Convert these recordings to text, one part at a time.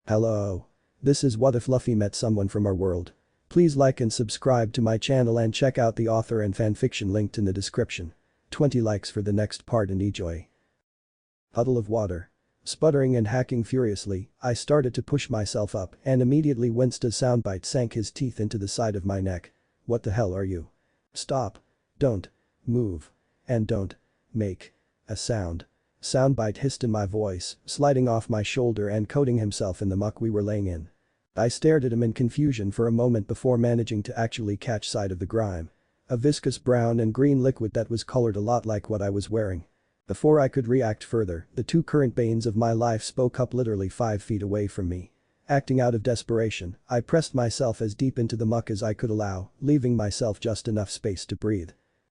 Hello. This is What If Luffy Met Someone from Our World. Please like and subscribe to my channel and check out the author and fanfiction linked in the description. 20 likes for the next part and enjoy. Puddle of water. Sputtering and hacking furiously, I started to push myself up and immediately winced as Soundbite sank his teeth into the side of my neck. What the hell are you? Stop. Don't. Move. And don't. Make. A sound. Soundbite hissed in my voice, sliding off my shoulder and coating himself in the muck we were laying in. I stared at him in confusion for a moment before managing to actually catch sight of the grime. A viscous brown and green liquid that was colored a lot like what I was wearing. Before I could react further, the two current banes of my life spoke up literally 5 feet away from me. Acting out of desperation, I pressed myself as deep into the muck as I could allow, leaving myself just enough space to breathe.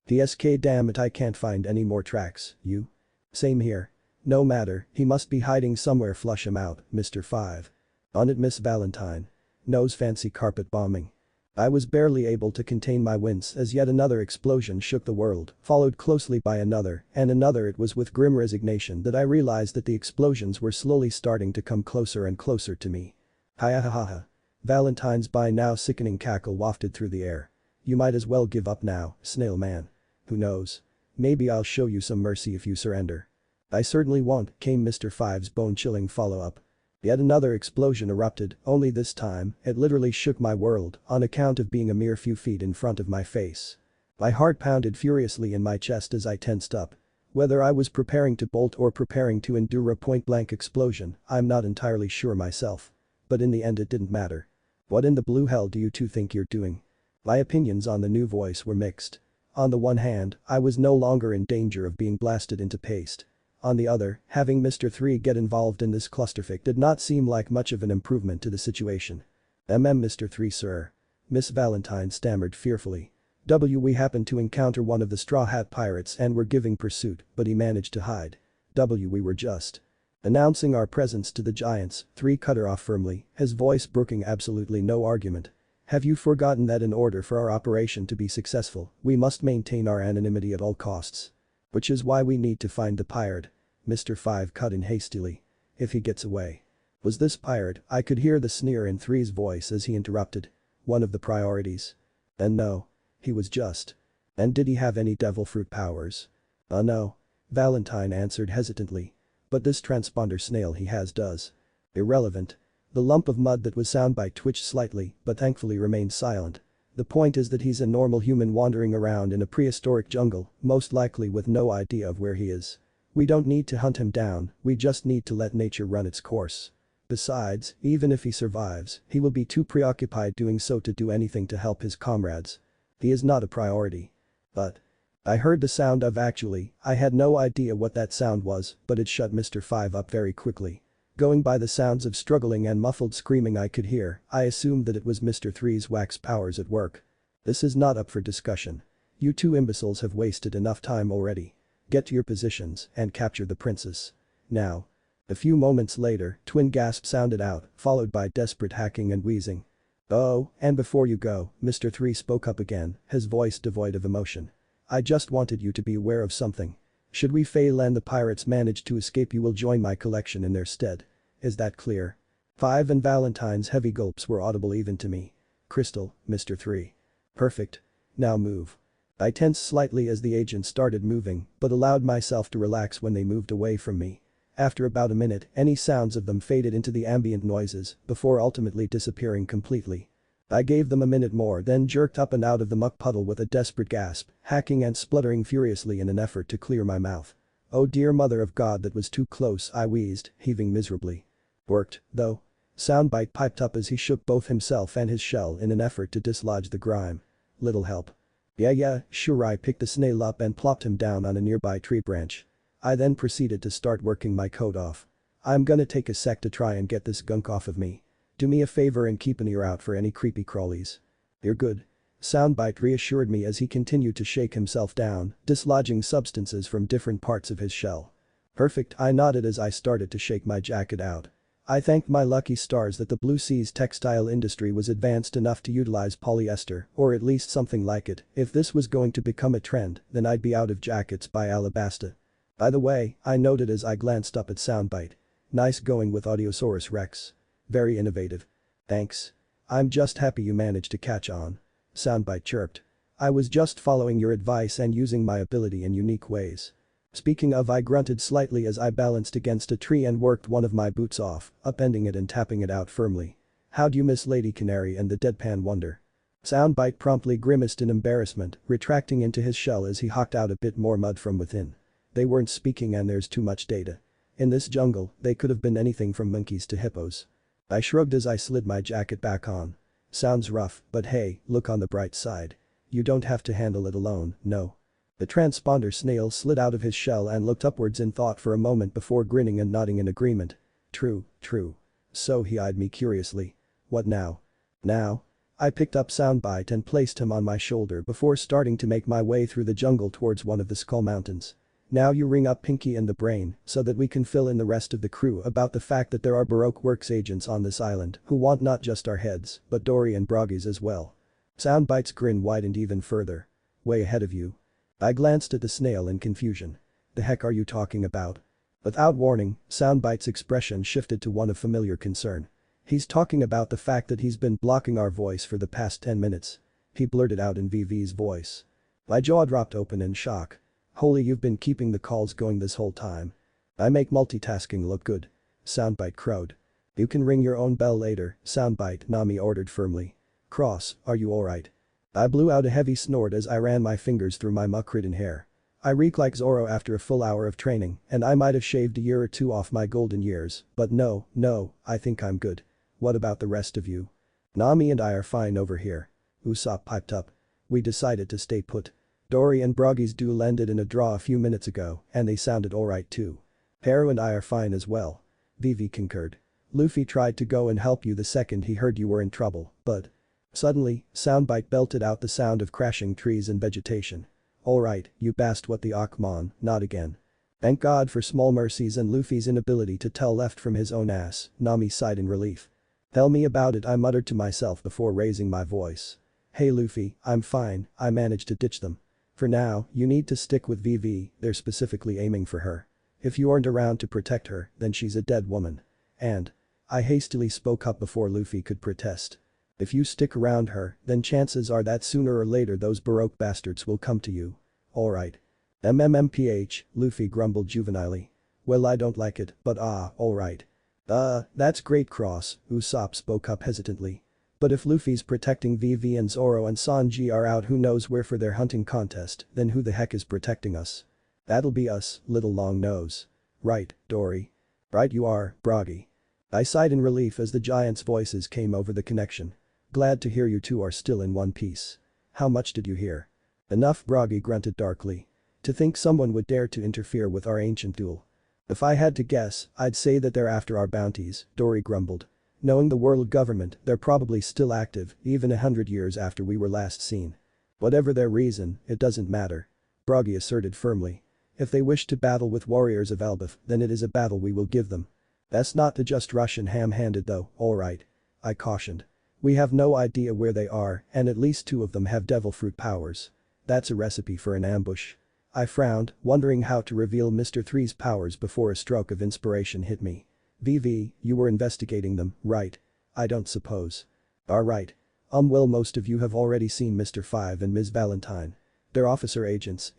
DSK, damn it, I can't find any more tracks. You? Same here. No matter, he must be hiding somewhere, flush him out, Mr. 5. On it, Miss Valentine. Knows fancy carpet bombing. I was barely able to contain my wince as yet another explosion shook the world, followed closely by another and another. It was with grim resignation that I realized that the explosions were slowly starting to come closer and closer to me. Ha. Valentine's by now sickening cackle wafted through the air. You might as well give up now, snail man. Who knows? Maybe I'll show you some mercy if you surrender. I certainly won't, came Mr. 5's bone-chilling follow-up. Yet another explosion erupted, only this time, it literally shook my world on account of being a mere few feet in front of my face. My heart pounded furiously in my chest as I tensed up. Whether I was preparing to bolt or preparing to endure a point-blank explosion, I'm not entirely sure myself. But in the end it didn't matter. What in the blue hell do you two think you're doing? My opinions on the new voice were mixed. On the one hand, I was no longer in danger of being blasted into paste. On the other, having Mr. 3 get involved in this clusterfuck did not seem like much of an improvement to the situation. Mr. 3, sir. Miss Valentine stammered fearfully. We happened to encounter one of the Straw Hat Pirates and were giving pursuit, but he managed to hide. We were just announcing our presence to the giants. 3 cut her off firmly, his voice brooking absolutely no argument. Have you forgotten that in order for our operation to be successful, we must maintain our anonymity at all costs? Which is why we need to find the pirate. Mr. 5 cut in hastily. If he gets away. Was this pirate? I could hear the sneer in 3's voice as he interrupted. One of the priorities? And no. He was just. And did he have any devil fruit powers? No. Valentine answered hesitantly. But this transponder snail he has does. Irrelevant. The lump of mud that was Soundbite twitched slightly, but thankfully remained silent. The point is that he's a normal human wandering around in a prehistoric jungle, most likely with no idea of where he is. We don't need to hunt him down, we just need to let nature run its course. Besides, even if he survives, he will be too preoccupied doing so to do anything to help his comrades. He is not a priority. But I heard the sound of actually, I had no idea what that sound was, but it shut Mr. 5 up very quickly. Going by the sounds of struggling and muffled screaming I could hear, I assumed that it was Mr. 3's wax powers at work. This is not up for discussion. You two imbeciles have wasted enough time already. Get to your positions and capture the princess. Now. A few moments later, twin gasps sounded out, followed by desperate hacking and wheezing. Oh, and before you go, Mr. 3 spoke up again, his voice devoid of emotion. I just wanted you to be aware of something. Should we fail and the pirates manage to escape, you will join my collection in their stead. Is that clear? 5 and Valentine's heavy gulps were audible even to me. Crystal, Mr. 3. Perfect. Now move. I tensed slightly as the agent started moving, but allowed myself to relax when they moved away from me. After about a minute, any sounds of them faded into the ambient noises, before ultimately disappearing completely. I gave them a minute more, then jerked up and out of the muck puddle with a desperate gasp, hacking and spluttering furiously in an effort to clear my mouth. Oh dear mother of God, that was too close, I wheezed, heaving miserably. Worked, though. Soundbite piped up as he shook both himself and his shell in an effort to dislodge the grime. Little help. Yeah, sure. I picked the snail up and plopped him down on a nearby tree branch. I then proceeded to start working my coat off. I'm gonna take a sec to try and get this gunk off of me. Do me a favor and keep an ear out for any creepy crawlies. You're good. Soundbite reassured me as he continued to shake himself down, dislodging substances from different parts of his shell. Perfect, I nodded as I started to shake my jacket out. I thanked my lucky stars that the Blue Seas textile industry was advanced enough to utilize polyester, or at least something like it. If this was going to become a trend, then I'd be out of jackets by Alabasta. By the way, I noted as I glanced up at Soundbite. Nice going with Audiosaurus Rex. Very innovative. Thanks. I'm just happy you managed to catch on. Soundbite chirped. I was just following your advice and using my ability in unique ways. Speaking of, I grunted slightly as I balanced against a tree and worked one of my boots off, upending it and tapping it out firmly. How'd you miss Lady Canary and the deadpan wonder? Soundbite promptly grimaced in embarrassment, retracting into his shell as he hawked out a bit more mud from within. They weren't speaking and there's too much data. In this jungle, they could have been anything from monkeys to hippos. I shrugged as I slid my jacket back on. Sounds rough, but hey, look on the bright side. You don't have to handle it alone, no. The transponder snail slid out of his shell and looked upwards in thought for a moment before grinning and nodding in agreement. True, true. So he eyed me curiously. What now? Now? I picked up Soundbite and placed him on my shoulder before starting to make my way through the jungle towards one of the skull mountains. Now you ring up Pinky and the Brain so that we can fill in the rest of the crew about the fact that there are Baroque Works agents on this island who want not just our heads, but Dory and Broggy's as well. Soundbite's grin widened even further. Way ahead of you. I glanced at the snail in confusion. The heck are you talking about? Without warning, Soundbite's expression shifted to one of familiar concern. He's talking about the fact that he's been blocking our voice for the past 10 minutes. He blurted out in VV's voice. My jaw dropped open in shock. Holy, you've been keeping the calls going this whole time. I make multitasking look good. Soundbite crowed. You can ring your own bell later, Soundbite, Nami ordered firmly. Cross, are you alright? I blew out a heavy snort as I ran my fingers through my muck-ridden hair. I reek like Zorro after a full hour of training, and I might have shaved a year or two off my golden years, but no, I think I'm good. What about the rest of you? Nami and I are fine over here. Usopp piped up. We decided to stay put. Dory and Broggy's duel ended in a draw a few minutes ago, and they sounded alright too. Haru and I are fine as well. Vivi concurred. Luffy tried to go and help you the second he heard you were in trouble, but… Suddenly, Soundbite belted out the sound of crashing trees and vegetation. Alright, you bast what the Akmon, not again. Thank God for small mercies and Luffy's inability to tell left from his own ass, Nami sighed in relief. Tell me about it, I muttered to myself before raising my voice. Hey Luffy, I'm fine, I managed to ditch them. For now, you need to stick with VV, they're specifically aiming for her. If you aren't around to protect her, then she's a dead woman. And… I hastily spoke up before Luffy could protest. If you stick around her, then chances are that sooner or later those Baroque bastards will come to you. Alright. MMMPH, Luffy grumbled juvenilely. Well, I don't like it, but alright. That's great, Cross, Usopp spoke up hesitantly. But if Luffy's protecting VV and Zoro and Sanji are out who knows where for their hunting contest, then who the heck is protecting us? That'll be us, little long nose. Right, Dory. Right you are, Broggy. I sighed in relief as the giants' voices came over the connection. Glad to hear you two are still in one piece. How much did you hear? Enough, Broggy grunted darkly. To think someone would dare to interfere with our ancient duel. If I had to guess, I'd say that they're after our bounties, Dory grumbled. Knowing the world government, they're probably still active, even 100 years after we were last seen. Whatever their reason, it doesn't matter. Broggy asserted firmly. If they wish to battle with warriors of Elbaf, then it is a battle we will give them. That's not to just rush and ham-handed though, alright. I cautioned. We have no idea where they are, and at least 2 of them have devil fruit powers. That's a recipe for an ambush. I frowned, wondering how to reveal Mr. 3's powers before a stroke of inspiration hit me. VV, you were investigating them, right? I don't suppose. Alright. Well, most of you have already seen Mr. 5 and Ms. Valentine. They're officer agents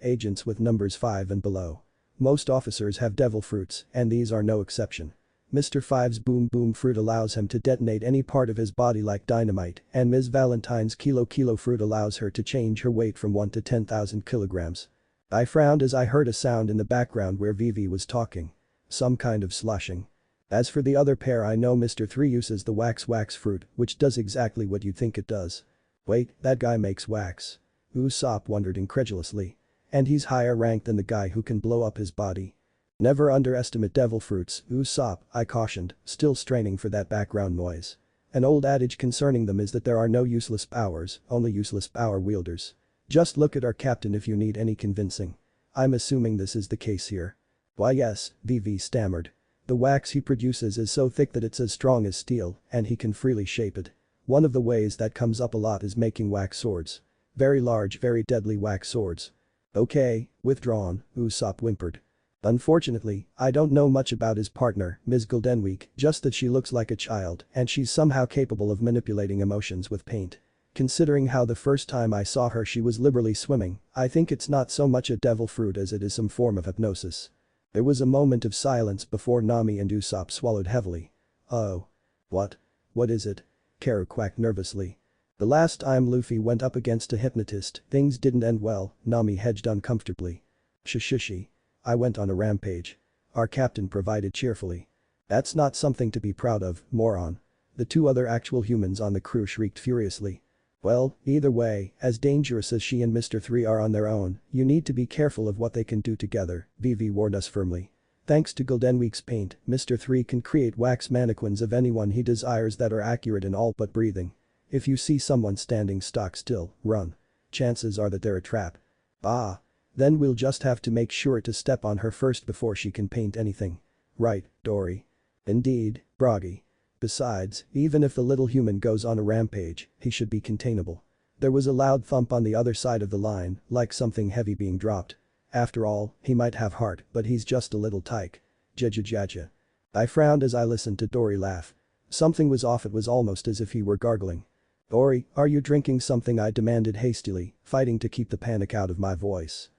with numbers 5 and below. Most officers have devil fruits, and these are no exception. Mr. 5's boom boom fruit allows him to detonate any part of his body like dynamite, and Ms. Valentine's kilo fruit allows her to change her weight from 1 to 10,000 kilograms. I frowned as I heard a sound in the background where Vivi was talking. Some kind of sloshing. As for the other pair, I know Mr. 3 uses the wax fruit, which does exactly what you think it does. Wait, that guy makes wax. Usopp wondered incredulously. And he's higher ranked than the guy who can blow up his body. Never underestimate devil fruits, Usopp, I cautioned, still straining for that background noise. An old adage concerning them is that there are no useless powers, only useless power wielders. Just look at our captain if you need any convincing. I'm assuming this is the case here. Why yes, VV stammered. The wax he produces is so thick that it's as strong as steel, and he can freely shape it. One of the ways that comes up a lot is making wax swords. Very large, very deadly wax swords. Okay, withdrawn, Usopp whimpered. Unfortunately, I don't know much about his partner, Ms. Goldenweek, just that she looks like a child and she's somehow capable of manipulating emotions with paint. Considering how the first time I saw her she was liberally swimming, I think it's not so much a devil fruit as it is some form of hypnosis. There was a moment of silence before Nami and Usopp swallowed heavily. Oh. What? What is it? Karoo quacked nervously. The last time Luffy went up against a hypnotist, things didn't end well, Nami hedged uncomfortably. Shishishi. I went on a rampage. Our captain provided cheerfully. That's not something to be proud of, moron. The two other actual humans on the crew shrieked furiously. Well, either way, as dangerous as she and Mr. 3 are on their own, you need to be careful of what they can do together, Vivi warned us firmly. Thanks to Goldenweek's paint, Mr. 3 can create wax mannequins of anyone he desires that are accurate in all but breathing. If you see someone standing stock still, run. Chances are that they're a trap. Ah. Then we'll just have to make sure to step on her first before she can paint anything. Right, Dory. Indeed, Broggy. Besides, even if the little human goes on a rampage, he should be containable. There was a loud thump on the other side of the line, like something heavy being dropped. After all, he might have heart, but he's just a little tyke. Jajajaja. I frowned as I listened to Dory laugh. Something was off, it was almost as if he were gargling. Dory, are you drinking something? I demanded hastily, fighting to keep the panic out of my voice.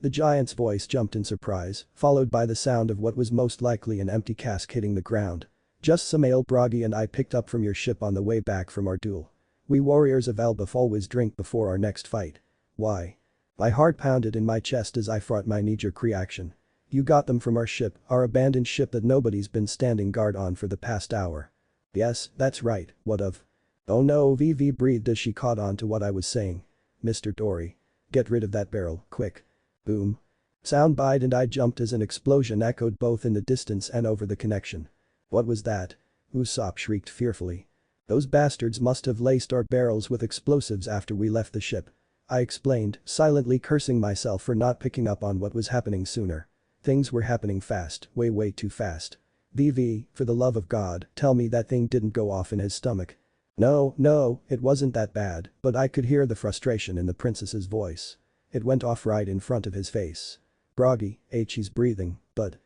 The giant's voice jumped in surprise, followed by the sound of what was most likely an empty cask hitting the ground. Just some ale Broggy and I picked up from your ship on the way back from our duel. We warriors of Elbaf always drink before our next fight. Why? My heart pounded in my chest as I fought my knee-jerk reaction. You got them from our ship, our abandoned ship that nobody's been standing guard on for the past hour. Yes, that's right, what of? Oh no, Vivi breathed as she caught on to what I was saying. Mr. Dory. Get rid of that barrel, quick. Boom. Soundbite and I jumped as an explosion echoed both in the distance and over the connection. What was that? Usopp shrieked fearfully. Those bastards must have laced our barrels with explosives after we left the ship. I explained, silently cursing myself for not picking up on what was happening sooner. Things were happening fast, way too fast. VV, for the love of God, tell me that thing didn't go off in his stomach. No, it wasn't that bad, but I could hear the frustration in the princess's voice. It went off right in front of his face. Broggy, he's breathing, but.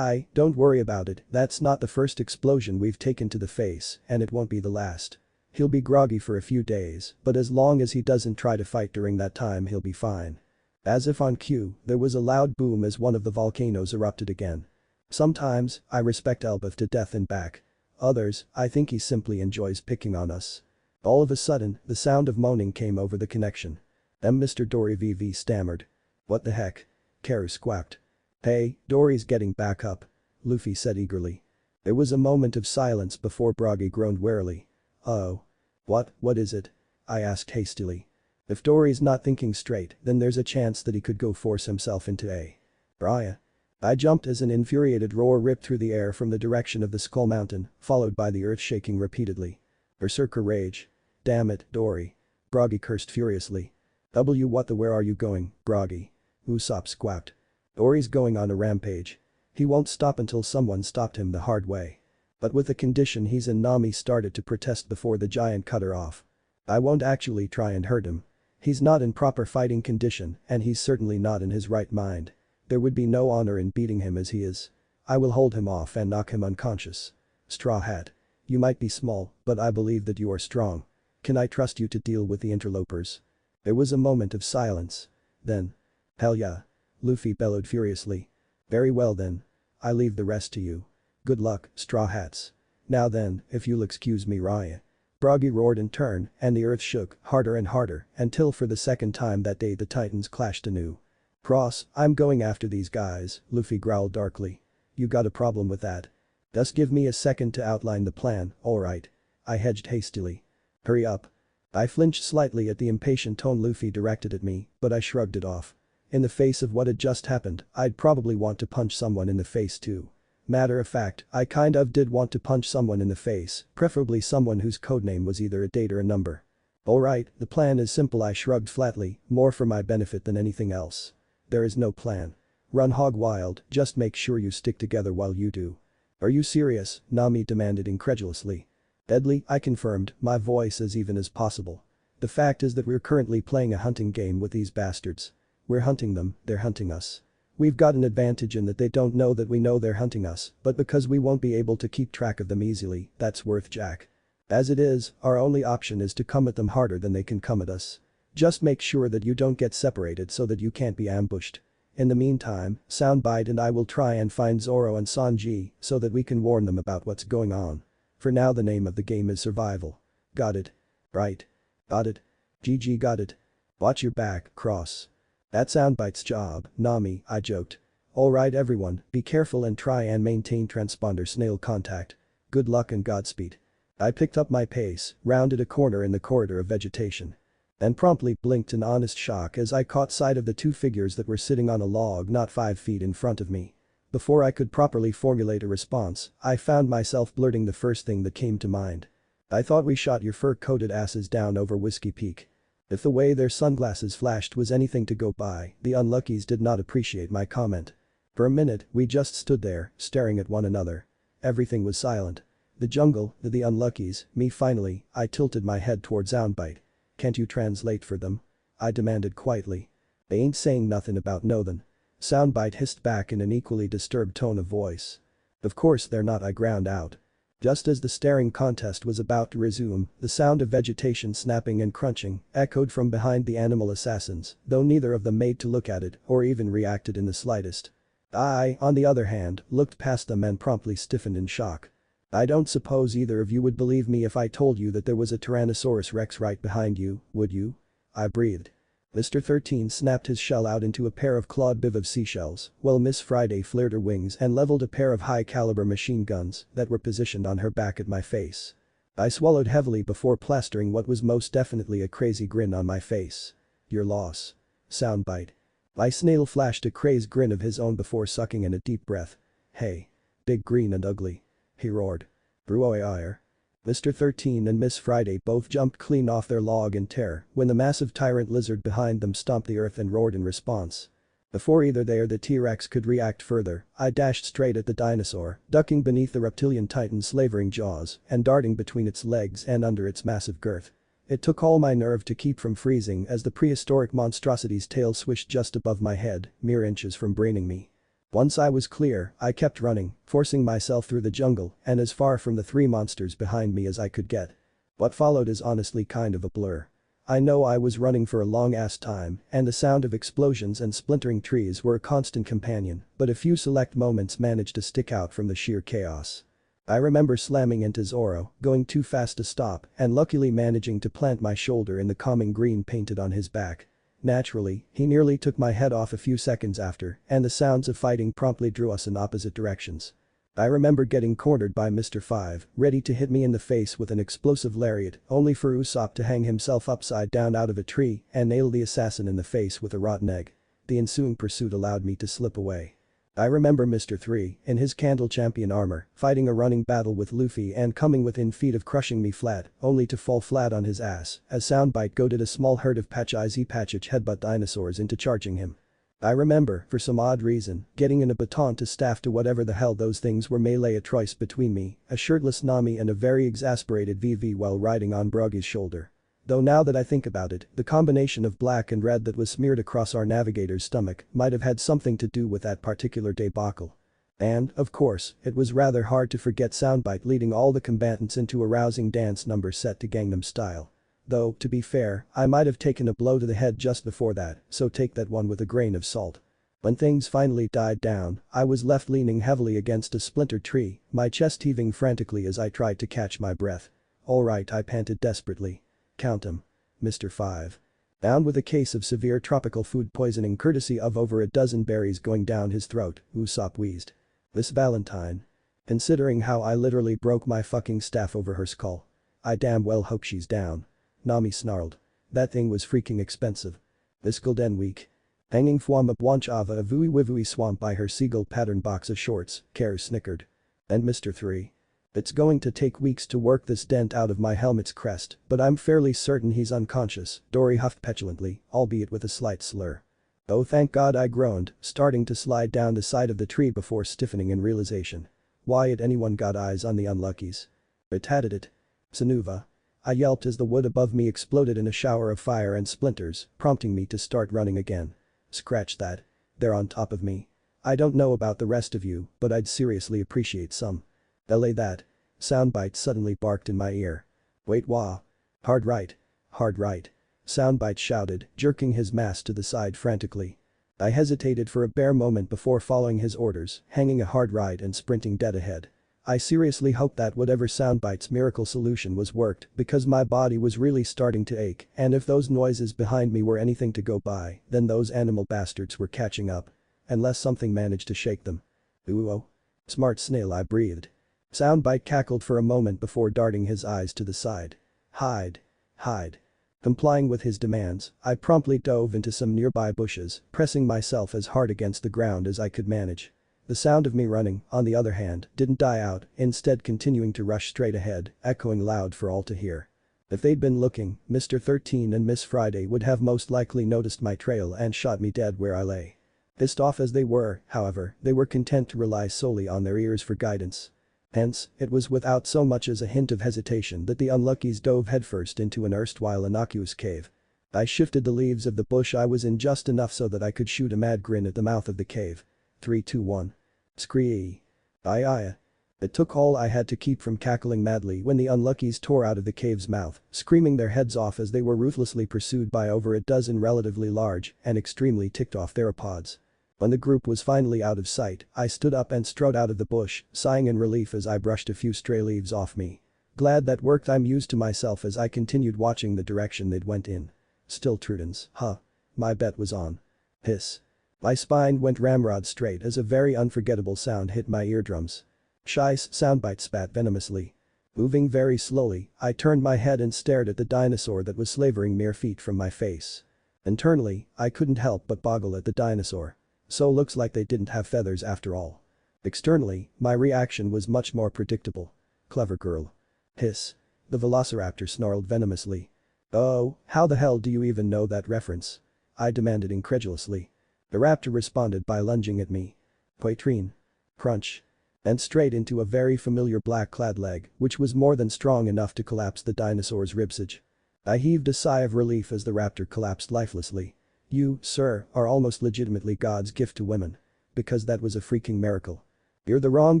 Don't worry about it, that's not the first explosion we've taken to the face, and it won't be the last. He'll be groggy for a few days, but as long as he doesn't try to fight during that time he'll be fine. As if on cue, there was a loud boom as one of the volcanoes erupted again. Sometimes, I respect Elbaf to death and back. Others, I think he simply enjoys picking on us. All of a sudden, the sound of moaning came over the connection. Mr. Dory VV stammered. What the heck? Karoo squawked. Hey, Dory's getting back up. Luffy said eagerly. There was a moment of silence before Broggy groaned wearily. Oh. What is it? I asked hastily. If Dory's not thinking straight, then there's a chance that he could go force himself into a. Brya. I jumped as an infuriated roar ripped through the air from the direction of the Skull Mountain, followed by the earth shaking repeatedly. Berserker rage. Damn it, Dory. Broggy cursed furiously. Where are you going, Broggy? Usopp squawked. Dory's going on a rampage. He won't stop until someone stopped him the hard way. But with a condition. He's and Nami started to protest before the giant cut her off. I won't actually try and hurt him. He's not in proper fighting condition and he's certainly not in his right mind. There would be no honor in beating him as he is. I will hold him off and knock him unconscious. Straw Hat. You might be small, but I believe that you are strong. Can I trust you to deal with the interlopers? There was a moment of silence. Then. Hell yeah. Luffy bellowed furiously. Very well then. I leave the rest to you. Good luck, Straw Hats. Now then, if you'll excuse me, Raya. Broggy roared in turn, and the earth shook harder and harder until for the second time that day the titans clashed anew. Cross, I'm going after these guys, Luffy growled darkly. You got a problem with that? Just give me a second to outline the plan, alright. I hedged hastily. Hurry up. I flinched slightly at the impatient tone Luffy directed at me, but I shrugged it off. In the face of what had just happened, I'd probably want to punch someone in the face too. Matter of fact, I kind of did want to punch someone in the face, preferably someone whose codename was either a date or a number. Alright, the plan is simple, I shrugged flatly, more for my benefit than anything else. There is no plan. Run hog wild, just make sure you stick together while you do. Are you serious? Nami demanded incredulously. Deadly, I confirmed, my voice as even as possible. The fact is that we're currently playing a hunting game with these bastards. We're hunting them, they're hunting us. We've got an advantage in that they don't know that we know they're hunting us, but because we won't be able to keep track of them easily, that's worth Jack. As it is, our only option is to come at them harder than they can come at us. Just make sure that you don't get separated so that you can't be ambushed. In the meantime, Soundbite and I will try and find Zoro and Sanji so that we can warn them about what's going on. For now the name of the game is survival. Got it? Right. Got it? GG got it. Watch your back, Cross. That's Soundbite's job, Nami, I joked. Alright everyone, be careful and try and maintain transponder snail contact. Good luck and Godspeed. I picked up my pace, rounded a corner in the corridor of vegetation. And promptly blinked in honest shock as I caught sight of the two figures that were sitting on a log not 5 feet in front of me. Before I could properly formulate a response, I found myself blurting the first thing that came to mind. I thought we shot your fur-coated asses down over Whiskey Peak. If the way their sunglasses flashed was anything to go by, the unluckies did not appreciate my comment. For a minute, we just stood there, staring at one another. Everything was silent. The jungle, the unluckies, me finally, I tilted my head towards Soundbite. Can't you translate for them? I demanded quietly. They ain't saying nothing about nothin'. Soundbite hissed back in an equally disturbed tone of voice. Of course they're not, I ground out. Just as the staring contest was about to resume, the sound of vegetation snapping and crunching echoed from behind the animal assassins, though neither of them made to look at it or even reacted in the slightest. I, on the other hand, looked past them and promptly stiffened in shock. I don't suppose either of you would believe me if I told you that there was a Tyrannosaurus Rex right behind you, would you? I breathed. Mr. 13 snapped his shell out into a pair of clawed biv of seashells, while Miss Friday flared her wings and leveled a pair of high-caliber machine guns that were positioned on her back at my face. I swallowed heavily before plastering what was most definitely a crazy grin on my face. Your loss. Soundbite. My snail flashed a crazed grin of his own before sucking in a deep breath. Hey. Big green and ugly. He roared. Bruoir. Mr. 13 and Miss Friday both jumped clean off their log in terror when the massive tyrant lizard behind them stomped the earth and roared in response. Before either they or the T-Rex could react further, I dashed straight at the dinosaur, ducking beneath the reptilian titan's slavering jaws and darting between its legs and under its massive girth. It took all my nerve to keep from freezing as the prehistoric monstrosity's tail swished just above my head, mere inches from braining me. Once I was clear, I kept running, forcing myself through the jungle and as far from the three monsters behind me as I could get. What followed is honestly kind of a blur. I know I was running for a long-ass time, and the sound of explosions and splintering trees were a constant companion, but a few select moments managed to stick out from the sheer chaos. I remember slamming into Zoro, going too fast to stop, and luckily managing to plant my shoulder in the calming green painted on his back. Naturally, he nearly took my head off a few seconds after, and the sounds of fighting promptly drew us in opposite directions. I remember getting cornered by Mr. 5, ready to hit me in the face with an explosive lariat, only for Usopp to hang himself upside down out of a tree and nail the assassin in the face with a rotten egg. The ensuing pursuit allowed me to slip away. I remember Mr. 3, in his Candle Champion armor, fighting a running battle with Luffy and coming within feet of crushing me flat, only to fall flat on his ass, as Soundbite goaded a small herd of Patchage headbutt dinosaurs into charging him. I remember, for some odd reason, getting in a baton to staff to whatever the hell those things were melee a choice between me, a shirtless Nami and a very exasperated VV while riding on Broggy's shoulder. Though now that I think about it, the combination of black and red that was smeared across our navigator's stomach might have had something to do with that particular debacle. And, of course, it was rather hard to forget Soundbite leading all the combatants into a rousing dance number set to Gangnam Style. Though, to be fair, I might have taken a blow to the head just before that, so take that one with a grain of salt. When things finally died down, I was left leaning heavily against a splintered tree, my chest heaving frantically as I tried to catch my breath. Alright, I panted desperately. Count 'em. Mr. 5. Down with a case of severe tropical food poisoning courtesy of over a dozen berries going down his throat, Usopp wheezed. This Valentine. Considering how I literally broke my fucking staff over her skull. I damn well hope she's down. Nami snarled. That thing was freaking expensive. This Golden Week. Hanging from a bunch of a vui wivui swamp by her seagull pattern box of shorts, Kare snickered. And Mr. 3. It's going to take weeks to work this dent out of my helmet's crest, but I'm fairly certain he's unconscious, Dory huffed petulantly, albeit with a slight slur. Oh thank God, I groaned, starting to slide down the side of the tree before stiffening in realization. Why had anyone got eyes on the unluckies? It had it. Sanuva. I yelped as the wood above me exploded in a shower of fire and splinters, prompting me to start running again. Scratch that. They're on top of me. I don't know about the rest of you, but I'd seriously appreciate some. LA that. Soundbite suddenly barked in my ear. Wait wah. Hard right. Hard right. Soundbite shouted, jerking his mask to the side frantically. I hesitated for a bare moment before following his orders, hanging a hard right and sprinting dead ahead. I seriously hoped that whatever Soundbite's miracle solution was worked because my body was really starting to ache, and if those noises behind me were anything to go by, then those animal bastards were catching up. Unless something managed to shake them. Ooh oh. Smart snail, I breathed. Soundbite cackled for a moment before darting his eyes to the side. Hide. Hide. Complying with his demands, I promptly dove into some nearby bushes, pressing myself as hard against the ground as I could manage. The sound of me running, on the other hand, didn't die out, instead continuing to rush straight ahead, echoing loud for all to hear. If they'd been looking, Mr. 13 and Miss Friday would have most likely noticed my trail and shot me dead where I lay. Pissed off as they were, however, they were content to rely solely on their ears for guidance. Hence, it was without so much as a hint of hesitation that the unluckies dove headfirst into an erstwhile innocuous cave. I shifted the leaves of the bush I was in just enough so that I could shoot a mad grin at the mouth of the cave. 3, 2, 1. Scree. Aye. It took all I had to keep from cackling madly when the unluckies tore out of the cave's mouth, screaming their heads off as they were ruthlessly pursued by over a dozen relatively large and extremely ticked-off theropods. When the group was finally out of sight, I stood up and strode out of the bush, sighing in relief as I brushed a few stray leaves off me. Glad that worked, I mused to myself as I continued watching the direction they'd went in. Still Trudens, huh? My bet was on. Hiss. My spine went ramrod straight as a very unforgettable sound hit my eardrums. Shice, Soundbite spat venomously. Moving very slowly, I turned my head and stared at the dinosaur that was slavering mere feet from my face. Internally, I couldn't help but boggle at the dinosaur. So looks like they didn't have feathers after all. Externally, my reaction was much more predictable. Clever girl. Hiss. The velociraptor snarled venomously. Oh, how the hell do you even know that reference? I demanded incredulously. The raptor responded by lunging at me. Poitrine. Crunch. And straight into a very familiar black-clad leg, which was more than strong enough to collapse the dinosaur's ribsage. I heaved a sigh of relief as the raptor collapsed lifelessly. You, sir, are almost legitimately God's gift to women. Because that was a freaking miracle. You're the wrong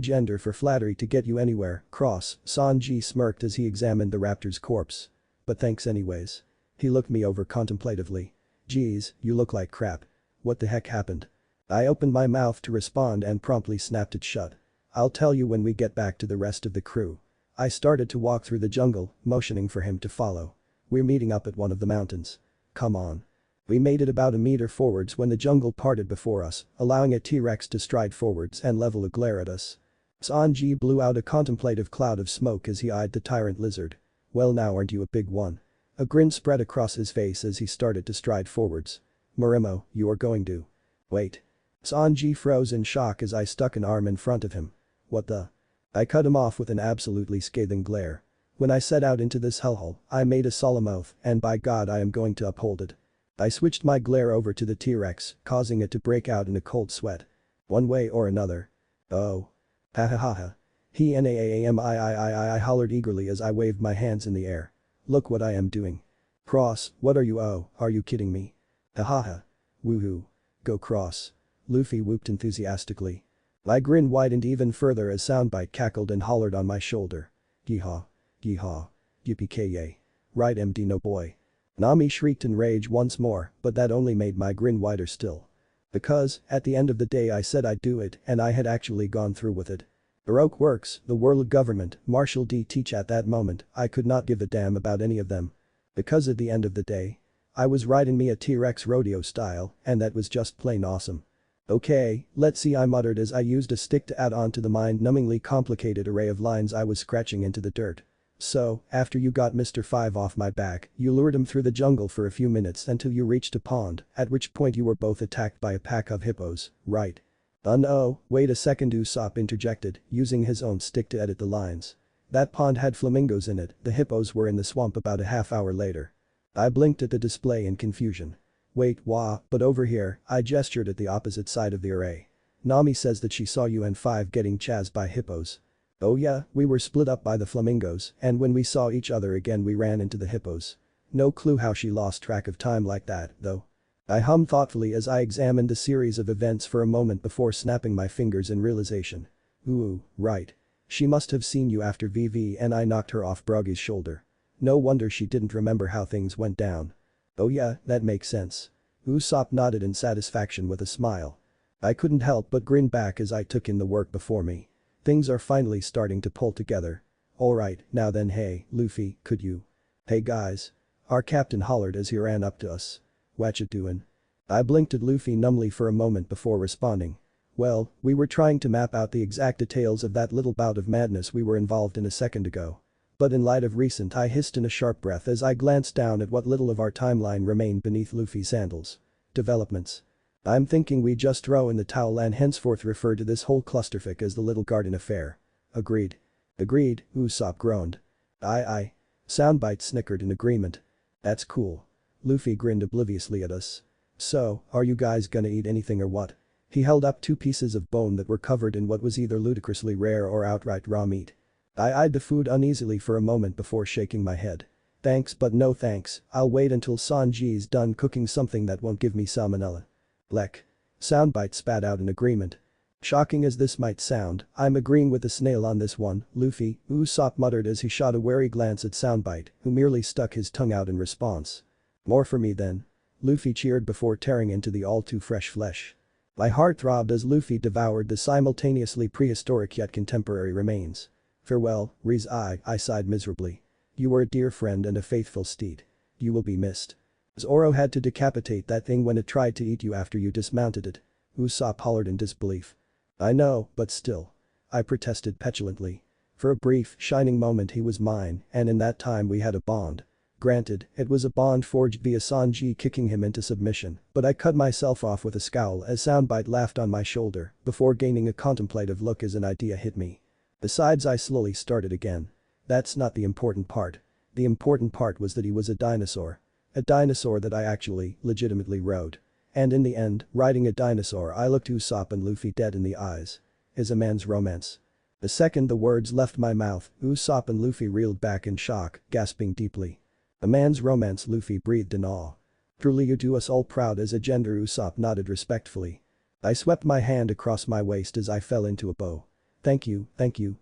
gender for flattery to get you anywhere, Cross, Sanji smirked as he examined the raptor's corpse. But thanks anyways. He looked me over contemplatively. Geez, you look like crap. What the heck happened? I opened my mouth to respond and promptly snapped it shut. I'll tell you when we get back to the rest of the crew. I started to walk through the jungle, motioning for him to follow. We're meeting up at one of the mountains. Come on. We made it about a meter forwards when the jungle parted before us, allowing a T-Rex to stride forwards and level a glare at us. Sanji blew out a contemplative cloud of smoke as he eyed the tyrant lizard. Well, now aren't you a big one? A grin spread across his face as he started to stride forwards. Morimo, you are going to. Wait. Sanji froze in shock as I stuck an arm in front of him. What the? I cut him off with an absolutely scathing glare. When I set out into this hellhole, I made a solemn oath, and by God I am going to uphold it. I switched my glare over to the T-Rex, causing it to break out in a cold sweat. One way or another. Oh. Ha ha ha ha. He I hollered eagerly as I waved my hands in the air. Look what I am doing. Cross, what are you? Oh, are you kidding me? Ha ha ha. Woohoo. Go Cross. Luffy whooped enthusiastically. My grin widened even further as Soundbite cackled and hollered on my shoulder. Yeehaw. Yeehaw. Yippee-ki-yay. Right MD no boy. Nami shrieked in rage once more, but that only made my grin wider still. Because, at the end of the day I said I'd do it and I had actually gone through with it. Baroque works, the world government, Marshal D. Teach at that moment, I could not give a damn about any of them. Because at the end of the day, I was riding me a T-Rex rodeo style and that was just plain awesome. Okay, let's see, I muttered as I used a stick to add on to the mind-numbingly complicated array of lines I was scratching into the dirt. So, after you got Mr. 5 off my back, you lured him through the jungle for a few minutes until you reached a pond, at which point you were both attacked by a pack of hippos, right? No, wait a second, Usopp interjected, using his own stick to edit the lines. That pond had flamingos in it, the hippos were in the swamp about a half hour later. I blinked at the display in confusion. Wait, but over here, I gestured at the opposite side of the array. Nami says that she saw you and 5 getting chased by hippos. Oh yeah, we were split up by the flamingos, and when we saw each other again we ran into the hippos. No clue how she lost track of time like that, though. I hummed thoughtfully as I examined the series of events for a moment before snapping my fingers in realization. Ooh, right. She must have seen you after VV and I knocked her off Broggy's shoulder. No wonder she didn't remember how things went down. Oh yeah, that makes sense. Usopp nodded in satisfaction with a smile. I couldn't help but grin back as I took in the work before me. Things are finally starting to pull together. Alright, now then hey, Luffy, could you? Hey guys. Our captain hollered as he ran up to us. Whatcha doin'? I blinked at Luffy numbly for a moment before responding. Well, we were trying to map out the exact details of that little bout of madness we were involved in a second ago. But in light of recent, I hissed in a sharp breath as I glanced down at what little of our timeline remained beneath Luffy's sandals. Developments. I'm thinking we just throw in the towel and henceforth refer to this whole clusterfuck as the Little Garden Affair. Agreed. Agreed, Usopp groaned. Aye. Soundbite snickered in agreement. That's cool. Luffy grinned obliviously at us. So, are you guys gonna eat anything or what? He held up 2 pieces of bone that were covered in what was either ludicrously rare or outright raw meat. I eyed the food uneasily for a moment before shaking my head. Thanks but no thanks, I'll wait until Sanji's done cooking something that won't give me salmonella. Lek. Soundbite spat out in agreement. Shocking as this might sound, I'm agreeing with the snail on this one, Luffy, Usopp muttered as he shot a wary glance at Soundbite, who merely stuck his tongue out in response. More for me then. Luffy cheered before tearing into the all-too-fresh flesh. My heart throbbed as Luffy devoured the simultaneously prehistoric yet contemporary remains. Farewell, Riz. I sighed miserably. You were a dear friend and a faithful steed. You will be missed. Zoro had to decapitate that thing when it tried to eat you after you dismounted it. Usopp hollered in disbelief. I know, but still. I protested petulantly. For a brief, shining moment he was mine, and in that time we had a bond. Granted, it was a bond forged via Sanji kicking him into submission, but I cut myself off with a scowl as Soundbite laughed on my shoulder before gaining a contemplative look as an idea hit me. Besides, I slowly started again. That's not the important part. The important part was that he was a dinosaur. A dinosaur that I actually, legitimately rode. And in the end, riding a dinosaur, I looked Usopp and Luffy dead in the eyes. Is a man's romance. The second the words left my mouth, Usopp and Luffy reeled back in shock, gasping deeply. A man's romance, Luffy breathed in awe. Truly you do us all proud as a gender, Usopp nodded respectfully. I swept my hand across my waist as I fell into a bow. Thank you,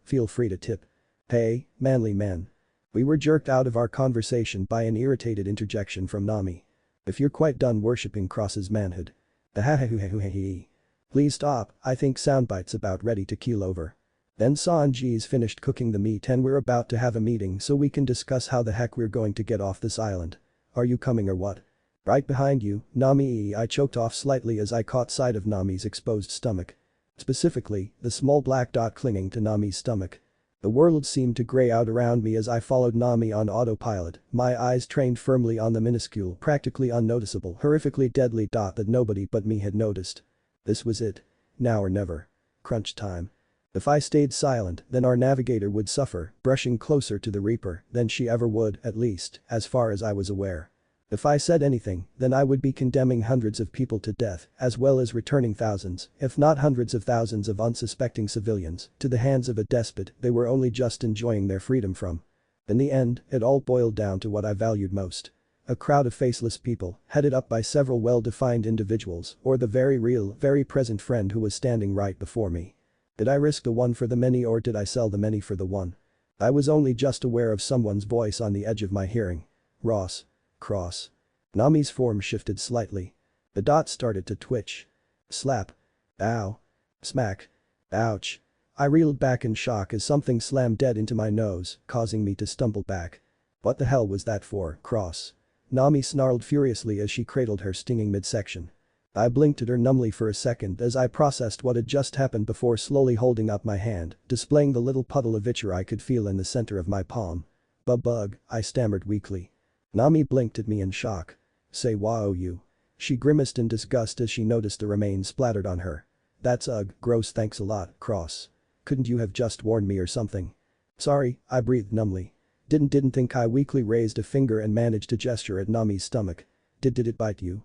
feel free to tip. Hey, manly man. We were jerked out of our conversation by an irritated interjection from Nami. If you're quite done worshipping Cross's manhood. Please stop, I think Soundbite's about ready to keel over. Then Sanji's finished cooking the meat and we're about to have a meeting so we can discuss how the heck we're going to get off this island. Are you coming or what? Right behind you, Nami. I choked off slightly as I caught sight of Nami's exposed stomach. Specifically, the small black dot clinging to Nami's stomach. The world seemed to gray out around me as I followed Nami on autopilot, my eyes trained firmly on the minuscule, practically unnoticeable, horrifically deadly dot that nobody but me had noticed. This was it. Now or never. Crunch time. If I stayed silent, then our navigator would suffer, brushing closer to the Reaper than she ever would, at least, as far as I was aware. If I said anything, then I would be condemning hundreds of people to death, as well as returning thousands, if not hundreds of thousands of unsuspecting civilians, to the hands of a despot they were only just enjoying their freedom from. In the end, it all boiled down to what I valued most. A crowd of faceless people, headed up by several well-defined individuals, or the very real, very present friend who was standing right before me. Did I risk the one for the many or did I sell the many for the one? I was only just aware of someone's voice on the edge of my hearing. Ross. Cross. Nami's form shifted slightly. The dot started to twitch. Slap. Ow. Smack. Ouch. I reeled back in shock as something slammed dead into my nose, causing me to stumble back. What the hell was that for, Cross? Nami snarled furiously as she cradled her stinging midsection. I blinked at her numbly for a second as I processed what had just happened before slowly holding up my hand, displaying the little puddle of ichor I could feel in the center of my palm. Bug, I stammered weakly. Nami blinked at me in shock. Say wow you. She grimaced in disgust as she noticed the remains splattered on her. That's gross, thanks a lot, Cross. Couldn't you have just warned me or something? Sorry, I breathed numbly. Didn't think. I weakly raised a finger and managed to gesture at Nami's stomach. Did it bite you?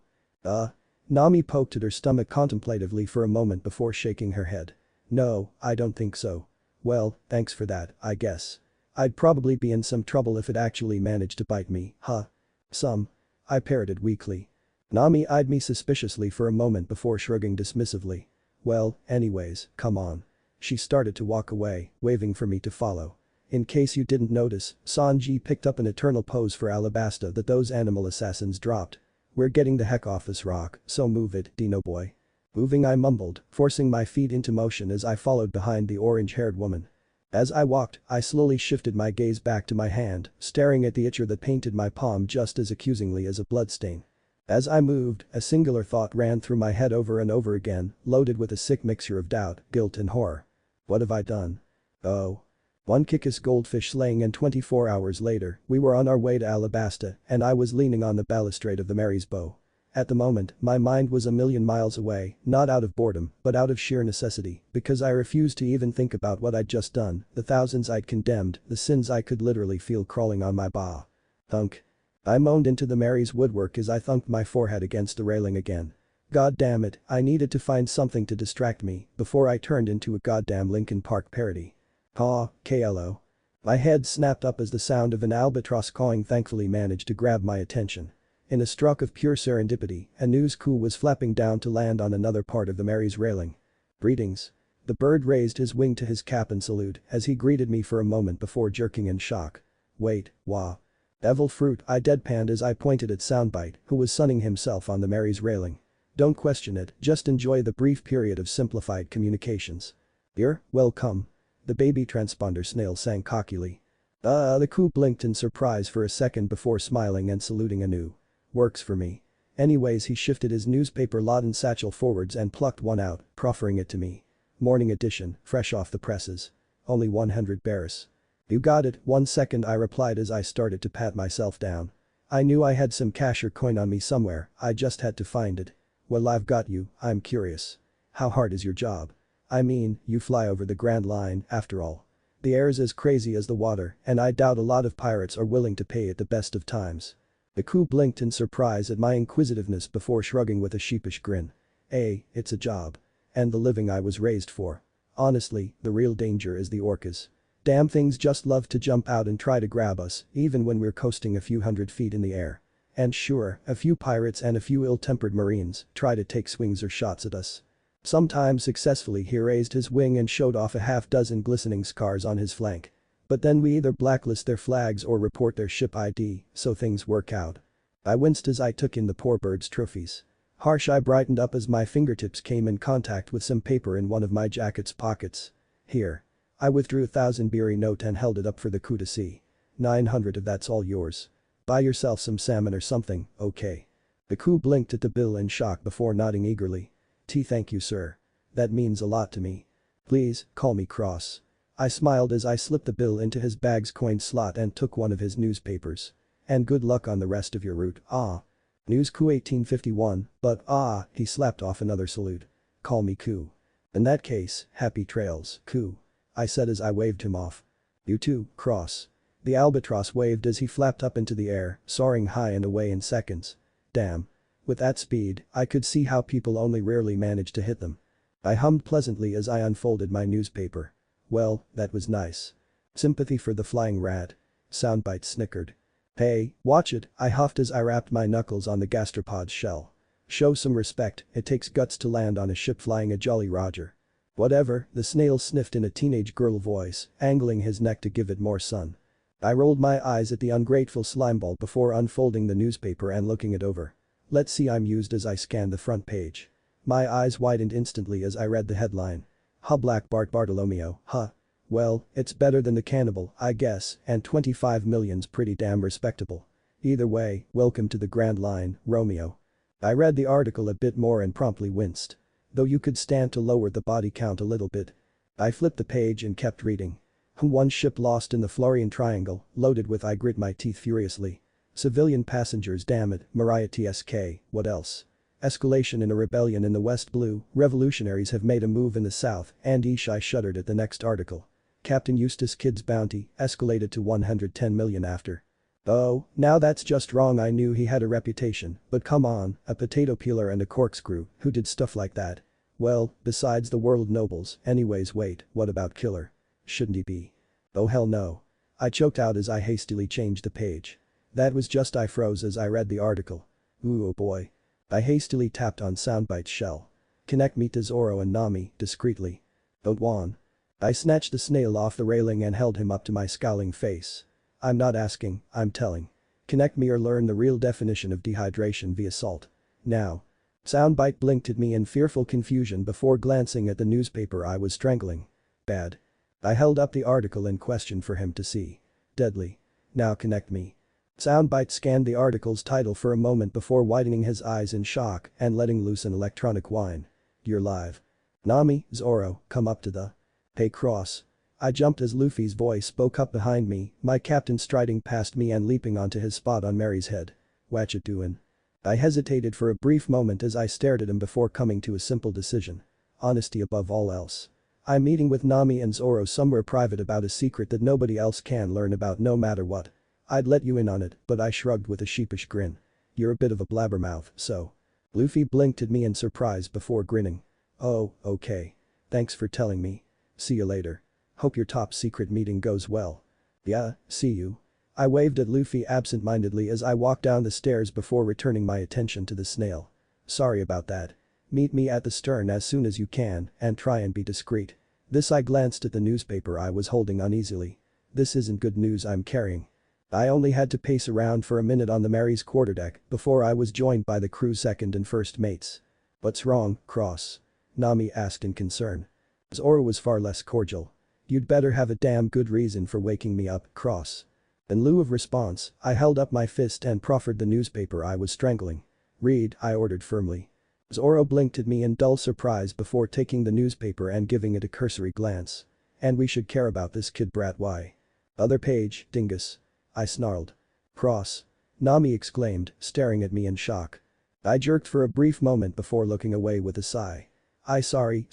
Nami poked at her stomach contemplatively for a moment before shaking her head. No, I don't think so. Well, thanks for that, I guess. I'd probably be in some trouble if it actually managed to bite me, huh? Some. I parroted weakly. Nami eyed me suspiciously for a moment before shrugging dismissively. Well, anyways, come on. She started to walk away, waving for me to follow. In case you didn't notice, Sanji picked up an eternal pose for Alabasta that those animal assassins dropped. We're getting the heck off this rock, so move it, Dino boy. Moving, I mumbled, forcing my feet into motion as I followed behind the orange-haired woman. As I walked, I slowly shifted my gaze back to my hand, staring at the itcher that painted my palm just as accusingly as a bloodstain. As I moved, a singular thought ran through my head over and over again, loaded with a sick mixture of doubt, guilt and horror. What have I done? Oh. One kick-ass goldfish slaying and 24 hours later, we were on our way to Alabasta and I was leaning on the balustrade of the Mary's bow. At the moment, my mind was a million miles away, not out of boredom, but out of sheer necessity, because I refused to even think about what I'd just done, the thousands I'd condemned, the sins I could literally feel crawling on my baw. Thunk. I moaned into the Mary's woodwork as I thunked my forehead against the railing again. God damn it, I needed to find something to distract me before I turned into a goddamn Linkin Park parody. Haw, KLO. My head snapped up as the sound of an albatross cawing thankfully managed to grab my attention. In a stroke of pure serendipity, a news coup was flapping down to land on another part of the Mary's railing. Greetings. The bird raised his wing to his cap and salute as he greeted me for a moment before jerking in shock. Wait, wah. Devil fruit, I deadpanned as I pointed at Soundbite, who was sunning himself on the Mary's railing. Don't question it, just enjoy the brief period of simplified communications. You're welcome. The baby transponder snail sang cockily. The coup blinked in surprise for a second before smiling and saluting anew. Works for me. Anyways, he shifted his newspaper-laden satchel forwards and plucked one out, proffering it to me. Morning edition, fresh off the presses. Only 100 bears. You got it, 1 second, I replied as I started to pat myself down. I knew I had some cash or coin on me somewhere, I just had to find it. Well, I've got you, I'm curious. How hard is your job? I mean, you fly over the Grand Line, after all. The air's as crazy as the water, and I doubt a lot of pirates are willing to pay at the best of times. The coup blinked in surprise at my inquisitiveness before shrugging with a sheepish grin. It's a job. And the living I was raised for. Honestly, the real danger is the orcas. Damn things just love to jump out and try to grab us, even when we're coasting a few hundred feet in the air. And sure, a few pirates and a few ill-tempered marines try to take swings or shots at us. Sometimes successfully, he raised his wing and showed off a half-dozen glistening scars on his flank. But then we either blacklist their flags or report their ship ID, so things work out. I winced as I took in the poor bird's trophies. Harsh, I brightened up as my fingertips came in contact with some paper in one of my jacket's pockets. Here. I withdrew 1,000 beery note and held it up for the coup to see. 900 of that's all yours. Buy yourself some salmon or something, okay. The coup blinked at the bill in shock before nodding eagerly. Thank you, sir. That means a lot to me. Please, call me Cross. I smiled as I slipped the bill into his bag's coin slot and took one of his newspapers. And good luck on the rest of your route, News coup 1851, but he slapped off another salute. Call me Coup. In that case, happy trails, Coup. I said as I waved him off. You too, Cross. The albatross waved as he flapped up into the air, soaring high and away in seconds. Damn. With that speed, I could see how people only rarely managed to hit them. I hummed pleasantly as I unfolded my newspaper. Well, that was nice. Sympathy for the flying rat. Soundbite snickered. Hey, watch it, I huffed as I wrapped my knuckles on the gastropod's shell. Show some respect, it takes guts to land on a ship flying a Jolly Roger. Whatever, the snail sniffed in a teenage girl voice, angling his neck to give it more sun. I rolled my eyes at the ungrateful slimeball before unfolding the newspaper and looking it over. Let's see, I'm used as I scanned the front page. My eyes widened instantly as I read the headline. Black Bart Bartolomeo, Well, it's better than the cannibal, I guess, and 25 million's pretty damn respectable. Either way, welcome to the Grand Line, Romeo. I read the article a bit more and promptly winced. Though you could stand to lower the body count a little bit. I flipped the page and kept reading. One ship lost in the Florian Triangle, loaded with, I grit my teeth furiously. Civilian passengers, damn it, Mariah TSK, what else? Escalation in a rebellion in the West Blue, revolutionaries have made a move in the South, and eesh, I shuddered at the next article. Captain Eustace Kidd's bounty, escalated to 110 million after. Oh, now that's just wrong. I knew he had a reputation, but come on, a potato peeler and a corkscrew, who did stuff like that? Well, besides the world nobles, anyways. Wait, what about Killer? Shouldn't he be? Oh hell no. I choked out as I hastily changed the page. That was just, I froze as I read the article. Ooh, oh boy. I hastily tapped on Soundbite's shell. Connect me to Zoro and Nami, discreetly. Don't want. I snatched the snail off the railing and held him up to my scowling face. I'm not asking, I'm telling. Connect me or learn the real definition of dehydration via salt. Now. Soundbite blinked at me in fearful confusion before glancing at the newspaper I was strangling. Bad. I held up the article in question for him to see. Deadly. Now connect me. Soundbite scanned the article's title for a moment before widening his eyes in shock and letting loose an electronic whine. You're live. Nami, Zoro, come up to the. Hey Cross. I jumped as Luffy's voice spoke up behind me, my captain striding past me and leaping onto his spot on Mary's head. Watcha doin'? I hesitated for a brief moment as I stared at him before coming to a simple decision. Honesty above all else. I'm meeting with Nami and Zoro somewhere private about a secret that nobody else can learn about no matter what. I'd let you in on it, but I shrugged with a sheepish grin. You're a bit of a blabbermouth, so. Luffy blinked at me in surprise before grinning. Oh, okay. Thanks for telling me. See you later. Hope your top secret meeting goes well. Yeah, see you. I waved at Luffy absent-mindedly as I walked down the stairs before returning my attention to the snail. Sorry about that. Meet me at the stern as soon as you can and try and be discreet. I glanced at the newspaper I was holding uneasily. This isn't good news I'm carrying. I only had to pace around for a minute on the Mary's quarterdeck before I was joined by the crew's second and first mates. What's wrong, Cross? Nami asked in concern. Zoro was far less cordial. You'd better have a damn good reason for waking me up, Cross. In lieu of response, I held up my fist and proffered the newspaper I was strangling. Read, I ordered firmly. Zoro blinked at me in dull surprise before taking the newspaper and giving it a cursory glance. And we should care about this kid brat, why? Other page, dingus. I snarled. Cross. Nami exclaimed, staring at me in shock. I jerked for a brief moment before looking away with a sigh. Sorry,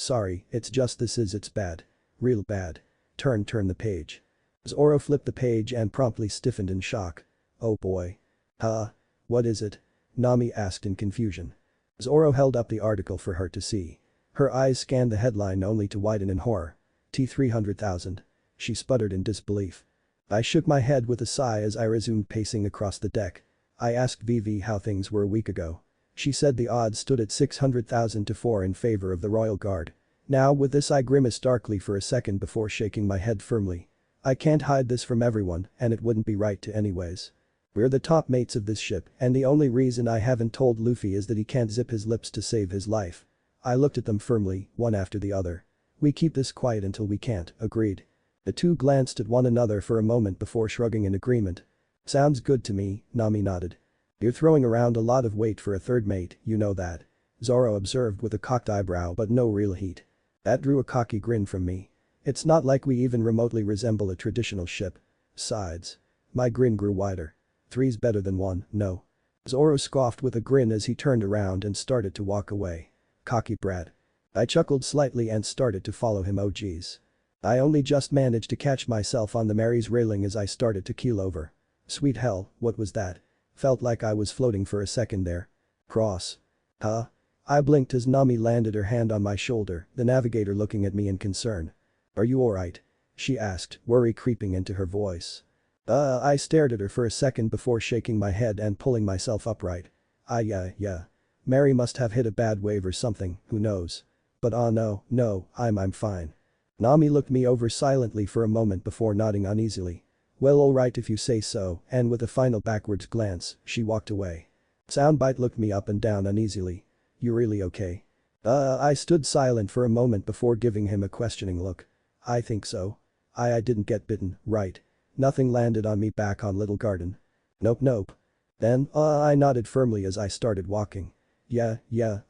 it's just it's bad. Real bad. Turn the page. Zoro flipped the page and promptly stiffened in shock. Oh boy. Huh? What is it? Nami asked in confusion. Zoro held up the article for her to see. Her eyes scanned the headline only to widen in horror. T300,000. She sputtered in disbelief. I shook my head with a sigh as I resumed pacing across the deck. I asked Vivi how things were a week ago. She said the odds stood at 600,000 to 4 in favor of the Royal Guard. Now with this I grimaced darkly for a second before shaking my head firmly. I can't hide this from everyone and it wouldn't be right to anyways. We're the top mates of this ship and the only reason I haven't told Luffy is that he can't zip his lips to save his life. I looked at them firmly, one after the other. We keep this quiet until we can't, agreed. The two glanced at one another for a moment before shrugging in agreement. Sounds good to me, Nami nodded. You're throwing around a lot of weight for a third mate, you know that. Zoro observed with a cocked eyebrow but no real heat. That drew a cocky grin from me. It's not like we even remotely resemble a traditional ship. Sides. My grin grew wider. Three's better than one, no. Zoro scoffed with a grin as he turned around and started to walk away. Cocky brat. I chuckled slightly and started to follow him. Oh geez. I only just managed to catch myself on the Mary's railing as I started to keel over. Sweet hell, what was that? Felt like I was floating for a second there. Cross. Huh? I blinked as Nami landed her hand on my shoulder, the navigator looking at me in concern. Are you alright? She asked, worry creeping into her voice. I stared at her for a second before shaking my head and pulling myself upright. Yeah. Mary must have hit a bad wave or something, who knows. But no, I'm fine. Nami looked me over silently for a moment before nodding uneasily. Well alright if you say so, and with a final backwards glance, she walked away. Soundbite looked me up and down uneasily. You really okay? I stood silent for a moment before giving him a questioning look. I think so. I didn't get bitten, right? Nothing landed on me back on Little Garden. Nope. Then, I nodded firmly as I started walking. Yeah,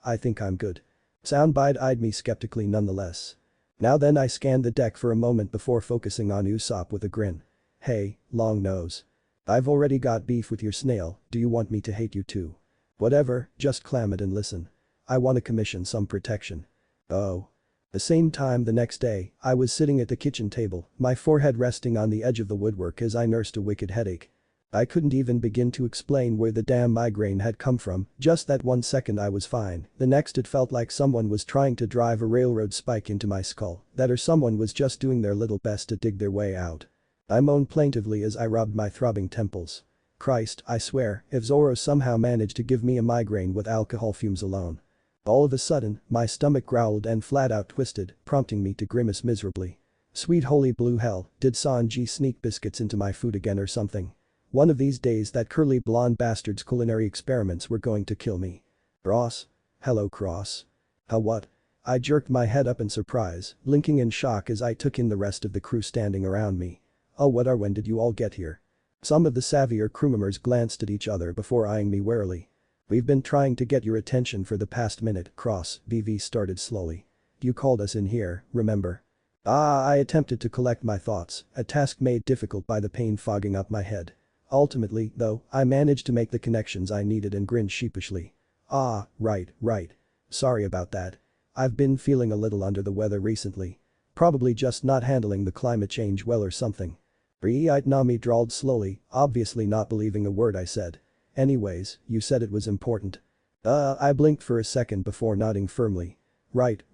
I think I'm good. Soundbite eyed me skeptically nonetheless. Now then I scanned the deck for a moment before focusing on Usopp with a grin. Hey, long nose. I've already got beef with your snail, do you want me to hate you too? Whatever, just clam it and listen. I want to commission some protection. Oh. The same time the next day, I was sitting at the kitchen table, my forehead resting on the edge of the woodwork as I nursed a wicked headache. I couldn't even begin to explain where the damn migraine had come from, just that 1 second I was fine, the next it felt like someone was trying to drive a railroad spike into my skull, that or someone was just doing their little best to dig their way out. I moaned plaintively as I rubbed my throbbing temples. Christ, I swear, if Zoro somehow managed to give me a migraine with alcohol fumes alone. All of a sudden, my stomach growled and flat out twisted, prompting me to grimace miserably. Sweet holy blue hell, did Sanji sneak biscuits into my food again or something? One of these days that curly blonde bastard's culinary experiments were going to kill me. Ross? Hello Cross. What? I jerked my head up in surprise, blinking in shock as I took in the rest of the crew standing around me. Oh when did you all get here? Some of the savvier crew members glanced at each other before eyeing me warily. We've been trying to get your attention for the past minute, Cross, VV started slowly. You called us in here, remember? I attempted to collect my thoughts, a task made difficult by the pain fogging up my head. Ultimately, though, I managed to make the connections I needed and grinned sheepishly. Right. Sorry about that. I've been feeling a little under the weather recently. Probably just not handling the climate change well or something. Three-eyed Nami drawled slowly, obviously not believing a word I said. Anyways, you said it was important. I blinked for a second before nodding firmly. Right,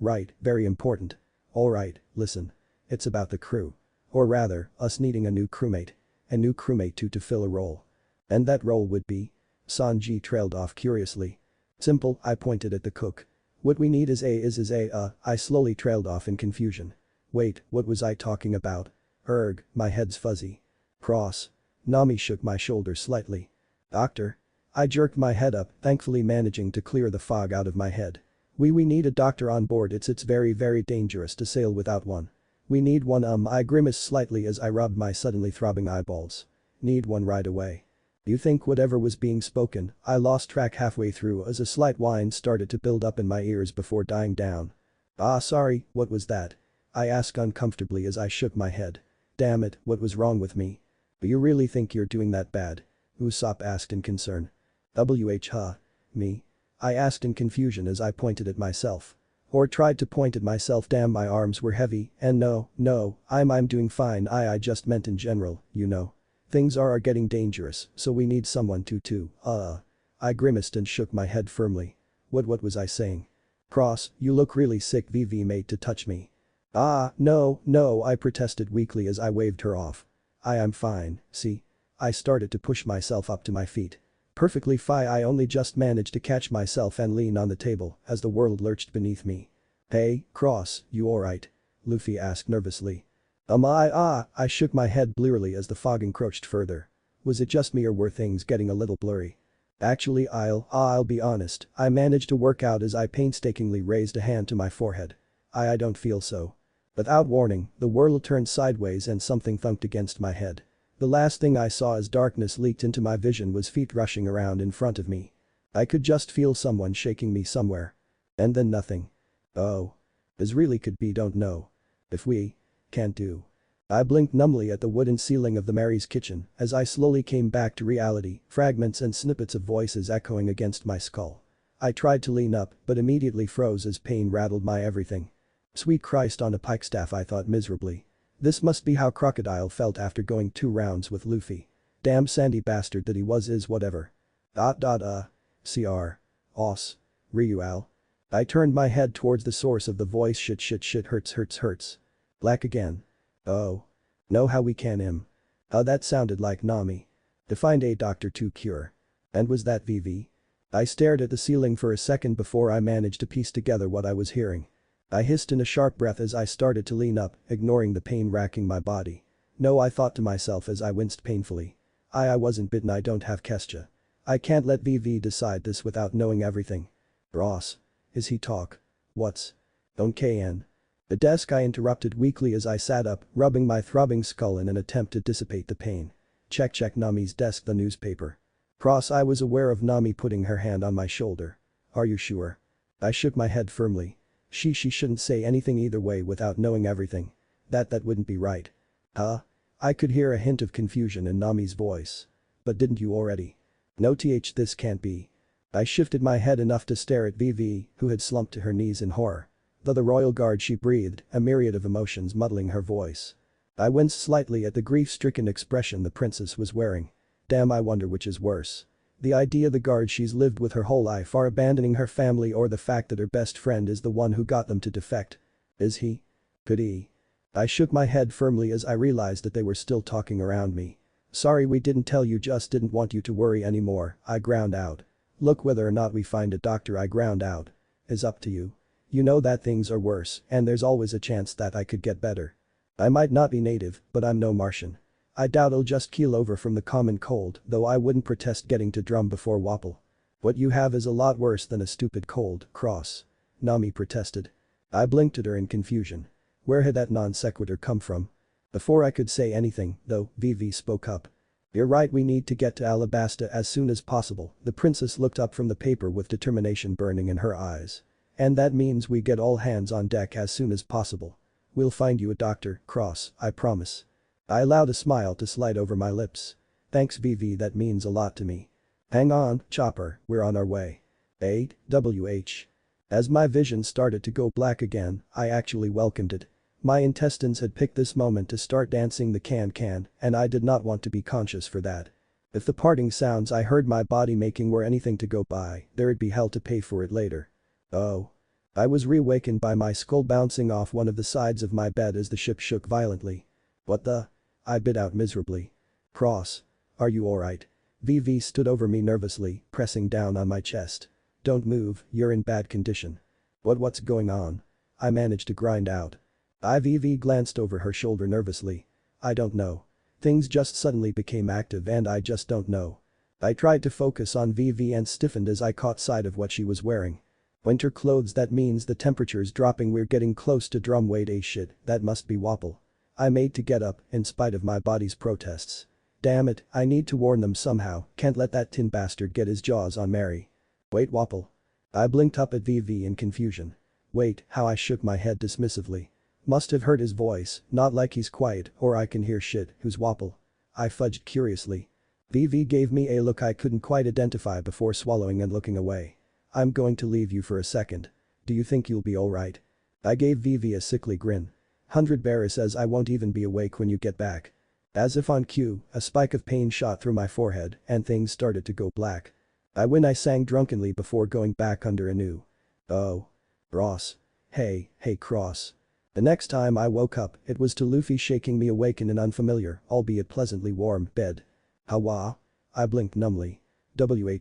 very important. Alright, listen. It's about the crew. Or rather, us needing a new crewmate. A new crewmate to fill a role. And that role would be? Sanji trailed off curiously. Simple, I pointed at the cook. What we need is I slowly trailed off in confusion. Wait, what was I talking about? My head's fuzzy. Cross. Nami shook my shoulder slightly. Doctor? I jerked my head up, thankfully managing to clear the fog out of my head. We need a doctor on board, it's very dangerous to sail without one. We need one I grimaced slightly as I rubbed my suddenly throbbing eyeballs. Need one right away. You think whatever was being spoken, I lost track halfway through as a slight whine started to build up in my ears before dying down. Sorry, what was that? I asked uncomfortably as I shook my head. Damn it, what was wrong with me? You really think you're doing that bad? Usopp asked in concern. Me? I asked in confusion as I pointed at myself. Or tried to point at myself, damn my arms were heavy, and no, I'm doing fine, I just meant in general, you know. Things are getting dangerous, so we need someone to. I grimaced and shook my head firmly. What was I saying? Cross, you look really sick, VV made to touch me. No, I protested weakly as I waved her off. I'm fine, see? I started to push myself up to my feet. Perfectly fine, I only just managed to catch myself and lean on the table as the world lurched beneath me. Hey, Cross, you alright? Luffy asked nervously. I shook my head blearily as the fog encroached further. Was it just me or were things getting a little blurry? Actually I'll be honest, I managed to work out as I painstakingly raised a hand to my forehead. I don't feel so. Without warning, the world turned sideways and something thunked against my head. The last thing I saw as darkness leaked into my vision was feet rushing around in front of me. I could just feel someone shaking me somewhere. And then nothing. Oh. As really could be, don't know. If we can't do. I blinked numbly at the wooden ceiling of the Mary's kitchen as I slowly came back to reality, fragments and snippets of voices echoing against my skull. I tried to lean up but immediately froze as pain rattled my everything. Sweet Christ on a pikestaff, I thought miserably. This must be how Crocodile felt after going 2 rounds with Luffy. Damn sandy bastard that he was is whatever. Cr. Os. Ryual. I turned my head towards the source of the voice. Shit hurts. Black again. Oh. Know how we can him. That sounded like Nami. To find a doctor to cure. And was that VV? I stared at the ceiling for a second before I managed to piece together what I was hearing. I hissed in a sharp breath as I started to lean up, ignoring the pain racking my body. No, I thought to myself as I winced painfully. I wasn't bitten, I don't have Kesha. I can't let VV decide this without knowing everything. Ross. Is he talk? What's? Don't KN. The desk, I interrupted weakly as I sat up, rubbing my throbbing skull in an attempt to dissipate the pain. Check Nami's desk, the newspaper. Cross, I was aware of Nami putting her hand on my shoulder. Are you sure? I shook my head firmly. She shouldn't say anything either way without knowing everything. That wouldn't be right. Huh? I could hear a hint of confusion in Nami's voice. But didn't you already? No this can't be. I shifted my head enough to stare at VV, who had slumped to her knees in horror. The royal guard, she breathed, a myriad of emotions muddling her voice. I winced slightly at the grief-stricken expression the princess was wearing. Damn, I wonder which is worse. The idea the guard she's lived with her whole life are abandoning her family, or the fact that her best friend is the one who got them to defect. Is he? Could he? I shook my head firmly as I realized that they were still talking around me. Sorry we didn't tell you, just didn't want you to worry anymore, I ground out. Look, whether or not we find a doctor, I ground out, is up to you. You know that things are worse and there's always a chance that I could get better. I might not be native, but I'm no Martian. I doubt I'll just keel over from the common cold, though I wouldn't protest getting to drum before Wapple. What you have is a lot worse than a stupid cold, Cross. Nami protested. I blinked at her in confusion. Where had that non sequitur come from? Before I could say anything, though, Vivi spoke up. You're right, we need to get to Alabasta as soon as possible. The princess looked up from the paper with determination burning in her eyes. And that means we get all hands on deck as soon as possible. We'll find you a doctor, Cross, I promise. I allowed a smile to slide over my lips. Thanks Vivi, that means a lot to me. Hang on, Chopper, we're on our way. 8, WH. As my vision started to go black again, I actually welcomed it. My intestines had picked this moment to start dancing the can, and I did not want to be conscious for that. If the parting sounds I heard my body making were anything to go by, there'd be hell to pay for it later. Oh. I was reawakened by my skull bouncing off one of the sides of my bed as the ship shook violently. What the? I bit out miserably. Cross. Are you alright? Vivi stood over me nervously, pressing down on my chest. Don't move, you're in bad condition. What's going on? I managed to grind out. Vivi glanced over her shoulder nervously. I don't know. Things just suddenly became active and I just don't know. I tried to focus on Vivi and stiffened as I caught sight of what she was wearing. Winter clothes, that means the temperature's dropping, we're getting close to drum weight, shit, that must be Wapple. I made to get up, in spite of my body's protests. Damn it, I need to warn them somehow, can't let that tin bastard get his jaws on Mary. Wait, Wapple. I blinked up at Vivi in confusion. Wait, how I shook my head dismissively. Must have heard his voice, not like he's quiet or I can hear shit, who's Wapple? I fudged curiously. Vivi gave me a look I couldn't quite identify before swallowing and looking away. I'm going to leave you for a second. Do you think you'll be alright? I gave Vivi a sickly grin. 100 Barra says I won't even be awake when you get back. As if on cue, a spike of pain shot through my forehead and things started to go black. I sang drunkenly before going back under anew. Oh. Ross. Hey, Cross. The next time I woke up, it was to Luffy shaking me awake in an unfamiliar, albeit pleasantly warm, bed. Hawa? I blinked numbly.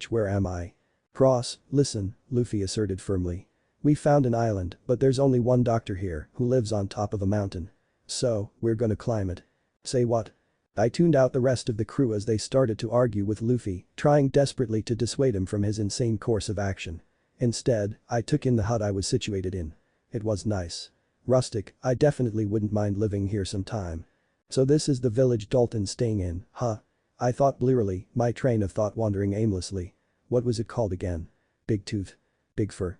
Where am I? Cross, listen, Luffy asserted firmly. We found an island, but there's only one doctor here who lives on top of a mountain. So, we're gonna climb it. Say what? I tuned out the rest of the crew as they started to argue with Luffy, trying desperately to dissuade him from his insane course of action. Instead, I took in the hut I was situated in. It was nice. Rustic, I definitely wouldn't mind living here sometime. So this is the village Dalton's staying in, huh? I thought blearily, my train of thought wandering aimlessly. What was it called again? Big Tooth. Big Fur.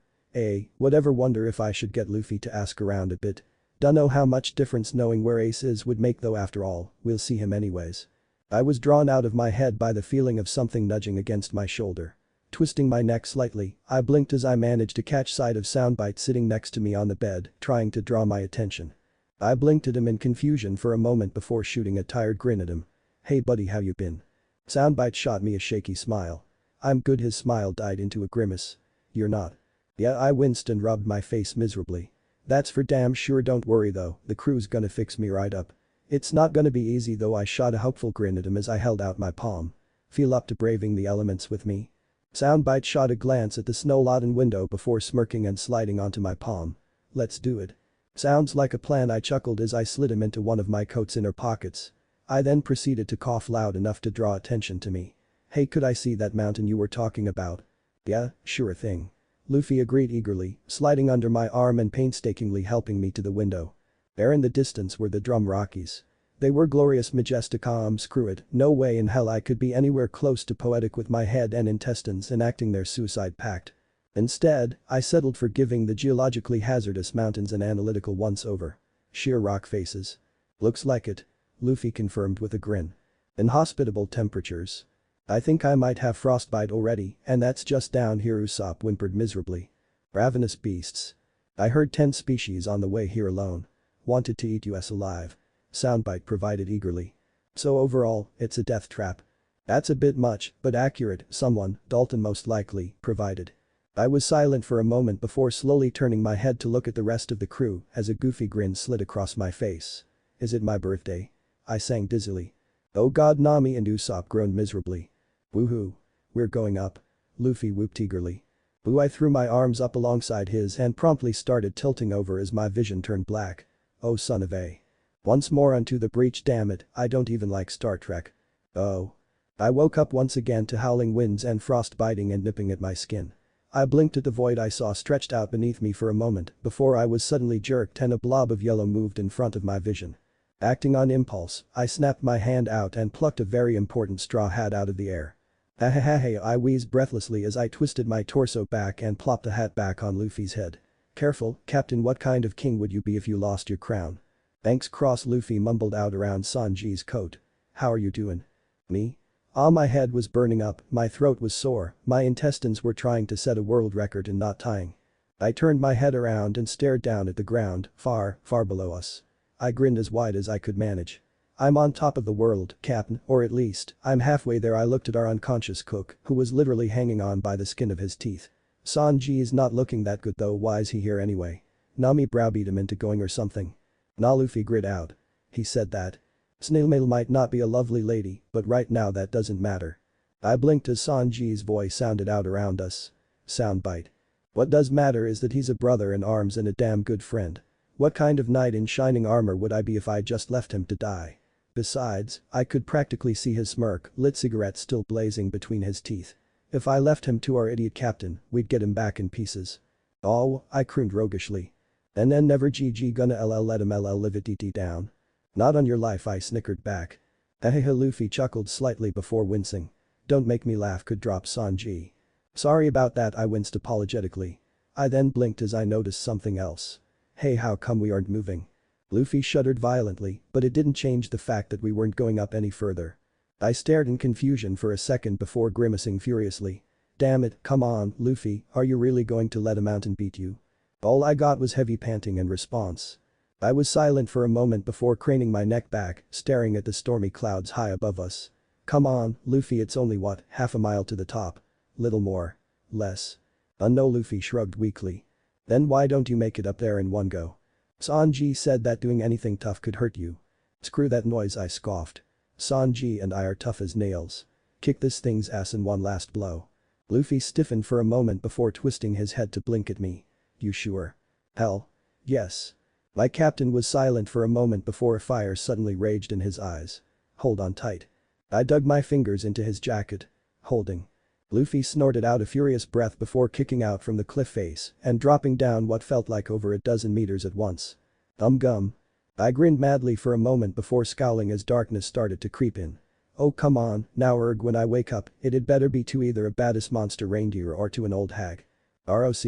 Whatever, wonder if I should get Luffy to ask around a bit. Dunno how much difference knowing where Ace is would make, though, after all, we'll see him anyways. I was drawn out of my head by the feeling of something nudging against my shoulder. Twisting my neck slightly, I blinked as I managed to catch sight of Soundbite sitting next to me on the bed, trying to draw my attention. I blinked at him in confusion for a moment before shooting a tired grin at him. Hey buddy, how you been? Soundbite shot me a shaky smile. I'm good. His smile died into a grimace. You're not. Yeah, I winced and rubbed my face miserably. That's for damn sure. Don't worry though, the crew's gonna fix me right up. It's not gonna be easy though. I shot a hopeful grin at him as I held out my palm. Feel up to braving the elements with me? Soundbite shot a glance at the snow-laden window before smirking and sliding onto my palm. Let's do it. Sounds like a plan, I chuckled as I slid him into one of my coat's inner pockets. I then proceeded to cough loud enough to draw attention to me. Hey, could I see that mountain you were talking about? Yeah, sure thing. Luffy agreed eagerly, sliding under my arm and painstakingly helping me to the window. There in the distance were the Drum Rockies. They were glorious, majestic. Screw it, no way in hell I could be anywhere close to poetic with my head and intestines enacting their suicide pact. Instead, I settled for giving the geologically hazardous mountains an analytical once-over. Sheer rock faces. Looks like it. Luffy confirmed with a grin. Inhospitable temperatures. I think I might have frostbite already, and that's just down here, Usopp whimpered miserably. Ravenous beasts. I heard 10 species on the way here alone. Wanted to eat us alive. Soundbite provided eagerly. So overall, it's a death trap. That's a bit much, but accurate, someone, Dalton most likely, provided. I was silent for a moment before slowly turning my head to look at the rest of the crew as a goofy grin slid across my face. Is it my birthday? I sang dizzily. Oh god, Nami and Usopp groaned miserably. Woohoo. We're going up. Luffy whooped eagerly. Buuut I threw my arms up alongside his and promptly started tilting over as my vision turned black. Oh son of a. Once more onto the breach, damn it, I don't even like Star Trek. Oh. I woke up once again to howling winds and frost biting and nipping at my skin. I blinked at the void I saw stretched out beneath me for a moment before I was suddenly jerked and a blob of yellow moved in front of my vision. Acting on impulse, I snapped my hand out and plucked a very important straw hat out of the air. Ahahaha, I wheezed breathlessly as I twisted my torso back and plopped the hat back on Luffy's head. Careful, Captain, what kind of king would you be if you lost your crown? Thanks cross, Luffy mumbled out around Sanji's coat. How are you doing? Me? Ah, my head was burning up, my throat was sore, my intestines were trying to set a world record in knot tying. I turned my head around and stared down at the ground, far, far below us. I grinned as wide as I could manage. I'm on top of the world, Captain, or at least, I'm halfway there. I looked at our unconscious cook, who was literally hanging on by the skin of his teeth. Sanji's not looking that good though, why's he here anyway? Nami browbeat him into going or something. Nah, Luffy grit out. He said that. Snailmail might not be a lovely lady, but right now that doesn't matter. I blinked as Sanji's voice sounded out around us. Soundbite. What does matter is that he's a brother in arms and a damn good friend. What kind of knight in shining armor would I be if I just left him to die? Besides, I could practically see his smirk, lit cigarette still blazing between his teeth. If I left him to our idiot captain, we'd get him back in pieces. Oh, I crooned roguishly. And then never GG gonna LL let him LL live it down. Not on your life, I snickered back. Ahehe, Luffy chuckled slightly before wincing. Don't make me laugh, could drop Sanji. Sorry about that, I winced apologetically. I then blinked as I noticed something else. Hey, how come we aren't moving? Luffy shuddered violently, but it didn't change the fact that we weren't going up any further. I stared in confusion for a second before grimacing furiously. Damn it, come on, Luffy, are you really going to let a mountain beat you? All I got was heavy panting in response. I was silent for a moment before craning my neck back, staring at the stormy clouds high above us. Come on, Luffy, it's only what, half a mile to the top? Little more. Less. No, Luffy shrugged weakly. Then why don't you make it up there in one go? Sanji said that doing anything tough could hurt you. Screw that noise, I scoffed. Sanji and I are tough as nails. Kick this thing's ass in one last blow. Luffy stiffened for a moment before twisting his head to blink at me. You sure? Hell. Yes. My captain was silent for a moment before a fire suddenly raged in his eyes. Hold on tight. I dug my fingers into his jacket. Holding. Luffy snorted out a furious breath before kicking out from the cliff face and dropping down what felt like over a dozen meters at once. Gum. I grinned madly for a moment before scowling as darkness started to creep in. Oh come on, now when I wake up, it'd better be to either a badass monster reindeer or to an old hag. ROC.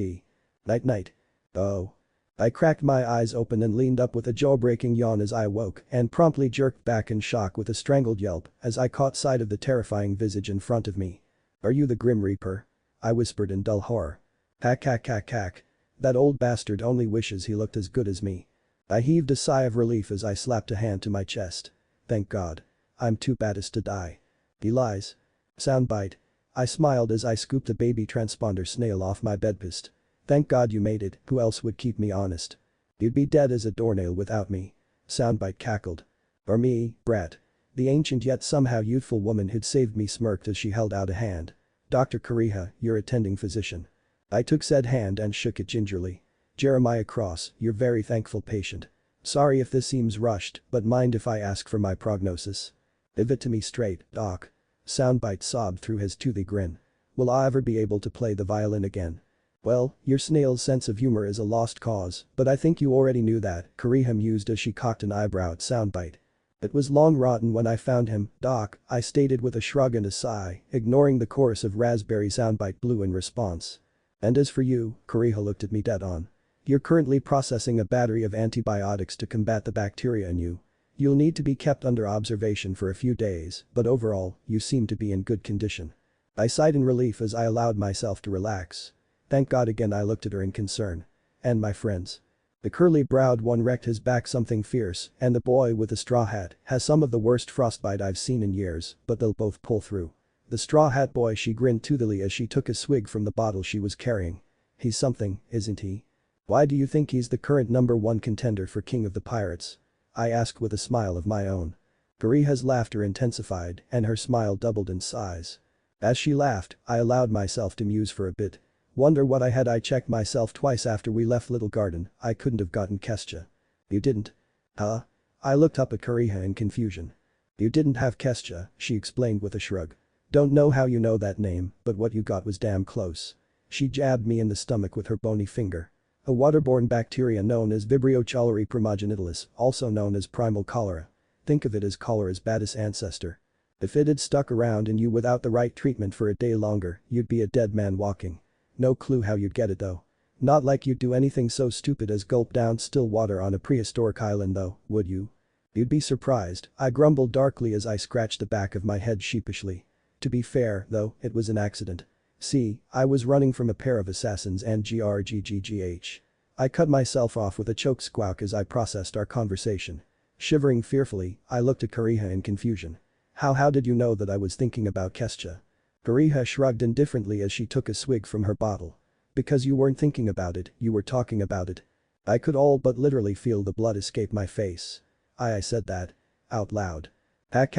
Night night. Oh. I cracked my eyes open and leaned up with a jaw-breaking yawn as I awoke and promptly jerked back in shock with a strangled yelp as I caught sight of the terrifying visage in front of me. Are you the Grim Reaper? I whispered in dull horror. Hack. That old bastard only wishes he looked as good as me. I heaved a sigh of relief as I slapped a hand to my chest. Thank God. I'm too badass to die. He lies. Soundbite. I smiled as I scooped a baby transponder snail off my bedpost. Thank God you made it, who else would keep me honest? You'd be dead as a doornail without me. Soundbite cackled. Or me, brat. The ancient yet somehow youthful woman who'd saved me smirked as she held out a hand. Dr. Kariha, your attending physician. I took said hand and shook it gingerly. Jeremiah Cross, your very thankful patient. Sorry if this seems rushed, but mind if I ask for my prognosis? Give it to me straight, doc. Soundbite sobbed through his toothy grin. Will I ever be able to play the violin again? Well, your snail's sense of humor is a lost cause, but I think you already knew that, Kariha mused as she cocked an eyebrow at Soundbite. It was long rotten when I found him, doc, I stated with a shrug and a sigh, ignoring the chorus of raspberry. Soundbite blew in response. And as for you, Kariha looked at me dead on. You're currently processing a battery of antibiotics to combat the bacteria in you. You'll need to be kept under observation for a few days, but overall, you seem to be in good condition. I sighed in relief as I allowed myself to relax. Thank God again, I looked at her in concern. And my friends. The curly-browed one wrecked his back something fierce, and the boy with the straw hat has some of the worst frostbite I've seen in years, but they'll both pull through. The straw hat boy, she grinned toothily as she took a swig from the bottle she was carrying. He's something, isn't he? Why do you think he's the current #1 contender for King of the Pirates? I asked with a smile of my own. Kariha's laughter intensified and her smile doubled in size. As she laughed, I allowed myself to muse for a bit. Wonder what I checked myself twice after we left Little Garden, I couldn't have gotten Kestia. You didn't? Huh? I looked up at Kariha in confusion. You didn't have Kestia, she explained with a shrug. Don't know how you know that name, but what you got was damn close. She jabbed me in the stomach with her bony finger. A waterborne bacteria known as Vibrio cholerae progenitalis, also known as primal cholera. Think of it as cholera's baddest ancestor. If it had stuck around in you without the right treatment for a day longer, you'd be a dead man walking. No clue how you'd get it though. Not like you'd do anything so stupid as gulp down still water on a prehistoric island though, would you? You'd be surprised, I grumbled darkly as I scratched the back of my head sheepishly. To be fair, though, it was an accident. See, I was running from a pair of assassins and grggggh. I cut myself off with a choked squawk as I processed our conversation. Shivering fearfully, I looked at Kariha in confusion. How did you know that I was thinking about Kestia? Kariha shrugged indifferently as she took a swig from her bottle. Because you weren't thinking about it, you were talking about it. I could all but literally feel the blood escape my face. I said that. Out loud. Hack,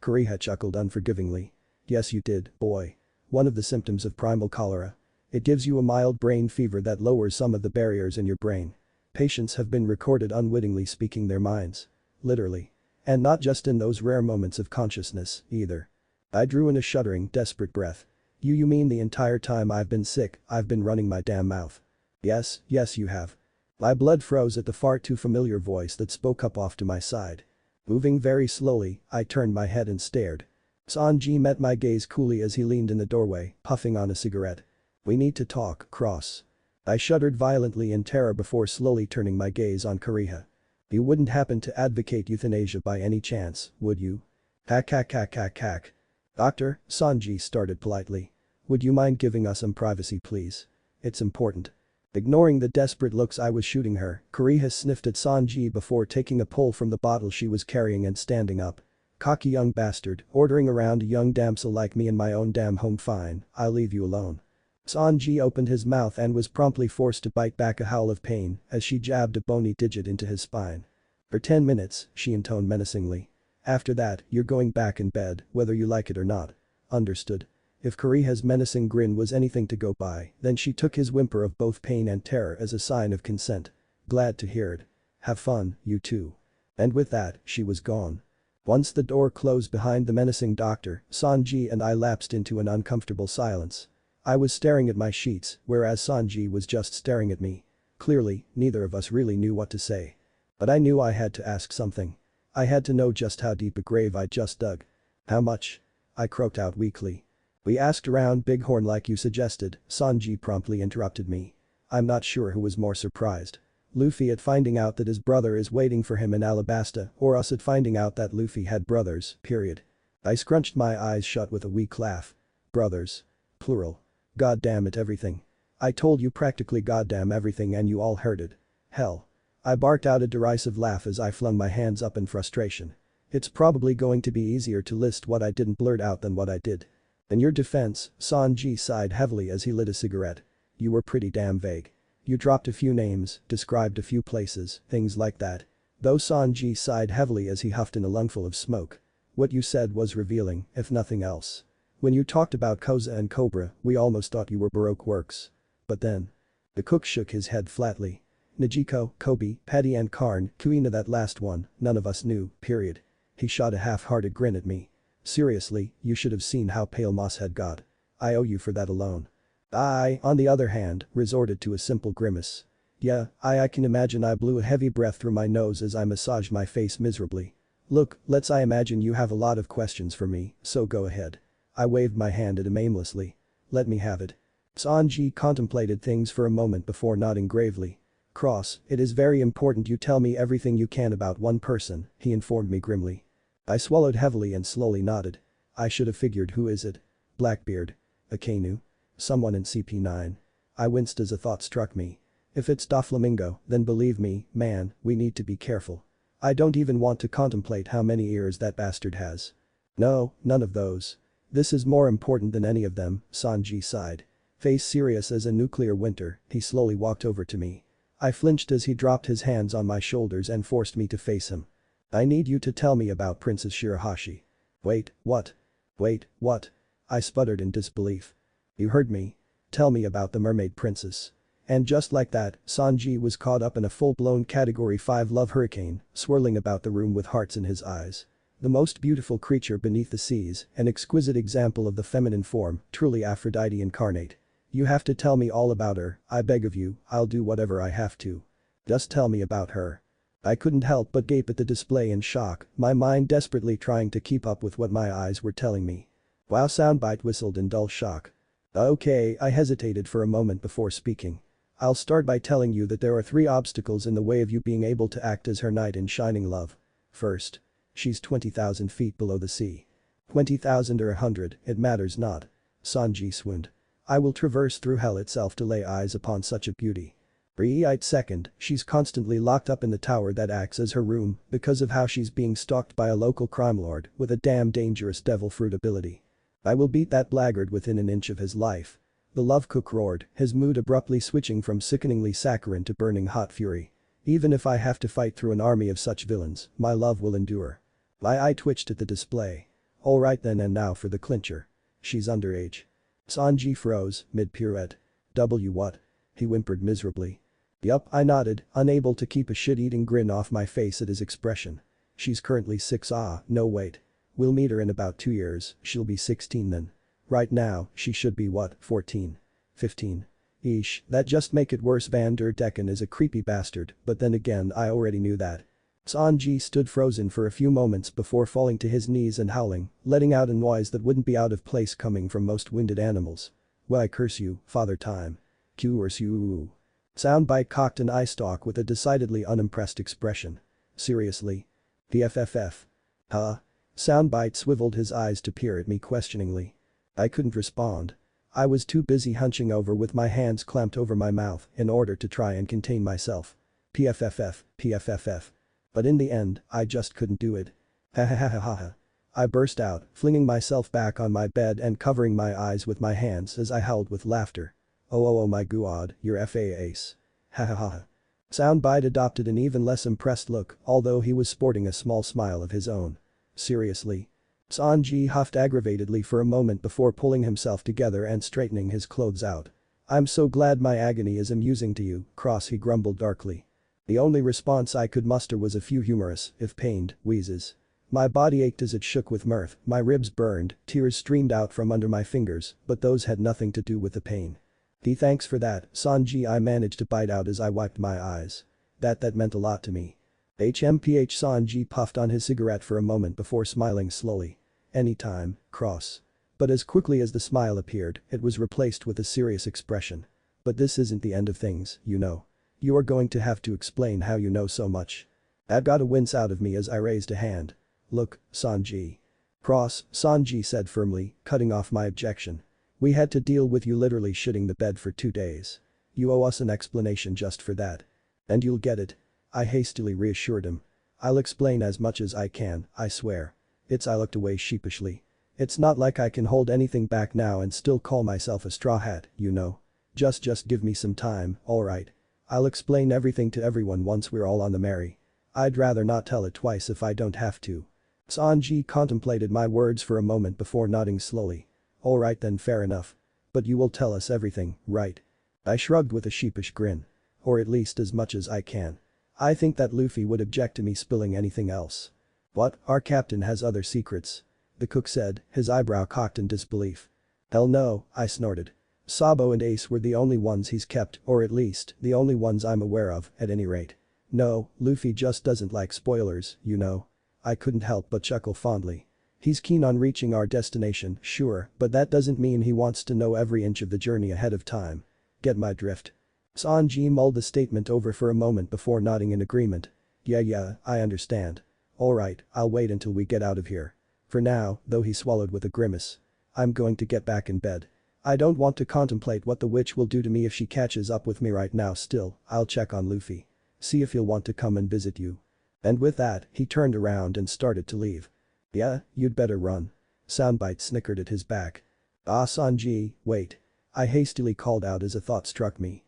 Kariha chuckled unforgivingly. Yes you did, boy. One of the symptoms of primal cholera. It gives you a mild brain fever that lowers some of the barriers in your brain. Patients have been recorded unwittingly speaking their minds. Literally. And not just in those rare moments of consciousness, either. I drew in a shuddering, desperate breath. You mean the entire time I've been sick, I've been running my damn mouth. Yes you have. My blood froze at the far too familiar voice that spoke up off to my side. Moving very slowly, I turned my head and stared. Sanji met my gaze coolly as he leaned in the doorway, puffing on a cigarette. We need to talk, Cross. I shuddered violently in terror before slowly turning my gaze on Kariha. You wouldn't happen to advocate euthanasia by any chance, would you? Hack. Doctor, Sanji started politely. Would you mind giving us some privacy please? It's important. Ignoring the desperate looks I was shooting her, Kariha sniffed at Sanji before taking a pull from the bottle she was carrying and standing up. Cocky young bastard, ordering around a young damsel like me in my own damn home. Fine, I'll leave you alone. Sanji opened his mouth and was promptly forced to bite back a howl of pain as she jabbed a bony digit into his spine. For 10 minutes, she intoned menacingly. After that, you're going back in bed, whether you like it or not. Understood? If Kariha's menacing grin was anything to go by, then she took his whimper of both pain and terror as a sign of consent. Glad to hear it. Have fun, you two. And with that, she was gone. Once the door closed behind the menacing doctor, Sanji and I lapsed into an uncomfortable silence. I was staring at my sheets, whereas Sanji was just staring at me. Clearly, neither of us really knew what to say. But I knew I had to ask something. I had to know just how deep a grave I just dug. How much? I croaked out weakly. We asked around Bighorn like you suggested, Sanji promptly interrupted me. I'm not sure who was more surprised. Luffy at finding out that his brother is waiting for him in Alabasta or us at finding out that Luffy had brothers, period. I scrunched my eyes shut with a weak laugh. Brothers. Plural. God damn it everything. I told you practically goddamn everything and you all heard it. Hell. I barked out a derisive laugh as I flung my hands up in frustration. It's probably going to be easier to list what I didn't blurt out than what I did. In your defense, Sanji sighed heavily as he lit a cigarette. You were pretty damn vague. You dropped a few names, described a few places, things like that. Though Sanji sighed heavily as he huffed in a lungful of smoke. What you said was revealing, if nothing else. When you talked about Koza and Cobra, we almost thought you were Baroque works. But then. The cook shook his head flatly. Najiko, Kobe, Patty and Karn, Kuina that last one, none of us knew, period. He shot a half-hearted grin at me. Seriously, you should have seen how pale Mosshead got. I owe you for that alone. I, on the other hand, resorted to a simple grimace. Yeah, I can imagine I blew a heavy breath through my nose as I massaged my face miserably. Look, I imagine you have a lot of questions for me, so go ahead. I waved my hand at him aimlessly. Let me have it. Sanji contemplated things for a moment before nodding gravely. Cross, it is very important you tell me everything you can about one person, he informed me grimly. I swallowed heavily and slowly nodded. I should have figured who is it? Blackbeard. Akainu. Someone in CP9. I winced as a thought struck me. If it's Doflamingo, then believe me, man, we need to be careful. I don't even want to contemplate how many ears that bastard has. No, none of those. This is more important than any of them, Sanji sighed. Face serious as a nuclear winter, he slowly walked over to me. I flinched as he dropped his hands on my shoulders and forced me to face him. I need you to tell me about Princess Shirahashi. Wait, what? Wait, what? I sputtered in disbelief. You heard me. Tell me about the mermaid princess. And just like that, Sanji was caught up in a full-blown Category 5 love hurricane, swirling about the room with hearts in his eyes. The most beautiful creature beneath the seas, an exquisite example of the feminine form, truly Aphrodite incarnate. You have to tell me all about her, I beg of you, I'll do whatever I have to. Just tell me about her. I couldn't help but gape at the display in shock, my mind desperately trying to keep up with what my eyes were telling me. Wow, soundbite whistled in dull shock. Okay, I hesitated for a moment before speaking. I'll start by telling you that there are 3 obstacles in the way of you being able to act as her knight in shining love. First. She's 20,000 feet below the sea. 20,000 or 100, it matters not. Sanji swooned. I will traverse through hell itself to lay eyes upon such a beauty. Second, she's constantly locked up in the tower that acts as her room because of how she's being stalked by a local crime lord with a damn dangerous devil fruit ability. I will beat that blackguard within an inch of his life. The love cook roared, his mood abruptly switching from sickeningly saccharine to burning hot fury. Even if I have to fight through an army of such villains, my love will endure. My eye twitched at the display. Alright then, and now for the clincher. She's underage. Sanji froze, mid-pirouette. What? He whimpered miserably. Yup, I nodded, unable to keep a shit-eating grin off my face at his expression. She's currently 6. No wait. We'll meet her in about 2 years, she'll be 16 then. Right now, she should be what, 14? 15? Eesh, that just make it worse. Van der Decken is a creepy bastard, but then again I already knew that. Sanji stood frozen for a few moments before falling to his knees and howling, letting out a noise that wouldn't be out of place coming from most winded animals. Well, I curse you, Father Time. Curse you. Soundbite cocked an eye stalk with a decidedly unimpressed expression. Seriously? PFFF. Huh? Soundbite swiveled his eyes to peer at me questioningly. I couldn't respond. I was too busy hunching over with my hands clamped over my mouth in order to try and contain myself. PFFF, PFFF. But in the end, I just couldn't do it. Ha ha ha ha ha ha. I burst out, flinging myself back on my bed and covering my eyes with my hands as I howled with laughter. Oh my god, you're FA ace. Ha ha ha ha. Soundbite adopted an even less impressed look, although he was sporting a small smile of his own. Seriously? Sanji huffed aggravatedly for a moment before pulling himself together and straightening his clothes out. I'm so glad my agony is amusing to you, Cross, he grumbled darkly. The only response I could muster was a few humorous, if pained, wheezes. My body ached as it shook with mirth, my ribs burned, tears streamed out from under my fingers, but those had nothing to do with the pain. Thanks for that, Sanji, I managed to bite out as I wiped my eyes. That meant a lot to me. HMPH. Sanji puffed on his cigarette for a moment before smiling slowly. Anytime, Cross. But as quickly as the smile appeared, it was replaced with a serious expression. But this isn't the end of things, you know. You are going to have to explain how you know so much. That got a wince out of me as I raised a hand. Look, Sanji. Cross, Sanji said firmly, cutting off my objection. We had to deal with you literally shitting the bed for 2 days. You owe us an explanation just for that. And you'll get it. I hastily reassured him. I'll explain as much as I can, I swear. I looked away sheepishly. It's not like I can hold anything back now and still call myself a straw hat, you know. Just give me some time, alright. I'll explain everything to everyone once we're all on the merry. I'd rather not tell it twice if I don't have to. Sanji contemplated my words for a moment before nodding slowly. Alright then, fair enough. But you will tell us everything, right? I shrugged with a sheepish grin. Or at least as much as I can. I think that Luffy would object to me spilling anything else. What, our captain has other secrets? The cook said, his eyebrow cocked in disbelief. Hell no, I snorted. Sabo and Ace were the only ones he's kept, or at least, the only ones I'm aware of, at any rate. No, Luffy just doesn't like spoilers, you know. I couldn't help but chuckle fondly. He's keen on reaching our destination, sure, but that doesn't mean he wants to know every inch of the journey ahead of time. Get my drift? Sanji mulled the statement over for a moment before nodding in agreement. Yeah, I understand. Alright, I'll wait until we get out of here. For now, though, he swallowed with a grimace. I'm going to get back in bed. I don't want to contemplate what the witch will do to me if she catches up with me right now. Still, I'll check on Luffy. See if he'll want to come and visit you. And with that, he turned around and started to leave. Yeah, you'd better run. Soundbite snickered at his back. Sanji, wait. I hastily called out as a thought struck me.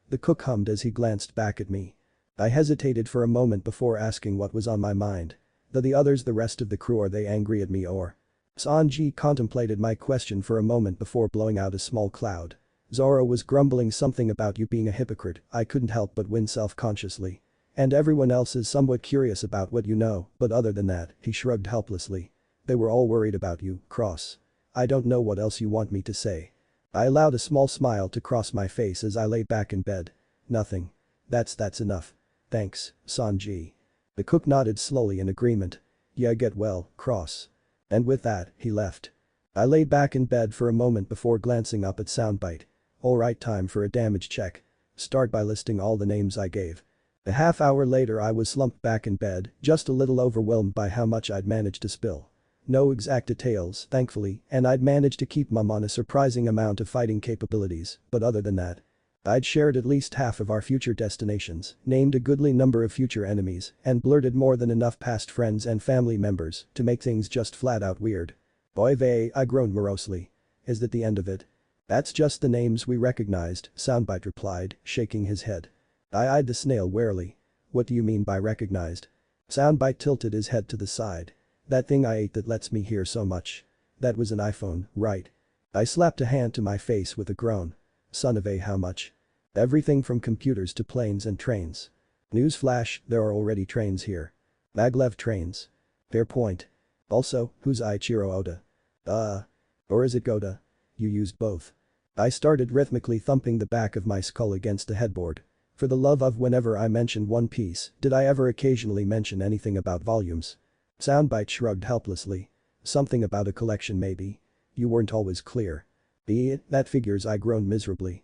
The cook hummed as he glanced back at me. I hesitated for a moment before asking what was on my mind. The rest of the crew, are they angry at me or? Sanji contemplated my question for a moment before blowing out a small cloud. Zoro was grumbling something about you being a hypocrite. I couldn't help but wince self-consciously. And everyone else is somewhat curious about what you know, but other than that, he shrugged helplessly. They were all worried about you, Cross. I don't know what else you want me to say. I allowed a small smile to cross my face as I lay back in bed. Nothing. That's enough. Thanks, Sanji. The cook nodded slowly in agreement. Yeah, get well, Cross. And with that, he left. I lay back in bed for a moment before glancing up at Soundbite. Alright, time for a damage check. Start by listing all the names I gave. A half hour later I was slumped back in bed, just a little overwhelmed by how much I'd managed to spill. No exact details, thankfully, and I'd managed to keep mum on a surprising amount of fighting capabilities, but other than that, I'd shared at least half of our future destinations, named a goodly number of future enemies, and blurted more than enough past friends and family members to make things just flat out weird. Oy vey, I groaned morosely. Is that the end of it? That's just the names we recognized, Soundbite replied, shaking his head. I eyed the snail warily. What do you mean by recognized? Soundbite tilted his head to the side. That thing I ate that lets me hear so much. That was an iPhone, right? I slapped a hand to my face with a groan. Son of a how much? Everything from computers to planes and trains. Newsflash, there are already trains here. Maglev trains. Fair point. Also, who's Ichiro Oda? Or is it Goda? You used both. I started rhythmically thumping the back of my skull against the headboard. For the love of, whenever I mentioned One Piece, did I ever occasionally mention anything about volumes? Soundbite shrugged helplessly. Something about a collection maybe. You weren't always clear. Be it, that figures, I groaned miserably.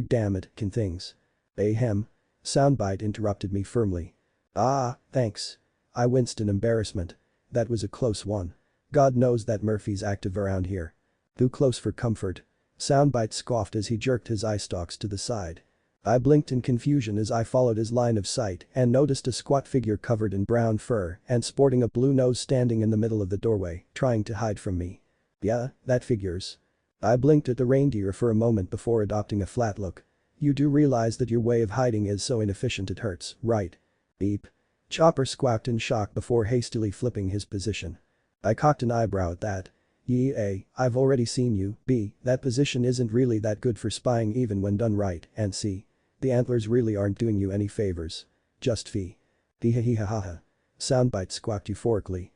Damn it, can things. Ahem. Soundbite interrupted me firmly. Thanks. I winced in embarrassment. That was a close one. God knows that Murphy's active around here. Too close for comfort. Soundbite scoffed as he jerked his eye stalks to the side. I blinked in confusion as I followed his line of sight and noticed a squat figure covered in brown fur and sporting a blue nose standing in the middle of the doorway, trying to hide from me. Yeah, that figures. I blinked at the reindeer for a moment before adopting a flat look. You do realize that your way of hiding is so inefficient it hurts, right? Beep. Chopper squawked in shock before hastily flipping his position. I cocked an eyebrow at that. I've already seen you, B, that position isn't really that good for spying even when done right, and C, the antlers really aren't doing you any favors. Just fee. Dee-ha-hee-ha-ha-ha. Soundbite squawked euphorically.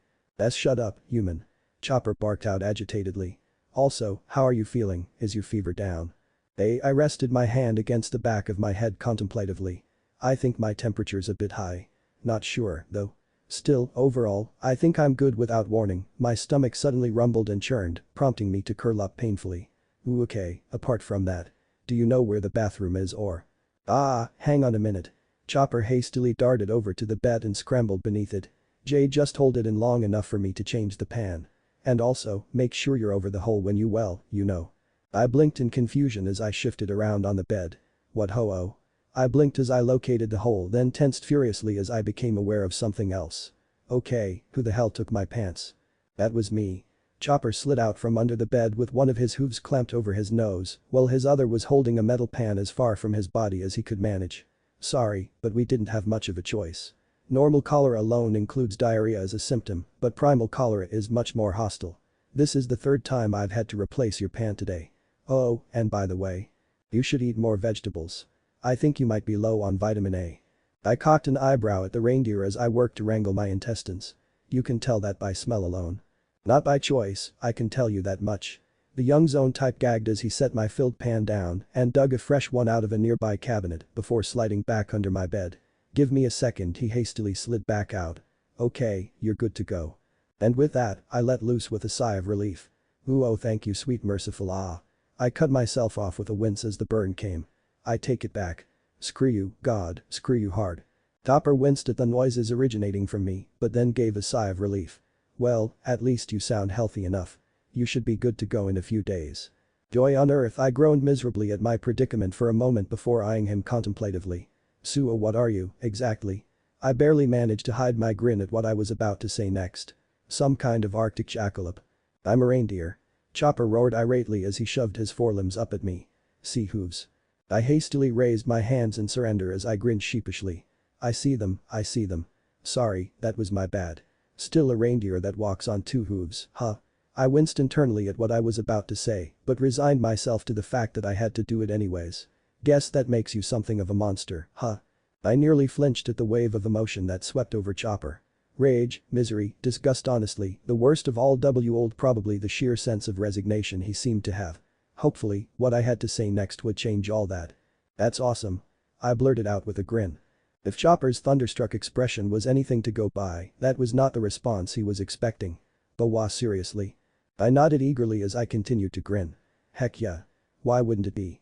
Shut up, human. Chopper barked out agitatedly. Also, how are you feeling, is your fever down? I rested my hand against the back of my head contemplatively. I think my temperature's a bit high. Not sure, though. Still, overall, I think I'm good. Without warning, my stomach suddenly rumbled and churned, prompting me to curl up painfully. Ooh, okay, apart from that. Do you know where the bathroom is or? Hang on a minute. Chopper hastily darted over to the bed and scrambled beneath it. Jay, just hold it in long enough for me to change the pan. And also, make sure you're over the hole when you know. I blinked in confusion as I shifted around on the bed. What ho-oh? I blinked as I located the hole, then tensed furiously as I became aware of something else. Okay, who the hell took my pants? That was me. Chopper slid out from under the bed with one of his hooves clamped over his nose, while his other was holding a metal pan as far from his body as he could manage. Sorry, but we didn't have much of a choice. Normal cholera alone includes diarrhea as a symptom, but primal cholera is much more hostile. This is the third time I've had to replace your pan today. Oh, and by the way, you should eat more vegetables. I think you might be low on vitamin A. I cocked an eyebrow at the reindeer as I worked to wrangle my intestines. You can tell that by smell alone. Not by choice, I can tell you that much. The young zone type gagged as he set my filled pan down and dug a fresh one out of a nearby cabinet before sliding back under my bed. Give me a second, he hastily slid back out. Okay, you're good to go. And with that, I let loose with a sigh of relief. Ooh, oh thank you sweet merciful ah. I cut myself off with a wince as the burn came. I take it back. Screw you, God, screw you hard. Topper winced at the noises originating from me, but then gave a sigh of relief. Well, at least you sound healthy enough. You should be good to go in a few days. Joy on earth, I groaned miserably at my predicament for a moment before eyeing him contemplatively. Suo, what are you, exactly? I barely managed to hide my grin at what I was about to say next. Some kind of Arctic jackalope. I'm a reindeer. Chopper roared irately as he shoved his forelimbs up at me. See hooves. I hastily raised my hands in surrender as I grinned sheepishly. I see them, I see them. Sorry, that was my bad. Still a reindeer that walks on two hooves, huh? I winced internally at what I was about to say, but resigned myself to the fact that I had to do it anyways. Guess that makes you something of a monster, huh? I nearly flinched at the wave of emotion that swept over Chopper. Rage, misery, disgust, honestly, the worst of all old probably the sheer sense of resignation he seemed to have. Hopefully, what I had to say next would change all that. That's awesome. I blurted out with a grin. If Chopper's thunderstruck expression was anything to go by, that was not the response he was expecting. But wah, seriously? I nodded eagerly as I continued to grin. Heck yeah. Why wouldn't it be?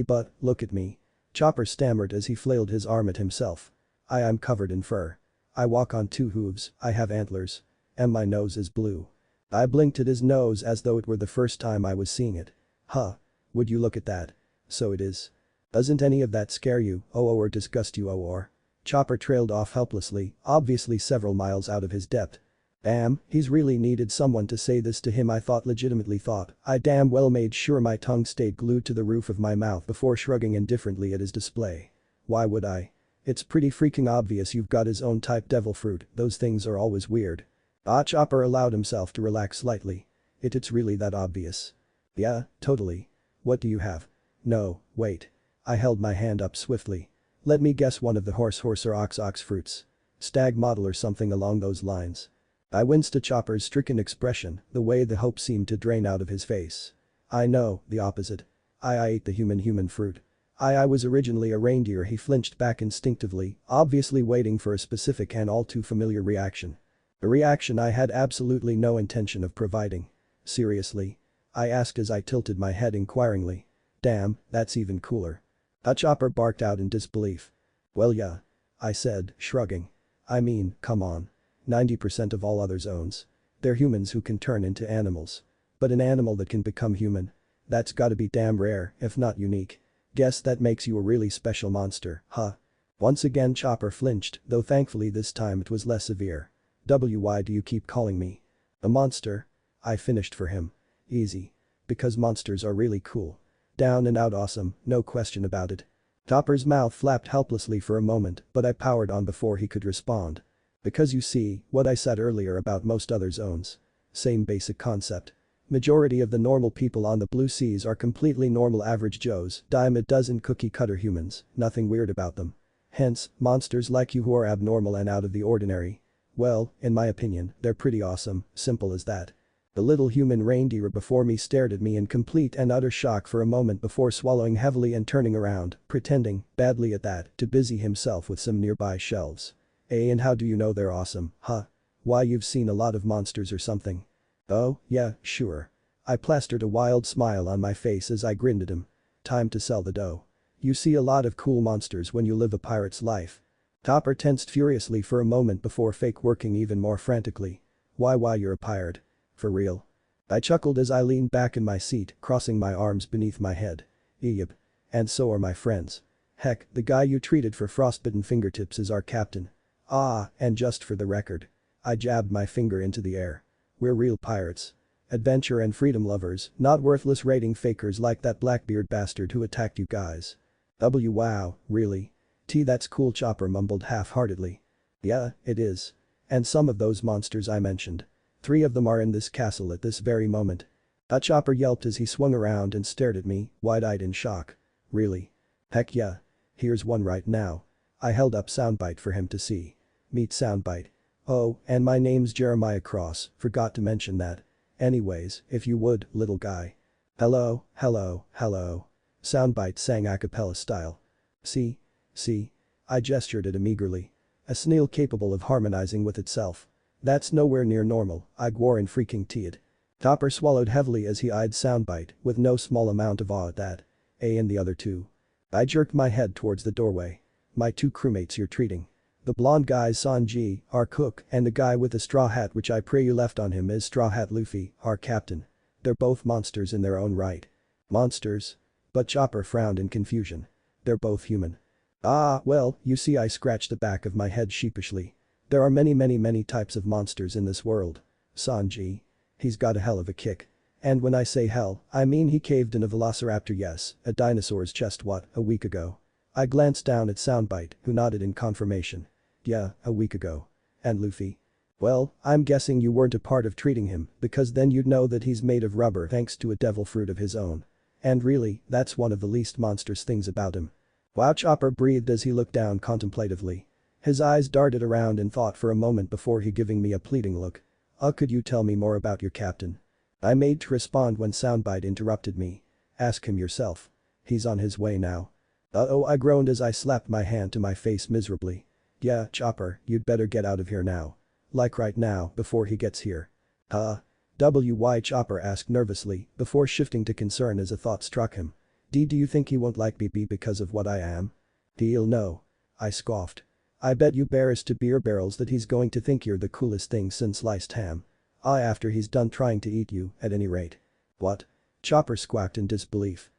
But, look at me. Chopper stammered as he flailed his arm at himself. I'm covered in fur. I walk on two hooves, I have antlers. And my nose is blue. I blinked at his nose as though it were the first time I was seeing it. Huh. Would you look at that? So it is. Doesn't any of that scare you, or disgust you, or? Chopper trailed off helplessly, obviously several miles out of his depth. Damn, he's really needed someone to say this to him, I legitimately thought. I damn well made sure my tongue stayed glued to the roof of my mouth before shrugging indifferently at his display. Why would I? It's pretty freaking obvious you've got his own type devil fruit, those things are always weird. Chopper allowed himself to relax slightly. It's really that obvious. Yeah, totally. What do you have? No, wait. I held my hand up swiftly. Let me guess, one of the horse or ox fruits. Stag model or something along those lines. I winced at Chopper's stricken expression, the way the hope seemed to drain out of his face. I know, the opposite. I ate the human fruit. I was originally a reindeer. He flinched back instinctively, obviously waiting for a specific and all too familiar reaction. A reaction I had absolutely no intention of providing. Seriously? I asked as I tilted my head inquiringly. Damn, that's even cooler. Chopper barked out in disbelief. Well yeah. I said, shrugging. I mean, come on. 90% of all other zones. They're humans who can turn into animals. But an animal that can become human? That's gotta be damn rare, if not unique. Guess that makes you a really special monster, huh? Once again Chopper flinched, though thankfully this time it was less severe. Why do you keep calling me a monster? I finished for him. Easy. Because monsters are really cool. Down and out awesome, no question about it. Chopper's mouth flapped helplessly for a moment, but I powered on before he could respond. Because you see, what I said earlier about most other zones. Same basic concept. Majority of the normal people on the blue seas are completely normal average Joes, dime a dozen cookie-cutter humans, nothing weird about them. Hence, monsters like you who are abnormal and out of the ordinary. Well, in my opinion, they're pretty awesome, simple as that. The little human reindeer before me stared at me in complete and utter shock for a moment before swallowing heavily and turning around, pretending, badly at that, to busy himself with some nearby shelves. And how do you know they're awesome, huh? Why, you've seen a lot of monsters or something. Oh, yeah, sure. I plastered a wild smile on my face as I grinned at him. Time to sell the dough. You see a lot of cool monsters when you live a pirate's life. Chopper tensed furiously for a moment before fake working even more frantically. Why you're a pirate? For real? I chuckled as I leaned back in my seat, crossing my arms beneath my head. Yep. And so are my friends. Heck, the guy you treated for frostbitten fingertips is our captain. And just for the record. I jabbed my finger into the air. We're real pirates. Adventure and freedom lovers, not worthless raiding fakers like that Blackbeard bastard who attacked you guys. Wow, really? That's cool, Chopper mumbled half-heartedly. Yeah, it is. And some of those monsters I mentioned. 3 of them are in this castle at this very moment. Chopper yelped as he swung around and stared at me, wide-eyed in shock. Really? Heck yeah. Here's one right now. I held up soundbite for him to see. Meet soundbite. Oh, and my name's Jeremiah Cross, forgot to mention that. Anyways, if you would, little guy. Hello. Soundbite sang a cappella style. See? I gestured at him eagerly. A snail capable of harmonizing with itself. That's nowhere near normal, I gwar in freaking teed. Chopper swallowed heavily as he eyed soundbite, with no small amount of awe at that. And the other 2. I jerked my head towards the doorway. My 2 crewmates you're treating. The blonde guy's Sanji, our cook, and the guy with the straw hat which I pray you left on him is Straw Hat Luffy, our captain. They're both monsters in their own right. Monsters? But Chopper frowned in confusion. They're both human. Well, you see, I scratched the back of my head sheepishly. There are many types of monsters in this world. Sanji. He's got a hell of a kick. And when I say hell, I mean he caved in a velociraptor, yes, a dinosaur's chest a week ago. I glanced down at Soundbite, who nodded in confirmation. Yeah, a week ago. And Luffy? Well, I'm guessing you weren't a part of treating him, because then you'd know that he's made of rubber thanks to a devil fruit of his own. And really, that's one of the least monstrous things about him. Wow, Chopper breathed as he looked down contemplatively. His eyes darted around in thought for a moment before he giving me a pleading look. Could you tell me more about your captain? I made to respond when Soundbite interrupted me. Ask him yourself. He's on his way now. Uh-oh, I groaned as I slapped my hand to my face miserably. Yeah, Chopper, you'd better get out of here now. Like right now, before he gets here. Why, Chopper asked nervously, before shifting to concern as a thought struck him. Do you think he won't like me because of what I am? He'll know. I scoffed. I bet you bears to beer barrels that he's going to think you're the coolest thing since sliced ham. After he's done trying to eat you, at any rate. What? Chopper squawked in disbelief.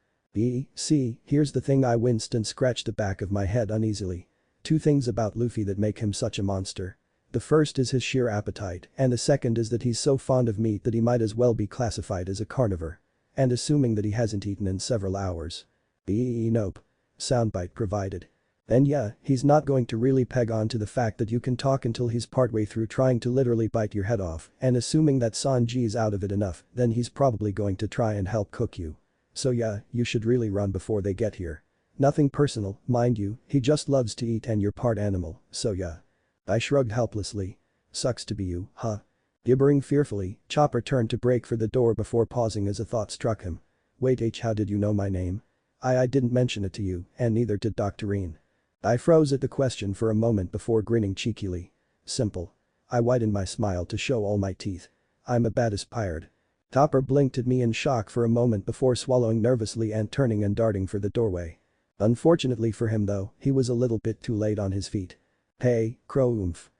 See, here's the thing. I winced and scratched the back of my head uneasily. Two things about Luffy that make him such a monster. The first is his sheer appetite, and the second is that he's so fond of meat that he might as well be classified as a carnivore. And assuming that he hasn't eaten in several hours. Nope. Soundbite provided. And yeah, he's not going to really peg on to the fact that you can talk until he's partway through trying to literally bite your head off, and assuming that Sanji's out of it enough, then he's probably going to try and help cook you. So yeah, you should really run before they get here. Nothing personal, mind you, he just loves to eat and you're part animal, so yeah. I shrugged helplessly. Sucks to be you, huh? Gibbering fearfully, Chopper turned to break for the door before pausing as a thought struck him. Wait, how did you know my name? I didn't mention it to you, and neither did Doctorine. I froze at the question for a moment before grinning cheekily. Simple. I widened my smile to show all my teeth. I'm a baddest pirate. Chopper blinked at me in shock for a moment before swallowing nervously and turning and darting for the doorway. Unfortunately for him though, he was a little bit too late on his feet. Hey, crow oomph.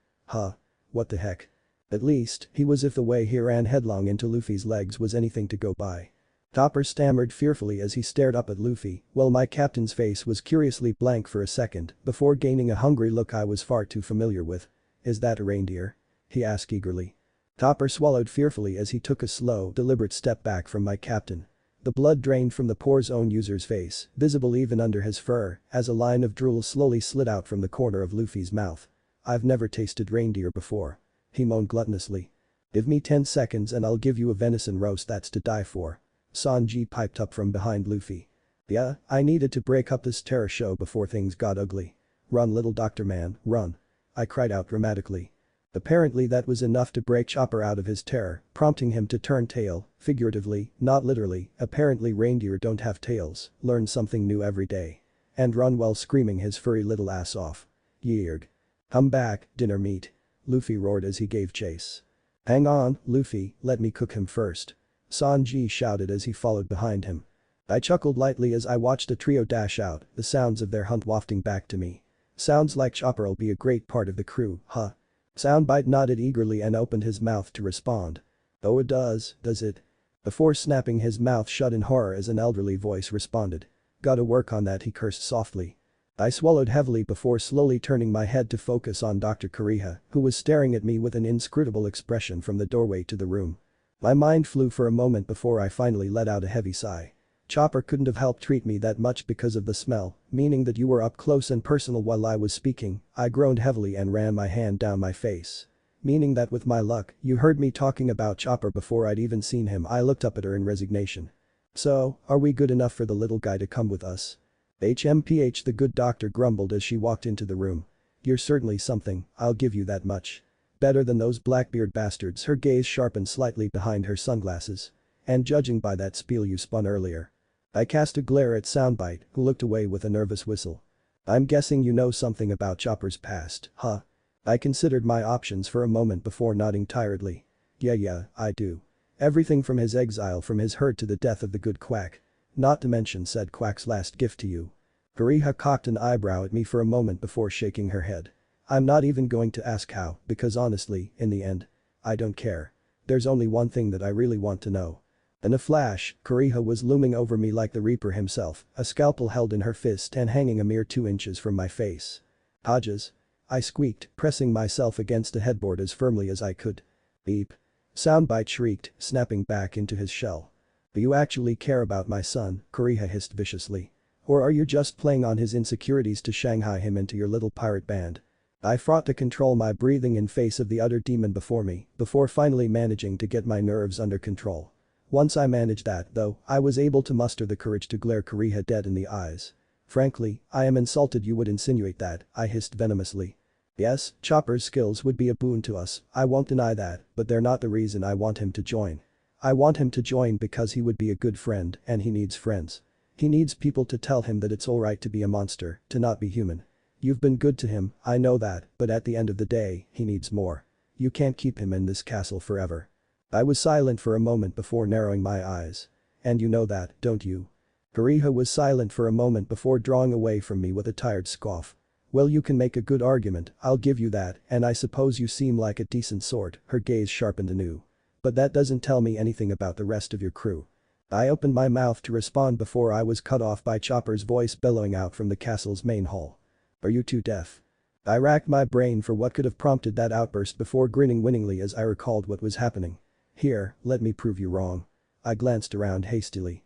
What the heck? At least, he was if the way he ran headlong into Luffy's legs was anything to go by. Chopper stammered fearfully as he stared up at Luffy, while my captain's face was curiously blank for a second before gaining a hungry look I was far too familiar with. Is that a reindeer? He asked eagerly. Chopper swallowed fearfully as he took a slow, deliberate step back from my captain. The blood drained from the poor zone user's face, visible even under his fur, as a line of drool slowly slid out from the corner of Luffy's mouth. I've never tasted reindeer before. He moaned gluttonously. Give me 10 seconds and I'll give you a venison roast that's to die for. Sanji piped up from behind Luffy. Yeah, I needed to break up this terror show before things got ugly. Run, little doctor man, run. I cried out dramatically. Apparently that was enough to break Chopper out of his terror, prompting him to turn tail, figuratively, not literally. Apparently reindeer don't have tails, learn something new every day. And run while screaming his furry little ass off. Yeerg. Come back, dinner meat. Luffy roared as he gave chase. Hang on, Luffy, let me cook him first. Sanji shouted as he followed behind him. I chuckled lightly as I watched the trio dash out, the sounds of their hunt wafting back to me. Sounds like Chopper'll be a great part of the crew, huh? Soundbite nodded eagerly and opened his mouth to respond. Oh, it does it? Before snapping his mouth shut in horror as an elderly voice responded. Gotta work on that, he cursed softly. I swallowed heavily before slowly turning my head to focus on Dr. Kariha, who was staring at me with an inscrutable expression from the doorway to the room. My mind flew for a moment before I finally let out a heavy sigh. Chopper couldn't have helped treat me that much because of the smell, meaning that you were up close and personal while I was speaking. I groaned heavily and ran my hand down my face. Meaning that with my luck, you heard me talking about Chopper before I'd even seen him. I looked up at her in resignation. So, are we good enough for the little guy to come with us? HMPH, the good doctor grumbled as she walked into the room. You're certainly something, I'll give you that much. Better than those Blackbeard bastards. Her gaze sharpened slightly behind her sunglasses. And judging by that spiel you spun earlier. I cast a glare at Soundbite, who looked away with a nervous whistle. I'm guessing you know something about Chopper's past, huh? I considered my options for a moment before nodding tiredly. Yeah, I do. Everything from his exile from his herd to the death of the good Quack. Not to mention said Quack's last gift to you. Kariha cocked an eyebrow at me for a moment before shaking her head. I'm not even going to ask how, because honestly, in the end, I don't care. There's only one thing that I really want to know. In a flash, Kariha was looming over me like the Reaper himself, a scalpel held in her fist and hanging a mere 2 inches from my face. Hodges. I squeaked, pressing myself against the headboard as firmly as I could. Beep. Soundbite shrieked, snapping back into his shell. Do you actually care about my son? Kariha hissed viciously. Or are you just playing on his insecurities to Shanghai him into your little pirate band? I fought to control my breathing in face of the utter demon before me, before finally managing to get my nerves under control. Once I managed that, though, I was able to muster the courage to glare Kariha dead in the eyes. Frankly, I am insulted you would insinuate that, I hissed venomously. Yes, Chopper's skills would be a boon to us, I won't deny that, but they're not the reason I want him to join. I want him to join because he would be a good friend and he needs friends. He needs people to tell him that it's alright to be a monster, to not be human. You've been good to him, I know that, but at the end of the day, he needs more. You can't keep him in this castle forever. I was silent for a moment before narrowing my eyes. And you know that, don't you? Kariha was silent for a moment before drawing away from me with a tired scoff. Well, you can make a good argument, I'll give you that, and I suppose you seem like a decent sort, her gaze sharpened anew. But that doesn't tell me anything about the rest of your crew. I opened my mouth to respond before I was cut off by Chopper's voice bellowing out from the castle's main hall. Are you too deaf? I racked my brain for what could have prompted that outburst before grinning winningly as I recalled what was happening. Here, let me prove you wrong. I glanced around hastily.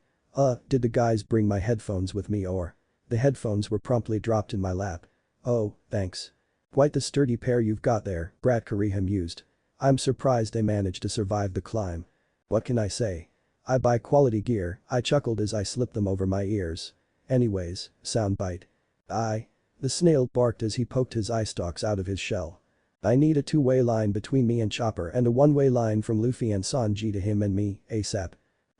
Did the guys bring my headphones with me or? The headphones were promptly dropped in my lap. Oh, thanks. Quite the sturdy pair you've got there, Brat Kariha mused. I'm surprised they managed to survive the climb. What can I say? I buy quality gear, I chuckled as I slipped them over my ears. Anyways, soundbite. The snail barked as he poked his eye stalks out of his shell. I need a two-way line between me and Chopper and a one-way line from Luffy and Sanji to him and me, ASAP.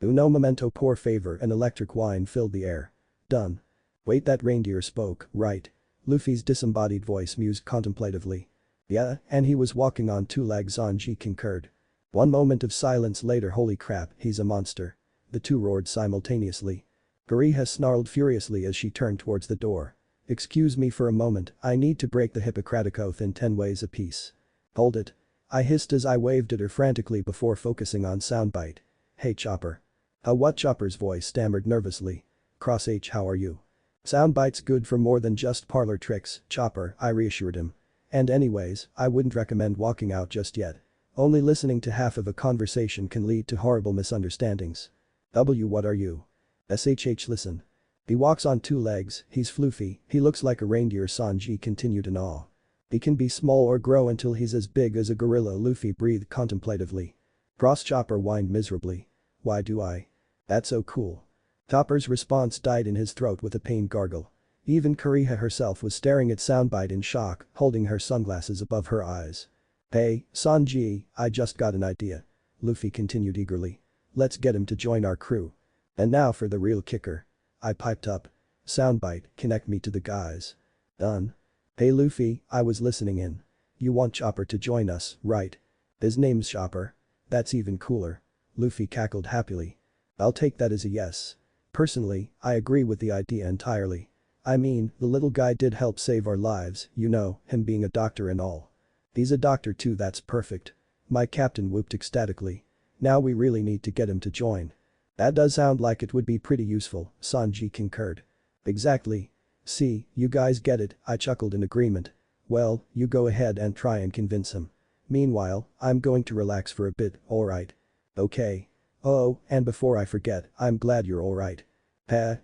Uno momento por favor, an electric whine filled the air. Done. Wait, that reindeer spoke, right? Luffy's disembodied voice mused contemplatively. Yeah, and he was walking on two legs, Sanji concurred. One moment of silence later, holy crap, he's a monster. The two roared simultaneously. Kariha snarled furiously as she turned towards the door. Excuse me for a moment, I need to break the Hippocratic Oath in 10 ways apiece. Hold it. I hissed as I waved at her frantically before focusing on soundbite. Hey Chopper. What? Chopper's voice stammered nervously. Cross H, how are you? Soundbite's good for more than just parlor tricks, Chopper, I reassured him. And anyways, I wouldn't recommend walking out just yet. Only listening to half of a conversation can lead to horrible misunderstandings. W, what are you? SHH, listen. He walks on two legs, he's floofy, he looks like a reindeer, Sanji continued in awe. He can be small or grow until he's as big as a gorilla, Luffy breathed contemplatively. Cross, Chopper whined miserably. Why do I? That's so cool. Chopper's response died in his throat with a pained gargle. Even Kariha herself was staring at soundbite in shock, holding her sunglasses above her eyes. Hey, Sanji, I just got an idea. Luffy continued eagerly. Let's get him to join our crew. And now for the real kicker. I piped up. Soundbite, connect me to the guys. Done. Hey Luffy, I was listening in. You want Chopper to join us, right? His name's Chopper. That's even cooler. Luffy cackled happily. I'll take that as a yes. Personally, I agree with the idea entirely. I mean, the little guy did help save our lives, you know, him being a doctor and all. He's a doctor too, that's perfect. My captain whooped ecstatically. Now we really need to get him to join. That does sound like it would be pretty useful, Sanji concurred. Exactly. See, you guys get it, I chuckled in agreement. Well, you go ahead and try and convince him. Meanwhile, I'm going to relax for a bit, alright? Okay. Oh, and before I forget, I'm glad you're alright.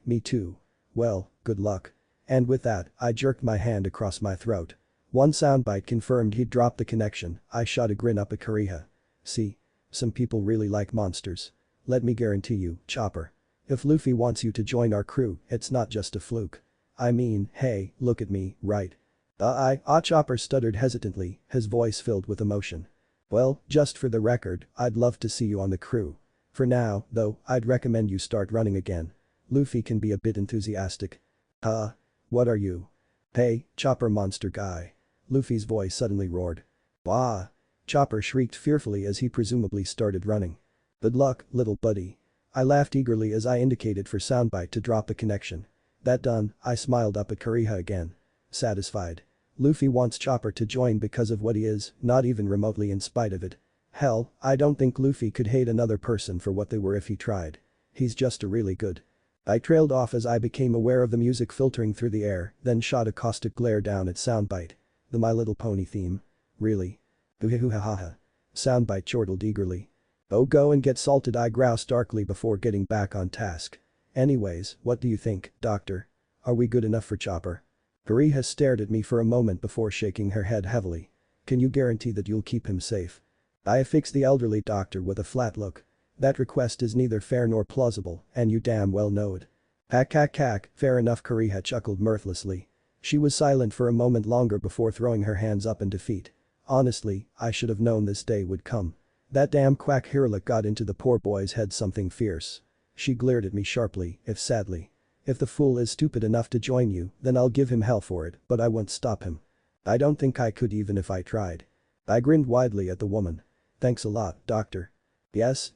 Me too. Well, good luck. And with that, I jerked my hand across my throat. One soundbite confirmed he'd dropped the connection. I shot a grin up at Kariha. See? Some people really like monsters. Let me guarantee you, Chopper. If Luffy wants you to join our crew, it's not just a fluke. I mean, hey, look at me, right? Chopper stuttered hesitantly, his voice filled with emotion. Well, just for the record, I'd love to see you on the crew. For now, though, I'd recommend you start running again. Luffy can be a bit enthusiastic. What are you? Hey, Chopper monster guy. Luffy's voice suddenly roared. Wah! Chopper shrieked fearfully as he presumably started running. Good luck, little buddy. I laughed eagerly as I indicated for soundbite to drop the connection. That done, I smiled up at Kariha again. Satisfied. Luffy wants Chopper to join because of what he is, not even remotely in spite of it. Hell, I don't think Luffy could hate another person for what they were if he tried. He's just a really good. I trailed off as I became aware of the music filtering through the air, then shot a caustic glare down at soundbite. The My Little Pony theme. Really? Hoo-ha-ha-ha. Soundbite chortled eagerly. Oh, go and get salted, I groused darkly before getting back on task. Anyways, what do you think, Doctor? Are we good enough for Chopper? Kariha stared at me for a moment before shaking her head heavily. Can you guarantee that you'll keep him safe? I affixed the elderly doctor with a flat look. That request is neither fair nor plausible, and you damn well know it. Hack, fair enough, Kariha chuckled mirthlessly. She was silent for a moment longer before throwing her hands up in defeat. Honestly, I should have known this day would come. That damn quack Hirlik got into the poor boy's head something fierce. She glared at me sharply, if sadly. If the fool is stupid enough to join you, then I'll give him hell for it, but I won't stop him. I don't think I could even if I tried. I grinned widely at the woman. Thanks a lot, doctor. Yes,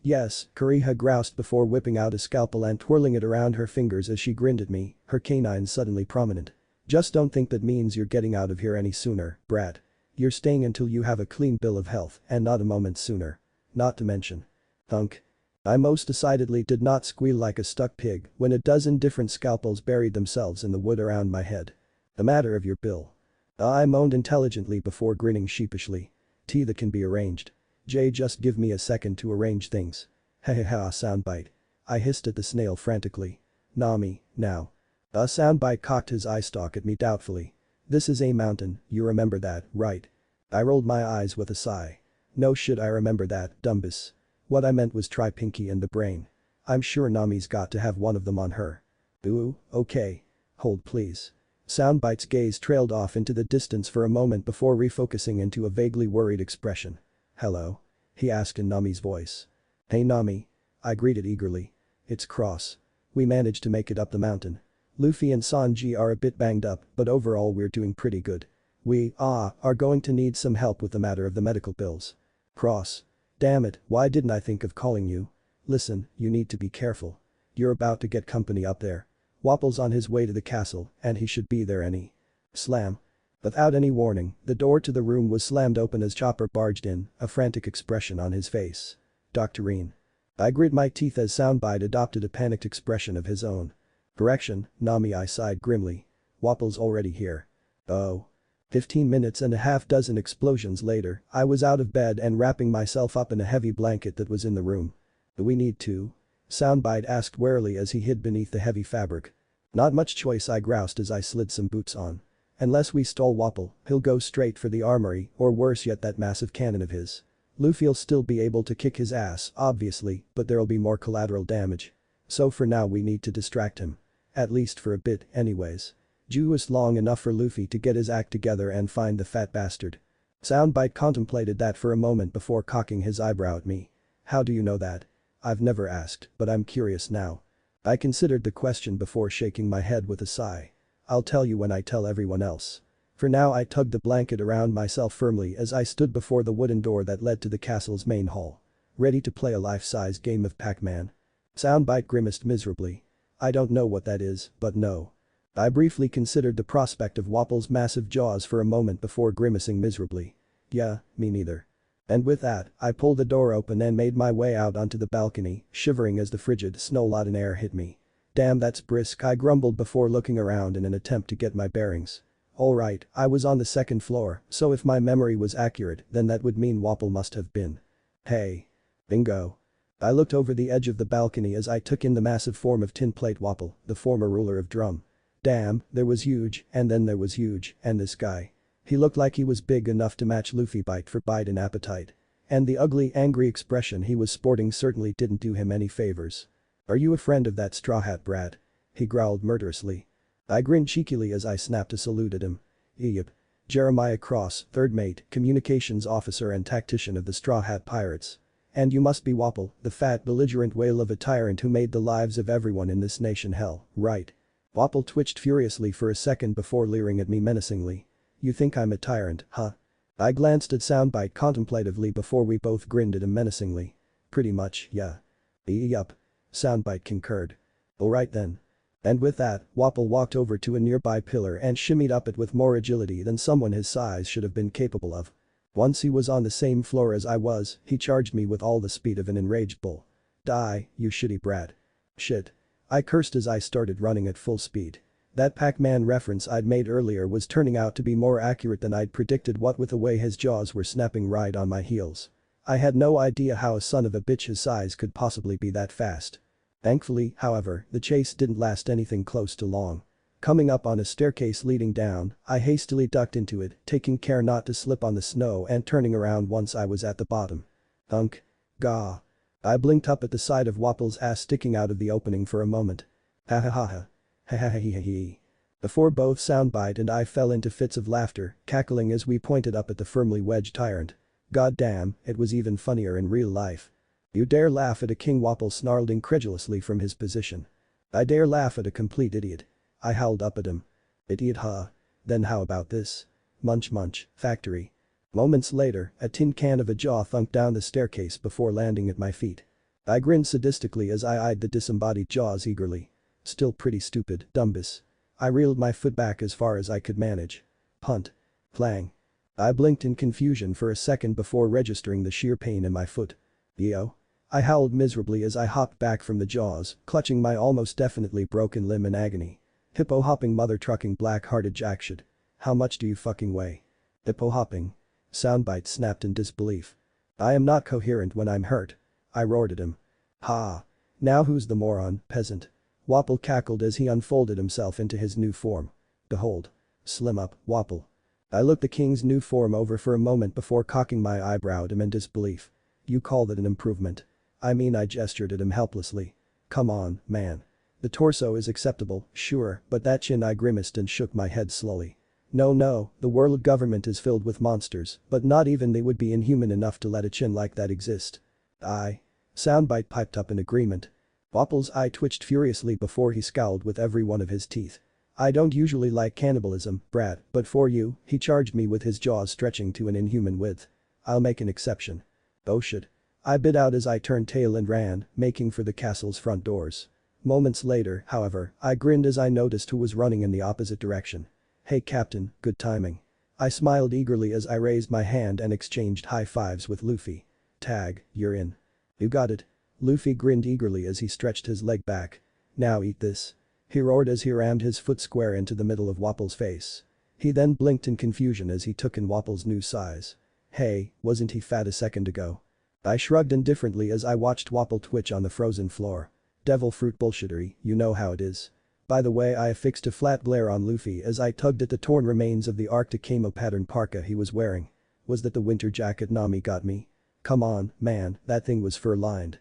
Kariha groused before whipping out a scalpel and twirling it around her fingers as she grinned at me, her canines suddenly prominent. Just don't think that means you're getting out of here any sooner, brat. You're staying until you have a clean bill of health and not a moment sooner. Not to mention. Thunk. I most decidedly did not squeal like a stuck pig when a dozen different scalpels buried themselves in the wood around my head. The matter of your bill. I moaned intelligently before grinning sheepishly. That can be arranged. Jay, just give me a second to arrange things. Hahaha, soundbite. I hissed at the snail frantically. Nami, now. A soundbite cocked his eye stalk at me doubtfully. This is a mountain, you remember that, right? I rolled my eyes with a sigh. No shit, I remember that, Dumbus. What I meant was try Pinky and the brain. I'm sure Nami's got to have one of them on her. Ooh, okay. Hold please. Soundbite's gaze trailed off into the distance for a moment before refocusing into a vaguely worried expression. Hello? He asked in Nami's voice. Hey Nami. I greeted eagerly. It's Cross. We managed to make it up the mountain. Luffy and Sanji are a bit banged up, but overall we're doing pretty good. We, are going to need some help with the matter of the medical bills. Cross. Damn it, why didn't I think of calling you? Listen, you need to be careful. You're about to get company up there. Wapple's on his way to the castle, and he should be there any. Slam. Without any warning, the door to the room was slammed open as Chopper barged in, a frantic expression on his face. Doctorine. I grit my teeth as Soundbite adopted a panicked expression of his own. Correction, Nami, I sighed grimly. Wapple's already here. Oh. 15 minutes and a half dozen explosions later, I was out of bed and wrapping myself up in a heavy blanket that was in the room. Do we need to? Soundbite asked warily as he hid beneath the heavy fabric. Not much choice, I groused as I slid some boots on. Unless we stall Wapple, he'll go straight for the armory or worse yet that massive cannon of his. Luffy'll still be able to kick his ass, obviously, but there'll be more collateral damage. So for now we need to distract him. At least for a bit, anyways. Just long enough for Luffy to get his act together and find the fat bastard. Soundbite contemplated that for a moment before cocking his eyebrow at me. How do you know that? I've never asked, but I'm curious now. I considered the question before shaking my head with a sigh. I'll tell you when I tell everyone else. For now I tugged the blanket around myself firmly as I stood before the wooden door that led to the castle's main hall. Ready to play a life-size game of Pac-Man. Soundbite grimaced miserably. I don't know what that is, but no. I briefly considered the prospect of Wapple's massive jaws for a moment before grimacing miserably. Yeah, me neither. And with that, I pulled the door open and made my way out onto the balcony, shivering as the frigid, snow-laden air hit me. Damn, that's brisk, I grumbled before looking around in an attempt to get my bearings. Alright, I was on the second floor, so if my memory was accurate, then that would mean Wapple must have been. Hey. Bingo. I looked over the edge of the balcony as I took in the massive form of Tin Plate Wapple, the former ruler of Drum. Damn, there was huge, and then there was huge, and this guy. He looked like he was big enough to match Luffy bite for bite in appetite. And the ugly, angry expression he was sporting certainly didn't do him any favors. Are you a friend of that straw hat brat? He growled murderously. I grinned cheekily as I snapped a salute at him. Yep. Jeremiah Cross, third mate, communications officer and tactician of the Straw Hat Pirates. And you must be Wapple, the fat belligerent whale of a tyrant who made the lives of everyone in this nation hell, right? Wapple twitched furiously for a second before leering at me menacingly. You think I'm a tyrant, huh? I glanced at Soundbite contemplatively before we both grinned at him menacingly. Pretty much, yeah. Yup. Soundbite concurred. Alright then. And with that, Wapple walked over to a nearby pillar and shimmied up it with more agility than someone his size should have been capable of. Once he was on the same floor as I was, he charged me with all the speed of an enraged bull. Die, you shitty brat. Shit. I cursed as I started running at full speed. That Pac-Man reference I'd made earlier was turning out to be more accurate than I'd predicted, what with the way his jaws were snapping right on my heels. I had no idea how a son of a bitch his size could possibly be that fast. Thankfully, however, the chase didn't last anything close to long. Coming up on a staircase leading down, I hastily ducked into it, taking care not to slip on the snow and turning around once I was at the bottom. Thunk. Gah. I blinked up at the side of Wapple's ass sticking out of the opening for a moment. Ha ha ha ha. Ha ha ha ha ha. Before both Soundbite and I fell into fits of laughter, cackling as we pointed up at the firmly wedged tyrant. God damn, it was even funnier in real life. You dare laugh at a king, Wapple snarled incredulously from his position. I dare laugh at a complete idiot. I howled up at him. Idiot, huh? Then how about this? Munch munch, factory. Moments later, a tin can of a jaw thunked down the staircase before landing at my feet. I grinned sadistically as I eyed the disembodied jaws eagerly. Still pretty stupid, Dumbus. I reeled my foot back as far as I could manage. Punt. Clang. I blinked in confusion for a second before registering the sheer pain in my foot. Yo. I howled miserably as I hopped back from the jaws, clutching my almost definitely broken limb in agony. Hippo hopping mother trucking black-hearted jackshit. How much do you fucking weigh? Hippo hopping. Soundbite snapped in disbelief. I am not coherent when I'm hurt. I roared at him. Ha. Now who's the moron, peasant? Wapple cackled as he unfolded himself into his new form. Behold. Slim up, Wapple. I looked the king's new form over for a moment before cocking my eyebrow at him in disbelief. You call that an improvement? I mean, I gestured at him helplessly. Come on, man. The torso is acceptable, sure, but that chin. I grimaced and shook my head slowly. No, the world government is filled with monsters, but not even they would be inhuman enough to let a chin like that exist. Soundbite piped up in agreement. Wapple's eye twitched furiously before he scowled with every one of his teeth. I don't usually like cannibalism, brat, but for you, he charged me with his jaws stretching to an inhuman width. I'll make an exception. Oh shit. I bit out as I turned tail and ran, making for the castle's front doors. Moments later, however, I grinned as I noticed who was running in the opposite direction. Hey Captain, good timing. I smiled eagerly as I raised my hand and exchanged high fives with Luffy. Tag, you're in. You got it. Luffy grinned eagerly as he stretched his leg back. Now eat this. He roared as he rammed his foot square into the middle of Wapple's face. He then blinked in confusion as he took in Wapple's new size. Hey, wasn't he fat a second ago? I shrugged indifferently as I watched Wapple twitch on the frozen floor. Devil fruit bullshittery, you know how it is. By the way, I affixed a flat glare on Luffy as I tugged at the torn remains of the Arctic camo pattern parka he was wearing. Was that the winter jacket Nami got me? Come on, man, that thing was fur-lined.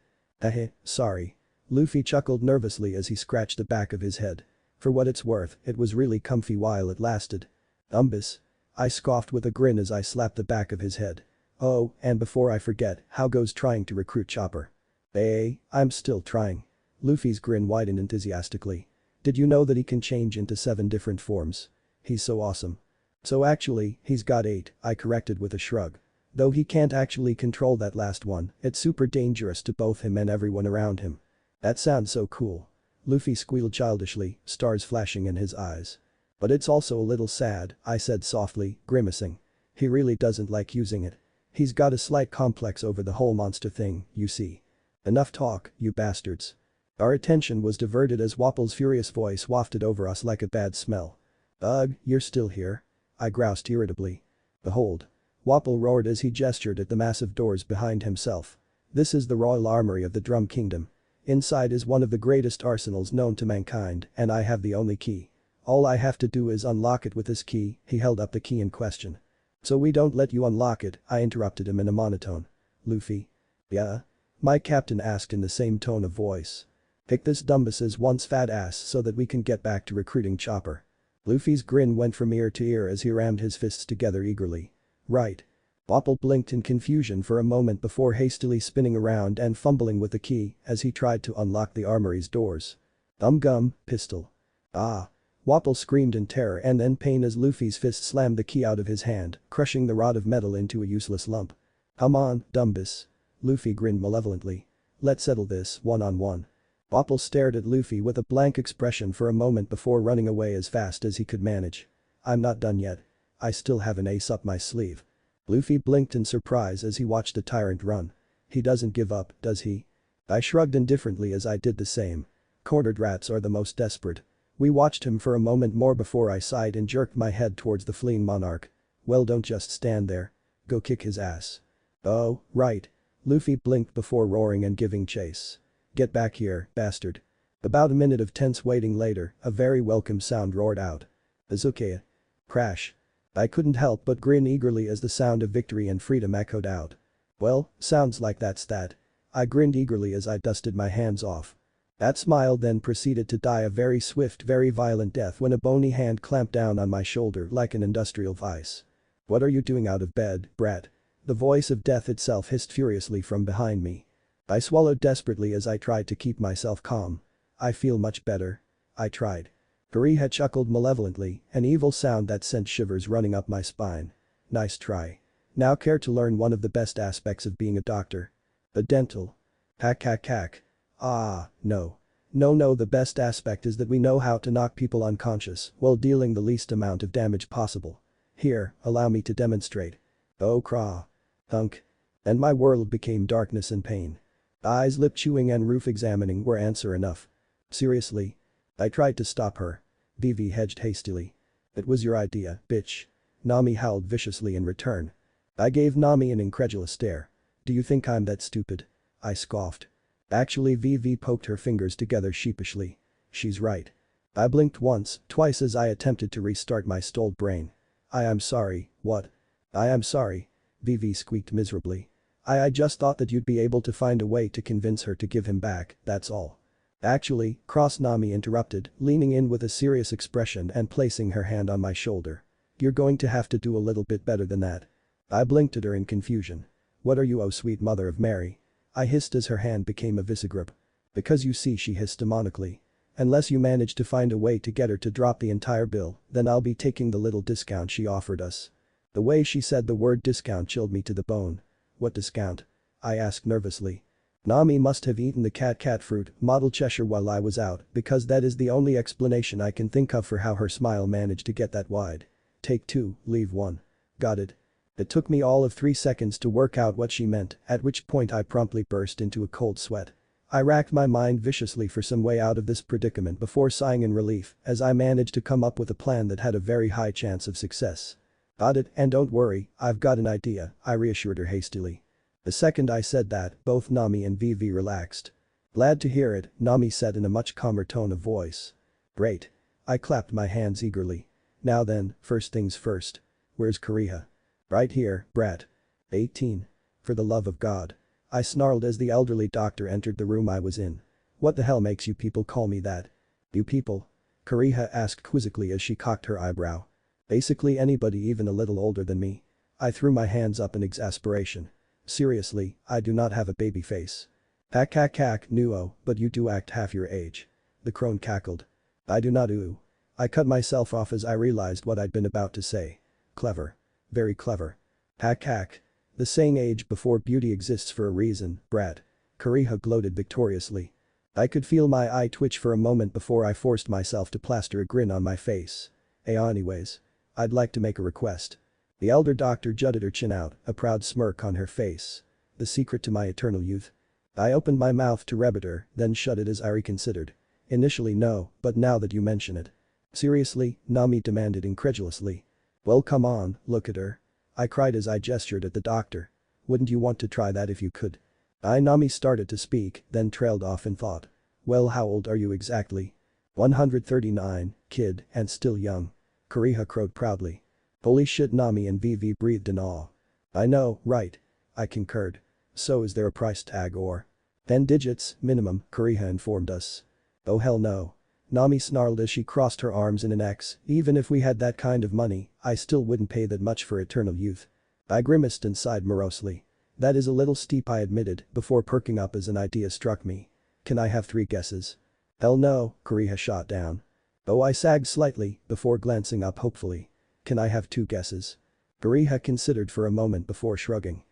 Sorry. Luffy chuckled nervously as he scratched the back of his head. For what it's worth, it was really comfy while it lasted. Umbus. I scoffed with a grin as I slapped the back of his head. Oh, and before I forget, how goes trying to recruit Chopper? I'm still trying. Luffy's grin widened enthusiastically. Did you know that he can change into 7 different forms? He's so awesome. So actually, he's got 8, I corrected with a shrug. Though he can't actually control that last one, it's super dangerous to both him and everyone around him. That sounds so cool. Luffy squealed childishly, stars flashing in his eyes. But it's also a little sad, I said softly, grimacing. He really doesn't like using it. He's got a slight complex over the whole monster thing, you see. Enough talk, you bastards. Our attention was diverted as Wapple's furious voice wafted over us like a bad smell. Ugh, you're still here? I groused irritably. Behold. Wapple roared as he gestured at the massive doors behind himself. This is the royal armory of the Drum Kingdom. Inside is one of the greatest arsenals known to mankind, and I have the only key. All I have to do is unlock it with this key. He held up the key in question. So we don't let you unlock it, I interrupted him in a monotone. Luffy? Yeah? My captain asked in the same tone of voice. Pick this Dumbus's once fat ass so that we can get back to recruiting Chopper. Luffy's grin went from ear to ear as he rammed his fists together eagerly. Right. Wapple blinked in confusion for a moment before hastily spinning around and fumbling with the key as he tried to unlock the armory's doors. Gum, pistol. Ah. Wapple screamed in terror and then pain as Luffy's fist slammed the key out of his hand, crushing the rod of metal into a useless lump. Come on, Dumbus. Luffy grinned malevolently. Let's settle this one-on-one. Wapple stared at Luffy with a blank expression for a moment before running away as fast as he could manage. I'm not done yet. I still have an ace up my sleeve. Luffy blinked in surprise as he watched the tyrant run. He doesn't give up, does he? I shrugged indifferently as I did the same. Cornered rats are the most desperate. We watched him for a moment more before I sighed and jerked my head towards the fleeing monarch. Well, don't just stand there. Go kick his ass. Oh, right. Luffy blinked before roaring and giving chase. Get back here, bastard. About a minute of tense waiting later, a very welcome sound roared out. Azukaya. Crash. I couldn't help but grin eagerly as the sound of victory and freedom echoed out. Well, sounds like that's that. I grinned eagerly as I dusted my hands off. That smile then proceeded to die a very swift, very violent death when a bony hand clamped down on my shoulder like an industrial vice. What are you doing out of bed, brat? The voice of death itself hissed furiously from behind me. I swallowed desperately as I tried to keep myself calm. I feel much better. I tried. Kariha chuckled malevolently, an evil sound that sent shivers running up my spine. Nice try. Now care to learn one of the best aspects of being a doctor? A dental. Hack hack hack. Ah, no. No, the best aspect is that we know how to knock people unconscious while dealing the least amount of damage possible. Here, allow me to demonstrate. Oh craw. Thunk. And my world became darkness and pain. Eyes lip chewing and roof examining were answer enough. Seriously? I tried to stop her. Vivi hedged hastily. It was your idea, bitch. Nami howled viciously in return. I gave Nami an incredulous stare. Do you think I'm that stupid? I scoffed. Actually Vivi poked her fingers together sheepishly. She's right. I blinked once, twice as I attempted to restart my stalled brain. I am sorry, what? I am sorry. Vivi squeaked miserably. I just thought that you'd be able to find a way to convince her to give him back, that's all. Actually, Cross Nami interrupted, leaning in with a serious expression and placing her hand on my shoulder. You're going to have to do a little bit better than that. I blinked at her in confusion. What are you, oh sweet mother of Mary? I hissed as her hand became a visegrip. Because you see, she hissed demonically. Unless you manage to find a way to get her to drop the entire bill, then I'll be taking the little discount she offered us. The way she said the word discount chilled me to the bone. What discount? I asked nervously. Nami must have eaten the cat fruit, model Cheshire while I was out, because that is the only explanation I can think of for how her smile managed to get that wide. Take 2, leave 1. Got it. It took me all of 3 seconds to work out what she meant, at which point I promptly burst into a cold sweat. I racked my mind viciously for some way out of this predicament before sighing in relief as I managed to come up with a plan that had a very high chance of success. Got it, and don't worry, I've got an idea, I reassured her hastily. The second I said that, both Nami and Vivi relaxed. Glad to hear it, Nami said in a much calmer tone of voice. Great. I clapped my hands eagerly. Now then, first things first. Where's Kariha? Right here, brat. 18. For the love of God. I snarled as the elderly doctor entered the room I was in. What the hell makes you people call me that? You people? Kariha asked quizzically as she cocked her eyebrow. Basically anybody even a little older than me. I threw my hands up in exasperation. Seriously, I do not have a baby face. Hack hack hack, nuo, but you do act half your age. The crone cackled. I do not ooh. I cut myself off as I realized what I'd been about to say. Clever. Very clever. Hack hack. The saying age before beauty exists for a reason, brat. Kariha gloated victoriously. I could feel my eye twitch for a moment before I forced myself to plaster a grin on my face. Anyways. I'd like to make a request. The elder doctor jutted her chin out, a proud smirk on her face. The secret to my eternal youth? I opened my mouth to rebut her, then shut it as I reconsidered. Initially no, but now that you mention it. Seriously? Nami demanded incredulously. Well come on, look at her. I cried as I gestured at the doctor. Wouldn't you want to try that if you could? Nami started to speak, then trailed off in thought. Well, how old are you exactly? 139, kid, and still young. Kariha crowed proudly. Holy shit, Nami and Vivi breathed in awe. I know, right? I concurred. So is there a price tag or? 10 digits, minimum, Kariha informed us. Oh hell no. Nami snarled as she crossed her arms in an X. Even if we had that kind of money, I still wouldn't pay that much for eternal youth. I grimaced and sighed morosely. That is a little steep, I admitted, before perking up as an idea struck me. Can I have 3 guesses? Hell no, Kariha shot down. Oh, I sagged slightly, before glancing up hopefully. Can I have 2 guesses? Kariha considered for a moment before shrugging.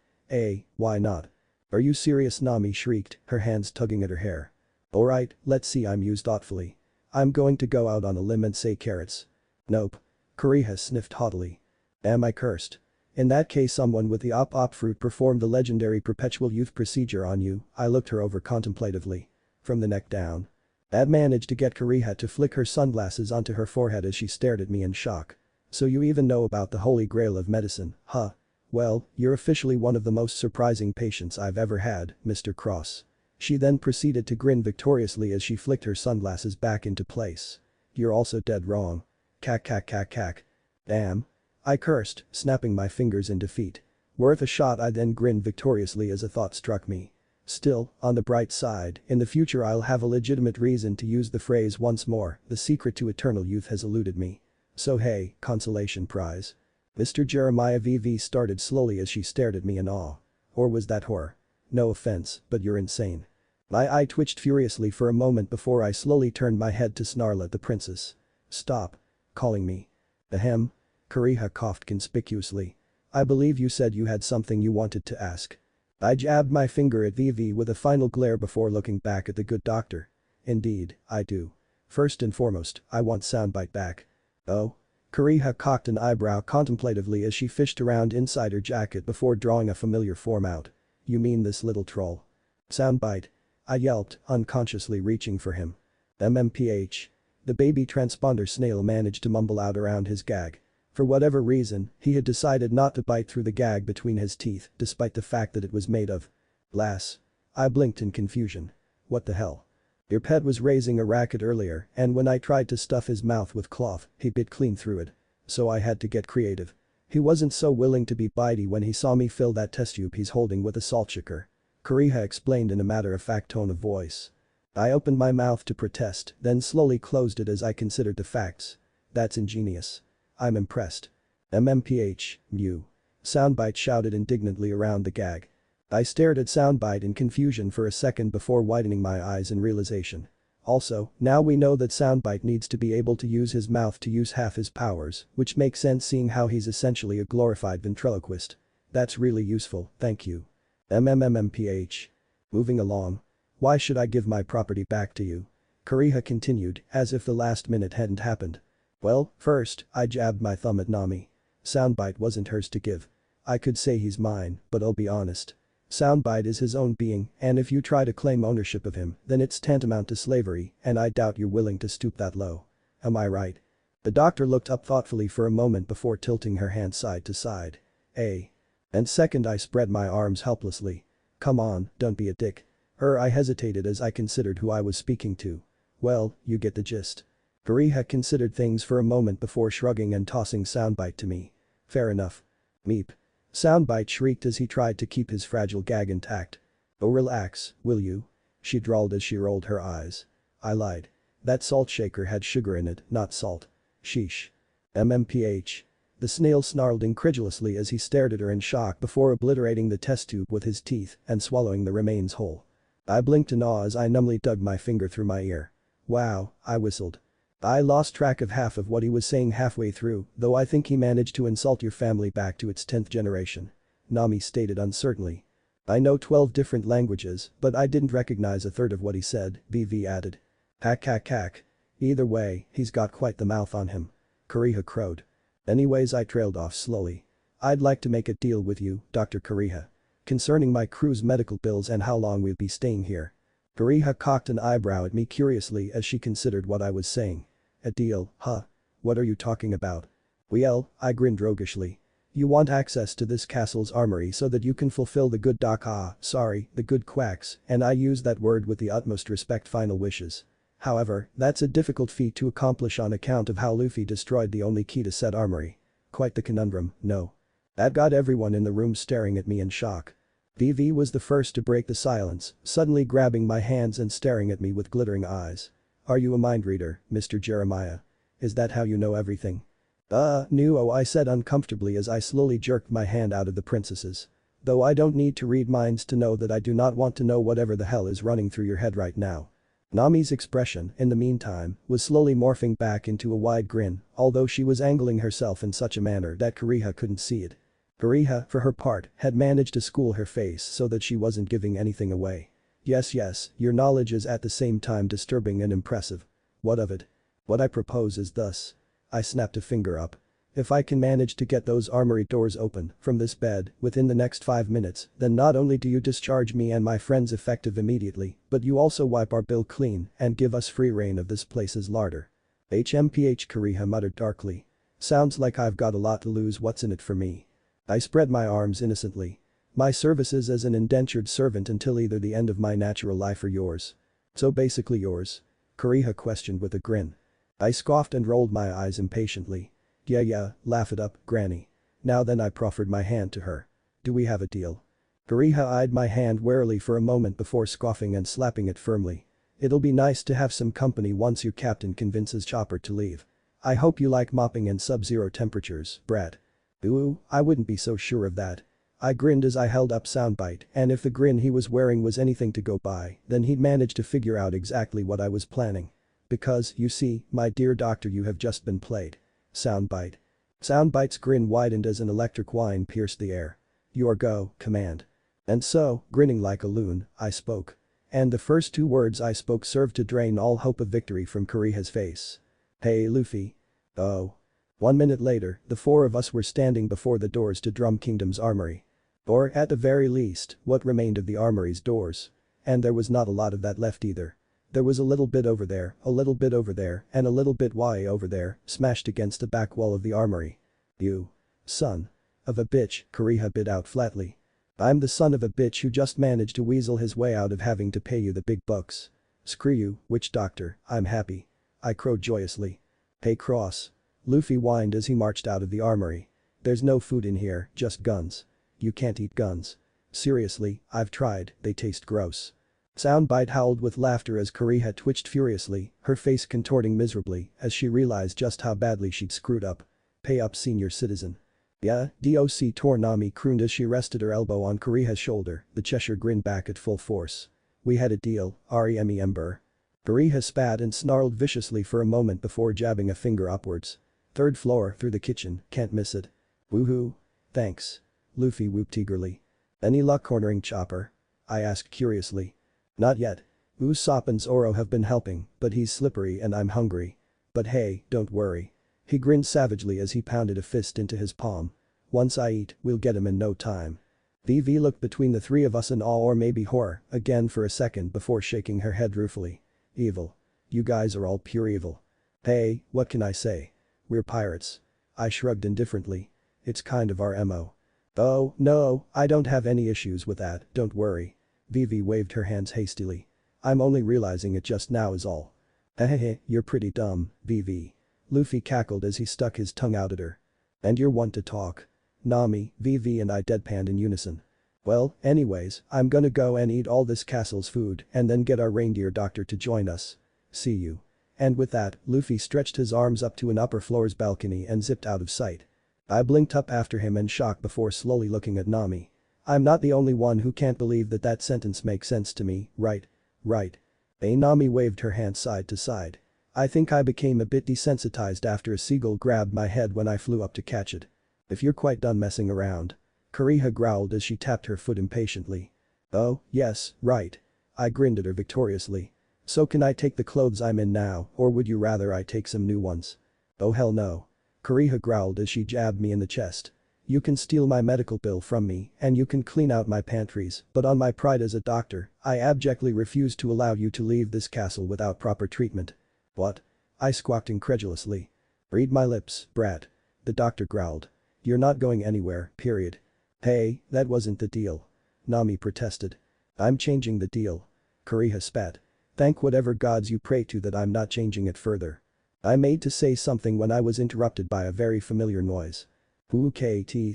Why not? Are you serious? Nami shrieked, her hands tugging at her hair. Alright, let's see, I mused thoughtfully. I'm going to go out on a limb and say carrots. Nope. Kariha sniffed haughtily. Am I cursed? In that case someone with the op fruit performed the legendary perpetual youth procedure on you. I looked her over contemplatively. From the neck down. That managed to get Kariha to flick her sunglasses onto her forehead as she stared at me in shock. So you even know about the holy grail of medicine, huh? Well, you're officially one of the most surprising patients I've ever had, Mr. Cross. She then proceeded to grin victoriously as she flicked her sunglasses back into place. You're also dead wrong. Cack cack cack cack. Damn. I cursed, snapping my fingers in defeat. Worth a shot. I then grinned victoriously as a thought struck me. Still, on the bright side, in the future I'll have a legitimate reason to use the phrase once more, the secret to eternal youth has eluded me. So hey, consolation prize. Mr. Jeremiah VV started slowly as she stared at me in awe. Or was that horror? No offense, but you're insane. My eye twitched furiously for a moment before I slowly turned my head to snarl at the princess. Stop. Calling me. Ahem. Kariha coughed conspicuously. I believe you said you had something you wanted to ask. I jabbed my finger at VV with a final glare before looking back at the good doctor. Indeed, I do. First and foremost, I want soundbite back. Oh? Kariha cocked an eyebrow contemplatively as she fished around inside her jacket before drawing a familiar form out. You mean this little troll? Soundbite. I yelped, unconsciously reaching for him. MMPH. The baby transponder snail managed to mumble out around his gag. For whatever reason, he had decided not to bite through the gag between his teeth despite the fact that it was made of glass. I blinked in confusion. What the hell? Your pet was raising a racket earlier and when I tried to stuff his mouth with cloth, he bit clean through it. So I had to get creative. He wasn't so willing to be bitey when he saw me fill that test tube he's holding with a salt shaker. Kariha explained in a matter-of-fact tone of voice. I opened my mouth to protest, then slowly closed it as I considered the facts. That's ingenious. I'm impressed. MMPH, mew. Soundbite shouted indignantly around the gag. I stared at Soundbite in confusion for a second before widening my eyes in realization. Also, now we know that Soundbite needs to be able to use his mouth to use half his powers, which makes sense seeing how he's essentially a glorified ventriloquist. That's really useful, thank you. MMMPH. Moving along. Why should I give my property back to you? Kariha continued, as if the last minute hadn't happened. Well, first, I jabbed my thumb at Nami. Soundbite wasn't hers to give. I could say he's mine, but I'll be honest. Soundbite is his own being, and if you try to claim ownership of him, then it's tantamount to slavery, and I doubt you're willing to stoop that low. Am I right? The doctor looked up thoughtfully for a moment before tilting her hand side to side. And second I spread my arms helplessly. Come on, don't be a dick. I hesitated as I considered who I was speaking to. Well, you get the gist. Kariha considered things for a moment before shrugging and tossing Soundbite to me. Fair enough. Meep. Soundbite shrieked as he tried to keep his fragile gag intact. Oh relax, will you? She drawled as she rolled her eyes. I lied. That salt shaker had sugar in it, not salt. Sheesh. MMPH. The snail snarled incredulously as he stared at her in shock before obliterating the test tube with his teeth and swallowing the remains whole. I blinked in awe as I numbly dug my finger through my ear. Wow, I whistled. I lost track of half of what he was saying halfway through, though I think he managed to insult your family back to its 10th generation. Nami stated uncertainly. I know 12 different languages, but I didn't recognize a third of what he said, VV added. Hack hack hack. Either way, he's got quite the mouth on him. Kariha crowed. Anyways I trailed off slowly. I'd like to make a deal with you, Dr. Kariha. Concerning my crew's medical bills and how long we'll be staying here. Kariha cocked an eyebrow at me curiously as she considered what I was saying. A deal, huh? What are you talking about? Well, I grinned roguishly. You want access to this castle's armory so that you can fulfill the good the good quacks, and I use that word with the utmost respect final wishes. However, that's a difficult feat to accomplish on account of how Luffy destroyed the only key to said armory. Quite the conundrum, no? That got everyone in the room staring at me in shock. VV was the first to break the silence, suddenly grabbing my hands and staring at me with glittering eyes. Are you a mind reader, Mr. Jeremiah? Is that how you know everything? No, I said uncomfortably as I slowly jerked my hand out of the princess's. Though I don't need to read minds to know that I do not want to know whatever the hell is running through your head right now. Nami's expression, in the meantime, was slowly morphing back into a wide grin, although she was angling herself in such a manner that Kariha couldn't see it. Kariha, for her part, had managed to school her face so that she wasn't giving anything away. Yes, your knowledge is at the same time disturbing and impressive. What of it? What I propose is thus. I snapped a finger up. If I can manage to get those armory doors open from this bed within the next 5 minutes, then not only do you discharge me and my friends effective immediately, but you also wipe our bill clean and give us free reign of this place's larder. HMPH Kariha muttered darkly. Sounds like I've got a lot to lose. What's in it for me? I spread my arms innocently. My services as an indentured servant until either the end of my natural life or yours. So basically yours? Kariha questioned with a grin. I scoffed and rolled my eyes impatiently. Yeah, laugh it up, granny. Now then, I proffered my hand to her. Do we have a deal? Kariha eyed my hand warily for a moment before scoffing and slapping it firmly. It'll be nice to have some company once your captain convinces Chopper to leave. I hope you like mopping in sub-zero temperatures, brat. Ooh, I wouldn't be so sure of that. I grinned as I held up Soundbite, and if the grin he was wearing was anything to go by, then he'd managed to figure out exactly what I was planning. Because, you see, my dear doctor, you have just been played. Soundbite. Soundbite's grin widened as an electric whine pierced the air. Your go, command. And so, grinning like a loon, I spoke. And the first two words I spoke served to drain all hope of victory from Kariha's face. Hey Luffy. Oh. 1 minute later, the four of us were standing before the doors to Drum Kingdom's armory. Or, at the very least, what remained of the armory's doors. And there was not a lot of that left either. There was a little bit over there, a little bit over there, and a little bit way over there, smashed against the back wall of the armory. You. Son. Of a bitch, Kariha bit out flatly. I'm the son of a bitch who just managed to weasel his way out of having to pay you the big bucks. Screw you, witch doctor, I'm happy. I crowed joyously. Hey Cross. Luffy whined as he marched out of the armory. There's no food in here, just guns. You can't eat guns. Seriously, I've tried, they taste gross. Soundbite howled with laughter as Kariha twitched furiously, her face contorting miserably as she realized just how badly she'd screwed up. Pay up, senior citizen. Yeah, DOC Tornami crooned as she rested her elbow on Kariha's shoulder, the Cheshire grin back at full force. We had a deal, Remember. Kariha spat and snarled viciously for a moment before jabbing a finger upwards. 3rd floor, through the kitchen, can't miss it. Woohoo. Thanks. Luffy whooped eagerly. Any luck cornering Chopper? I asked curiously. Not yet. Usopp and Zoro have been helping, but he's slippery and I'm hungry. But hey, don't worry. He grinned savagely as he pounded a fist into his palm. Once I eat, we'll get him in no time. Vivi looked between the three of us in awe or maybe horror, again for a second before shaking her head ruefully. Evil. You guys are all pure evil. Hey, what can I say? We're pirates. I shrugged indifferently. It's kind of our MO. Oh, no, I don't have any issues with that, don't worry. Vivi waved her hands hastily. I'm only realizing it just now is all. Hehehe, you're pretty dumb, Vivi. Luffy cackled as he stuck his tongue out at her. And you're one to talk. Nami, Vivi and I deadpanned in unison. Well, anyways, I'm gonna go and eat all this castle's food and then get our reindeer doctor to join us. See you. And with that, Luffy stretched his arms up to an upper floor's balcony and zipped out of sight. I blinked up after him in shock before slowly looking at Nami. I'm not the only one who can't believe that that sentence makes sense to me, right? Right. Nami waved her hand side to side. I think I became a bit desensitized after a seagull grabbed my head when I flew up to catch it. If you're quite done messing around. Kariha growled as she tapped her foot impatiently. Oh, yes, right. I grinned at her victoriously. So can I take the clothes I'm in now, or would you rather I take some new ones? Oh hell no. Kariha growled as she jabbed me in the chest. You can steal my medical bill from me, and you can clean out my pantries, but on my pride as a doctor, I abjectly refuse to allow you to leave this castle without proper treatment. What? I squawked incredulously. Read my lips, brat. The doctor growled. You're not going anywhere, period. Hey, that wasn't the deal. Nami protested. I'm changing the deal. Kariha spat. Thank whatever gods you pray to that I'm not changing it further. I made to say something when I was interrupted by a very familiar noise. Fuktchhhhhhhh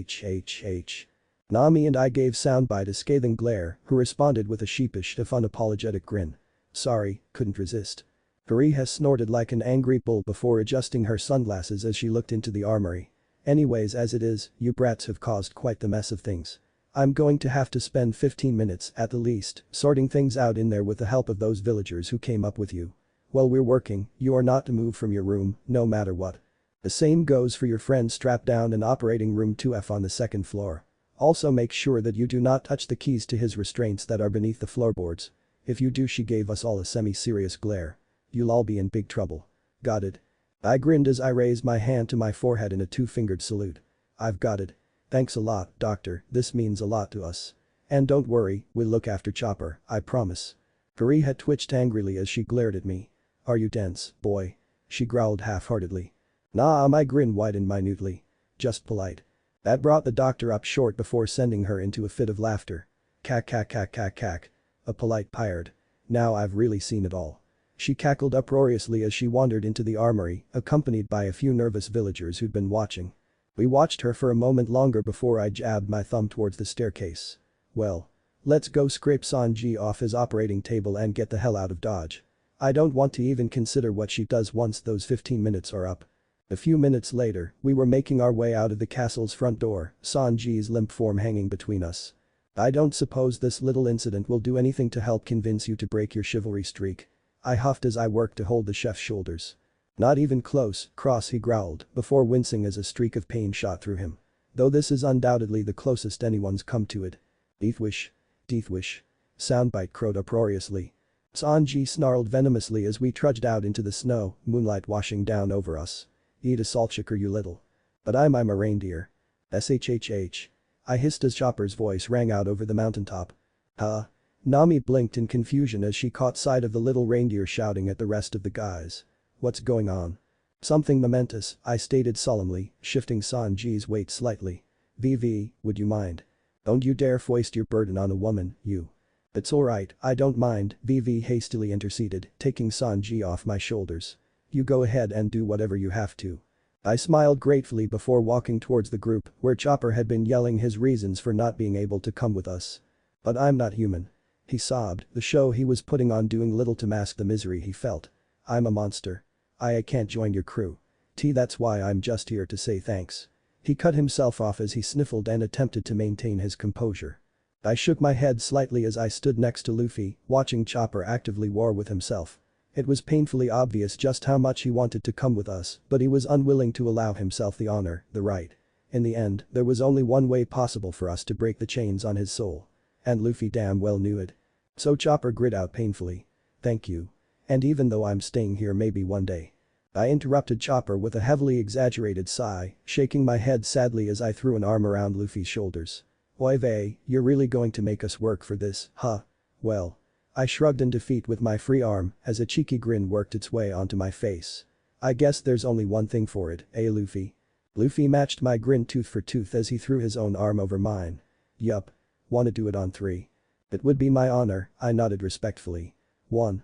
Fuktchhhhhhh. Nami and I gave Soundbite a scathing glare, who responded with a sheepish if unapologetic grin. Sorry, couldn't resist. Kariha snorted like an angry bull before adjusting her sunglasses as she looked into the armory. Anyways, as it is, you brats have caused quite the mess of things. I'm going to have to spend 15 minutes, at the least, sorting things out in there with the help of those villagers who came up with you. While we're working, you are not to move from your room, no matter what. The same goes for your friend strapped down in operating room 2F on the 2nd floor. Also make sure that you do not touch the keys to his restraints that are beneath the floorboards. If you do, she gave us all a semi-serious glare. You'll all be in big trouble. Got it? I grinned as I raised my hand to my forehead in a two-fingered salute. I've got it. Thanks a lot, doctor, this means a lot to us. And don't worry, we'll look after Chopper, I promise. Kariha twitched angrily as she glared at me. Are you dense, boy? She growled half-heartedly. Nah, my grin widened minutely. Just polite. That brought the doctor up short before sending her into a fit of laughter. Cack cack cack cack cack. A polite pirate. Now I've really seen it all. She cackled uproariously as she wandered into the armory, accompanied by a few nervous villagers who'd been watching. We watched her for a moment longer before I jabbed my thumb towards the staircase. Well. Let's go scrape Sanji off his operating table and get the hell out of Dodge. I don't want to even consider what she does once those 15 minutes are up. A few minutes later, we were making our way out of the castle's front door, Sanji's limp form hanging between us. I don't suppose this little incident will do anything to help convince you to break your chivalry streak. I huffed as I worked to hold the chef's shoulders. Not even close, cross, he growled, before wincing as a streak of pain shot through him. Though this is undoubtedly the closest anyone's come to it. Deathwish. Deathwish. Soundbite crowed uproariously. Sanji snarled venomously as we trudged out into the snow, moonlight washing down over us. Eat a saltsucker you little. But I'm a reindeer. SHHH. I hissed as Chopper's voice rang out over the mountaintop. Huh? Nami blinked in confusion as she caught sight of the little reindeer shouting at the rest of the guys. What's going on? Something momentous, I stated solemnly, shifting Sanji's weight slightly. VV, would you mind? Don't you dare foist your burden on a woman, you. It's alright, I don't mind, VV hastily interceded, taking Sanji off my shoulders. You go ahead and do whatever you have to. I smiled gratefully before walking towards the group where Chopper had been yelling his reasons for not being able to come with us. But I'm not human. He sobbed, the show he was putting on doing little to mask the misery he felt. I'm a monster. I can't join your crew. That's why I'm just here to say thanks. He cut himself off as he sniffled and attempted to maintain his composure. I shook my head slightly as I stood next to Luffy, watching Chopper actively war with himself. It was painfully obvious just how much he wanted to come with us, but he was unwilling to allow himself the honor, the right. In the end, there was only one way possible for us to break the chains on his soul. And Luffy damn well knew it. So Chopper grit out painfully. Thank you. And even though I'm staying here maybe one day. I interrupted Chopper with a heavily exaggerated sigh, shaking my head sadly as I threw an arm around Luffy's shoulders. Oy vey, you're really going to make us work for this, huh? Well. I shrugged in defeat with my free arm as a cheeky grin worked its way onto my face. I guess there's only one thing for it, eh Luffy? Luffy matched my grin tooth for tooth as he threw his own arm over mine. Yup. Wanna do it on 3? It would be my honor, I nodded respectfully. 1.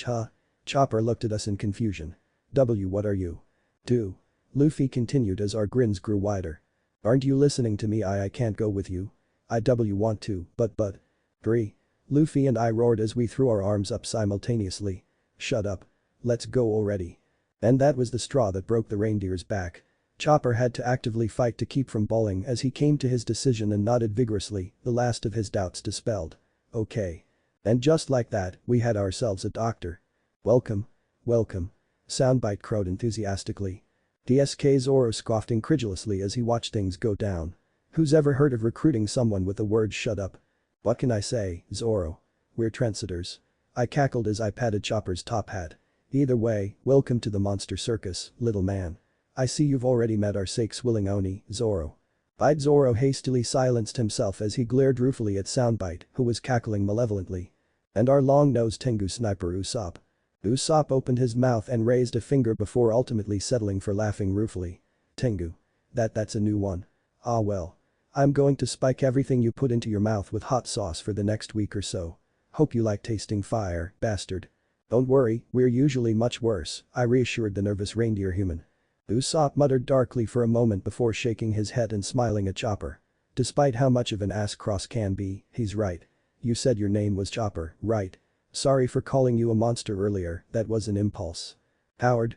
Huh? Chopper looked at us in confusion. W, what are you? 2. Luffy continued as our grins grew wider. Aren't you listening to me? I can't go with you. I want to, but. 3. Luffy and I roared as we threw our arms up simultaneously. Shut up. Let's go already. And that was the straw that broke the reindeer's back. Chopper had to actively fight to keep from bawling as he came to his decision and nodded vigorously, the last of his doubts dispelled. Okay. And just like that, we had ourselves a doctor. Welcome. Welcome. Soundbite crowed enthusiastically. DSK Zoro scoffed incredulously as he watched things go down. Who's ever heard of recruiting someone with the word shut up? What can I say, Zoro? We're trendsetters. I cackled as I patted Chopper's top hat. Either way, welcome to the monster circus, little man. I see you've already met our sake-swilling Oni, Zoro. Zoro hastily silenced himself as he glared ruefully at Soundbite, who was cackling malevolently. And our long-nosed Tengu sniper Usopp. Usopp opened his mouth and raised a finger before ultimately settling for laughing ruefully. Tengu. That's a new one. Ah well. I'm going to spike everything you put into your mouth with hot sauce for the next week or so. Hope you like tasting fire, bastard. Don't worry, we're usually much worse, I reassured the nervous reindeer human. Usopp muttered darkly for a moment before shaking his head and smiling at Chopper. Despite how much of an ass Cross can be, he's right. You said your name was Chopper, right? Sorry for calling you a monster earlier, that was an impulse. Coward.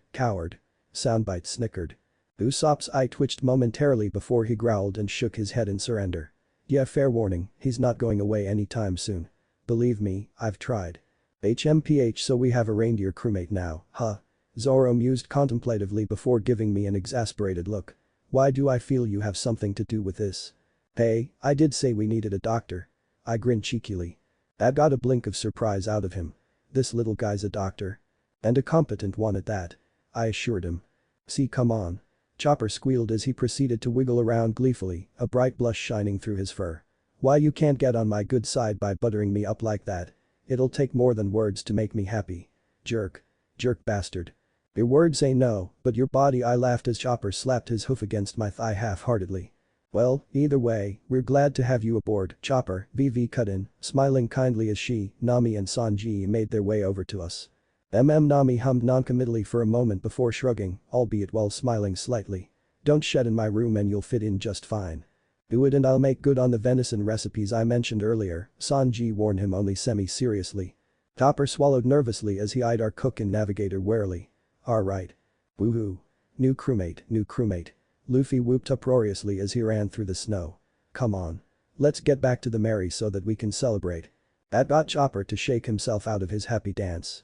Soundbite snickered. Usopp's eye twitched momentarily before he growled and shook his head in surrender. Yeah, fair warning, he's not going away anytime soon. Believe me, I've tried. HMPH, so we have a reindeer crewmate now, huh? Zoro mused contemplatively before giving me an exasperated look. Why do I feel you have something to do with this? Hey, I did say we needed a doctor. I grinned cheekily. That got a blink of surprise out of him. This little guy's a doctor. And a competent one at that. I assured him. See, come on. Chopper squealed as he proceeded to wiggle around gleefully, a bright blush shining through his fur. Why you can't get on my good side by buttering me up like that. It'll take more than words to make me happy. Jerk. Jerk bastard. Your words say no, but your body, I laughed as Chopper slapped his hoof against my thigh half-heartedly. Well, either way, we're glad to have you aboard, Chopper, VV cut in, smiling kindly as she, Nami and Sanji made their way over to us. Nami hummed noncommittally for a moment before shrugging, albeit while smiling slightly. Don't shed in my room and you'll fit in just fine. Do it and I'll make good on the venison recipes I mentioned earlier, Sanji warned him only semi-seriously. Chopper swallowed nervously as he eyed our cook and navigator warily. Alright. Woohoo. New crewmate. Luffy whooped uproariously as he ran through the snow. Come on. Let's get back to the Mary so that we can celebrate. That got Chopper to shake himself out of his happy dance.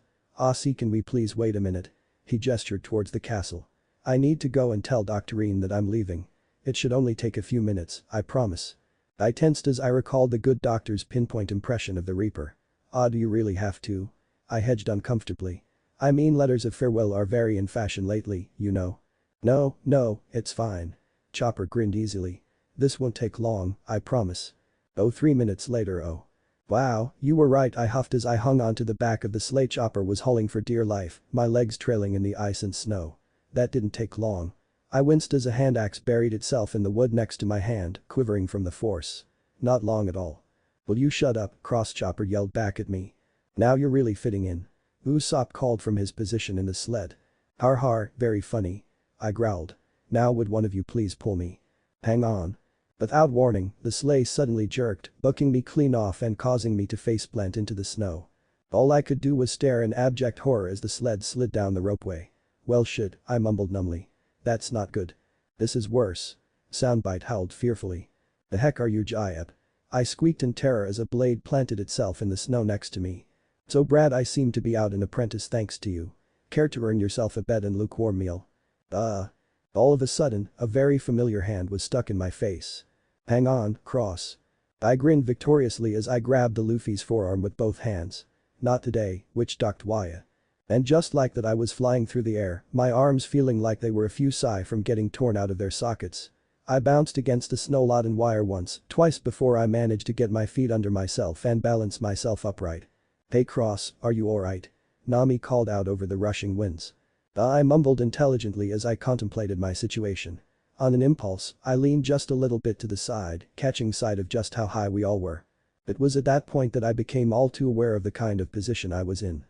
See, can we please wait a minute? He gestured towards the castle. I need to go and tell Doctorine that I'm leaving. It should only take a few minutes, I promise. I tensed as I recalled the good doctor's pinpoint impression of the Reaper. Do you really have to? I hedged uncomfortably. I mean, letters of farewell are very in fashion lately, you know. No, it's fine. Chopper grinned easily. This won't take long, I promise. 3 minutes later. Oh. Wow, you were right, I huffed as I hung onto the back of the sleigh. Chopper was hauling for dear life, my legs trailing in the ice and snow. That didn't take long. I winced as a hand axe buried itself in the wood next to my hand, quivering from the force. Not long at all. Will you shut up, Cross, Chopper yelled back at me. Now you're really fitting in. Usopp called from his position in the sled. Har, very funny. I growled. Now would one of you please pull me? Hang on. Without warning, the sleigh suddenly jerked, bucking me clean off and causing me to faceplant into the snow. All I could do was stare in abject horror as the sled slid down the ropeway. Well shit, I mumbled numbly. That's not good. This is worse. Soundbite howled fearfully. The heck are you, Jayep? I squeaked in terror as a blade planted itself in the snow next to me. So Brad, I seem to be out an apprentice thanks to you. Care to earn yourself a bed and lukewarm meal? All of a sudden, a very familiar hand was stuck in my face. Hang on, Cross. I grinned victoriously as I grabbed the Luffy's forearm with both hands. Not today, witch-doctor Waya. And just like that I was flying through the air, my arms feeling like they were a few sigh from getting torn out of their sockets. I bounced against the snow-laden wire once, twice before I managed to get my feet under myself and balance myself upright. Hey Cross, are you alright? Nami called out over the rushing winds. I mumbled intelligently as I contemplated my situation. On an impulse, I leaned just a little bit to the side, catching sight of just how high we all were. It was at that point that I became all too aware of the kind of position I was in.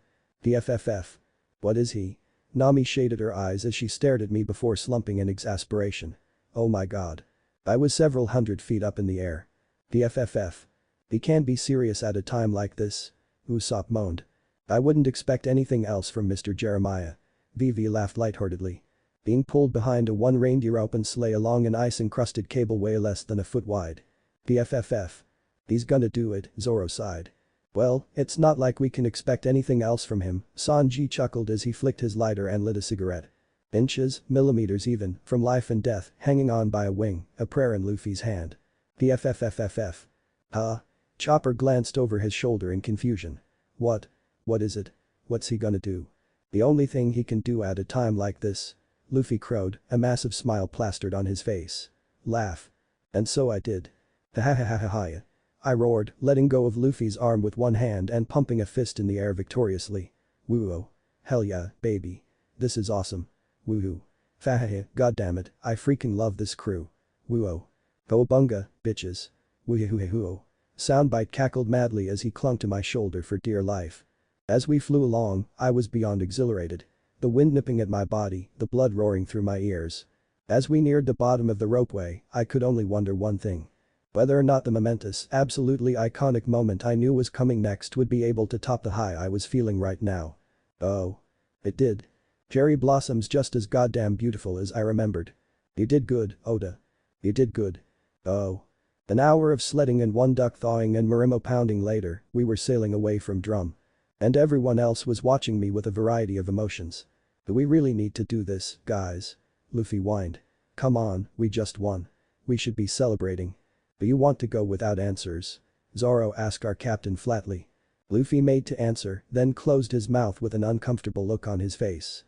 PFFF. What is he? Nami shaded her eyes as she stared at me before slumping in exasperation. Oh my god. I was several hundred feet up in the air. PFFF. He can't be serious at a time like this. Usopp moaned. I wouldn't expect anything else from Mr. Jeremiah. Vivi laughed lightheartedly. Being pulled behind a one-reindeer open sleigh along an ice-encrusted cableway less than a foot wide. PFFF. He's gonna do it, Zoro sighed. Well, it's not like we can expect anything else from him, Sanji chuckled as he flicked his lighter and lit a cigarette. Inches, millimeters even, from life and death, hanging on by a wing, a prayer in Luffy's hand. PFFFFF. Huh? Chopper glanced over his shoulder in confusion. What? What is it? What's he gonna do? The only thing he can do at a time like this. Luffy crowed, a massive smile plastered on his face. Laugh. And so I did. Ha. I roared, letting go of Luffy's arm with one hand and pumping a fist in the air victoriously. Woo-oh. Hell yeah, baby. This is awesome. Woohoo. Fahaha, goddammit, I freaking love this crew. Woo-oh. Cowabunga, bitches. Woo-hoo-hoo-hoo. Soundbite cackled madly as he clung to my shoulder for dear life. As we flew along, I was beyond exhilarated. The wind nipping at my body, the blood roaring through my ears. As we neared the bottom of the ropeway, I could only wonder one thing. Whether or not the momentous, absolutely iconic moment I knew was coming next would be able to top the high I was feeling right now. Oh. It did. Cherry blossoms just as goddamn beautiful as I remembered. You did good, Oda. You did good. Oh. An hour of sledding and one duck thawing and Marimo pounding later, we were sailing away from Drum. And everyone else was watching me with a variety of emotions. Do we really need to do this, guys? Luffy whined. Come on, we just won. We should be celebrating. Do you want to go without answers? Zoro asked our captain flatly. Luffy made to answer, then closed his mouth with an uncomfortable look on his face.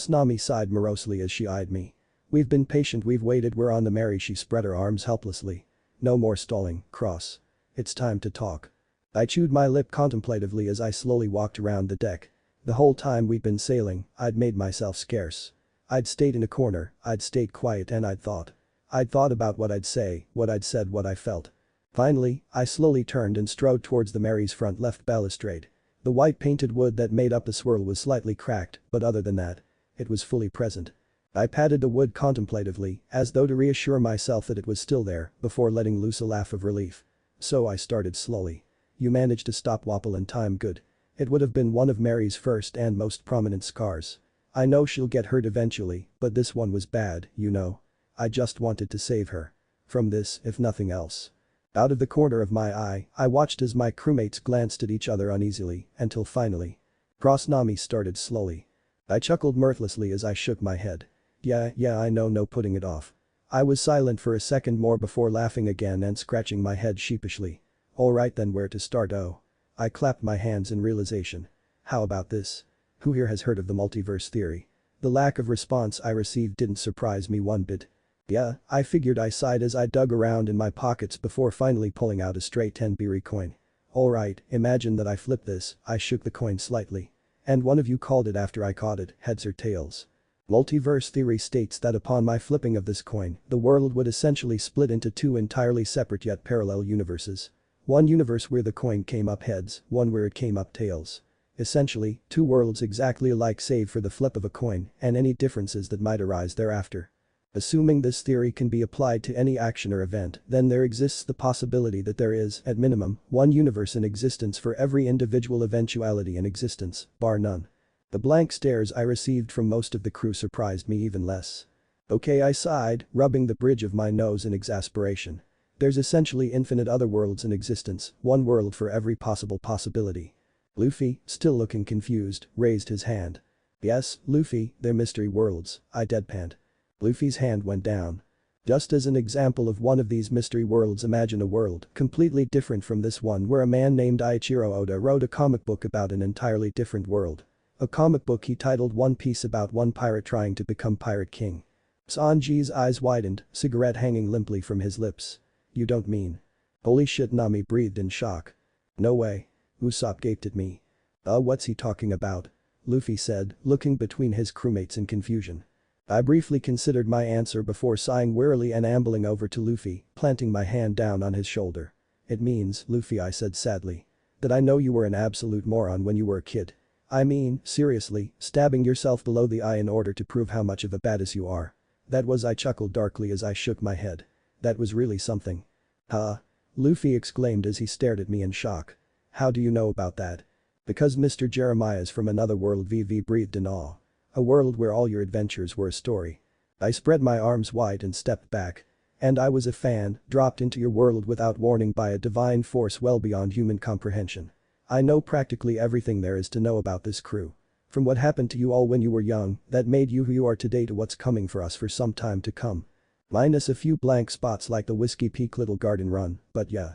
Nami sighed morosely as she eyed me. We've been patient, we've waited, we're on the Mary. She spread her arms helplessly. No more stalling, Cross. It's time to talk. I chewed my lip contemplatively as I slowly walked around the deck. The whole time we'd been sailing, I'd made myself scarce. I'd stayed in a corner, I'd stayed quiet and I'd thought. I'd thought about what I'd say, what I'd said, what I felt. Finally, I slowly turned and strode towards the Mary's front left balustrade. The white painted wood that made up the swirl was slightly cracked, but other than that, it was fully present. I patted the wood contemplatively, as though to reassure myself that it was still there, before letting loose a laugh of relief. So I started slowly. You managed to stop Wapple in time, good. It would have been one of Mary's first and most prominent scars. I know she'll get hurt eventually, but this one was bad, you know. I just wanted to save her. From this, if nothing else. Out of the corner of my eye, I watched as my crewmates glanced at each other uneasily, until finally. Cross-Nami started slowly. I chuckled mirthlessly as I shook my head. Yeah, I know, no putting it off. I was silent for a second more before laughing again and scratching my head sheepishly. Alright then, where to start? Oh. I clapped my hands in realization. How about this? Who here has heard of the multiverse theory? The lack of response I received didn't surprise me one bit. Yeah, I figured, I sighed as I dug around in my pockets before finally pulling out a straight 10 Biri coin. Alright, imagine that I flip this. I shook the coin slightly. And one of you called it after I caught it, heads or tails. Multiverse theory states that upon my flipping of this coin, the world would essentially split into two entirely separate yet parallel universes. One universe where the coin came up heads, one where it came up tails. Essentially, two worlds exactly alike save for the flip of a coin and any differences that might arise thereafter. Assuming this theory can be applied to any action or event, then there exists the possibility that there is, at minimum, one universe in existence for every individual eventuality in existence, bar none. The blank stares I received from most of the crew surprised me even less. Okay, I sighed, rubbing the bridge of my nose in exasperation. There's essentially infinite other worlds in existence, one world for every possible possibility. Luffy, still looking confused, raised his hand. Yes, Luffy, they're mystery worlds, I deadpanned. Luffy's hand went down. Just as an example of one of these mystery worlds, imagine a world completely different from this one where a man named Eiichiro Oda wrote a comic book about an entirely different world. A comic book he titled One Piece, about one pirate trying to become Pirate King. Sanji's eyes widened, cigarette hanging limply from his lips. You don't mean. Holy shit, Nami breathed in shock. No way. Usopp gaped at me. What's he talking about? Luffy said, looking between his crewmates in confusion. I briefly considered my answer before sighing wearily and ambling over to Luffy, planting my hand down on his shoulder. It means, Luffy, I said sadly, that I know you were an absolute moron when you were a kid. I mean, seriously, stabbing yourself below the eye in order to prove how much of a badass you are. That was, I chuckled darkly as I shook my head. That was really something. Huh? Luffy exclaimed as he stared at me in shock. How do you know about that? Because Mr. Jeremiah's from another world, VV breathed in awe. A world where all your adventures were a story. I spread my arms wide and stepped back. And I was a fan, dropped into your world without warning by a divine force well beyond human comprehension. I know practically everything there is to know about this crew. From what happened to you all when you were young, that made you who you are today, to what's coming for us for some time to come. Minus a few blank spots like the Whiskey Peak Little Garden Run, but yeah.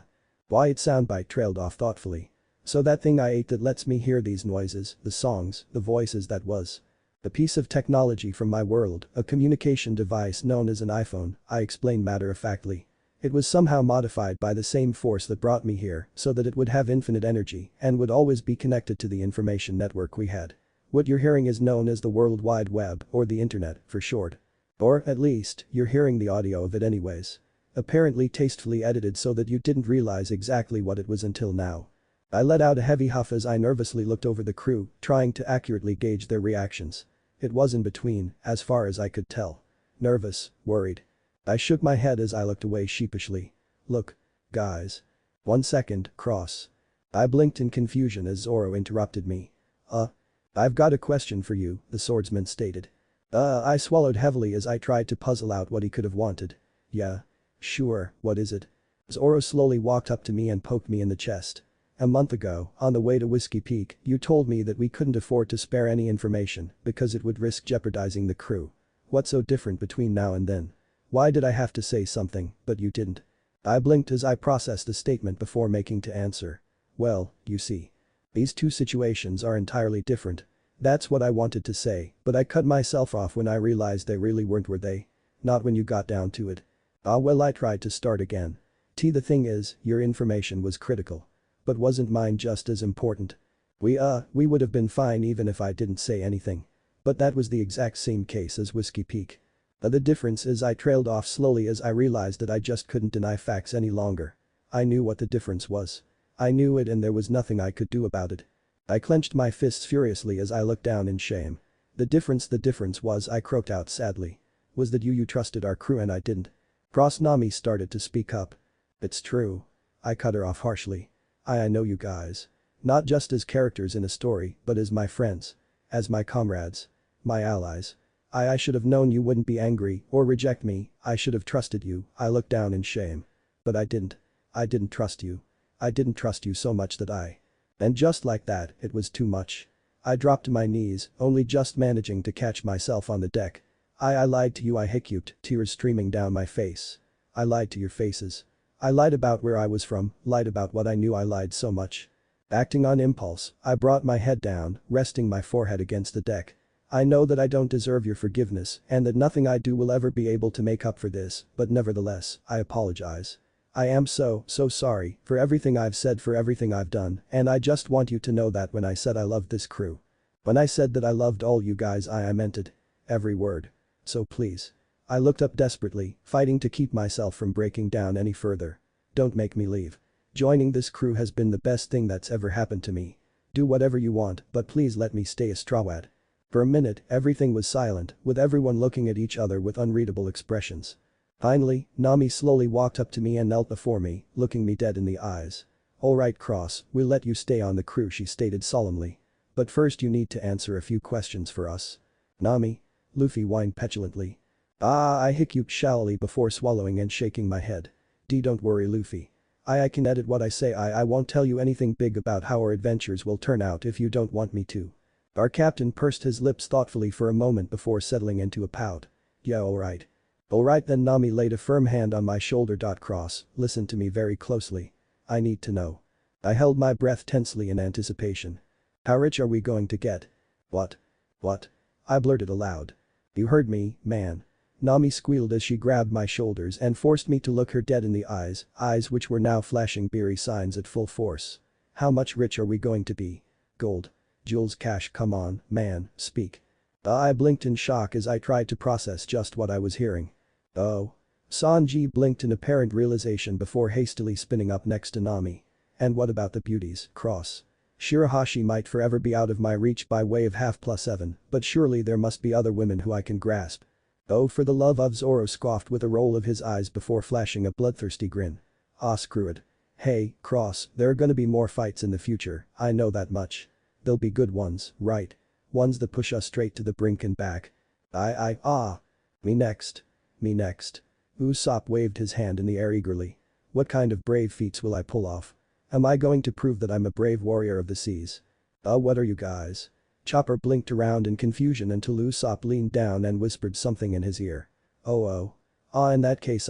Wyatt soundbite trailed off thoughtfully. So that thing I ate that lets me hear these noises, the songs, the voices, that was a piece of technology from my world, a communication device known as an iPhone, I explained matter-of-factly. It was somehow modified by the same force that brought me here so that it would have infinite energy and would always be connected to the information network we had. What you're hearing is known as the World Wide Web, or the Internet for short. Or, at least, you're hearing the audio of it anyways. Apparently tastefully edited so that you didn't realize exactly what it was until now. I let out a heavy huff as I nervously looked over the crew, trying to accurately gauge their reactions. It was in between, as far as I could tell. Nervous, worried. I shook my head as I looked away sheepishly. Look. Guys. 1 second, Cross. I blinked in confusion as Zoro interrupted me. I've got a question for you, the swordsman stated. I swallowed heavily as I tried to puzzle out what he could have wanted. Yeah. Sure, what is it? Zoro slowly walked up to me and poked me in the chest. A month ago, on the way to Whiskey Peak, you told me that we couldn't afford to spare any information because it would risk jeopardizing the crew. What's so different between now and then? Why did I have to say something, but you didn't? I blinked as I processed the statement before making to answer. Well, you see. These two situations are entirely different. That's what I wanted to say, but I cut myself off when I realized they really weren't, were they? Not when you got down to it. Well, I tried to start again. The thing is, your information was critical. But wasn't mine just as important? We would have been fine even if I didn't say anything. But that was the exact same case as Whiskey Peak. The difference is I trailed off slowly as I realized that I just couldn't deny facts any longer. I knew what the difference was. I knew it and there was nothing I could do about it. I clenched my fists furiously as I looked down in shame. The difference was, I croaked out sadly. Was that you trusted our crew and I didn't. Cross Nami started to speak up. It's true. I cut her off harshly. I know you guys. Not just as characters in a story, but as my friends. As my comrades. My allies. I should have known you wouldn't be angry or reject me. I should have trusted you. I looked down in shame. But I didn't. I didn't trust you. I didn't trust you so much that I. And just like that, it was too much. I dropped to my knees, only just managing to catch myself on the deck. I lied to you, I hiccupped, tears streaming down my face. I lied to your faces. I lied about where I was from, lied about what I knew, I lied so much. Acting on impulse, I brought my head down, resting my forehead against the deck. I know that I don't deserve your forgiveness and that nothing I do will ever be able to make up for this, but nevertheless, I apologize. I am so sorry for everything I've said, for everything I've done, and I just want you to know that when I said I loved this crew. When I said that I loved all you guys, I meant it. Every word. So please. I looked up desperately, fighting to keep myself from breaking down any further. Don't make me leave. Joining this crew has been the best thing that's ever happened to me. Do whatever you want, but please let me stay a straw hat. For a minute, everything was silent, with everyone looking at each other with unreadable expressions. Finally, Nami slowly walked up to me and knelt before me, looking me dead in the eyes. Alright Cross, we'll let you stay on the crew, she stated solemnly. But first you need to answer a few questions for us. Nami? Luffy whined petulantly. I hiccuped shallowly before swallowing and shaking my head. Don't worry Luffy. I can edit what I say. I won't tell you anything big about how our adventures will turn out if you don't want me to. Our captain pursed his lips thoughtfully for a moment before settling into a pout. Yeah, alright. Alright then, Nami laid a firm hand on my shoulder. Cross, listen to me very closely. I need to know. I held my breath tensely in anticipation. How rich are we going to get? What? What? I blurted aloud. You heard me, man. Nami squealed as she grabbed my shoulders and forced me to look her dead in the eyes which were now flashing beery signs at full force. How much rich are we going to be? Gold. Jewels, cash, come on, man, speak. I blinked in shock as I tried to process just what I was hearing. Oh. Sanji blinked in apparent realization before hastily spinning up next to Nami. And what about the beauties, Cross? Shirahashi might forever be out of my reach by way of half+7, but surely there must be other women who I can grasp. Oh, for the love of Zoro scoffed with a roll of his eyes before flashing a bloodthirsty grin. Screw it. Hey, Cross, there are gonna be more fights in the future, I know that much. They'll be good ones, right? Ones that push us straight to the brink and back. Me next. Me next. Usopp waved his hand in the air eagerly. What kind of brave feats will I pull off? Am I going to prove that I'm a brave warrior of the seas? What are you guys? Chopper blinked around in confusion until Usopp leaned down and whispered something in his ear. In that case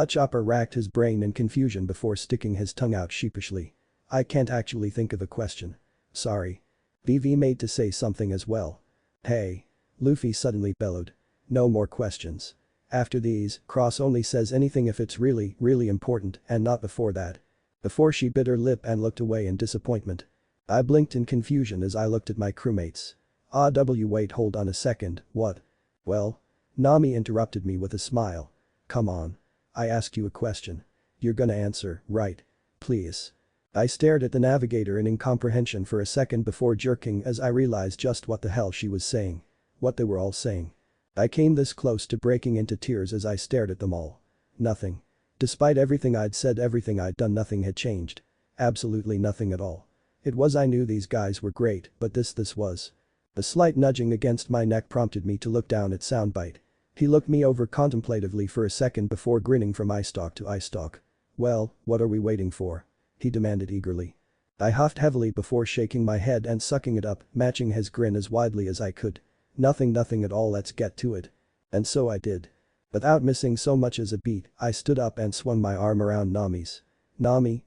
Chopper racked his brain in confusion before sticking his tongue out sheepishly. I can't actually think of a question. Sorry. BV made to say something as well. Hey. Luffy suddenly bellowed. No more questions. After these, Cross only says anything if it's really important and not before that. Before she bit her lip and looked away in disappointment. I blinked in confusion as I looked at my crewmates. Wait, hold on a second, what? Well? Nami interrupted me with a smile. Come on. I ask you a question. You're gonna answer, right? Please. I stared at the navigator in incomprehension for a second before jerking as I realized just what the hell she was saying. What they were all saying. I came this close to breaking into tears as I stared at them all. Nothing. Despite everything I'd said, everything I'd done, nothing had changed. Absolutely nothing at all. I knew these guys were great, but this was. A slight nudging against my neck prompted me to look down at Soundbite. He looked me over contemplatively for a second before grinning from eye stalk to eye stalk. Well, what are we waiting for? He demanded eagerly. I huffed heavily before shaking my head and sucking it up, matching his grin as widely as I could. Nothing at all, let's get to it. And so I did. Without missing so much as a beat, I stood up and swung my arm around Nami's. Nami,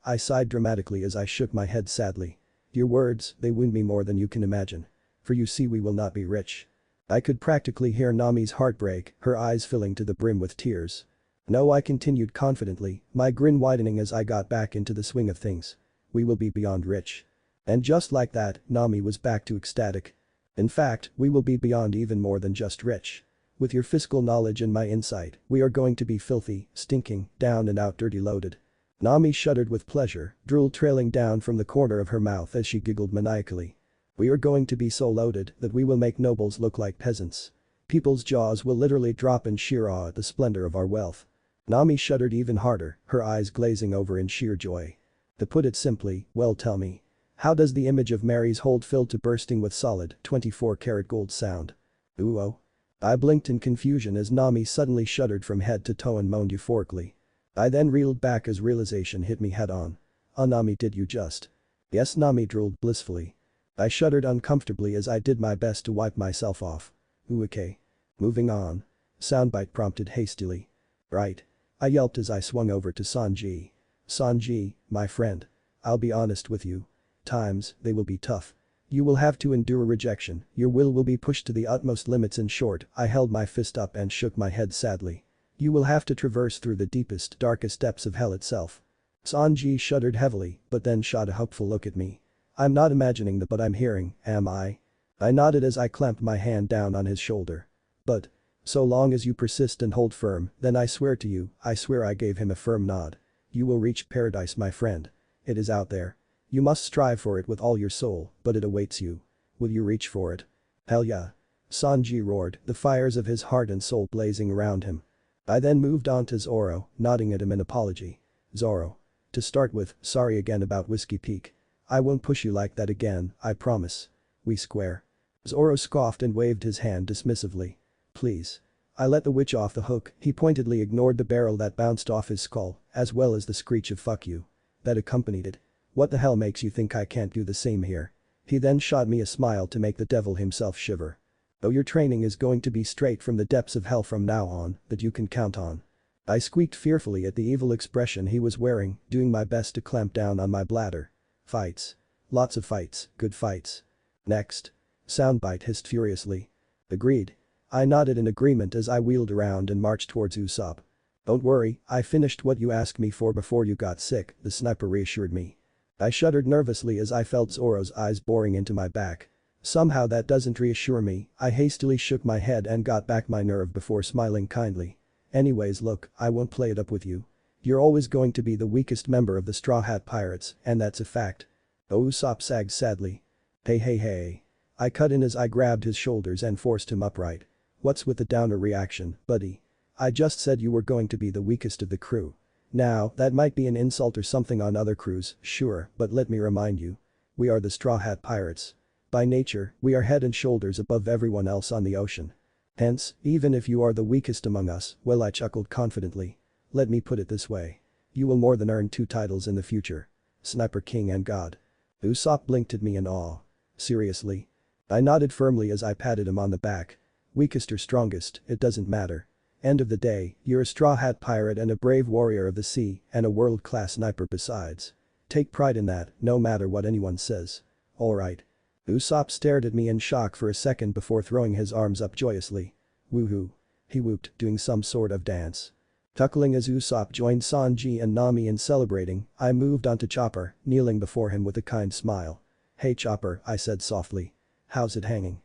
I sighed dramatically as I shook my head sadly. Your words, they wound me more than you can imagine. For you see, we will not be rich. I could practically hear Nami's heart break, her eyes filling to the brim with tears. No, I continued confidently, my grin widening as I got back into the swing of things. We will be beyond rich. And just like that, Nami was back to ecstatic. In fact, we will be beyond even more than just rich. With your fiscal knowledge and my insight, we are going to be filthy, stinking, down and out dirty loaded. Nami shuddered with pleasure, drool trailing down from the corner of her mouth as she giggled maniacally. We are going to be so loaded that we will make nobles look like peasants. People's jaws will literally drop in sheer awe at the splendor of our wealth. Nami shuddered even harder, her eyes glazing over in sheer joy. To put it simply, well tell me. How does the image of Mary's hold filled to bursting with solid 24-karat gold sound? Ooh oh. I blinked in confusion as Nami suddenly shuddered from head to toe and moaned euphorically. I then reeled back as realization hit me head on. Nami, did you just? Yes, Nami drooled blissfully. I shuddered uncomfortably as I did my best to wipe myself off. Ooh okay. Moving on. Soundbite prompted hastily. Right. I yelped as I swung over to Sanji. Sanji, my friend. I'll be honest with you. Times, they will be tough. You will have to endure rejection, your will be pushed to the utmost limits. In short, I held my fist up and shook my head sadly. You will have to traverse through the deepest, darkest depths of hell itself. Sanji shuddered heavily, but then shot a hopeful look at me. I'm not imagining that, but I'm hearing, am I? I nodded as I clamped my hand down on his shoulder. But. So long as you persist and hold firm, then I swear to you, I swear. I gave him a firm nod. You will reach paradise, my friend. It is out there. You must strive for it with all your soul, but it awaits you. Will you reach for it? Hell yeah. Sanji roared, the fires of his heart and soul blazing around him. I then moved on to Zoro, nodding at him in apology. Zoro. To start with, sorry again about Whiskey Peak. I won't push you like that again, I promise. We square. Zoro scoffed and waved his hand dismissively. Please. I let the witch off the hook. He pointedly ignored the barrel that bounced off his skull, as well as the screech of fuck you that accompanied it. What the hell makes you think I can't do the same here? He then shot me a smile to make the devil himself shiver. Though your training is going to be straight from the depths of hell from now on, that you can count on. I squeaked fearfully at the evil expression he was wearing, doing my best to clamp down on my bladder. Fights. Lots of fights, good fights. Next. Soundbite hissed furiously. Agreed. I nodded in agreement as I wheeled around and marched towards Usopp. Don't worry, I finished what you asked me for before you got sick, the sniper reassured me. I shuddered nervously as I felt Zoro's eyes boring into my back. Somehow that doesn't reassure me. I hastily shook my head and got back my nerve before smiling kindly. Anyways, look, I won't play it up with you. You're always going to be the weakest member of the Straw Hat Pirates, and that's a fact. Oh, Usopp sagged sadly. Hey. I cut in as I grabbed his shoulders and forced him upright. What's with the downer reaction, buddy? I just said you were going to be the weakest of the crew. Now, that might be an insult or something on other crews, sure, but let me remind you. We are the Straw Hat Pirates. By nature, we are head and shoulders above everyone else on the ocean. Hence, even if you are the weakest among us, well, I chuckled confidently. Let me put it this way. You will more than earn 2 titles in the future. Sniper King and God. Usopp blinked at me in awe. Seriously? I nodded firmly as I patted him on the back. Weakest or strongest, it doesn't matter. End of the day, you're a Straw Hat Pirate and a brave warrior of the sea and a world-class sniper besides. Take pride in that, no matter what anyone says. Alright. Usopp stared at me in shock for a second before throwing his arms up joyously. Woohoo. He whooped, doing some sort of dance. Chuckling as Usopp joined Sanji and Nami in celebrating, I moved onto Chopper, kneeling before him with a kind smile. Hey Chopper, I said softly. How's it hanging?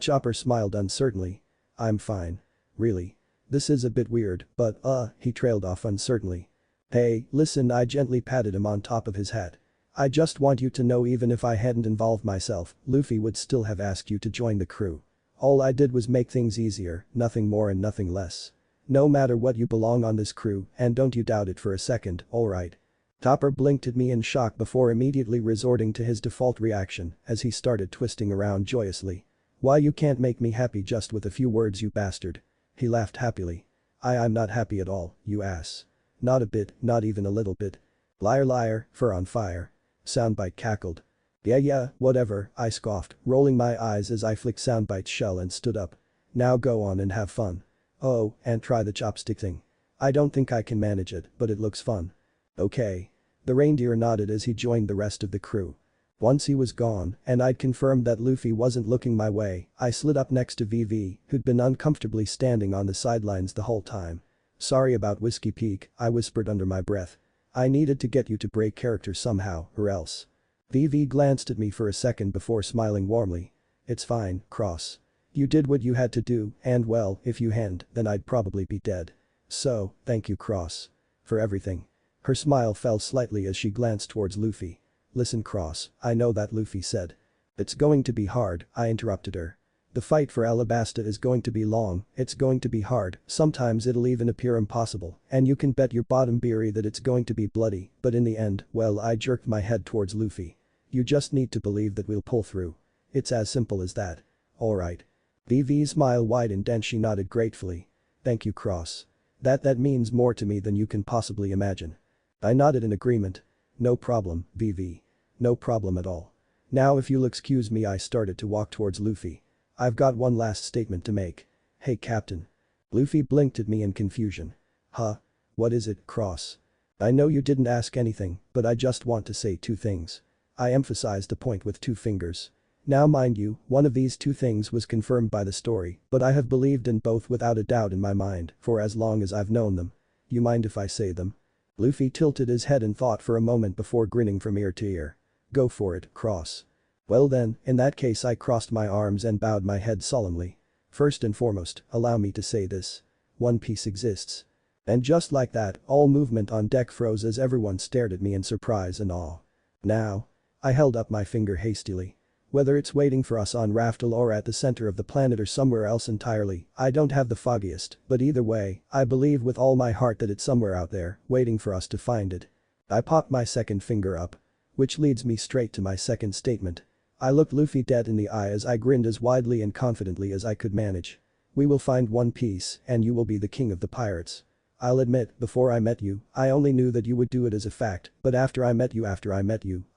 Chopper smiled uncertainly. I'm fine. Really? This is a bit weird, but he trailed off uncertainly. Hey, listen, I gently patted him on top of his head. I just want you to know even if I hadn't involved myself, Luffy would still have asked you to join the crew. All I did was make things easier, nothing more and nothing less. No matter what, you belong on this crew, and don't you doubt it for a second, alright? Chopper blinked at me in shock before immediately resorting to his default reaction as he started twisting around joyously. Why, you can't make me happy just with a few words, you bastard. He laughed happily. I'm not happy at all, you ass. Not a bit, not even a little bit. Liar, fur on fire. Soundbite cackled. Yeah, whatever, I scoffed, rolling my eyes as I flicked Soundbite's shell and stood up. Now go on and have fun. Oh, and try the chopstick thing. I don't think I can manage it, but it looks fun. Okay. The reindeer nodded as he joined the rest of the crew. Once he was gone, and I'd confirmed that Luffy wasn't looking my way, I slid up next to VV, who'd been uncomfortably standing on the sidelines the whole time. Sorry about Whiskey Peak, I whispered under my breath. I needed to get you to break character somehow, or else. Vivi glanced at me for a second before smiling warmly. It's fine, Cross. You did what you had to do, and well, if you hadn't, then I'd probably be dead. So, thank you Cross. For everything. Her smile fell slightly as she glanced towards Luffy. Listen Cross, I know that Luffy said. It's going to be hard, I interrupted her. The fight for Alabasta is going to be long, it's going to be hard, sometimes it'll even appear impossible, and you can bet your bottom beery that it's going to be bloody, but in the end, well I jerked my head towards Luffy. You just need to believe that we'll pull through. It's as simple as that. Alright. Vivi's smile widened and she nodded gratefully. Thank you Cross. That means more to me than you can possibly imagine. I nodded in agreement. No problem, Vivi. No problem at all. Now if you'll excuse me I started to walk towards Luffy. I've got one last statement to make. Hey Captain. Luffy blinked at me in confusion. Huh? What is it, Cross? I know you didn't ask anything, but I just want to say two things. I emphasized the point with two fingers. Now mind you, one of these two things was confirmed by the story, but I have believed in both without a doubt in my mind for as long as I've known them. You mind if I say them? Luffy tilted his head in thought for a moment before grinning from ear to ear. Go for it, Cross. Well then, in that case I crossed my arms and bowed my head solemnly. First and foremost, allow me to say this. One Piece exists. And just like that, all movement on deck froze as everyone stared at me in surprise and awe. Now. I held up my finger hastily. Whether it's waiting for us on Raftel or at the center of the planet or somewhere else entirely, I don't have the foggiest, but either way, I believe with all my heart that it's somewhere out there, waiting for us to find it. I popped my second finger up. Which leads me straight to my second statement. I looked Luffy dead in the eye as I grinned as widely and confidently as I could manage. We will find One Piece, and you will be the king of the pirates. I'll admit, before I met you, I only knew that you would do it as a fact, but after I met you,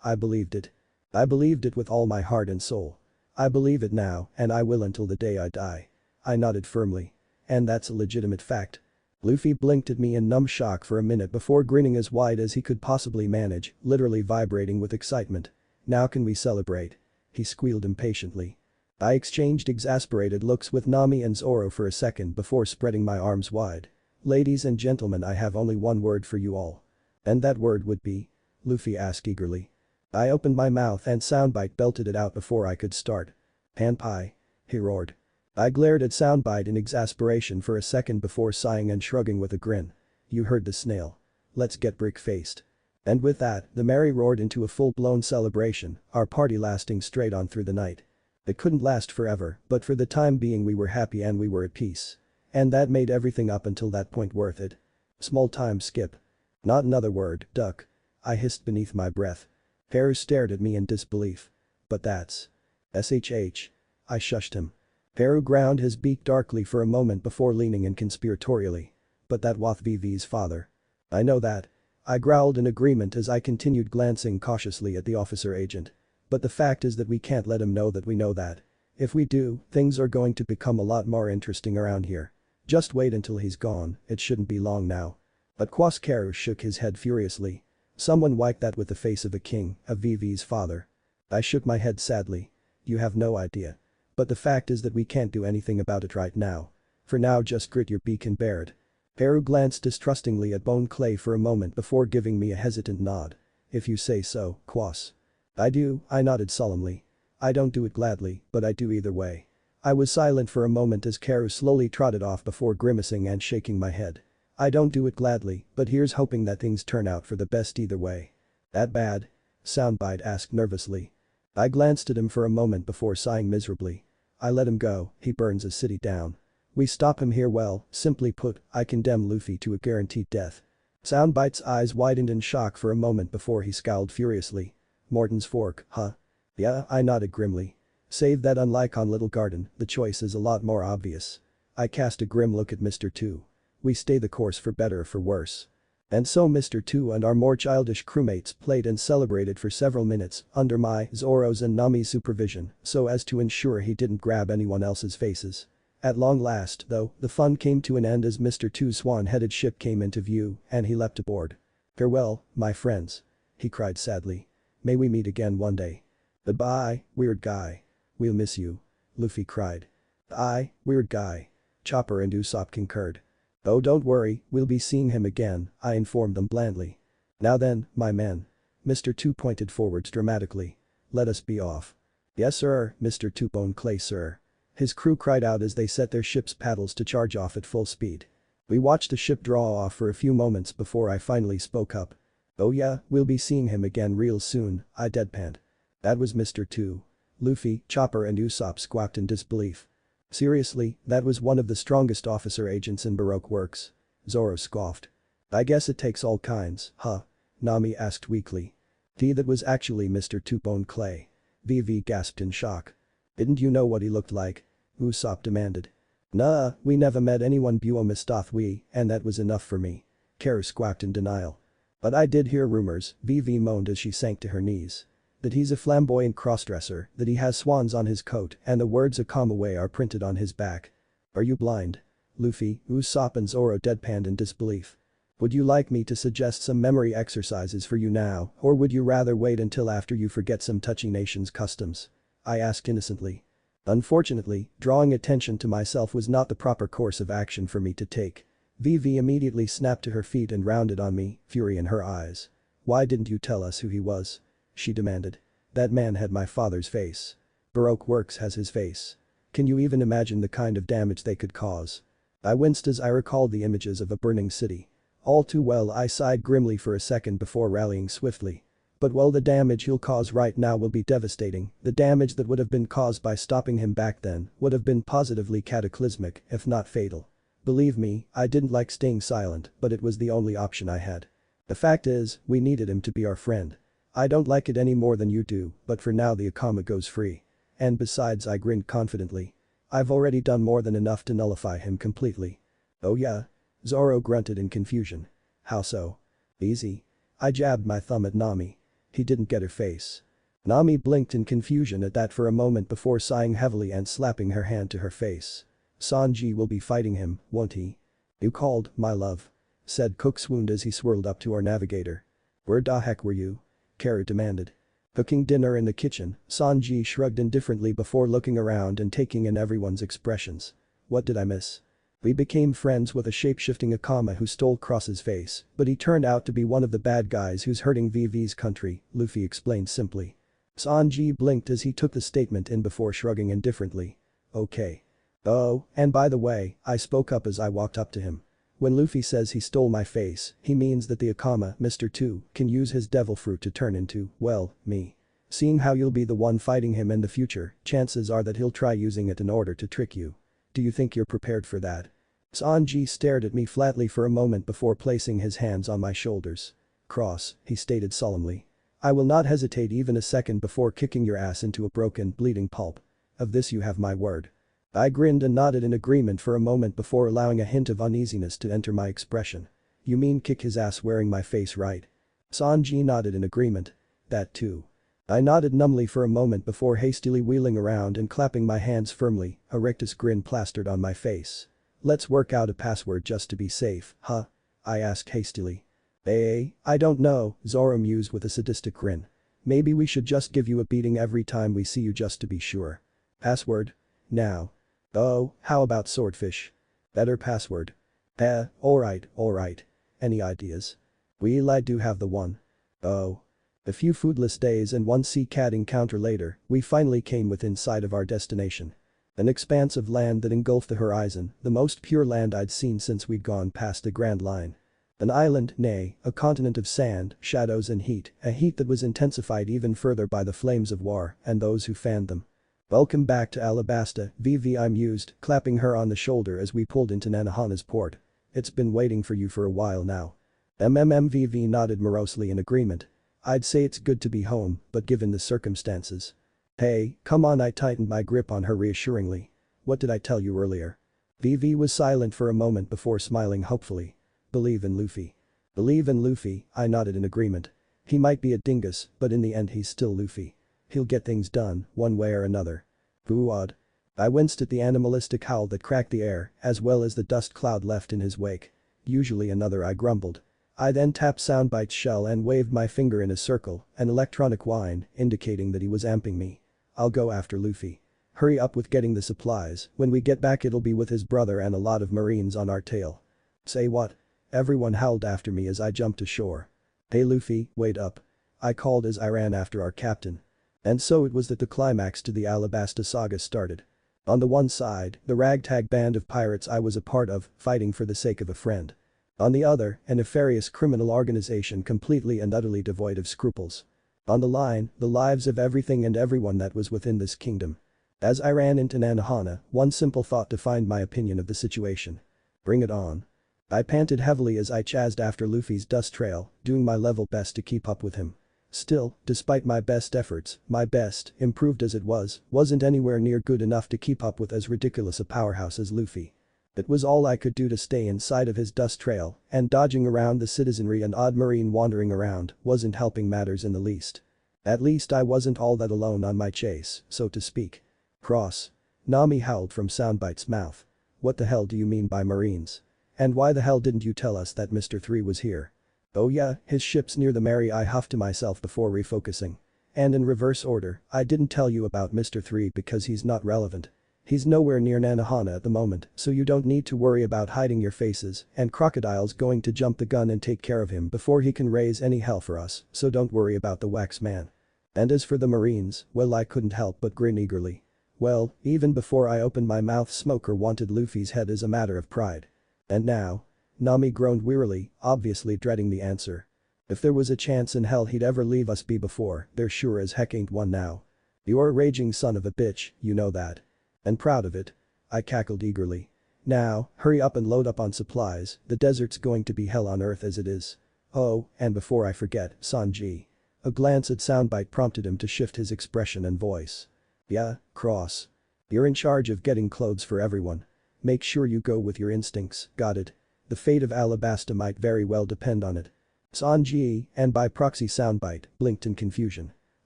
I believed it. I believed it with all my heart and soul. I believe it now, and I will until the day I die. I nodded firmly. And that's a legitimate fact. Luffy blinked at me in numb shock for a minute before grinning as wide as he could possibly manage, literally vibrating with excitement. Now can we celebrate? He squealed impatiently. I exchanged exasperated looks with Nami and Zoro for a second before spreading my arms wide. Ladies and gentlemen, I have only one word for you all. And that word would be? Luffy asked eagerly. I opened my mouth and Soundbite belted it out before I could start. Panpai. He roared. I glared at Soundbite in exasperation for a second before sighing and shrugging with a grin. You heard the snail. Let's get brick-faced. And with that, the merry roared into a full-blown celebration, our party lasting straight on through the night. It couldn't last forever, but for the time being we were happy and we were at peace. And that made everything up until that point worth it. Small time skip. Not another word, duck. I hissed beneath my breath. Haru stared at me in disbelief. But that's. SHH. I shushed him. Haru ground his beak darkly for a moment before leaning in conspiratorially. But that was Vivi's father. I know that. I growled in agreement as I continued glancing cautiously at the officer agent. But the fact is that we can't let him know that we know that. If we do, things are going to become a lot more interesting around here. Just wait until he's gone, it shouldn't be long now. But Quascaru shook his head furiously. Someone wiped that with the face of a king, of Vivi's father. I shook my head sadly. You have no idea. But the fact is that we can't do anything about it right now. For now just grit your beak and bear it. Haru glanced distrustingly at Bone Clay for a moment before giving me a hesitant nod. If you say so, Quas. I do, I nodded solemnly. I don't do it gladly, but I do either way. I was silent for a moment as Karu slowly trotted off before grimacing and shaking my head. I don't do it gladly, but here's hoping that things turn out for the best either way. That bad? Soundbite asked nervously. I glanced at him for a moment before sighing miserably. I let him go, he burns a city down. We stop him here, well, simply put, I condemn Luffy to a guaranteed death. Soundbite's eyes widened in shock for a moment before he scowled furiously. Morton's fork, huh? Yeah, I nodded grimly. Save that unlike on Little Garden, the choice is a lot more obvious. I cast a grim look at Mr. 2. We stay the course for better or for worse. And so Mr. 2 and our more childish crewmates played and celebrated for several minutes under my, Zoro's and Nami's supervision so as to ensure he didn't grab anyone else's faces. At long last, though, the fun came to an end as Mr. 2's swan-headed ship came into view and he leapt aboard. Farewell, my friends. He cried sadly. May we meet again one day. Goodbye, weird guy. We'll miss you. Luffy cried. Aye, weird guy. Chopper and Usopp concurred. Oh don't worry, we'll be seeing him again, I informed them blandly. Now then, my men. Mr. Two pointed forwards dramatically. Let us be off. Yes sir, Mr. Two-Bone Clay sir. His crew cried out as they set their ship's paddles to charge off at full speed. We watched the ship draw off for a few moments before I finally spoke up. Oh yeah, we'll be seeing him again real soon, I deadpanned. That was Mr. Two. Luffy, Chopper and Usopp squawked in disbelief. Seriously, that was one of the strongest officer agents in Baroque works. Zoro scoffed. I guess it takes all kinds, huh? Nami asked weakly. That was actually Mr. Two-Bone Clay. Vivi gasped in shock. Didn't you know what he looked like? Usopp demanded. Nah, we never met anyone Buuut I, and that was enough for me. Karu squawked in denial. But I did hear rumors, Vivi moaned as she sank to her knees. That he's a flamboyant crossdresser, that he has swans on his coat and the words Akamawe are printed on his back. Are you blind? Luffy, Usopp and Zoro deadpanned in disbelief. Would you like me to suggest some memory exercises for you now, or would you rather wait until after you forget some touchy nation's customs? I asked innocently. Unfortunately, drawing attention to myself was not the proper course of action for me to take. Vivi immediately snapped to her feet and rounded on me, fury in her eyes. Why didn't you tell us who he was? She demanded. That man had my father's face. Baroque Works has his face. Can you even imagine the kind of damage they could cause? I winced as I recalled the images of a burning city. All too well I sighed grimly for a second before rallying swiftly. But well, the damage he'll cause right now will be devastating. The damage that would have been caused by stopping him back then would have been positively cataclysmic, if not fatal. Believe me, I didn't like staying silent, but it was the only option I had. The fact is, we needed him to be our friend. I don't like it any more than you do, but for now the Akama goes free. And besides, I grinned confidently. I've already done more than enough to nullify him completely. Oh yeah? Zoro grunted in confusion. How so? Easy. I jabbed my thumb at Nami. He didn't get her face. Nami blinked in confusion at that for a moment before sighing heavily and slapping her hand to her face. Sanji will be fighting him, won't he? You called, my love. Said Cook swooned as he swirled up to our navigator. Where the heck were you? Karu demanded. Cooking dinner in the kitchen, Sanji shrugged indifferently before looking around and taking in everyone's expressions. What did I miss? We became friends with a shape-shifting Akama who stole Cross's face, but he turned out to be one of the bad guys who's hurting VV's country, Luffy explained simply. Sanji blinked as he took the statement in before shrugging indifferently. Okay. Oh, and by the way, I spoke up as I walked up to him. When Luffy says he stole my face, he means that the Akama, Mr. Two, can use his devil fruit to turn into, well, me. Seeing how you'll be the one fighting him in the future, chances are that he'll try using it in order to trick you. Do you think you're prepared for that? Sanji stared at me flatly for a moment before placing his hands on my shoulders. Cross, he stated solemnly. I will not hesitate even a second before kicking your ass into a broken, bleeding pulp. Of this you have my word. I grinned and nodded in agreement for a moment before allowing a hint of uneasiness to enter my expression. You mean kick his ass wearing my face, right? Sanji nodded in agreement. That too. I nodded numbly for a moment before hastily wheeling around and clapping my hands firmly, a rictus grin plastered on my face. Let's work out a password just to be safe, huh? I asked hastily. I don't know, Zoro mused with a sadistic grin. Maybe we should just give you a beating every time we see you just to be sure. Password? Now. Oh, how about swordfish? Better password. Alright. Any ideas? Well, I do have the one. Oh. A few foodless days and one sea cat encounter later, we finally came within sight of our destination. An expanse of land that engulfed the horizon, the most pure land I'd seen since we'd gone past the Grand Line. An island, nay, a continent of sand, shadows and heat, a heat that was intensified even further by the flames of war and those who fanned them. Welcome back to Alabasta, VV, I mused, clapping her on the shoulder as we pulled into Nanohana's port. It's been waiting for you for a while now. VV nodded morosely in agreement. I'd say it's good to be home, but given the circumstances. Hey, come on, I tightened my grip on her reassuringly. What did I tell you earlier? VV was silent for a moment before smiling hopefully. Believe in Luffy. Believe in Luffy, I nodded in agreement. He might be a dingus, but in the end he's still Luffy. He'll get things done, one way or another. Buuut. I winced at the animalistic howl that cracked the air, as well as the dust cloud left in his wake. Usually another, I grumbled. I then tapped Soundbite's shell and waved my finger in a circle, an electronic whine, indicating that he was amping me. I'll go after Luffy. Hurry up with getting the supplies, when we get back it'll be with his brother and a lot of marines on our tail. Say what? Everyone howled after me as I jumped ashore. Hey Luffy, wait up. I called as I ran after our captain. And so it was that the climax to the Alabasta saga started. On the one side, the ragtag band of pirates I was a part of, fighting for the sake of a friend. On the other, a nefarious criminal organization completely and utterly devoid of scruples. On the line, the lives of everything and everyone that was within this kingdom. As I ran into Nanohana, one simple thought defined my opinion of the situation. Bring it on. I panted heavily as I chased after Luffy's dust trail, doing my level best to keep up with him. Still, despite my best efforts, my best, improved as it was, wasn't anywhere near good enough to keep up with as ridiculous a powerhouse as Luffy. It was all I could do to stay inside of his dust trail, and dodging around the citizenry and odd marine wandering around wasn't helping matters in the least. At least I wasn't all that alone on my chase, so to speak. Cross. Nami howled from Soundbite's mouth. What the hell do you mean by marines? And why the hell didn't you tell us that Mr. 3 was here? Oh yeah, his ship's near the Mary, I huffed to myself before refocusing. And in reverse order, I didn't tell you about Mr. 3 because he's not relevant. He's nowhere near Nanohana at the moment, so you don't need to worry about hiding your faces, and Crocodile's going to jump the gun and take care of him before he can raise any hell for us, so don't worry about the wax man. And as for the Marines, well, I couldn't help but grin eagerly. Well, even before I opened my mouth, Smoker wanted Luffy's head as a matter of pride. And now? Nami groaned wearily, obviously dreading the answer. If there was a chance in hell he'd ever leave us be before, there sure as heck ain't one now. You're a raging son of a bitch, you know that. And proud of it. I cackled eagerly. Now, hurry up and load up on supplies, the desert's going to be hell on earth as it is. Oh, and before I forget, Sanji. A glance at Soundbite prompted him to shift his expression and voice. Yeah, Cross. You're in charge of getting clothes for everyone. Make sure you go with your instincts, got it? The fate of Alabasta might very well depend on it. Sanji, and by proxy Soundbite, blinked in confusion.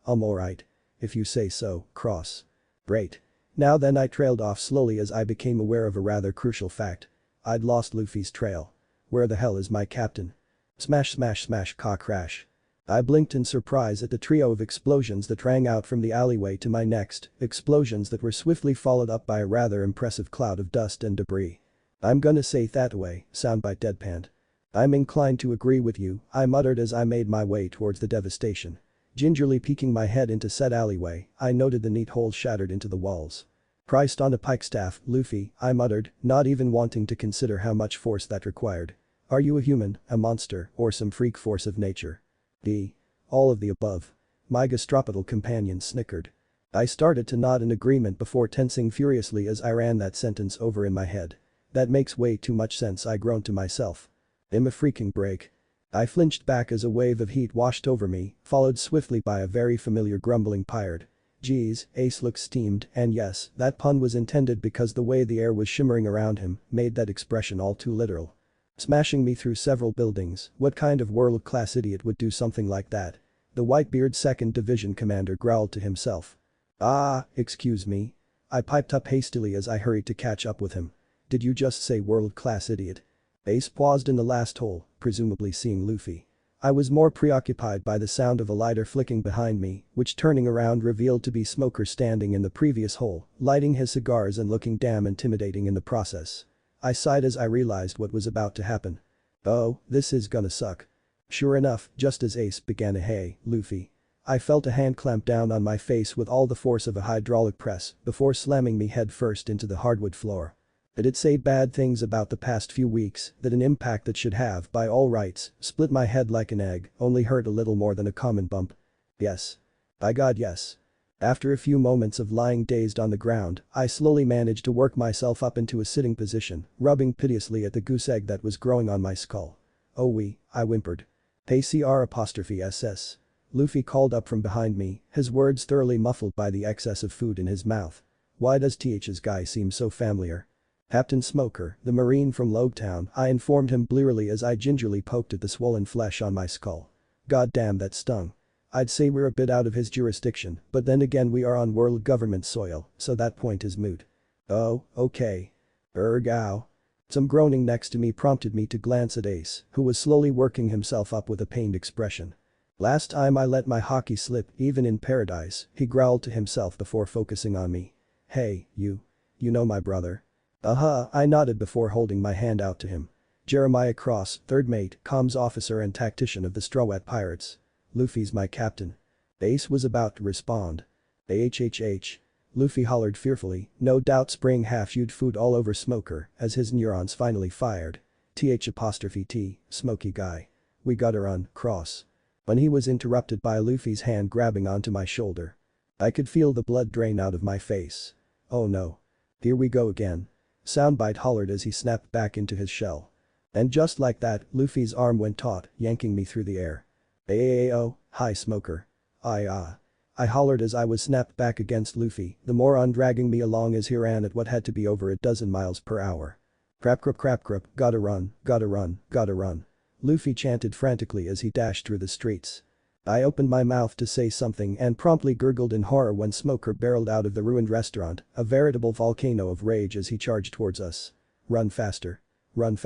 Alright. If you say so, Cross. Great. Now then, I trailed off slowly as I became aware of a rather crucial fact. I'd lost Luffy's trail. Where the hell is my captain? Smash smash smash caw crash. I blinked in surprise at the trio of explosions that rang out from the alleyway to my next, explosions that were swiftly followed up by a rather impressive cloud of dust and debris. I'm gonna say that way, Soundbite deadpanned. I'm inclined to agree with you, I muttered as I made my way towards the devastation. Gingerly peeking my head into said alleyway, I noted the neat holes shattered into the walls. Christ on a pikestaff, Luffy, I muttered, not even wanting to consider how much force that required. Are you a human, a monster, or some freak force of nature? All of the above. My gastropotal companion snickered. I started to nod in agreement before tensing furiously as I ran that sentence over in my head. That makes way too much sense, I groaned to myself. I'm a freaking break. I flinched back as a wave of heat washed over me, followed swiftly by a very familiar grumbling pirate. Geez, Ace looks steamed, and yes, that pun was intended because the way the air was shimmering around him made that expression all too literal. Smashing me through several buildings, what kind of world-class idiot would do something like that? The Whitebeard 2nd Division commander growled to himself. Excuse me. I piped up hastily as I hurried to catch up with him. Did you just say world-class idiot? Ace paused in the last hole, presumably seeing Luffy. I was more preoccupied by the sound of a lighter flicking behind me, which turning around revealed to be Smoker standing in the previous hole, lighting his cigars and looking damn intimidating in the process. I sighed as I realized what was about to happen. Oh, this is gonna suck. Sure enough, just as Ace began a "Hey, Luffy." I felt a hand clamp down on my face with all the force of a hydraulic press before slamming me head first into the hardwood floor. It'd say bad things about the past few weeks that an impact that should have, by all rights, split my head like an egg only hurt a little more than a common bump. Yes. By God, yes. After a few moments of lying dazed on the ground, I slowly managed to work myself up into a sitting position, rubbing piteously at the goose egg that was growing on my skull. I whimpered. Hey CR''SS. Luffy called up from behind me, his words thoroughly muffled by the excess of food in his mouth. Why does TH's guy seem so familiar? Captain Smoker, the Marine from Logtown, I informed him blearily as I gingerly poked at the swollen flesh on my skull. God damn, that stung. I'd say we're a bit out of his jurisdiction, but then again we are on world government soil, so that point is moot. Oh, okay. Ow. Some groaning next to me prompted me to glance at Ace, who was slowly working himself up with a pained expression. Last time I let my hockey slip, even in paradise, he growled to himself before focusing on me. Hey, you know my brother? I nodded before holding my hand out to him. Jeremiah Cross, third mate, comms officer and tactician of the Strawwet Pirates. Luffy's my captain. Ace was about to respond. AHHH. Luffy hollered fearfully, no doubt spraying half-eaten food all over Smoker as his neurons finally fired. T, smoky guy. We gotta run, cross. When he was interrupted by Luffy's hand grabbing onto my shoulder. I could feel the blood drain out of my face. Oh no. Here we go again. Soundbite hollered as he snapped back into his shell. And just like that, Luffy's arm went taut, yanking me through the air. Ayo, hi Smoker. I hollered as I was snapped back against Luffy, the moron dragging me along as he ran at what had to be over a dozen miles per hour. Crap, gotta run. Luffy chanted frantically as he dashed through the streets. I opened my mouth to say something and promptly gurgled in horror when Smoker barreled out of the ruined restaurant, a veritable volcano of rage as he charged towards us. Run faster. Running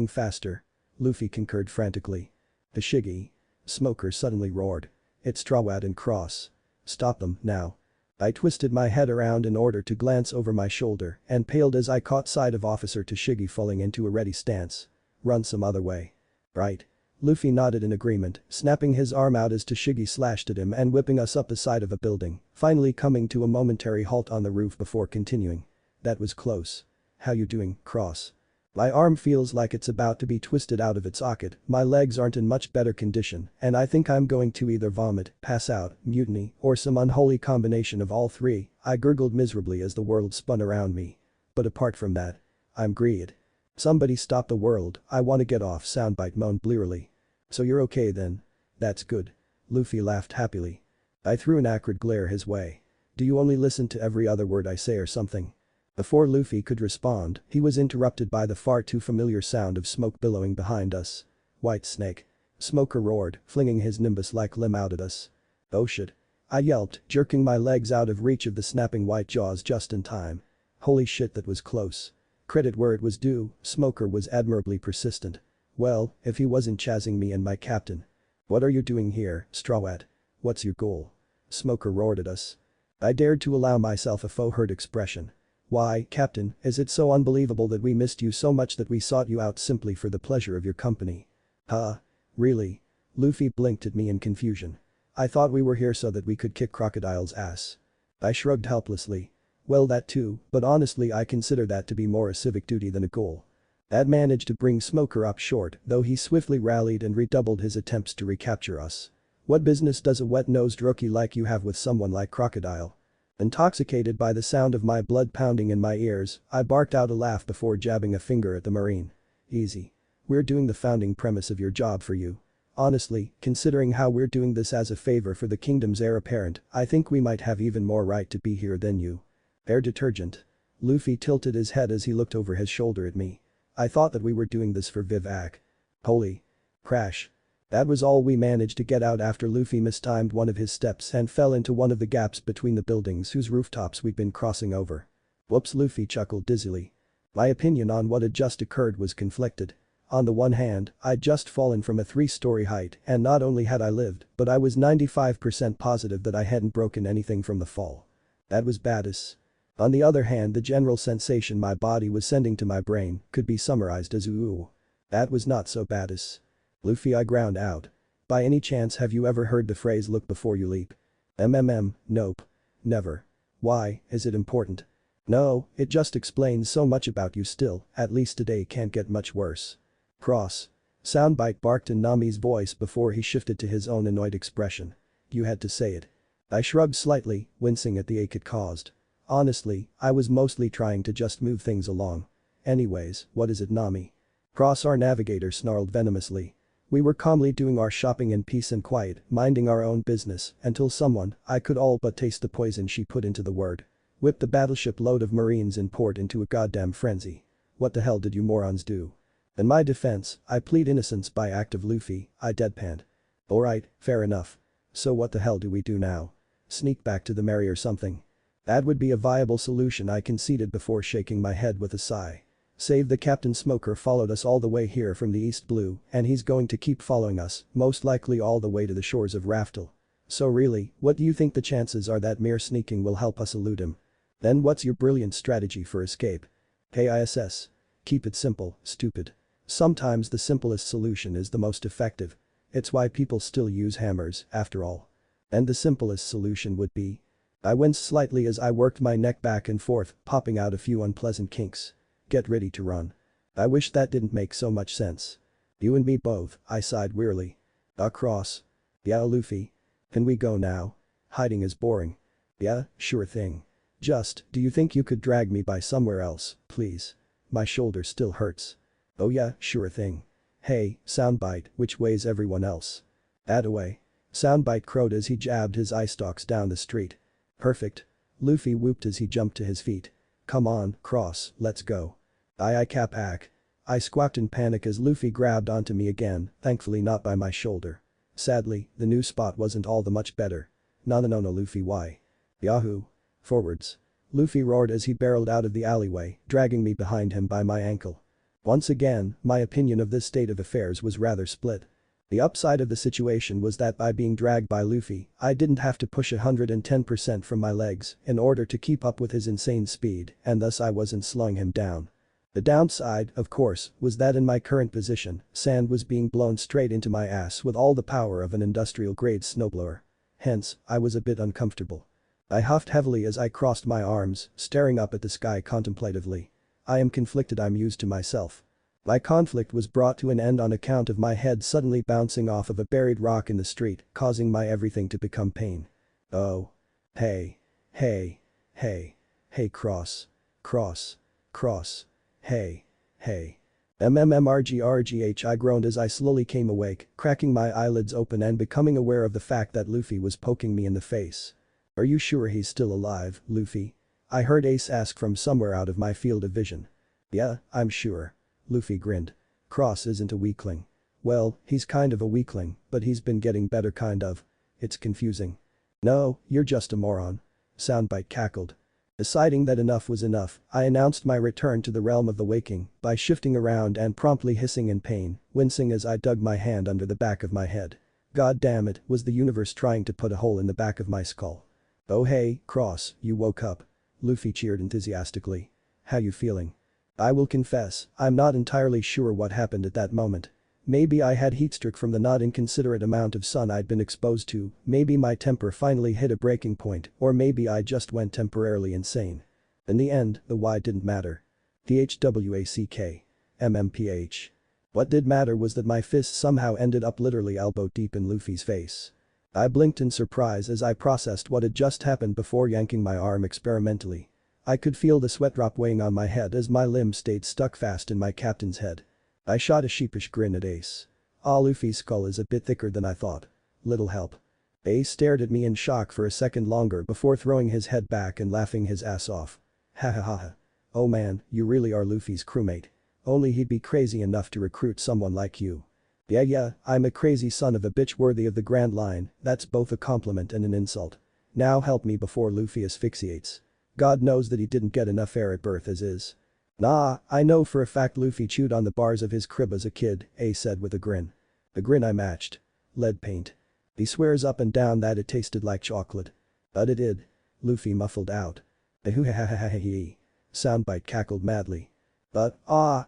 faster. Luffy concurred frantically. Hashigi. Smoker suddenly roared. It's Strawat and Cross. Stop them, now. I twisted my head around in order to glance over my shoulder and paled as I caught sight of Officer Tashigi falling into a ready stance. Run some other way. Right. Luffy nodded in agreement, snapping his arm out as Tashigi slashed at him and whipping us up the side of a building, finally coming to a momentary halt on the roof before continuing. That was close. How you doing, Cross? My arm feels like it's about to be twisted out of its socket, my legs aren't in much better condition, and I think I'm going to either vomit, pass out, mutiny, or some unholy combination of all three, I gurgled miserably as the world spun around me. But apart from that, I'm great. Somebody stop the world, I wanna get off, Soundbite moaned blearily. So you're okay then? That's good. Luffy laughed happily. I threw an acrid glare his way. Do you only listen to every other word I say or something? Before Luffy could respond, he was interrupted by the far too familiar sound of smoke billowing behind us. White snake. Smoker roared, flinging his nimbus-like limb out at us. Oh shit. I yelped, jerking my legs out of reach of the snapping white jaws just in time. Holy shit, that was close. Credit where it was due, Smoker was admirably persistent. Well, if he wasn't chasing me and my captain. What are you doing here, Strawat? What's your goal? Smoker roared at us. I dared to allow myself a faux-hurt expression. Why, Captain, is it so unbelievable that we missed you so much that we sought you out simply for the pleasure of your company? Huh? Really? Luffy blinked at me in confusion. I thought we were here so that we could kick Crocodile's ass. I shrugged helplessly. Well, that too, but honestly I consider that to be more a civic duty than a goal. That managed to bring Smoker up short, though he swiftly rallied and redoubled his attempts to recapture us. What business does a wet-nosed rookie like you have with someone like Crocodile? Intoxicated by the sound of my blood pounding in my ears, I barked out a laugh before jabbing a finger at the Marine. Easy. We're doing the founding premise of your job for you. Honestly, considering how we're doing this as a favor for the kingdom's heir apparent, I think we might have even more right to be here than you. Air detergent. Luffy tilted his head as he looked over his shoulder at me. I thought that we were doing this for Vivac. Holy. Crash. That was all we managed to get out after Luffy mistimed one of his steps and fell into one of the gaps between the buildings whose rooftops we'd been crossing over. Whoops, Luffy chuckled dizzily. My opinion on what had just occurred was conflicted. On the one hand, I'd just fallen from a 3-story height and not only had I lived, but I was 95% positive that I hadn't broken anything from the fall. That was badass. On the other hand, the general sensation my body was sending to my brain could be summarized as ooh. That was not so badass. Luffy, I ground out. By any chance have you ever heard the phrase look before you leap? Nope. Never. Why, is it important? No, it just explains so much about you still, at least today can't get much worse. Cross. Soundbite barked in Nami's voice before he shifted to his own annoyed expression. You had to say it. I shrugged slightly, wincing at the ache it caused. Honestly, I was mostly trying to just move things along. Anyways, what is it, Nami? Cross, our navigator snarled venomously. We were calmly doing our shopping in peace and quiet, minding our own business, until someone, I could all but taste the poison she put into the word, whipped the battleship load of Marines in port into a goddamn frenzy. What the hell did you morons do? In my defense, I plead innocence by act of Luffy, I deadpanned. Alright, fair enough. So what the hell do we do now? Sneak back to the Mary or something? That would be a viable solution, I conceded before shaking my head with a sigh. Save the Captain. Smoker followed us all the way here from the East Blue and he's going to keep following us, most likely all the way to the shores of Raftel. So really, what do you think the chances are that mere sneaking will help us elude him? Then what's your brilliant strategy for escape? KISS. Keep it simple, stupid. Sometimes the simplest solution is the most effective. It's why people still use hammers, after all. And the simplest solution would be. I winced slightly as I worked my neck back and forth, popping out a few unpleasant kinks. Get ready to run. I wish that didn't make so much sense. You and me both, I sighed wearily. Across. Yeah, Luffy. Can we go now? Hiding is boring. Yeah, sure thing. Just, do you think you could drag me by somewhere else, please? My shoulder still hurts. Oh yeah, sure thing. Hey, Soundbite, which way's everyone else? Attaway. Soundbite crowed as he jabbed his eye stalks down the street. Perfect. Luffy whooped as he jumped to his feet. Come on, Cross, let's go. Aye Capac. I squawked in panic as Luffy grabbed onto me again, thankfully not by my shoulder. Sadly, the new spot wasn't all the much better. No Luffy why? Yahoo! Forwards. Luffy roared as he barreled out of the alleyway, dragging me behind him by my ankle. Once again, my opinion of this state of affairs was rather split. The upside of the situation was that by being dragged by Luffy, I didn't have to push 110% from my legs in order to keep up with his insane speed, and thus I wasn't slowing him down. The downside, of course, was that in my current position, sand was being blown straight into my ass with all the power of an industrial-grade snowblower. Hence, I was a bit uncomfortable. I huffed heavily as I crossed my arms, staring up at the sky contemplatively. I am conflicted, I'm used to myself. My conflict was brought to an end on account of my head suddenly bouncing off of a buried rock in the street, causing my everything to become pain. Oh. Hey. Hey. Hey. Hey Cross. Cross. Cross. Hey. Hey. MMMRGRGH I groaned as I slowly came awake, cracking my eyelids open and becoming aware of the fact that Luffy was poking me in the face. Are you sure he's still alive, Luffy? I heard Ace ask from somewhere out of my field of vision. Yeah, I'm sure. Luffy grinned. Cross isn't a weakling. Well, he's kind of a weakling, but he's been getting better kind of. It's confusing. No, you're just a moron. Soundbite cackled. Deciding that enough was enough, I announced my return to the realm of the waking by shifting around and promptly hissing in pain, wincing as I dug my hand under the back of my head. God damn it, was the universe trying to put a hole in the back of my skull. Oh hey, Cross, you woke up. Luffy cheered enthusiastically. How you feeling? I will confess, I'm not entirely sure what happened at that moment. Maybe I had heatstroke from the not inconsiderate amount of sun I'd been exposed to, maybe my temper finally hit a breaking point, or maybe I just went temporarily insane. In the end, the why didn't matter. THWACK. MMPH. What did matter was that my fist somehow ended up literally elbow deep in Luffy's face. I blinked in surprise as I processed what had just happened before yanking my arm experimentally. I could feel the sweat drop weighing on my head as my limb stayed stuck fast in my captain's head. I shot a sheepish grin at Ace. Luffy's skull is a bit thicker than I thought. Little help. Ace stared at me in shock for a second longer before throwing his head back and laughing his ass off. Ha ha ha ha. Oh man, you really are Luffy's crewmate. Only he'd be crazy enough to recruit someone like you. Yeah, I'm a crazy son of a bitch worthy of the Grand Line, that's both a compliment and an insult. Now help me before Luffy asphyxiates. God knows that he didn't get enough air at birth as is. Nah, I know for a fact Luffy chewed on the bars of his crib as a kid, Ace said with a grin. A grin I matched. Lead paint. He swears up and down that it tasted like chocolate. But it did. Luffy muffled out. Ahoo-ha-ha-ha-hee. Soundbite cackled madly. But,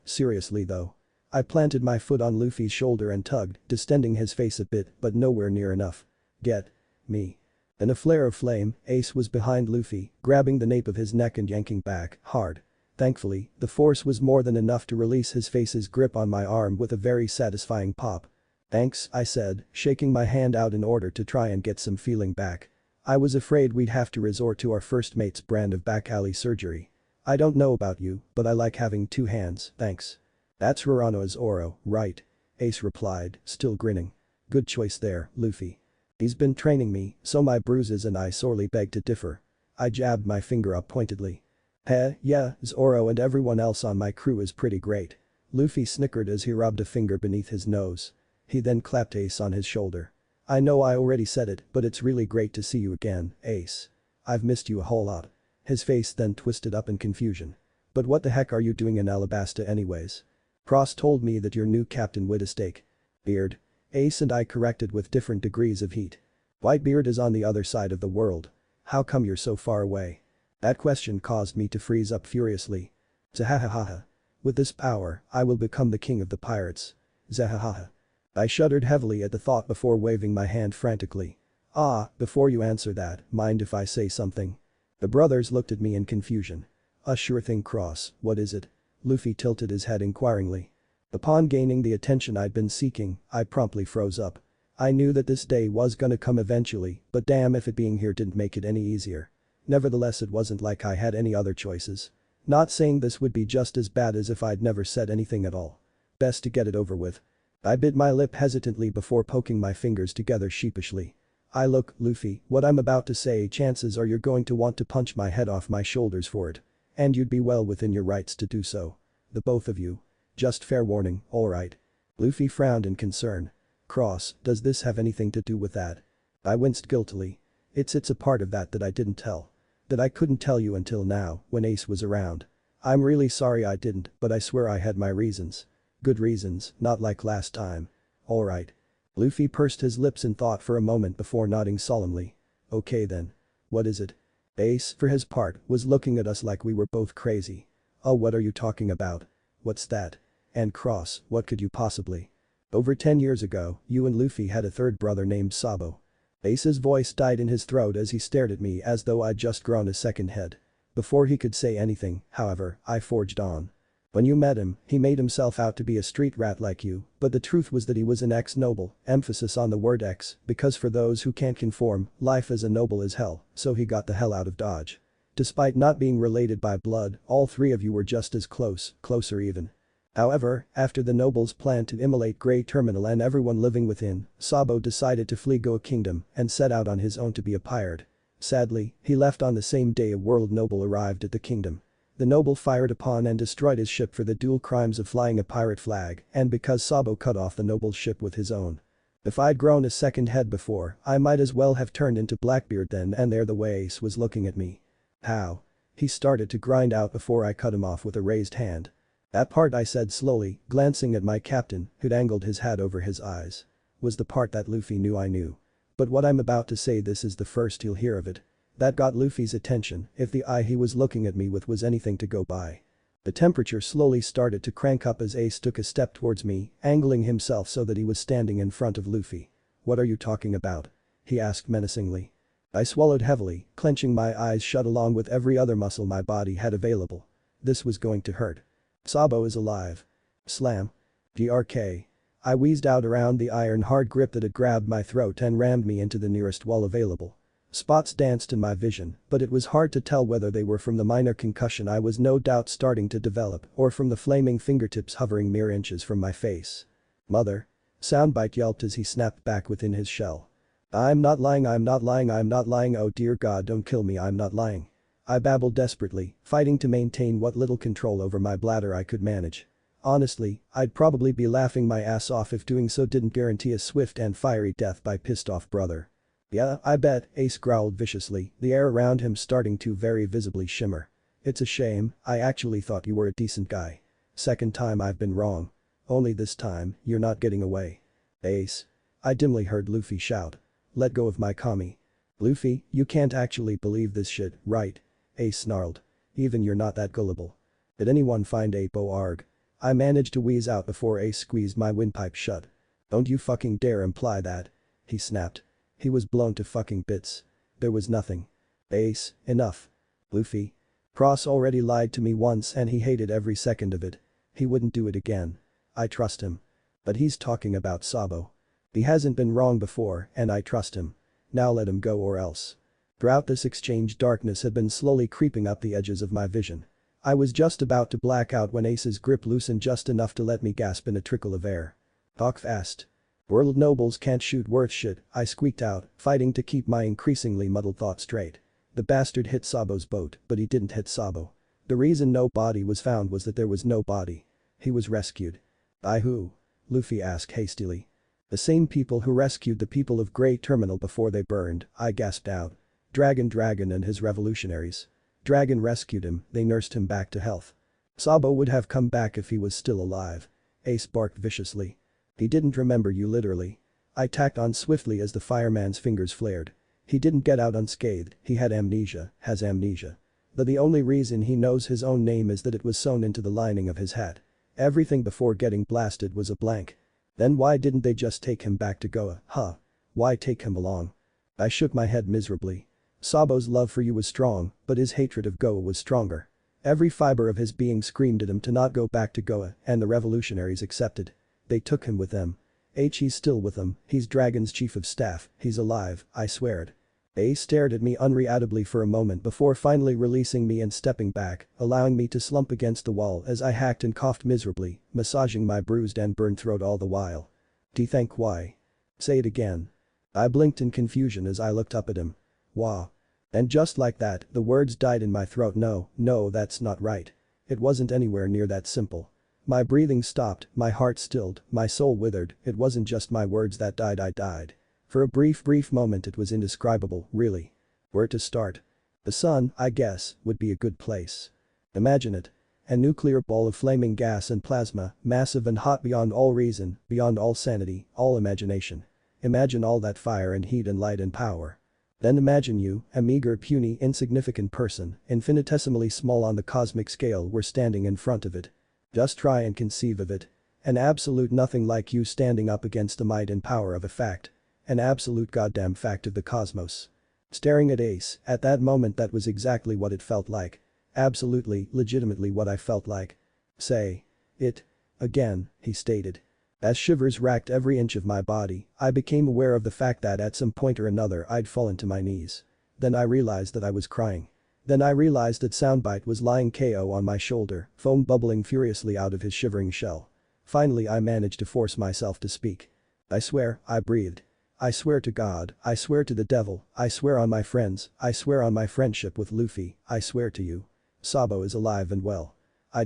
seriously though. I planted my foot on Luffy's shoulder and tugged, distending his face a bit but nowhere near enough. Get. Me. In a flare of flame, Ace was behind Luffy, grabbing the nape of his neck and yanking back, hard. Thankfully, the force was more than enough to release his face's grip on my arm with a very satisfying pop. Thanks, I said, shaking my hand out in order to try and get some feeling back. I was afraid we'd have to resort to our first mate's brand of back alley surgery. I don't know about you, but I like having two hands, thanks. That's Roronoa's Oro, right? Ace replied, still grinning. Good choice there, Luffy. He's been training me, so my bruises and I sorely beg to differ. I jabbed my finger up pointedly. Yeah, Zoro and everyone else on my crew is pretty great. Luffy snickered as he rubbed a finger beneath his nose. He then clapped Ace on his shoulder. I know I already said it, but it's really great to see you again, Ace. I've missed you a whole lot. His face then twisted up in confusion. But what the heck are you doing in Alabasta anyways? Cross told me that your new captain would a steak. Beard. Ace and I corrected with different degrees of heat. Whitebeard is on the other side of the world. How come you're so far away? That question caused me to freeze up furiously. Zahahaha. With this power, I will become the king of the pirates. Zahahaha. I shuddered heavily at the thought before waving my hand frantically. Ah, before you answer that, mind if I say something? The brothers looked at me in confusion. A sure thing, Cross, what is it? Luffy tilted his head inquiringly. Upon gaining the attention I'd been seeking, I promptly froze up. I knew that this day was gonna come eventually, but damn if it being here didn't make it any easier. Nevertheless, it wasn't like I had any other choices. Not saying this would be just as bad as if I'd never said anything at all. Best to get it over with. I bit my lip hesitantly before poking my fingers together sheepishly. Look, Luffy, what I'm about to say, chances are you're going to want to punch my head off my shoulders for it. And you'd be well within your rights to do so. The both of you. Just fair warning, alright. Luffy frowned in concern. Cross, does this have anything to do with that? I winced guiltily. It's a part of that I didn't tell. That I couldn't tell you until now, when Ace was around. I'm really sorry I didn't, but I swear I had my reasons. Good reasons, not like last time. Alright. Luffy pursed his lips in thought for a moment before nodding solemnly. Okay then. What is it? Ace, for his part, was looking at us like we were both crazy. Oh, what are you talking about? What's that? And Cross, what could you possibly? Over 10 years ago, you and Luffy had a third brother named Sabo. Ace's voice died in his throat as he stared at me as though I'd just grown a second head. Before he could say anything, however, I forged on. When you met him, he made himself out to be a street rat like you, but the truth was that he was an ex-noble, emphasis on the word ex, because for those who can't conform, life as a noble is hell, so he got the hell out of Dodge. Despite not being related by blood, all three of you were just as close, closer even. However, after the nobles planned to immolate Grey Terminal and everyone living within, Sabo decided to flee Goa Kingdom and set out on his own to be a pirate. Sadly, he left on the same day a world noble arrived at the kingdom. The noble fired upon and destroyed his ship for the dual crimes of flying a pirate flag and because Sabo cut off the noble's ship with his own. If I'd grown a second head before, I might as well have turned into Blackbeard then and there the way Ace was looking at me. How? He started to grind out before I cut him off with a raised hand. That part, I said slowly, glancing at my captain, who'd angled his hat over his eyes. Was the part that Luffy knew I knew. But what I'm about to say, this is the first he'll hear of it. That got Luffy's attention, if the eye he was looking at me with was anything to go by. The temperature slowly started to crank up as Ace took a step towards me, angling himself so that he was standing in front of Luffy. What are you talking about? He asked menacingly. I swallowed heavily, clenching my eyes shut along with every other muscle my body had available. This was going to hurt. Sabo is alive. Slam. GRK. I wheezed out around the iron hard grip that had grabbed my throat and rammed me into the nearest wall available. Spots danced in my vision, but it was hard to tell whether they were from the minor concussion I was no doubt starting to develop or from the flaming fingertips hovering mere inches from my face. Mother. Soundbite yelped as he snapped back within his shell. I'm not lying, I'm not lying, I'm not lying, oh dear God, don't kill me, I'm not lying. I babbled desperately, fighting to maintain what little control over my bladder I could manage. Honestly, I'd probably be laughing my ass off if doing so didn't guarantee a swift and fiery death by pissed off brother. Yeah, I bet, Ace growled viciously, the air around him starting to very visibly shimmer. It's a shame, I actually thought you were a decent guy. Second time I've been wrong. Only this time, you're not getting away. Ace. I dimly heard Luffy shout. Let go of my kami. Luffy, you can't actually believe this shit, right? Ace snarled. Even you're not that gullible. Did anyone find Apo Arg? I managed to wheeze out before Ace squeezed my windpipe shut. Don't you fucking dare imply that. He snapped. He was blown to fucking bits. There was nothing. Ace, enough. Luffy. Cross already lied to me once and he hated every second of it. He wouldn't do it again. I trust him. But he's talking about Sabo. He hasn't been wrong before and I trust him. Now let him go or else. Throughout this exchange, darkness had been slowly creeping up the edges of my vision. I was just about to black out when Ace's grip loosened just enough to let me gasp in a trickle of air. Talk fast. World nobles can't shoot worth shit, I squeaked out, fighting to keep my increasingly muddled thoughts straight. The bastard hit Sabo's boat, but he didn't hit Sabo. The reason no body was found was that there was no body. He was rescued. By who? Luffy asked hastily. The same people who rescued the people of Grey Terminal before they burned, I gasped out. Dragon and his revolutionaries. Dragon rescued him, they nursed him back to health. Sabo would have come back if he was still alive. Ace barked viciously. He didn't remember you literally. I tacked on swiftly as the fireman's fingers flared. He didn't get out unscathed, he had amnesia, has amnesia. But the only reason he knows his own name is that it was sewn into the lining of his hat. Everything before getting blasted was a blank. Then why didn't they just take him back to Goa, huh? Why take him along? I shook my head miserably. Sabo's love for you was strong, but his hatred of Goa was stronger. Every fiber of his being screamed at him to not go back to Goa, and the revolutionaries accepted. They took him with them. He's still with them, he's Dragon's chief of staff, he's alive, I swear it. Stared at me unreadably for a moment before finally releasing me and stepping back, allowing me to slump against the wall as I hacked and coughed miserably, massaging my bruised and burned throat all the while. Think why? Say it again. I blinked in confusion as I looked up at him. Wah. And just like that, the words died in my throat. No, that's not right. It wasn't anywhere near that simple. My breathing stopped, my heart stilled, my soul withered, it wasn't just my words that died, I died. For a brief moment it was indescribable, really. Where to start? The sun, I guess, would be a good place. Imagine it. A nuclear ball of flaming gas and plasma, massive and hot beyond all reason, beyond all sanity, all imagination. Imagine all that fire and heat and light and power. Then imagine you, a meager, puny, insignificant person, infinitesimally small on the cosmic scale, were standing in front of it. Just try and conceive of it. An absolute nothing like you standing up against the might and power of a fact. An absolute goddamn fact of the cosmos. Staring at Ace, at that moment that was exactly what it felt like. Absolutely, legitimately what I felt like. Say it again, he stated. As shivers racked every inch of my body, I became aware of the fact that at some point or another I'd fallen to my knees. Then I realized that I was crying. Then I realized that Soundbite was lying KO on my shoulder, foam bubbling furiously out of his shivering shell. Finally I managed to force myself to speak. I swear, I breathed. I swear to God, I swear to the devil, I swear on my friends, I swear on my friendship with Luffy, I swear to you. Sabo is alive and well. I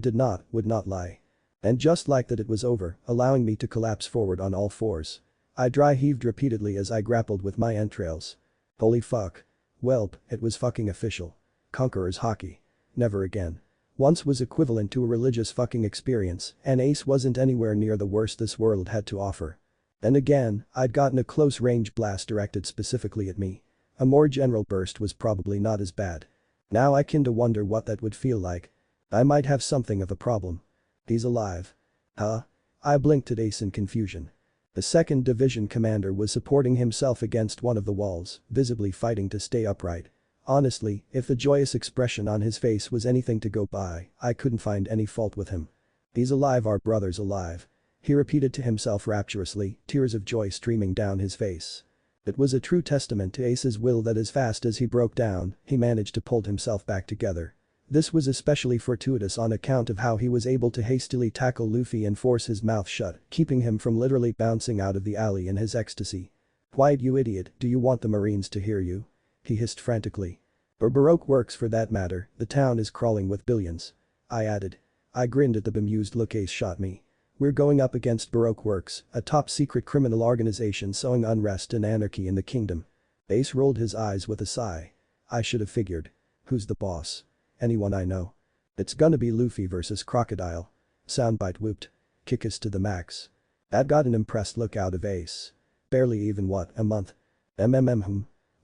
would not lie. And just like that it was over, allowing me to collapse forward on all fours. I dry heaved repeatedly as I grappled with my entrails. Holy fuck. Welp, it was fucking official. Conqueror's hockey. Never again. Once was equivalent to a religious fucking experience, and Ace wasn't anywhere near the worst this world had to offer. And again, I'd gotten a close-range blast directed specifically at me. A more general burst was probably not as bad. Now I kinda wonder what that would feel like. I might have something of a problem. He's alive. Huh? I blinked at Ace in confusion. The 2nd Division commander was supporting himself against one of the walls, visibly fighting to stay upright. Honestly, if the joyous expression on his face was anything to go by, I couldn't find any fault with him. He's alive, our brother's alive. He repeated to himself rapturously, tears of joy streaming down his face. It was a true testament to Ace's will that as fast as he broke down, he managed to pull himself back together. This was especially fortuitous on account of how he was able to hastily tackle Luffy and force his mouth shut, keeping him from literally bouncing out of the alley in his ecstasy. "Quiet, you idiot, do you want the Marines to hear you?" he hissed frantically. "Or Baroque works for that matter, the town is crawling with billions," I added. I grinned at the bemused look Ace shot me. "We're going up against Baroque Works, a top-secret criminal organization sowing unrest and anarchy in the kingdom." Ace rolled his eyes with a sigh. "I should have figured. Who's the boss? Anyone I know?" "It's gonna be Luffy versus Crocodile." Soundbite whooped. "Kick us to the max." That got an impressed look out of Ace. "Barely even what, a month?"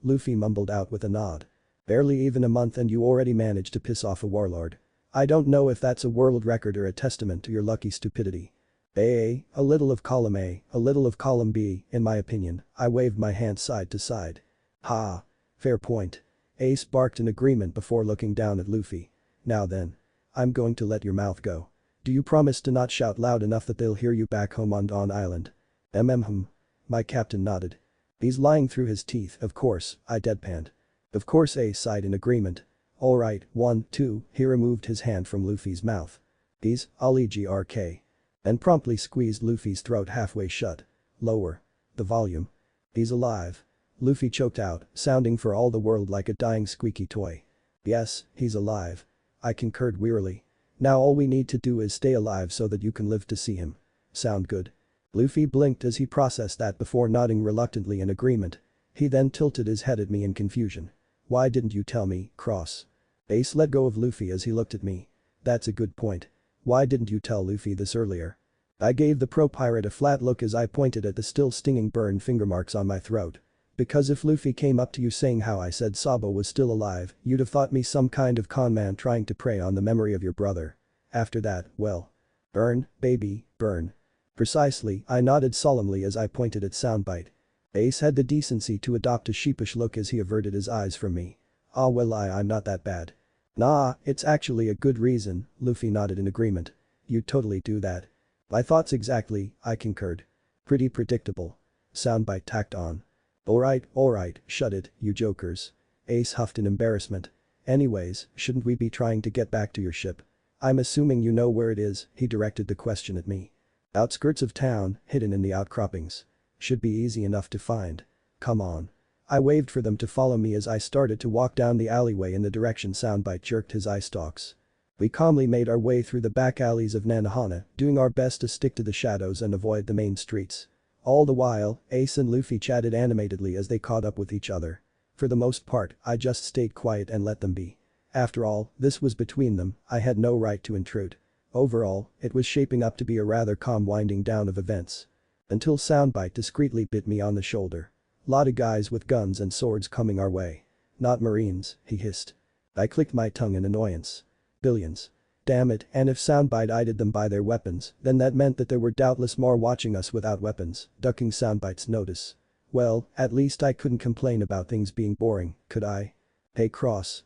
Luffy mumbled out with a nod. "Barely even a month and you already managed to piss off a warlord. I don't know if that's a world record or a testament to your lucky stupidity. A little of column A, a little of column B, in my opinion." I waved my hand side to side. "Ha. Fair point." Ace barked in agreement before looking down at Luffy. "Now then. I'm going to let your mouth go. Do you promise to not shout loud enough that they'll hear you back home on Dawn Island?" My captain nodded. "He's lying through his teeth, of course," I deadpanned. Of course Ace sighed in agreement. "Alright, 1, 2, he removed his hand from Luffy's mouth. "He's, Grk." And promptly squeezed Luffy's throat halfway shut. "Lower the volume." "He's alive." Luffy choked out, sounding for all the world like a dying squeaky toy. "Yes, he's alive." I concurred wearily. "Now all we need to do is stay alive so that you can live to see him. Sound good?" Luffy blinked as he processed that before nodding reluctantly in agreement. He then tilted his head at me in confusion. "Why didn't you tell me, Cross?" Ace let go of Luffy as he looked at me. "That's a good point. Why didn't you tell Luffy this earlier?" I gave the pro-pirate a flat look as I pointed at the still stinging burn finger marks on my throat. "Because if Luffy came up to you saying how I said Sabo was still alive, you'd have thought me some kind of con man trying to prey on the memory of your brother. After that, well. Burn, baby, burn." Precisely, I nodded solemnly as I pointed at Soundbite. Ace had the decency to adopt a sheepish look as he averted his eyes from me. Ah well I'm not that bad. Nah, it's actually a good reason, Luffy nodded in agreement. You'd totally do that. My thoughts exactly, I concurred. Pretty predictable. Soundbite tacked on. Alright, shut it, you jokers. Ace huffed in embarrassment. Anyways, shouldn't we be trying to get back to your ship? I'm assuming you know where it is, he directed the question at me. Outskirts of town, hidden in the outcroppings. Should be easy enough to find. Come on. I waved for them to follow me as I started to walk down the alleyway in the direction Soundbite jerked his eye stalks. We calmly made our way through the back alleys of Nanohana, doing our best to stick to the shadows and avoid the main streets. All the while, Ace and Luffy chatted animatedly as they caught up with each other. For the most part, I just stayed quiet and let them be. After all, this was between them, I had no right to intrude. Overall, it was shaping up to be a rather calm winding down of events. Until Soundbite discreetly bit me on the shoulder. Lot of guys with guns and swords coming our way. Not Marines, he hissed. I clicked my tongue in annoyance. Billions. Damn it, and if Soundbite eyed them by their weapons, then that meant that there were doubtless more watching us without weapons, ducking Soundbite's notice. Well, at least I couldn't complain about things being boring, could I? Hey Cross.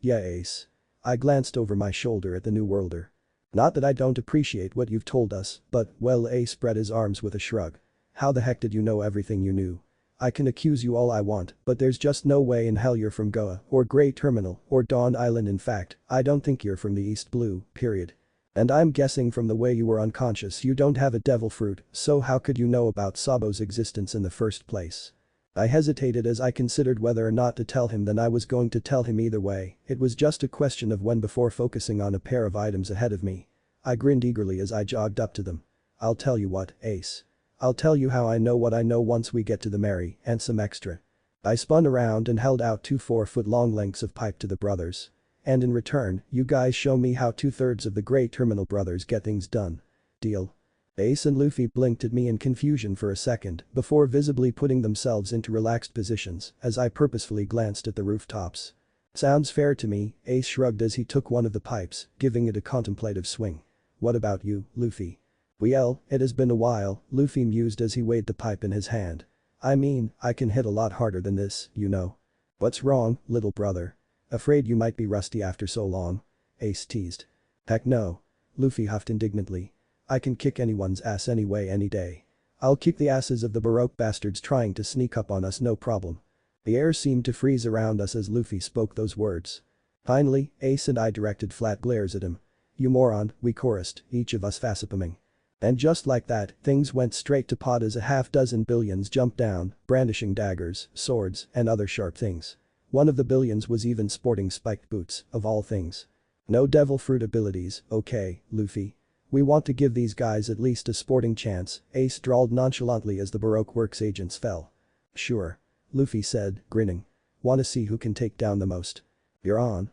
Yeah Ace. I glanced over my shoulder at the New Worlder. Not that I don't appreciate what you've told us, but, well Ace spread his arms with a shrug. How the heck did you know everything you knew? I can accuse you all I want, but there's just no way in hell you're from Goa, or Grey Terminal, or Dawn Island in fact, I don't think you're from the East Blue, period. And I'm guessing from the way you were unconscious you don't have a devil fruit, so how could you know about Sabo's existence in the first place? I hesitated as I considered whether or not to tell him, then I was going to tell him either way, it was just a question of when before focusing on a pair of items ahead of me. I grinned eagerly as I jogged up to them. I'll tell you what, Ace. I'll tell you how I know what I know once we get to the Mary, and some extra. I spun around and held out 2 4-foot-long lengths of pipe to the brothers. And in return, you guys show me how 2/3 of the Grey Terminal brothers get things done. Deal? Ace and Luffy blinked at me in confusion for a second before visibly putting themselves into relaxed positions as I purposefully glanced at the rooftops. Sounds fair to me, Ace shrugged as he took one of the pipes, giving it a contemplative swing. What about you, Luffy? Well, it has been a while, Luffy mused as he weighed the pipe in his hand. I mean, I can hit a lot harder than this, you know. What's wrong, little brother? Afraid you might be rusty after so long? Ace teased. Heck no. Luffy huffed indignantly. I can kick anyone's ass anyway any day. I'll kick the asses of the Baroque bastards trying to sneak up on us no problem. The air seemed to freeze around us as Luffy spoke those words. Finally, Ace and I directed flat glares at him. You moron, we chorused, each of us facepalming. And just like that, things went straight to pot as a half-dozen billions jumped down, brandishing daggers, swords, and other sharp things. One of the billions was even sporting spiked boots, of all things. No devil fruit abilities, okay, Luffy. We want to give these guys at least a sporting chance, Ace drawled nonchalantly as the Baroque Works agents fell. Sure. Luffy said, grinning. Wanna see who can take down the most? You're on.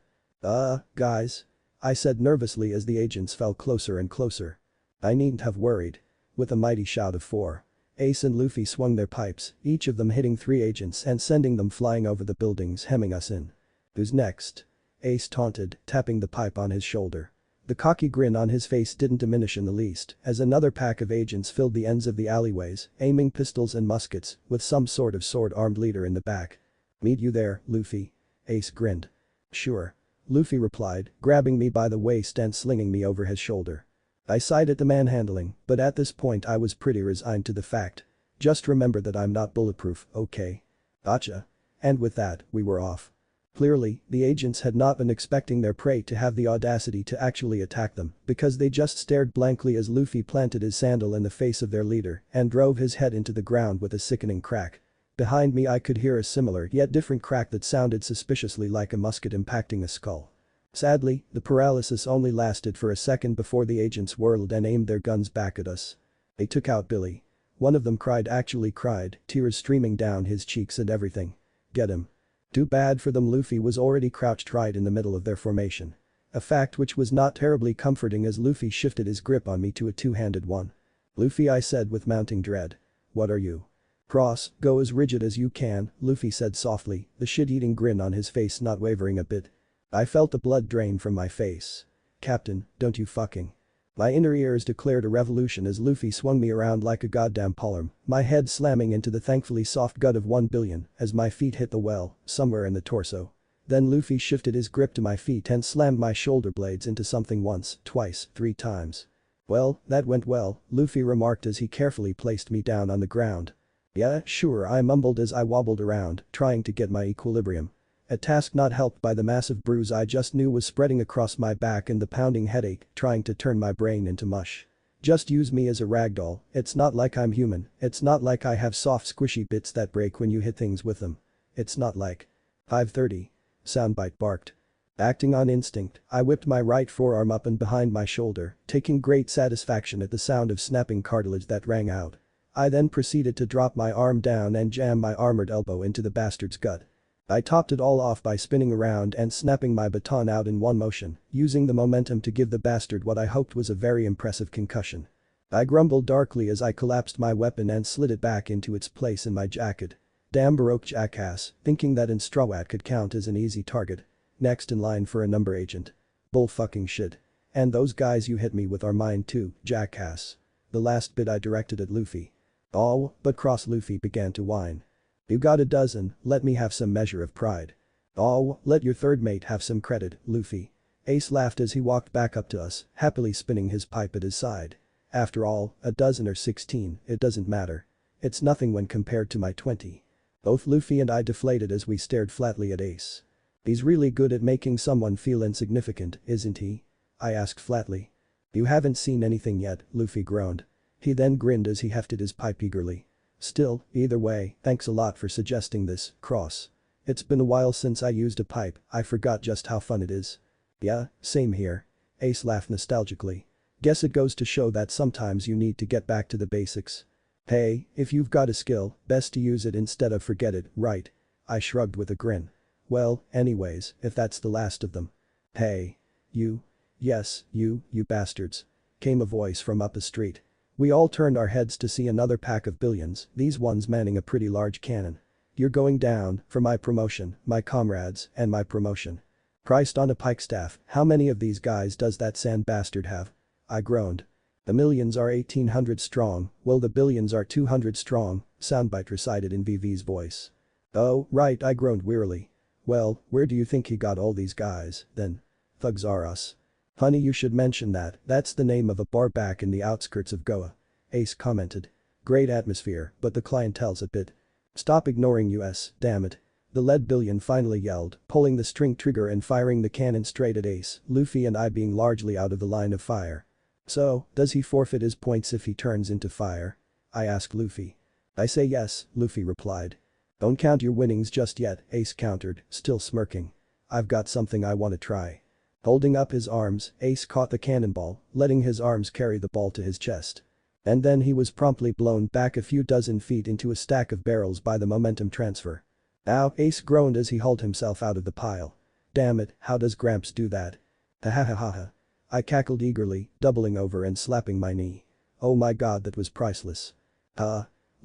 Guys. I said nervously as the agents fell closer and closer. I needn't have worried. With a mighty shout of 4. Ace and Luffy swung their pipes, each of them hitting 3 agents and sending them flying over the buildings, hemming us in. Who's next? Ace taunted, tapping the pipe on his shoulder. The cocky grin on his face didn't diminish in the least as another pack of agents filled the ends of the alleyways, aiming pistols and muskets, with some sort of sword-armed leader in the back. Meet you there, Luffy. Ace grinned. Sure. Luffy replied, grabbing me by the waist and slinging me over his shoulder. I sighed at the manhandling, but at this point I was pretty resigned to the fact. Just remember that I'm not bulletproof, okay? Gotcha. And with that, we were off. Clearly, the agents had not been expecting their prey to have the audacity to actually attack them because they just stared blankly as Luffy planted his sandal in the face of their leader and drove his head into the ground with a sickening crack. Behind me I could hear a similar yet different crack that sounded suspiciously like a musket impacting a skull. Sadly, the paralysis only lasted for a second before the agents whirled and aimed their guns back at us. They took out Billy. One of them actually cried, tears streaming down his cheeks and everything. Get him. Too bad for them, Luffy was already crouched right in the middle of their formation. A fact which was not terribly comforting as Luffy shifted his grip on me to a two-handed one. Luffy, I said with mounting dread. What are you? Cross, go as rigid as you can, Luffy said softly, the shit-eating grin on his face not wavering a bit. I felt the blood drain from my face. Captain, don't you fucking. My inner ears declared a revolution as Luffy swung me around like a goddamn palm, my head slamming into the thankfully soft gut of 1 billion as my feet hit the well, somewhere in the torso. Then Luffy shifted his grip to my feet and slammed my shoulder blades into something once, twice, 3 times. "Well, that went well," Luffy remarked as he carefully placed me down on the ground. "Yeah, sure," I mumbled as I wobbled around, trying to get my equilibrium. A task not helped by the massive bruise I just knew was spreading across my back and the pounding headache trying to turn my brain into mush. Just use me as a ragdoll, it's not like I'm human, it's not like I have soft squishy bits that break when you hit things with them. It's not like. 5:30. Soundbite barked. Acting on instinct, I whipped my right forearm up and behind my shoulder, taking great satisfaction at the sound of snapping cartilage that rang out. I then proceeded to drop my arm down and jam my armored elbow into the bastard's gut. I topped it all off by spinning around and snapping my baton out in one motion, using the momentum to give the bastard what I hoped was a very impressive concussion. I grumbled darkly as I collapsed my weapon and slid it back into its place in my jacket. Damn Baroque jackass, thinking that Instrawat could count as an easy target. Next in line for a number agent. Bull fucking shit. And those guys you hit me with are mine too, jackass. The last bit I directed at Luffy. Oh, but cross Luffy began to whine. "You got a dozen, let me have some measure of pride." "Oh, let your third mate have some credit, Luffy." Ace laughed as he walked back up to us, happily spinning his pipe at his side. "After all, a dozen or 16, it doesn't matter. It's nothing when compared to my 20. Both Luffy and I deflated as we stared flatly at Ace. "He's really good at making someone feel insignificant, isn't he?" I asked flatly. "You haven't seen anything yet," Luffy groaned. He then grinned as he hefted his pipe eagerly. "Still, either way, thanks a lot for suggesting this, Cross. It's been a while since I used a pipe, I forgot just how fun it is." "Yeah, same here." Ace laughed nostalgically. "Guess it goes to show that sometimes you need to get back to the basics. Hey, if you've got a skill, best to use it instead of forget it, right?" I shrugged with a grin. "Well, anyways, if that's the last of them." "Hey. You. Yes, you bastards," came a voice from up a street. We all turned our heads to see another pack of billions, these ones manning a pretty large cannon. "You're going down, for my promotion, my comrades, and my promotion." "Christ on a pikestaff, how many of these guys does that sand bastard have?" I groaned. "The millions are 1,800 strong, well the billions are 200 strong," soundbite recited in VV's voice. "Oh, right," I groaned wearily. "Well, where do you think he got all these guys, then?" "Thugs are us." "Funny you should mention that, that's the name of a bar back in the outskirts of Goa," Ace commented. "Great atmosphere, but the clientele's a bit." "Stop ignoring us, damn it." The lead billion finally yelled, pulling the string trigger and firing the cannon straight at Ace, Luffy and I being largely out of the line of fire. "So, does he forfeit his points if he turns into fire?" I asked Luffy. "I say yes," Luffy replied. "Don't count your winnings just yet," Ace countered, still smirking. "I've got something I want to try." Holding up his arms, Ace caught the cannonball, letting his arms carry the ball to his chest. And then he was promptly blown back a few dozen feet into a stack of barrels by the momentum transfer. "Ow," Ace groaned as he hauled himself out of the pile. "Damn it, how does Gramps do that?" "Ha ha ha ha ha." I cackled eagerly, doubling over and slapping my knee. "Oh my god, that was priceless."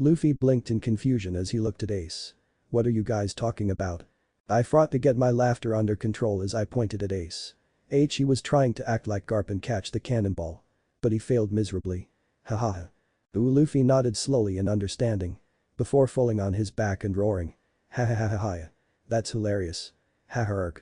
Luffy blinked in confusion as he looked at Ace. "What are you guys talking about?" I fought to get my laughter under control as I pointed at Ace. He was trying to act like Garp and catch the cannonball. But he failed miserably. "Ha ha ha." Ooh, Luffy nodded slowly in understanding. Before falling on his back and roaring. "Ha ha ha ha ha. That's hilarious. Ha ha."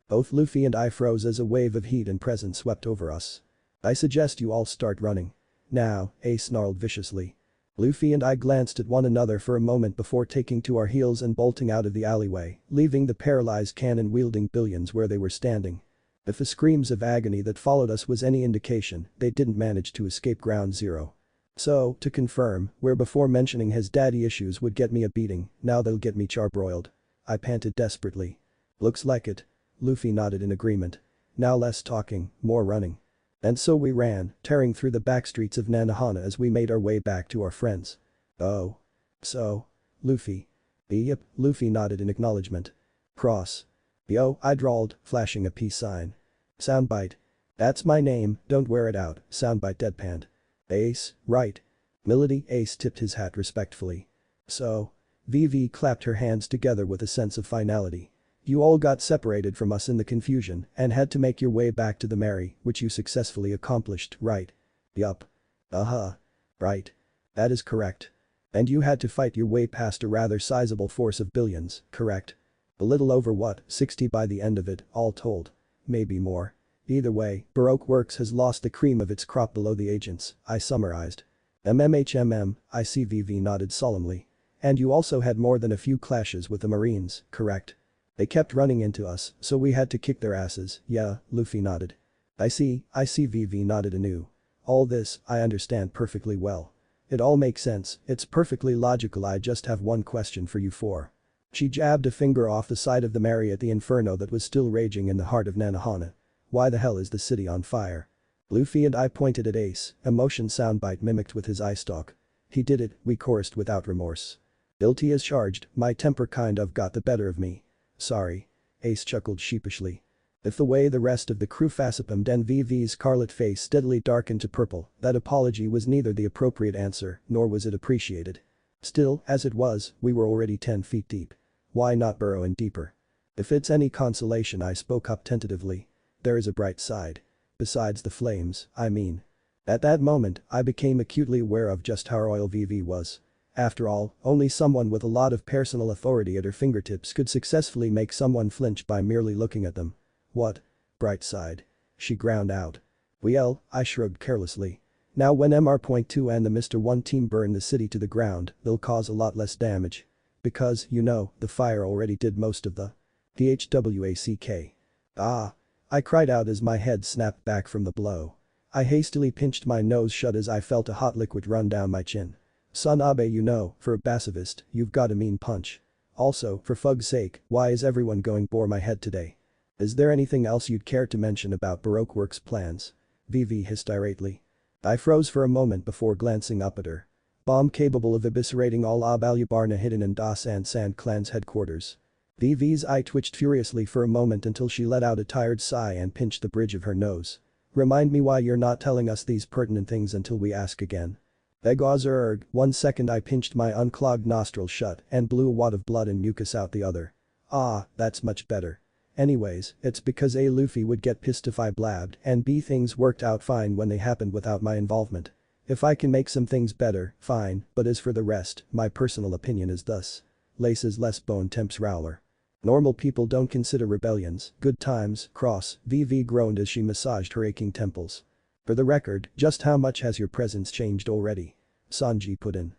Both Luffy and I froze as a wave of heat and presence swept over us. "I suggest you all start running. Now," Ace snarled viciously. Luffy and I glanced at one another for a moment before taking to our heels and bolting out of the alleyway, leaving the paralyzed cannon-wielding billions where they were standing. If the screams of agony that followed us was any indication, they didn't manage to escape ground zero. So, to confirm, where before mentioning his daddy issues would get me a beating, now they'll get me charbroiled. I panted desperately. "Looks like it." Luffy nodded in agreement. "Now less talking, more running." And so we ran, tearing through the back streets of Nanohana as we made our way back to our friends. "Oh. So. Luffy." "Yep," Luffy nodded in acknowledgement. "Cross." "Yo," I drawled, flashing a peace sign. Soundbite. "That's my name, don't wear it out," soundbite deadpanned. "Ace, right." Melody. Ace tipped his hat respectfully. "So." VV clapped her hands together with a sense of finality. "You all got separated from us in the confusion and had to make your way back to the Mary, which you successfully accomplished, right?" Yup. Uh-huh. Right. That is correct. And you had to fight your way past a rather sizable force of billions, correct? A little over what, 60 by the end of it, all told. Maybe more. Either way, Baroque Works has lost the cream of its crop below the agents, I summarized. ICVV nodded solemnly. And you also had more than a few clashes with the Marines, correct? They kept running into us, so we had to kick their asses, yeah, Luffy nodded. I see, ICVV nodded anew. All this, I understand perfectly well. It all makes sense, it's perfectly logical. I just have one question for you four. She jabbed a finger off the side of the Mary at the inferno that was still raging in the heart of Nanohana. Why the hell is the city on fire? Luffy and I pointed at Ace, a motion soundbite mimicked with his eye stalk. He did it, we chorused without remorse. Guilty as charged, my temper kind of got the better of me. Sorry. Ace chuckled sheepishly. If the way the rest of the crew facepalmed and VV's scarlet face steadily darkened to purple, that apology was neither the appropriate answer, nor was it appreciated. Still, as it was, we were already 10 feet deep. Why not burrow in deeper? If it's any consolation, I spoke up tentatively. There is a bright side. Besides the flames, I mean. At that moment, I became acutely aware of just how royal VV was. After all, only someone with a lot of personal authority at her fingertips could successfully make someone flinch by merely looking at them. What? Bright side. She ground out. Well, I shrugged carelessly. Now when MR.2 and the Mr. 1 team burn the city to the ground, they'll cause a lot less damage. Because, you know, the fire already did most of the DHWACK. Ah. I cried out as my head snapped back from the blow. I hastily pinched my nose shut as I felt a hot liquid run down my chin. Son Abe, you know, for a pacifist, you've got a mean punch. Also, for fug's sake, why is everyone going bore my head today? Is there anything else you'd care to mention about Baroque Works' plans? VV hissed irately. I froze for a moment before glancing up at her. Bomb capable of eviscerating all Abalubarna hidden in Das and Sand Clan's headquarters. VV's eye twitched furiously for a moment until she let out a tired sigh and pinched the bridge of her nose. Remind me why you're not telling us these pertinent things until we ask again. Begozerg, 1 second. I pinched my unclogged nostril shut and blew a wad of blood and mucus out the other. Ah, that's much better. Anyways, it's because A. Luffy would get pissed if I blabbed and B. things worked out fine when they happened without my involvement. If I can make some things better, fine, but as for the rest, my personal opinion is thus. Laces less bone temps Rowler. Normal people don't consider rebellions good times, cross, VV groaned as she massaged her aching temples. For the record, just how much has your presence changed already? Sanji put in.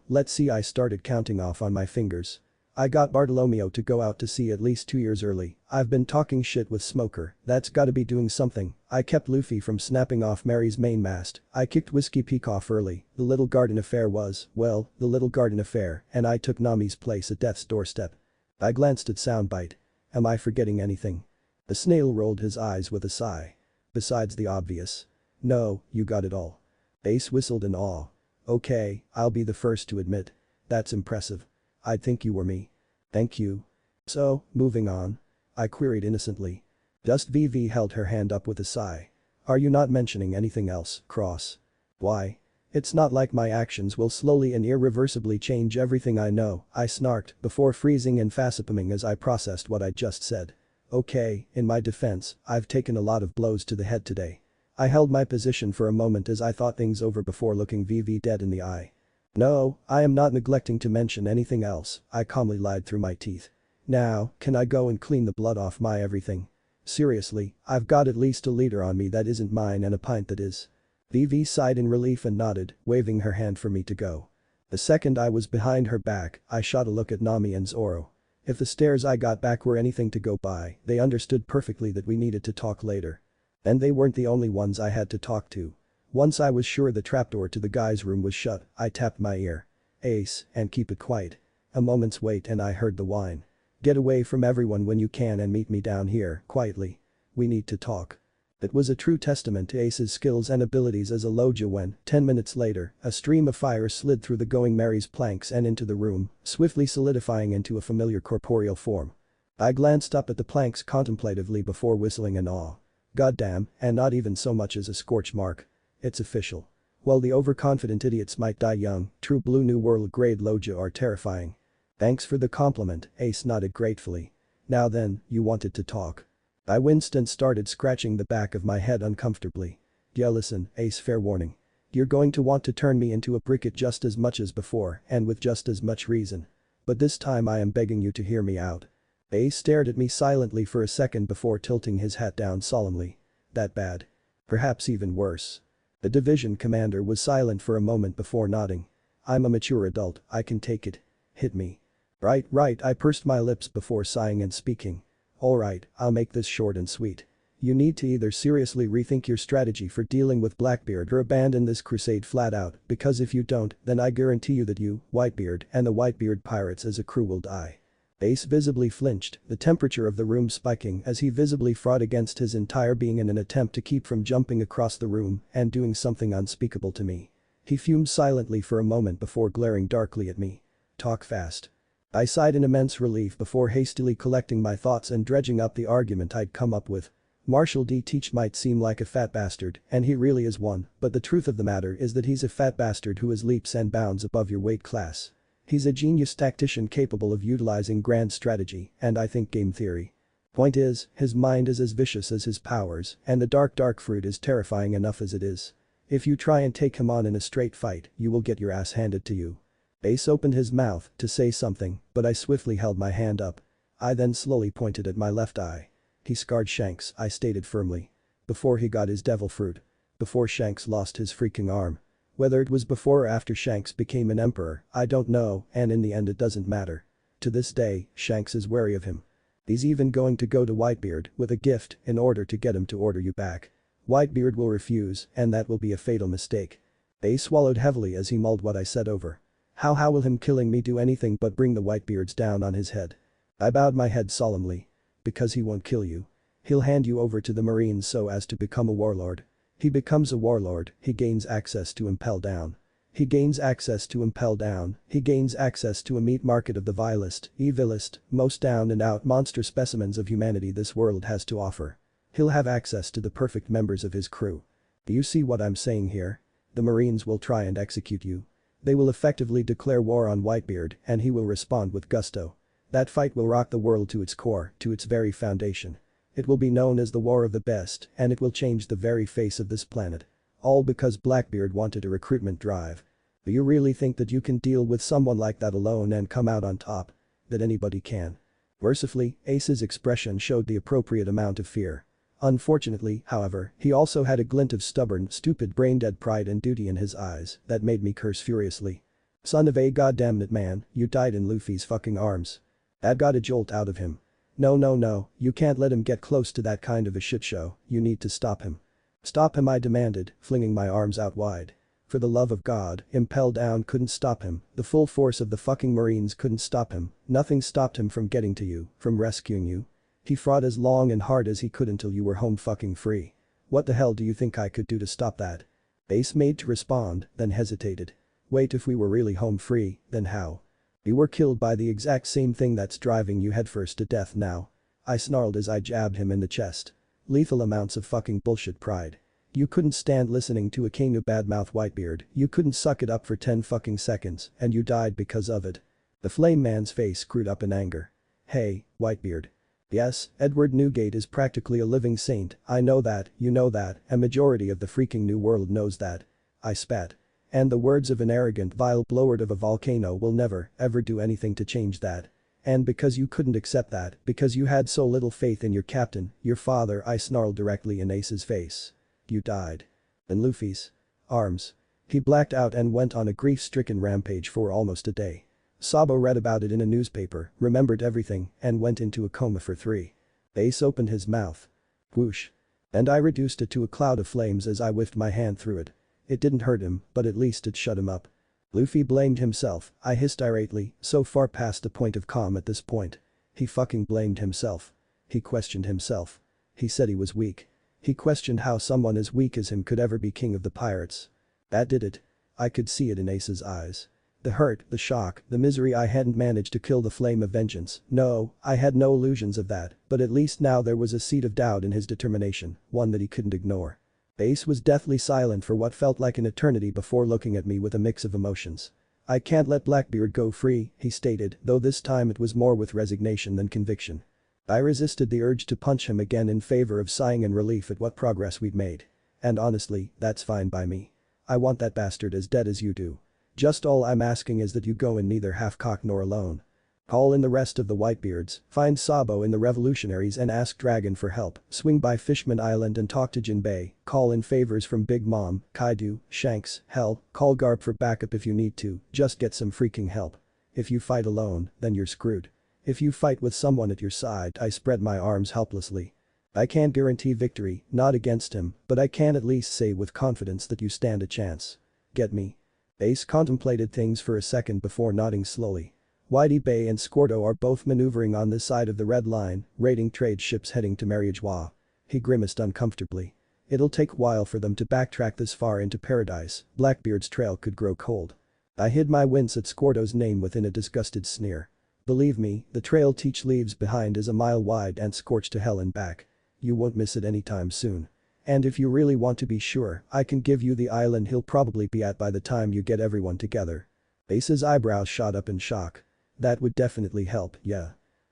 Let's see. I started counting off on my fingers. I got Bartolomeo to go out to sea at least 2 years early. I've been talking shit with Smoker, that's gotta be doing something. I kept Luffy from snapping off Mary's mainmast. I kicked Whiskey Peak off early. The little garden affair was, well, the little garden affair, and I took Nami's place at death's doorstep. I glanced at Soundbite. Am I forgetting anything? The snail rolled his eyes with a sigh. Besides the obvious. No, you got it all. Ace whistled in awe. Okay, I'll be the first to admit. That's impressive. I'd think you were me. Thank you. So, moving on? I queried innocently. Just VV held her hand up with a sigh. Are you not mentioning anything else, Cross? Why? It's not like my actions will slowly and irreversibly change everything I know, I snarked before freezing and facepalming as I processed what I'd just said. Okay, in my defense, I've taken a lot of blows to the head today. I held my position for a moment as I thought things over before looking VV dead in the eye. No, I am not neglecting to mention anything else, I calmly lied through my teeth. Now, can I go and clean the blood off my everything? Seriously, I've got at least a liter on me that isn't mine and a pint that is. VV sighed in relief and nodded, waving her hand for me to go. The second I was behind her back, I shot a look at Nami and Zoro. If the stares I got back were anything to go by, they understood perfectly that we needed to talk later. And they weren't the only ones I had to talk to. Once I was sure the trapdoor to the guy's room was shut, I tapped my ear. Ace, and keep it quiet. A moment's wait and I heard the whine. Get away from everyone when you can and meet me down here, quietly. We need to talk. It was a true testament to Ace's skills and abilities as a Loja when, 10 minutes later, a stream of fire slid through the Going Mary's planks and into the room, swiftly solidifying into a familiar corporeal form. I glanced up at the planks contemplatively before whistling in awe. Goddamn, and not even so much as a scorch mark. It's official. While the overconfident idiots might die young, true blue New World grade Loja are terrifying. Thanks for the compliment, Ace nodded gratefully. Now then, you wanted to talk. I winced and started scratching the back of my head uncomfortably. Yeah, listen, Ace, fair warning. You're going to want to turn me into a briquette just as much as before and with just as much reason. But this time I am begging you to hear me out. Ace stared at me silently for a second before tilting his hat down solemnly. That bad? Perhaps even worse. The division commander was silent for a moment before nodding. I'm a mature adult, I can take it. Hit me. Right, I pursed my lips before sighing and speaking. Alright, I'll make this short and sweet. You need to either seriously rethink your strategy for dealing with Blackbeard or abandon this crusade flat out, because if you don't, then I guarantee you that you, Whitebeard, and the Whitebeard pirates as a crew will die. Ace visibly flinched, the temperature of the room spiking as he visibly fought against his entire being in an attempt to keep from jumping across the room and doing something unspeakable to me. He fumed silently for a moment before glaring darkly at me. Talk fast. I sighed in immense relief before hastily collecting my thoughts and dredging up the argument I'd come up with. Marshall D. Teach might seem like a fat bastard, and he really is one, but the truth of the matter is that he's a fat bastard who is leaps and bounds above your weight class. He's a genius tactician capable of utilizing grand strategy and I think game theory. Point is, his mind is as vicious as his powers and the dark fruit is terrifying enough as it is. If you try and take him on in a straight fight, you will get your ass handed to you. Ace opened his mouth to say something, but I swiftly held my hand up. I then slowly pointed at my left eye. He scarred Shanks, I stated firmly. Before he got his devil fruit. Before Shanks lost his freaking arm. Whether it was before or after Shanks became an emperor, I don't know, and in the end it doesn't matter. To this day, Shanks is wary of him. He's even going to go to Whitebeard with a gift in order to get him to order you back. Whitebeard will refuse, and that will be a fatal mistake. Ace swallowed heavily as he mulled what I said over. How will him killing me do anything but bring the Whitebeards down on his head? I bowed my head solemnly. Because he won't kill you. He'll hand you over to the Marines so as to become a warlord. He becomes a warlord, he gains access to Impel Down. He gains access to Impel Down, he gains access to a meat market of the vilest, evilest, most down and out monster specimens of humanity this world has to offer. He'll have access to the perfect members of his crew. Do you see what I'm saying here? The Marines will try and execute you. They will effectively declare war on Whitebeard and he will respond with gusto. That fight will rock the world to its core, to its very foundation. It will be known as the War of the Best and it will change the very face of this planet. All because Blackbeard wanted a recruitment drive. Do you really think that you can deal with someone like that alone and come out on top? That anybody can? Mercifully, Ace's expression showed the appropriate amount of fear. Unfortunately, however, he also had a glint of stubborn, stupid brain-dead pride and duty in his eyes that made me curse furiously. Son of a goddamn it man, you died in Luffy's fucking arms. That got a jolt out of him. No, you can't let him get close to that kind of a shit show, you need to stop him. Stop him, I demanded, flinging my arms out wide. For the love of God, Impel Down couldn't stop him, the full force of the fucking Marines couldn't stop him, nothing stopped him from getting to you, from rescuing you. He fought as long and hard as he could until you were home fucking free. What the hell do you think I could do to stop that? Ace made to respond, then hesitated. Wait, if we were really home free, then how? You were killed by the exact same thing that's driving you headfirst to death now. I snarled as I jabbed him in the chest. Lethal amounts of fucking bullshit pride. You couldn't stand listening to a king of badmouth Whitebeard, you couldn't suck it up for 10 fucking seconds, and you died because of it. The flame man's face screwed up in anger. Hey, Whitebeard. Yes, Edward Newgate is practically a living saint, I know that, you know that, a majority of the freaking New World knows that. I spat. And the words of an arrogant vile bloward of a volcano will never, ever do anything to change that. And because you couldn't accept that, because you had so little faith in your captain, your father, I snarled directly in Ace's face. You died. In Luffy's arms. He blacked out and went on a grief-stricken rampage for almost a day. Sabo read about it in a newspaper, remembered everything, and went into a coma for 3. Ace opened his mouth. Whoosh. And I reduced it to a cloud of flames as I whiffed my hand through it. It didn't hurt him, but at least it shut him up. Luffy blamed himself, I hissed irately, so far past the point of calm at this point. He fucking blamed himself. He questioned himself. He said he was weak. He questioned how someone as weak as him could ever be king of the pirates. That did it. I could see it in Ace's eyes. The hurt, the shock, the misery. I hadn't managed to kill the flame of vengeance, no, I had no illusions of that, but at least now there was a seed of doubt in his determination, one that he couldn't ignore. Ace was deathly silent for what felt like an eternity before looking at me with a mix of emotions. I can't let Blackbeard go free, he stated, though this time it was more with resignation than conviction. I resisted the urge to punch him again in favor of sighing in relief at what progress we'd made. And honestly, that's fine by me. I want that bastard as dead as you do. Just all I'm asking is that you go in neither half-cocked nor alone. Call in the rest of the Whitebeards, find Sabo in the Revolutionaries and ask Dragon for help, swing by Fishman Island and talk to Jinbei, call in favors from Big Mom, Kaido, Shanks, hell, call Garp for backup if you need to, just get some freaking help. If you fight alone, then you're screwed. If you fight with someone at your side, I spread my arms helplessly. I can't guarantee victory, not against him, but I can at least say with confidence that you stand a chance. Get me? Ace contemplated things for a second before nodding slowly. Whitey Bay and Scordo are both maneuvering on this side of the red line, raiding trade ships heading to Mariajois. He grimaced uncomfortably. It'll take a while for them to backtrack this far into paradise, Blackbeard's trail could grow cold. I hid my wince at Scordo's name within a disgusted sneer. Believe me, the trail Teach leaves behind is a mile wide and scorched to hell and back. You won't miss it anytime soon. And if you really want to be sure, I can give you the island he'll probably be at by the time you get everyone together. Ace's eyebrows shot up in shock. That would definitely help, yeah.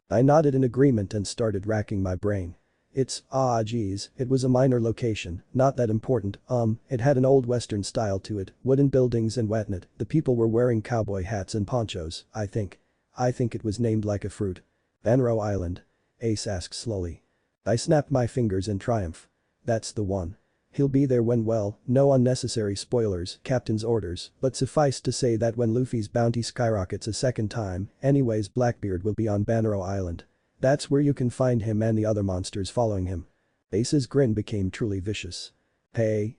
I nodded in agreement and started racking my brain. Geez, it was a minor location, not that important, it had an old western style to it, wooden buildings and whatnot, the people were wearing cowboy hats and ponchos, I think it was named like a fruit. Banro Island? Ace asked slowly. I snapped my fingers in triumph. That's the one. He'll be there when no unnecessary spoilers, captain's orders, but suffice to say that when Luffy's bounty skyrockets a second time, anyways Blackbeard will be on Banro Island. That's where you can find him and the other monsters following him. Ace's grin became truly vicious. Hey.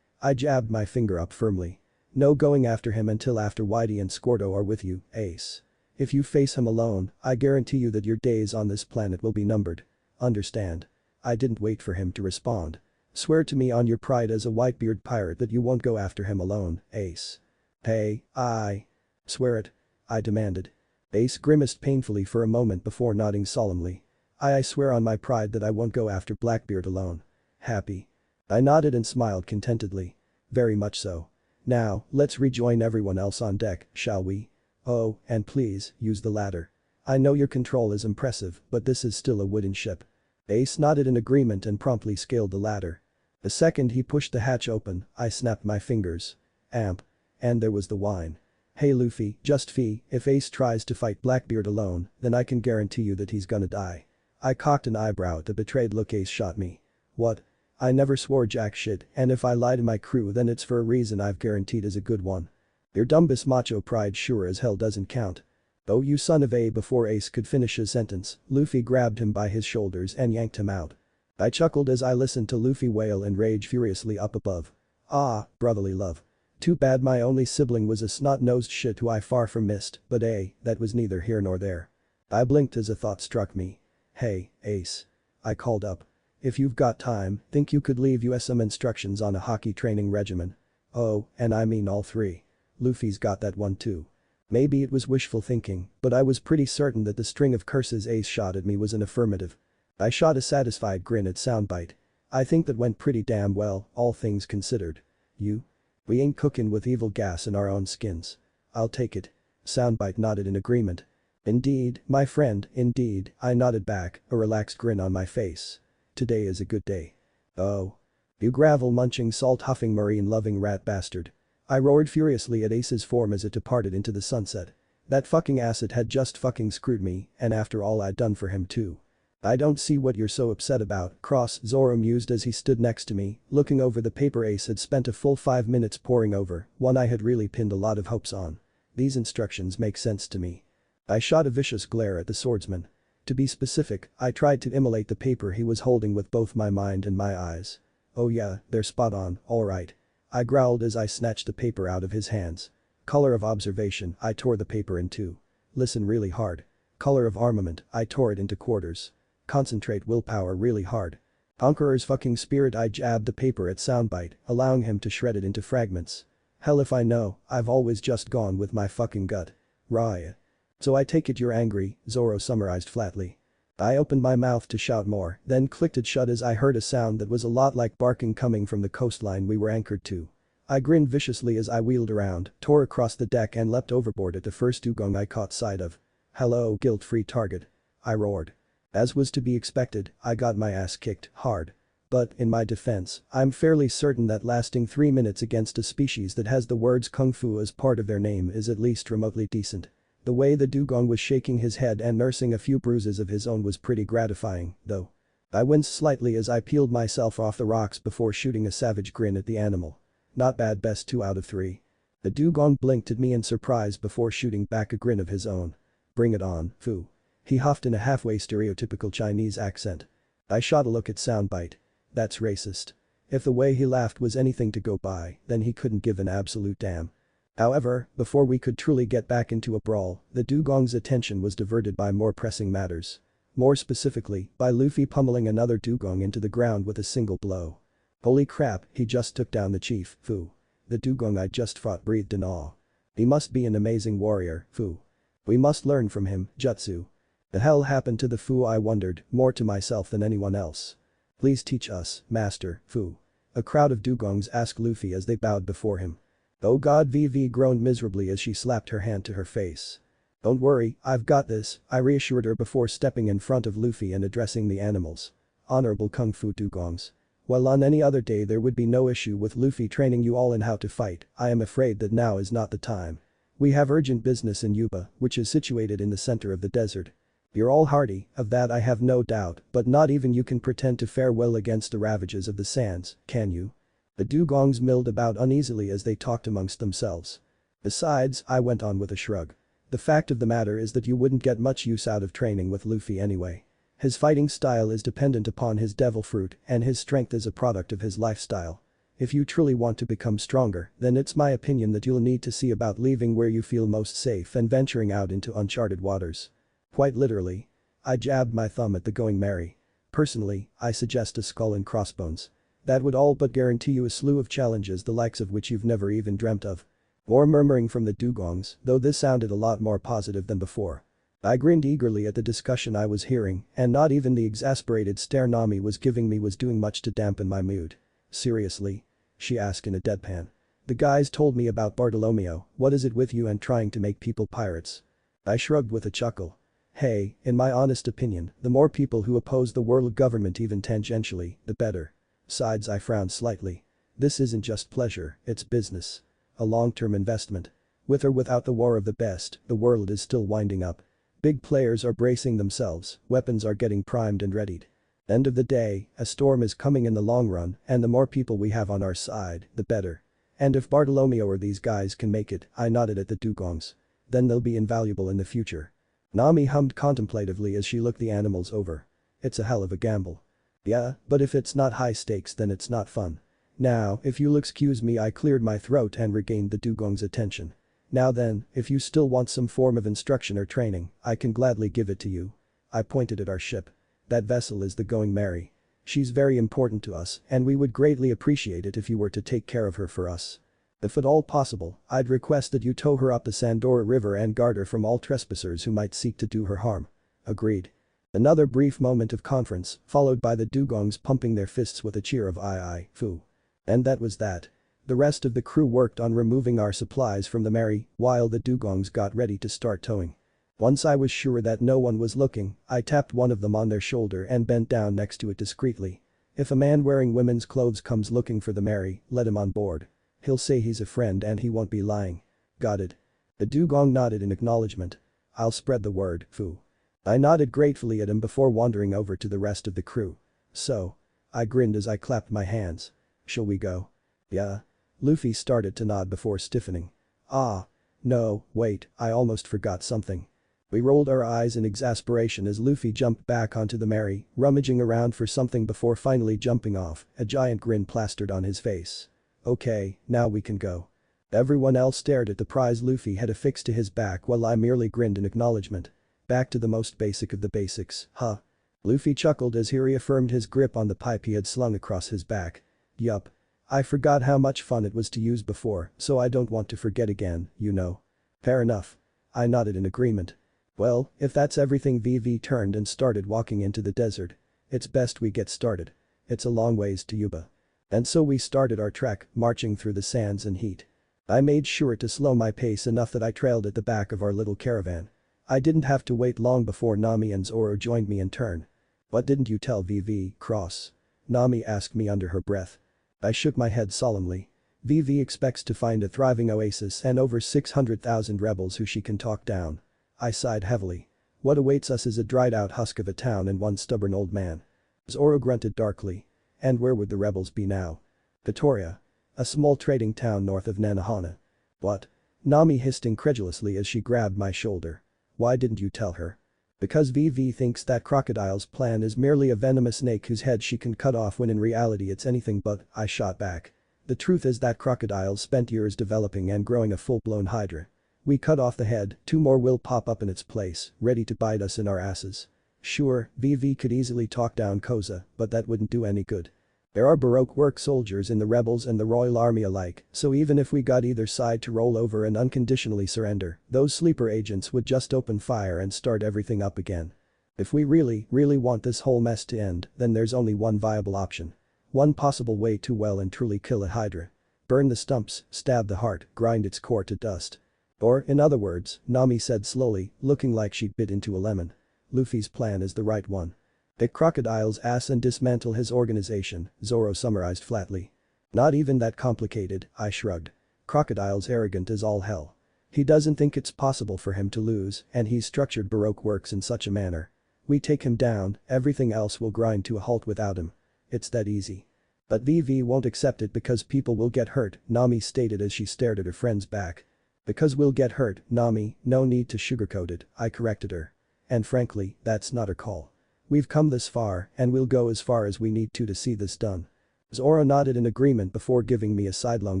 I jabbed my finger up firmly. No going after him until after Whitey and Scordo are with you, Ace. If you face him alone, I guarantee you that your days on this planet will be numbered. Understand? I didn't wait for him to respond. Swear to me on your pride as a Whitebeard pirate that you won't go after him alone, Ace. Hey, I. Swear it. I demanded. Ace grimaced painfully for a moment before nodding solemnly. I swear on my pride that I won't go after Blackbeard alone. Happy? I nodded and smiled contentedly. Very much so. Now, let's rejoin everyone else on deck, shall we? Oh, and please, use the ladder. I know your control is impressive, but this is still a wooden ship. Ace nodded in agreement and promptly scaled the ladder. The second he pushed the hatch open, I snapped my fingers. Amp. And there was the whine. Hey Luffy, just fee, if Ace tries to fight Blackbeard alone, then I can guarantee you that he's gonna die. I cocked an eyebrow at the betrayed look Ace shot me. What? I never swore jack shit, and if I lie to my crew then it's for a reason I've guaranteed is a good one. Your dumbest macho pride sure as hell doesn't count. Oh you son of a. Before Ace could finish his sentence, Luffy grabbed him by his shoulders and yanked him out. I chuckled as I listened to Luffy wail and rage furiously up above. Ah, brotherly love. Too bad my only sibling was a snot-nosed shit who I far from missed, but that was neither here nor there. I blinked as a thought struck me. Hey, Ace. I called up. If you've got time, think you could leave us some instructions on a hockey training regimen? Oh, and I mean all three. Luffy's got that one too. Maybe it was wishful thinking, but I was pretty certain that the string of curses Ace shot at me was an affirmative. I shot a satisfied grin at Soundbite. I think that went pretty damn well, all things considered. You? We ain't cooking with evil gas in our own skins. I'll take it. Soundbite nodded in agreement. Indeed, my friend, indeed, I nodded back, a relaxed grin on my face. Today is a good day. Oh. You gravel-munching salt-huffing marine-loving rat bastard. I roared furiously at Ace's form as it departed into the sunset. That fucking acid had just fucking screwed me, and after all I'd done for him too. I don't see what you're so upset about, Cross, Zoro mused as he stood next to me, looking over the paper Ace had spent a full 5 minutes poring over, one I had really pinned a lot of hopes on. These instructions make sense to me. I shot a vicious glare at the swordsman. To be specific, I tried to immolate the paper he was holding with both my mind and my eyes. Oh yeah, they're spot on, alright. I growled as I snatched the paper out of his hands. Color of observation, I tore the paper in two. Listen really hard. Color of armament, I tore it into quarters. Concentrate willpower really hard. Conqueror's fucking spirit, I jabbed the paper at Soundbite, allowing him to shred it into fragments. Hell if I know, I've always just gone with my fucking gut. Raya. So I take it you're angry, Zoro summarized flatly. I opened my mouth to shout more, then clicked it shut as I heard a sound that was a lot like barking coming from the coastline we were anchored to. I grinned viciously as I wheeled around, tore across the deck and leapt overboard at the first dugong I caught sight of. Hello, guilt-free target. I roared. As was to be expected, I got my ass kicked, hard. But, in my defense, I'm fairly certain that lasting 3 minutes against a species that has the words kung fu as part of their name is at least remotely decent. The way the dugong was shaking his head and nursing a few bruises of his own was pretty gratifying, though. I winced slightly as I peeled myself off the rocks before shooting a savage grin at the animal. Not bad, best 2 out of 3. The dugong blinked at me in surprise before shooting back a grin of his own. Bring it on, Fu. He huffed in a halfway stereotypical Chinese accent. I shot a look at soundbite. That's racist. If the way he laughed was anything to go by, then he couldn't give an absolute damn. However, before we could truly get back into a brawl, the dugong's attention was diverted by more pressing matters. More specifically, by Luffy pummeling another dugong into the ground with a single blow. Holy crap, he just took down the chief, Fu. The dugong I just fought breathed in awe. He must be an amazing warrior, Fu. We must learn from him, Jutsu. The hell happened to the Fu, I wondered, more to myself than anyone else. Please teach us, Master, Fu. A crowd of dugongs asked Luffy as they bowed before him. Oh god, VV groaned miserably as she slapped her hand to her face. Don't worry, I've got this, I reassured her before stepping in front of Luffy and addressing the animals. Honorable Kung Fu dugongs. While on any other day there would be no issue with Luffy training you all in how to fight, I am afraid that now is not the time. We have urgent business in Yuba, which is situated in the center of the desert. You're all hardy, of that I have no doubt, but not even you can pretend to fare well against the ravages of the sands, can you? The dugongs milled about uneasily as they talked amongst themselves. Besides, I went on with a shrug. The fact of the matter is that you wouldn't get much use out of training with Luffy anyway. His fighting style is dependent upon his devil fruit and his strength is a product of his lifestyle. If you truly want to become stronger, then it's my opinion that you'll need to see about leaving where you feel most safe and venturing out into uncharted waters. Quite literally. I jabbed my thumb at the going merry. Personally, I suggest a skull and crossbones. That would all but guarantee you a slew of challenges the likes of which you've never even dreamt of. More murmuring from the dugongs, though this sounded a lot more positive than before. I grinned eagerly at the discussion I was hearing, and not even the exasperated stare Nami was giving me was doing much to dampen my mood. Seriously? She asked in a deadpan. The guys told me about Bartolomeo, what is it with you and trying to make people pirates? I shrugged with a chuckle. Hey, in my honest opinion, the more people who oppose the world government even tangentially, the better. Besides, I frowned slightly. This isn't just pleasure, it's business. A long-term investment. With or without the war of the best, the world is still winding up. Big players are bracing themselves, weapons are getting primed and readied. End of the day, a storm is coming in the long run, and the more people we have on our side, the better. And if Bartolomeo or these guys can make it, I nodded at the dugongs. Then they'll be invaluable in the future. Nami hummed contemplatively as she looked the animals over. It's a hell of a gamble. Yeah, but if it's not high stakes then it's not fun. Now, if you'll excuse me, I cleared my throat and regained the dugong's attention. Now then, if you still want some form of instruction or training, I can gladly give it to you. I pointed at our ship. That vessel is the Going Merry. She's very important to us and we would greatly appreciate it if you were to take care of her for us. If at all possible, I'd request that you tow her up the Sandora River and guard her from all trespassers who might seek to do her harm. Agreed. Another brief moment of conference, followed by the dugongs pumping their fists with a cheer of aye, Fu. And that was that. The rest of the crew worked on removing our supplies from the Merry, while the dugongs got ready to start towing. Once I was sure that no one was looking, I tapped one of them on their shoulder and bent down next to it discreetly. If a man wearing women's clothes comes looking for the Merry, let him on board. He'll say he's a friend and he won't be lying. Got it. The dugong nodded in acknowledgement. I'll spread the word, Fu. I nodded gratefully at him before wandering over to the rest of the crew. So. I grinned as I clapped my hands. Shall we go? Yeah. Luffy started to nod before stiffening. Ah. No, wait, I almost forgot something. We rolled our eyes in exasperation as Luffy jumped back onto the Merry, rummaging around for something before finally jumping off, a giant grin plastered on his face. Okay, now we can go. Everyone else stared at the prize Luffy had affixed to his back while I merely grinned in acknowledgement. Back to the most basic of the basics, huh? Luffy chuckled as he reaffirmed his grip on the pipe he had slung across his back. Yup. I forgot how much fun it was to use before, so I don't want to forget again, you know. Fair enough. I nodded in agreement. Well, if that's everything, VV turned and started walking into the desert. It's best we get started. It's a long ways to Yuba. And so we started our trek, marching through the sands and heat. I made sure to slow my pace enough that I trailed at the back of our little caravan. I didn't have to wait long before Nami and Zoro joined me in turn. What didn't you tell VV, Cross? Nami asked me under her breath. I shook my head solemnly. VV expects to find a thriving oasis and over 600,000 rebels who she can talk down. I sighed heavily. What awaits us is a dried-out husk of a town and one stubborn old man. Zoro grunted darkly. And where would the rebels be now? Vitoria. A small trading town north of Nanohana. What? Nami hissed incredulously as she grabbed my shoulder. Why didn't you tell her? Because VV thinks that crocodile's plan is merely a venomous snake whose head she can cut off when in reality it's anything but, I shot back. The truth is that crocodiles spent years developing and growing a full-blown hydra. We cut off the head, 2 more will pop up in its place, ready to bite us in our asses. Sure, VV could easily talk down Koza, but that wouldn't do any good. There are Baroque work soldiers in the rebels and the Royal Army alike, so even if we got either side to roll over and unconditionally surrender, those sleeper agents would just open fire and start everything up again. If we really want this whole mess to end, then there's only one viable option. One possible way to well and truly kill a hydra. Burn the stumps, stab the heart, grind its core to dust. Or, in other words, Nami said slowly, looking like she'd bit into a lemon. Luffy's plan is the right one. Kick crocodile's ass and dismantle his organization, Zoro summarized flatly. Not even that complicated, I shrugged. Crocodile's arrogant as all hell. He doesn't think it's possible for him to lose, and he's structured Baroque works in such a manner. We take him down, everything else will grind to a halt without him. It's that easy. But VV won't accept it because people will get hurt, Nami stated as she stared at her friend's back. Because we'll get hurt, Nami, no need to sugarcoat it, I corrected her. And frankly, that's not a call. We've come this far, and we'll go as far as we need to see this done. Zoro nodded in agreement before giving me a sidelong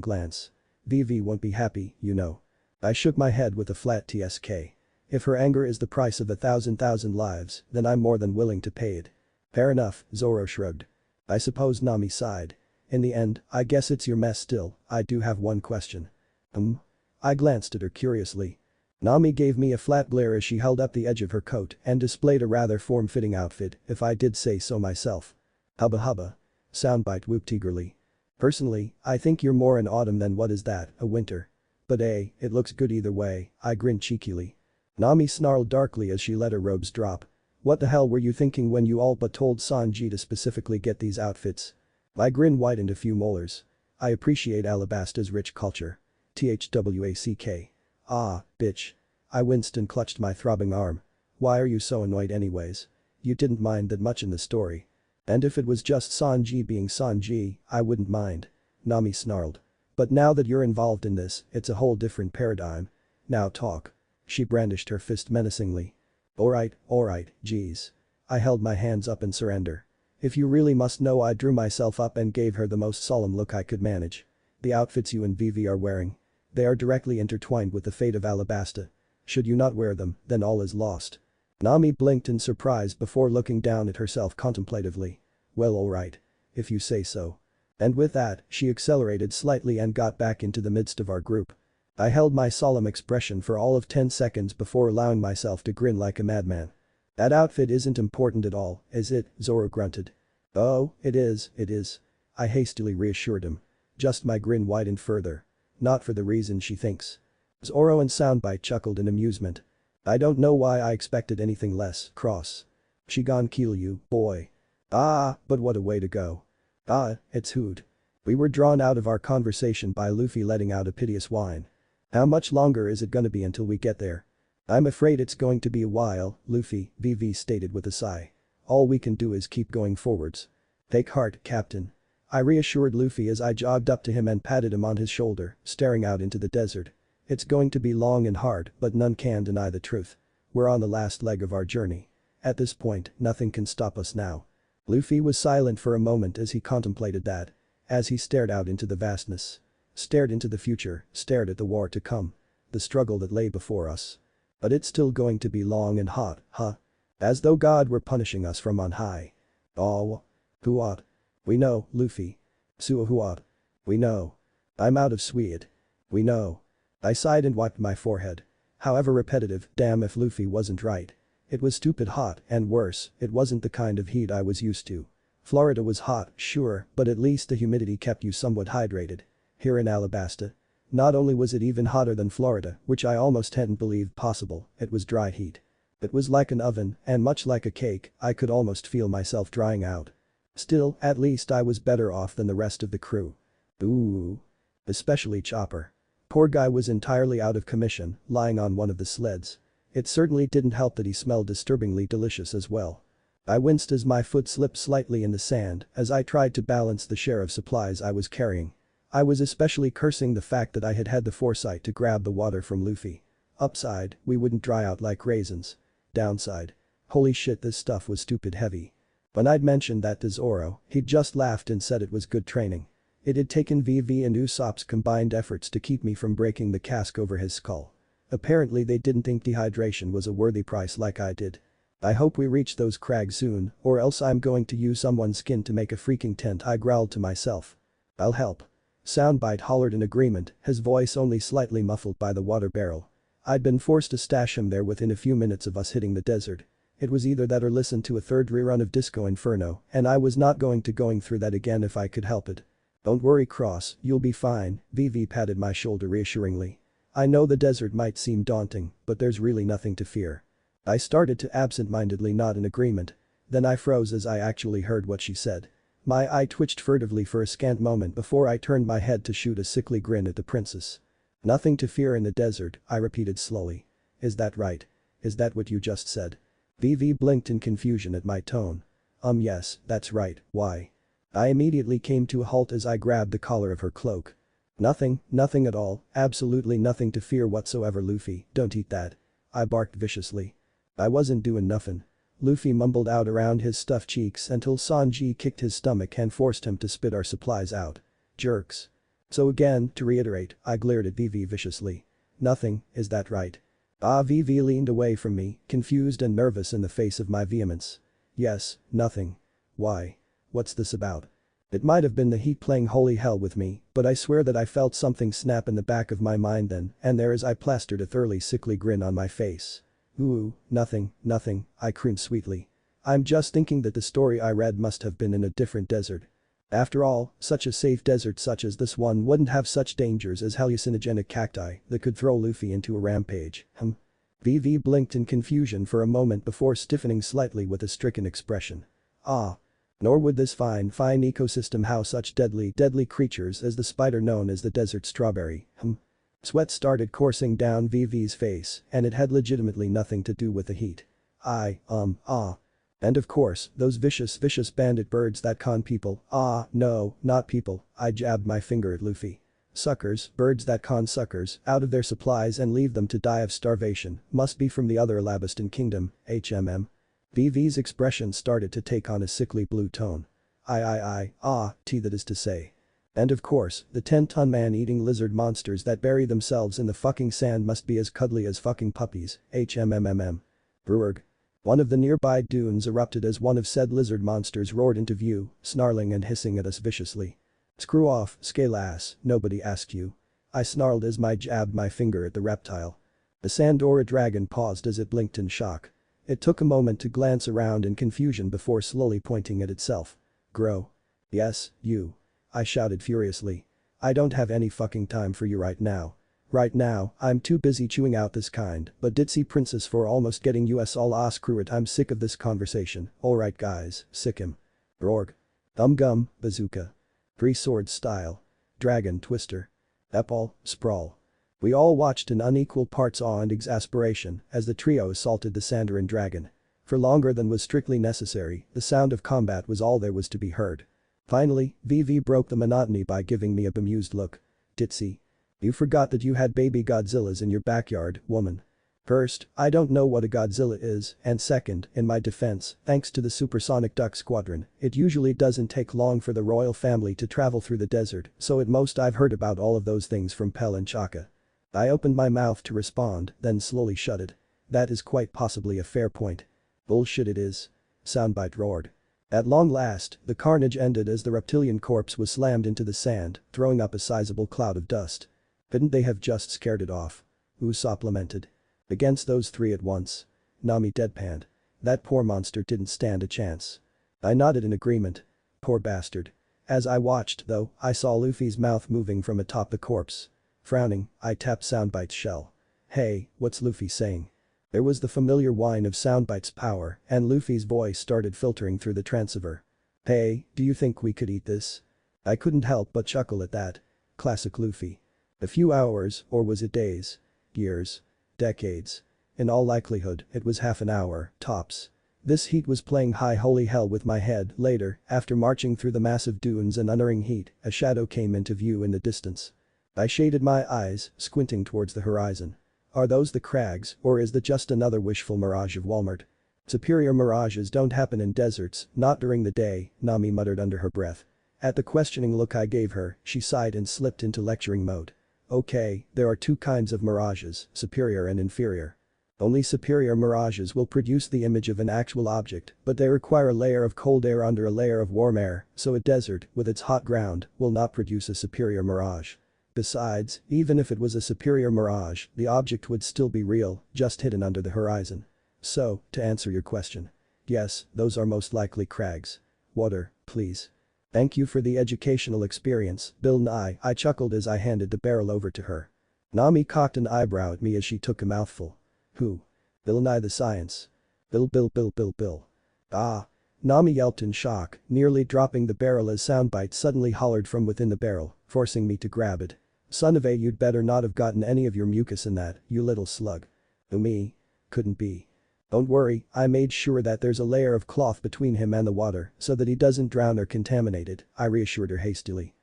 glance. VV won't be happy, you know. I shook my head with a flat TSK. If her anger is the price of 1,000 lives, then I'm more than willing to pay it. Fair enough, Zoro shrugged. I suppose Nami sighed. In the end, I guess it's your mess still, I do have one question. I glanced at her curiously. Nami gave me a flat glare as she held up the edge of her coat and displayed a rather form-fitting outfit, if I did say so myself. Hubba hubba. Soundbite whooped eagerly. Personally, I think you're more an autumn than what is that, a winter. But hey, it looks good either way, I grinned cheekily. Nami snarled darkly as she let her robes drop. What the hell were you thinking when you all but told Sanji to specifically get these outfits? My grin widened a few molars. I appreciate Alabasta's rich culture. THWACK. Ah, bitch. I winced and clutched my throbbing arm. Why are you so annoyed anyways? You didn't mind that much in the story. And if it was just Sanji being Sanji, I wouldn't mind. Nami snarled. But now that you're involved in this, it's a whole different paradigm. Now talk. She brandished her fist menacingly. Alright, geez. I held my hands up in surrender. If you really must know, I drew myself up and gave her the most solemn look I could manage. The outfits you and Vivi are wearing. They are directly intertwined with the fate of Alabasta. Should you not wear them, then all is lost. Nami blinked in surprise before looking down at herself contemplatively. Well, alright. If you say so. And with that, she accelerated slightly and got back into the midst of our group. I held my solemn expression for all of 10 seconds before allowing myself to grin like a madman. That outfit isn't important at all, is it? Zoro grunted. Oh, it is. I hastily reassured him. Just my grin widened further. Not for the reason she thinks. Zoro and Soundbite chuckled in amusement. I don't know why I expected anything less, cross. Shigan kill you, boy. Ah, but what a way to go. Ah, it's Hood. We were drawn out of our conversation by Luffy letting out a piteous whine. How much longer is it gonna be until we get there? I'm afraid it's going to be a while, Luffy, VV stated with a sigh. All we can do is keep going forwards. Take heart, Captain. I reassured Luffy as I jogged up to him and patted him on his shoulder, staring out into the desert. It's going to be long and hard, but none can deny the truth. We're on the last leg of our journey. At this point, nothing can stop us now. Luffy was silent for a moment as he contemplated that. As he stared out into the vastness. Stared into the future, stared at the war to come. The struggle that lay before us. But it's still going to be long and hot, huh? As though God were punishing us from on high. Oh. Buuut. We know, Luffy. Buuut. We know. I'm out of Swede. We know. I sighed and wiped my forehead. However repetitive, damn if Luffy wasn't right. It was stupid hot, and worse, it wasn't the kind of heat I was used to. Florida was hot, sure, but at least the humidity kept you somewhat hydrated. Here in Alabasta. Not only was it even hotter than Florida, which I almost hadn't believed possible, it was dry heat. It was like an oven, and much like a cake, I could almost feel myself drying out. Still, at least I was better off than the rest of the crew. Ooh. Especially Chopper. Poor guy was entirely out of commission, lying on one of the sleds. It certainly didn't help that he smelled disturbingly delicious as well. I winced as my foot slipped slightly in the sand as I tried to balance the share of supplies I was carrying. I was especially cursing the fact that I had had the foresight to grab the water from Luffy. Upside, we wouldn't dry out like raisins. Downside. Holy shit, this stuff was stupid heavy. When I'd mentioned that to Zoro, he'd just laughed and said it was good training. It had taken VV and Usopp's combined efforts to keep me from breaking the cask over his skull. Apparently they didn't think dehydration was a worthy price like I did. I hope we reach those crags soon, or else I'm going to use someone's skin to make a freaking tent, I growled to myself. I'll help. Soundbite hollered in agreement, his voice only slightly muffled by the water barrel. I'd been forced to stash him there within a few minutes of us hitting the desert. It was either that or listen to a third rerun of Disco Inferno, and I was not going through that again if I could help it. Don't worry Cross, you'll be fine, VV patted my shoulder reassuringly. I know the desert might seem daunting, but there's really nothing to fear. I started to absent-mindedly nod in agreement. Then I froze as I actually heard what she said. My eye twitched furtively for a scant moment before I turned my head to shoot a sickly grin at the princess. Nothing to fear in the desert, I repeated slowly. Is that right? Is that what you just said? VV blinked in confusion at my tone. Yes, that's right, why? I immediately came to a halt as I grabbed the collar of her cloak. Nothing at all, absolutely nothing to fear whatsoever Luffy, don't eat that. I barked viciously. I wasn't doing nothing. Luffy mumbled out around his stuffed cheeks until Sanji kicked his stomach and forced him to spit our supplies out. Jerks. So again, to reiterate, I glared at VV viciously. Nothing, is that right? VV leaned away from me, confused and nervous in the face of my vehemence. Yes, nothing. Why? What's this about? It might have been the heat playing holy hell with me, but I swear that I felt something snap in the back of my mind then and there as I plastered a thoroughly sickly grin on my face. Ooh, nothing, I crooned sweetly. I'm just thinking that the story I read must have been in a different desert. After all, such a safe desert such as this one wouldn't have such dangers as hallucinogenic cacti that could throw Luffy into a rampage. VV blinked in confusion for a moment before stiffening slightly with a stricken expression. Nor would this fine ecosystem house such deadly creatures as the spider known as the desert strawberry. Sweat started coursing down VV's face and it had legitimately nothing to do with the heat. And of course, those vicious bandit birds that con people, no, not people, I jabbed my finger at Luffy. Suckers, birds that con suckers out of their supplies and leave them to die of starvation, must be from the other Alabastan kingdom, VV's expression started to take on a sickly blue tone. That is to say. And of course, the 10-ton man-eating lizard monsters that bury themselves in the fucking sand must be as cuddly as fucking puppies, Brurg. One of the nearby dunes erupted as one of said lizard monsters roared into view, snarling and hissing at us viciously. Screw off, scale ass, nobody asked you. I snarled as I jabbed my finger at the reptile. The Sandora dragon paused as it blinked in shock. It took a moment to glance around in confusion before slowly pointing at itself. Grow. Yes, you. I shouted furiously. I don't have any fucking time for you right now. Right now, I'm too busy chewing out this kind, but ditzy princess for almost getting us all screw it, I'm sick of this conversation, alright guys, sick him. Brorg. Gum, bazooka. Three swords style. Dragon twister. Epal, sprawl. We all watched in unequal parts awe and exasperation as the trio assaulted the Sandarin dragon. For longer than was strictly necessary, the sound of combat was all there was to be heard. Finally, VV broke the monotony by giving me a bemused look. Ditzy. You forgot that you had baby Godzillas in your backyard, woman. First, I don't know what a Godzilla is, and second, in my defense, thanks to the supersonic duck squadron, it usually doesn't take long for the royal family to travel through the desert, so at most I've heard about all of those things from Pell and Chaka. I opened my mouth to respond, then slowly shut it. That is quite possibly a fair point. Bullshit it is. Soundbite roared. At long last, the carnage ended as the reptilian corpse was slammed into the sand, throwing up a sizable cloud of dust. Couldn't they have just scared it off? Usopp lamented. Against those three at once. Nami deadpanned. That poor monster didn't stand a chance. I nodded in agreement. Poor bastard. As I watched, though, I saw Luffy's mouth moving from atop the corpse. Frowning, I tapped Soundbite's shell. Hey, what's Luffy saying? There was the familiar whine of Soundbite's power, and Luffy's voice started filtering through the transceiver. Hey, do you think we could eat this? I couldn't help but chuckle at that. Classic Luffy. A few hours, or was it days? Years? Decades? In all likelihood, it was half an hour, tops. This heat was playing high holy hell with my head. Later, after marching through the massive dunes and unerring heat, a shadow came into view in the distance. I shaded my eyes, squinting towards the horizon. Are those the crags, or is that just another wishful mirage of Walmart? Superior mirages don't happen in deserts, not during the day, Nami muttered under her breath. At the questioning look I gave her, she sighed and slipped into lecturing mode. Okay, there are two kinds of mirages, superior and inferior. Only superior mirages will produce the image of an actual object, but they require a layer of cold air under a layer of warm air, so a desert, with its hot ground, will not produce a superior mirage. Besides, even if it was a superior mirage, the object would still be real, just hidden under the horizon. So, to answer your question. Yes, those are most likely crags. Water, please. Thank you for the educational experience, Buuut I chuckled as I handed the barrel over to her. Nami cocked an eyebrow at me as she took a mouthful. Who? Buuut I the science. Bill. Ah. Nami yelped in shock, nearly dropping the barrel as soundbite suddenly hollered from within the barrel, forcing me to grab it. Son of a, you'd better not have gotten any of your mucus in that, you little slug. Me? Couldn't be. Don't worry, I made sure that there's a layer of cloth between him and the water so that he doesn't drown or contaminate it, I reassured her hastily.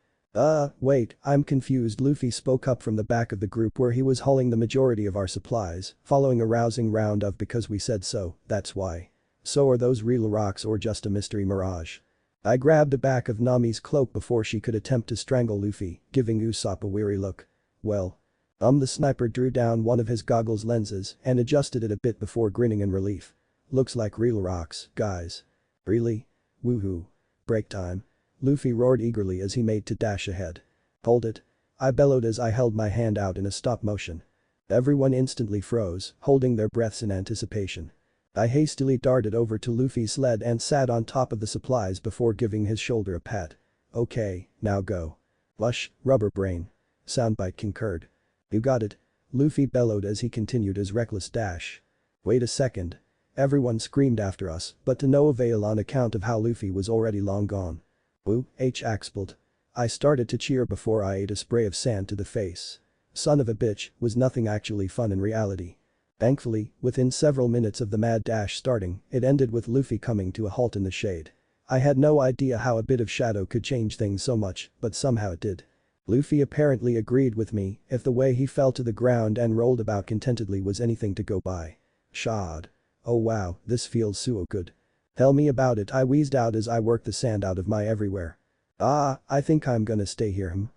Wait, I'm confused. Luffy spoke up from the back of the group where he was hauling the majority of our supplies, following a rousing round of because we said so, that's why. So are those real rocks or just a mystery mirage? I grabbed the back of Nami's cloak before she could attempt to strangle Luffy, giving Usopp a weary look. Well. The sniper drew down one of his goggles lenses and adjusted it a bit before grinning in relief. Looks like real rocks, guys. Really? Woohoo. Break time. Luffy roared eagerly as he made to dash ahead. Hold it. I bellowed as I held my hand out in a stop motion. Everyone instantly froze, holding their breaths in anticipation. I hastily darted over to Luffy's sled and sat on top of the supplies before giving his shoulder a pat. Okay, now go. Lush, rubber brain. Soundbite concurred. You got it. Luffy bellowed as he continued his reckless dash. Wait a second. Everyone screamed after us, but to no avail on account of how Luffy was already long gone. Buuut I. I started to cheer before I ate a spray of sand to the face. Son of a bitch, was nothing actually fun in reality. Thankfully, within several minutes of the mad dash starting, it ended with Luffy coming to a halt in the shade. I had no idea how a bit of shadow could change things so much, but somehow it did. Luffy apparently agreed with me if the way he fell to the ground and rolled about contentedly was anything to go by. Shod. Oh wow, this feels so good. Tell me about it, I wheezed out as I worked the sand out of my everywhere. I think I'm gonna stay here.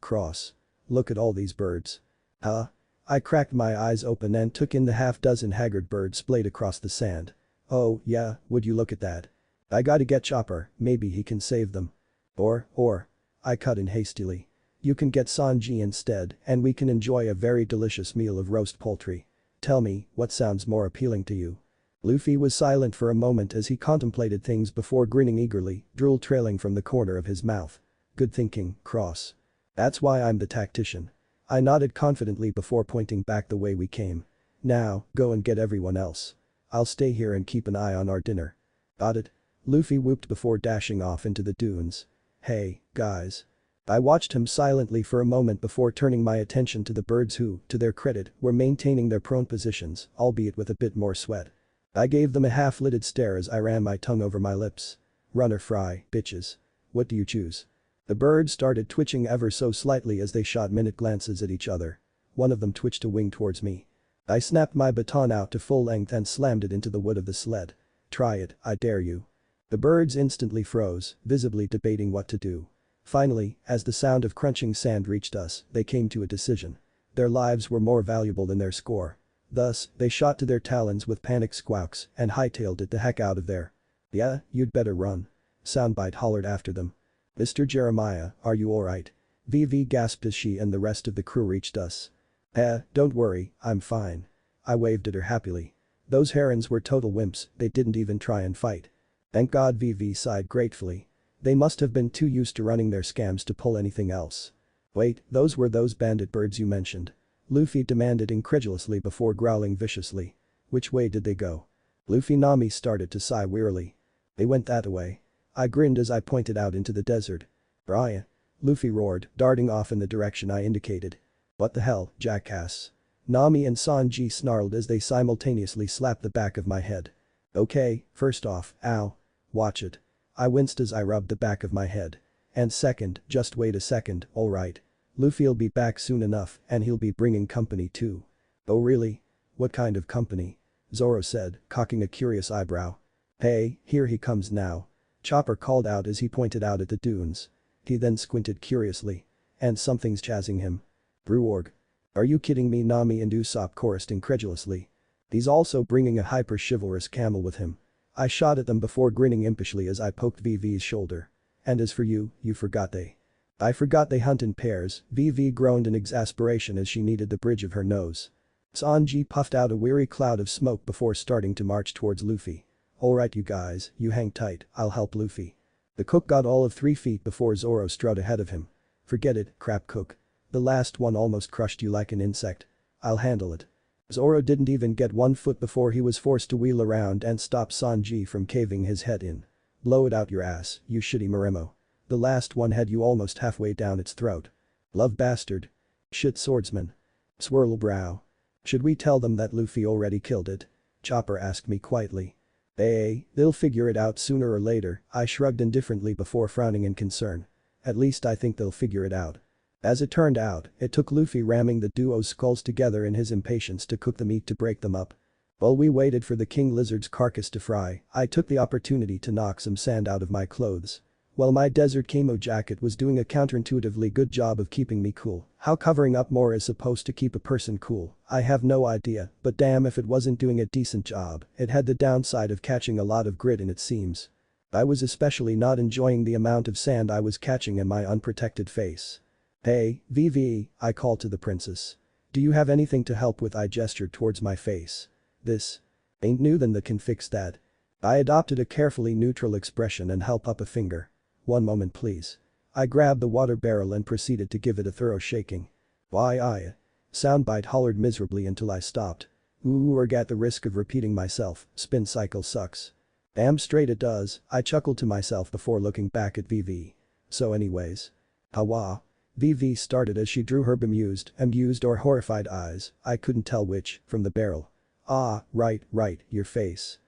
Cross. Look at all these birds. Huh? I cracked my eyes open and took in the half-dozen haggard birds splayed across the sand. Oh yeah, would you look at that. I gotta get Chopper, maybe he can save them. Or. I cut in hastily. You can get Sanji instead and we can enjoy a very delicious meal of roast poultry. Tell me, what sounds more appealing to you? Luffy was silent for a moment as he contemplated things before grinning eagerly, drool trailing from the corner of his mouth. Good thinking, Cross. That's why I'm the tactician. I nodded confidently before pointing back the way we came. Now, go and get everyone else. I'll stay here and keep an eye on our dinner. Got it? Luffy whooped before dashing off into the dunes. Hey, guys. I watched him silently for a moment before turning my attention to the birds who, to their credit, were maintaining their prone positions, albeit with a bit more sweat. I gave them a half-lidded stare as I ran my tongue over my lips. Run or fry, bitches. What do you choose? The birds started twitching ever so slightly as they shot minute glances at each other. One of them twitched a wing towards me. I snapped my baton out to full length and slammed it into the wood of the sled. Try it, I dare you. The birds instantly froze, visibly debating what to do. Finally, as the sound of crunching sand reached us, they came to a decision. Their lives were more valuable than their score. Thus, they shot to their talons with panicked squawks and hightailed it the heck out of there. Yeah, you'd better run. Soundbite hollered after them. Mr. Jeremiah, are you alright? VV gasped as she and the rest of the crew reached us. Don't worry, I'm fine. I waved at her happily. Those herons were total wimps, they didn't even try and fight. Thank God, VV sighed gratefully. They must have been too used to running their scams to pull anything else. Wait, those were those bandit birds you mentioned? Luffy demanded incredulously before growling viciously. Which way did they go? Luffy Nami started to sigh wearily. They went that way. I grinned as I pointed out into the desert. Brian. Luffy roared, darting off in the direction I indicated. What the hell, jackass? Nami and Sanji snarled as they simultaneously slapped the back of my head. Okay, first off, ow. Watch it. I winced as I rubbed the back of my head. And second, just wait a second, alright. Luffy'll be back soon enough and he'll be bringing company too. Oh really? What kind of company? Zoro said, cocking a curious eyebrow. Hey, here he comes now. Chopper called out as he pointed out at the dunes. He then squinted curiously. And something's chasing him. Breworg. Are you kidding me? Nami and Usopp chorused incredulously. He's also bringing a hyper-chivalrous camel with him. I shot at them before grinning impishly as I poked VV's shoulder. And as for you, you forgot they. I forgot they hunt in pairs, VV groaned in exasperation as she kneaded the bridge of her nose. Sanji puffed out a weary cloud of smoke before starting to march towards Luffy. Alright you guys, you hang tight, I'll help Luffy. The cook got all of 3 feet before Zoro strode ahead of him. Forget it, crap cook. The last one almost crushed you like an insect. I'll handle it. Zoro didn't even get 1 foot before he was forced to wheel around and stop Sanji from caving his head in. Blow it out your ass, you shitty Maremo. The last one had you almost halfway down its throat. Love bastard. Shit swordsman. Swirl brow. Should we tell them that Luffy already killed it? Chopper asked me quietly. They'll figure it out sooner or later, I shrugged indifferently before frowning in concern. At least I think they'll figure it out. As it turned out, it took Luffy ramming the duo's skulls together in his impatience to cook the meat to break them up. While we waited for the king lizard's carcass to fry, I took the opportunity to knock some sand out of my clothes. While my desert camo jacket was doing a counterintuitively good job of keeping me cool, how covering up more is supposed to keep a person cool, I have no idea, but damn if it wasn't doing a decent job, it had the downside of catching a lot of grit in its seams. I was especially not enjoying the amount of sand I was catching in my unprotected face. Hey, VV, I called to the princess. Do you have anything to help with? I gestured towards my face. This ain't new then that can fix that. I adopted a carefully neutral expression and held up a finger. 1 moment please. I grabbed the water barrel and proceeded to give it a thorough shaking. Why I. Soundbite hollered miserably until I stopped. Ooh, at the risk of repeating myself, spin cycle sucks. Damn straight it does, I chuckled to myself before looking back at VV. So anyways. Hawa. VV started as she drew her bemused, amused or horrified eyes, I couldn't tell which, from the barrel. Ah, right, your face.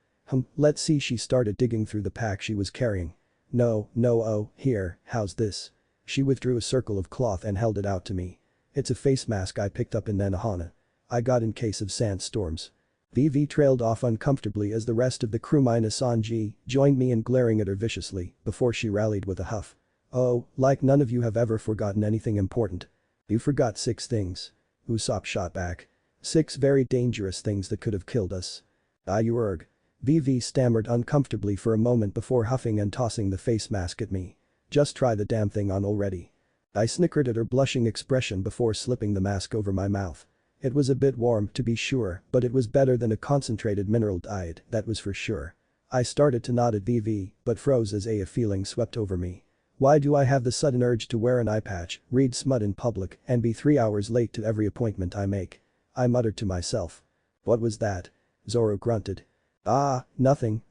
Let's see. She started digging through the pack she was carrying. No, oh, here, how's this? She withdrew a circle of cloth and held it out to me. It's a face mask I picked up in Nanohana. I got in case of sandstorms. VV trailed off uncomfortably as the rest of the crew minus Sanji joined me in glaring at her viciously before she rallied with a huff. Oh, like none of you have ever forgotten anything important. You forgot 6 things. Usopp shot back. 6 very dangerous things that could have killed us. You erg. VV stammered uncomfortably for a moment before huffing and tossing the face mask at me. Just try the damn thing on already. I snickered at her blushing expression before slipping the mask over my mouth. It was a bit warm to be sure, but it was better than a concentrated mineral diet, that was for sure. I started to nod at VV, but froze as a feeling swept over me. Why do I have the sudden urge to wear an eye patch, read smut in public, and be 3 hours late to every appointment I make? I muttered to myself. What was that? Zoro grunted. Nothing.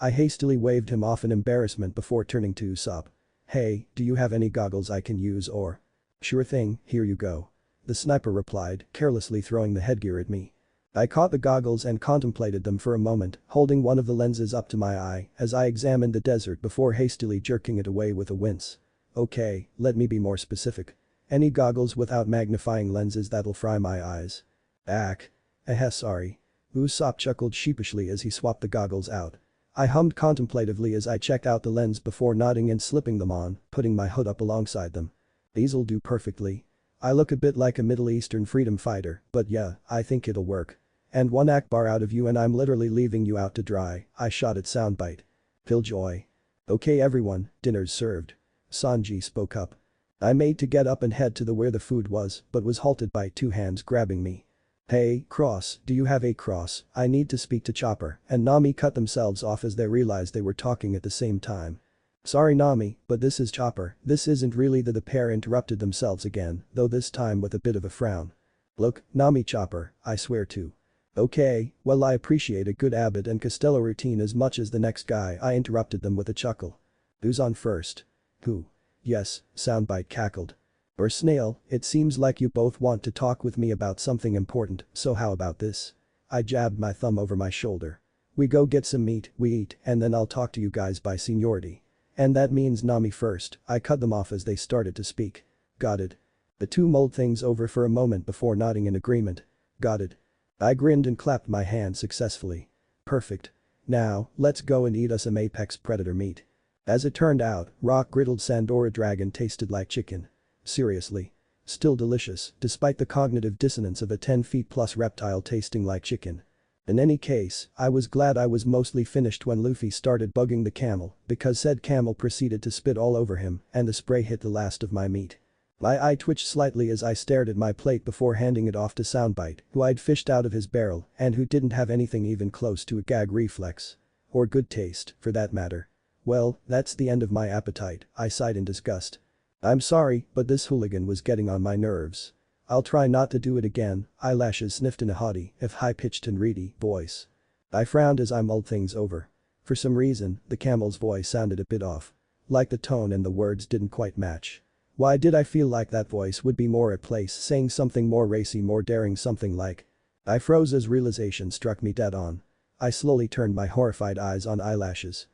I hastily waved him off in embarrassment before turning to Usopp. Hey, do you have any goggles I can use or? Sure thing, here you go. The sniper replied, carelessly throwing the headgear at me. I caught the goggles and contemplated them for a moment, holding one of the lenses up to my eye as I examined the desert before hastily jerking it away with a wince. Okay, let me be more specific. Any goggles without magnifying lenses that'll fry my eyes? Sorry. Usopp chuckled sheepishly as he swapped the goggles out. I hummed contemplatively as I checked out the lens before nodding and slipping them on, putting my hood up alongside them. These'll do perfectly. I look a bit like a Middle Eastern freedom fighter, but yeah, I think it'll work. And 1 akbar out of you and I'm literally leaving you out to dry, I shot at Soundbite. Killjoy. Okay everyone, dinner's served. Sanji spoke up. I made to get up and head to where the food was, but was halted by 2 hands grabbing me. Hey, Cross, do you have a cross? I need to speak to Chopper, and Nami cut themselves off as they realized they were talking at the same time. Sorry Nami, but this is Chopper, this isn't really the pair interrupted themselves again, though this time with a bit of a frown. Look, Nami Chopper, I swear to. Okay, well I appreciate a good Abbott and Costello routine as much as the next guy. I interrupted them with a chuckle. Who's on first? Who? Yes, Soundbite cackled. Or Snail, it seems like you both want to talk with me about something important, so how about this? I jabbed my thumb over my shoulder. We go get some meat, we eat, and then I'll talk to you guys by seniority. And that means Nami first. I cut them off as they started to speak. Got it. The two mulled things over for a moment before nodding in agreement. Got it. I grinned and clapped my hands successfully. Perfect. Now, let's go and eat us some apex predator meat. As it turned out, rock-griddled Sandora dragon tasted like chicken. Seriously. Still delicious, despite the cognitive dissonance of a 10 feet plus reptile tasting like chicken. In any case, I was glad I was mostly finished when Luffy started bugging the camel, because said camel proceeded to spit all over him and the spray hit the last of my meat. My eye twitched slightly as I stared at my plate before handing it off to Soundbite, who I'd fished out of his barrel and who didn't have anything even close to a gag reflex. Or good taste, for that matter. Well, that's the end of my appetite, I sighed in disgust. I'm sorry, but this hooligan was getting on my nerves. I'll try not to do it again, eyelashes sniffed in a haughty, if high-pitched and reedy, voice. I frowned as I mulled things over. For some reason, the camel's voice sounded a bit off. Like the tone and the words didn't quite match. Why did I feel like that voice would be more at place saying something more racy, more daring, something like. I froze as realization struck me dead on. I slowly turned my horrified eyes on eyelashes.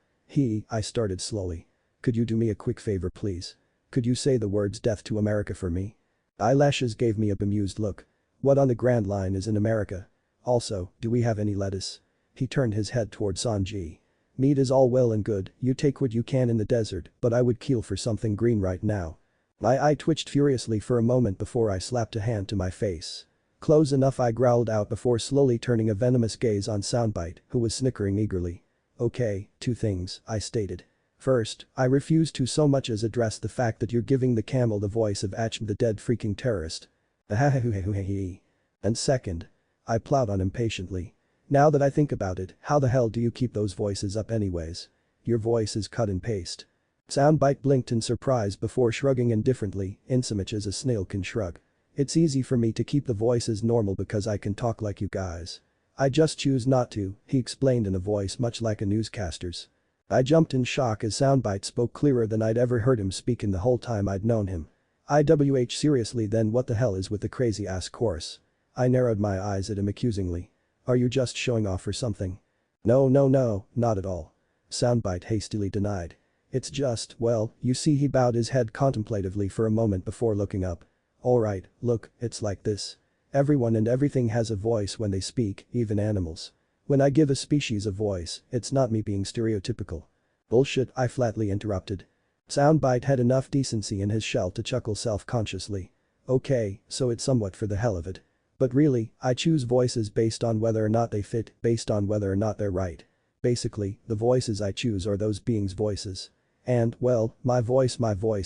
I started slowly. Could you do me a quick favor please? Could you say the words death to America for me? Eyelashes gave me a bemused look. What on the Grand Line is in America? Also, do we have any lettuce? He turned his head toward Sanji. Meat is all well and good, you take what you can in the desert, but I would kill for something green right now. My eye twitched furiously for a moment before I slapped a hand to my face. Close enough, I growled out before slowly turning a venomous gaze on Soundbite, who was snickering eagerly. Okay, two things, I stated. First, I refuse to so much as address the fact that you're giving the camel the voice of Achm, the dead freaking terrorist. And second. I plowed on impatiently. Now that I think about it, how the hell do you keep those voices up anyways? Your voice is cut and paste. Soundbite blinked in surprise before shrugging indifferently, insomuch as a snail can shrug. It's easy for me to keep the voices normal because I can talk like you guys. I just choose not to, he explained in a voice much like a newscaster's. I jumped in shock as Soundbite spoke clearer than I'd ever heard him speak in the whole time I'd known him. IWH seriously then what the hell is with the crazy ass chorus? I narrowed my eyes at him accusingly. Are you just showing off or something? No, not at all. Soundbite hastily denied. It's just, well, you see, he bowed his head contemplatively for a moment before looking up. Alright, look, it's like this. Everyone and everything has a voice when they speak, even animals. When I give a species a voice, it's not me being stereotypical. Bullshit, I flatly interrupted. Soundbite had enough decency in his shell to chuckle self-consciously. Okay, so it's somewhat for the hell of it. But really, I choose voices based on whether or not they fit, based on whether or not they're right. Basically, the voices I choose are those beings' voices. And, well, my voice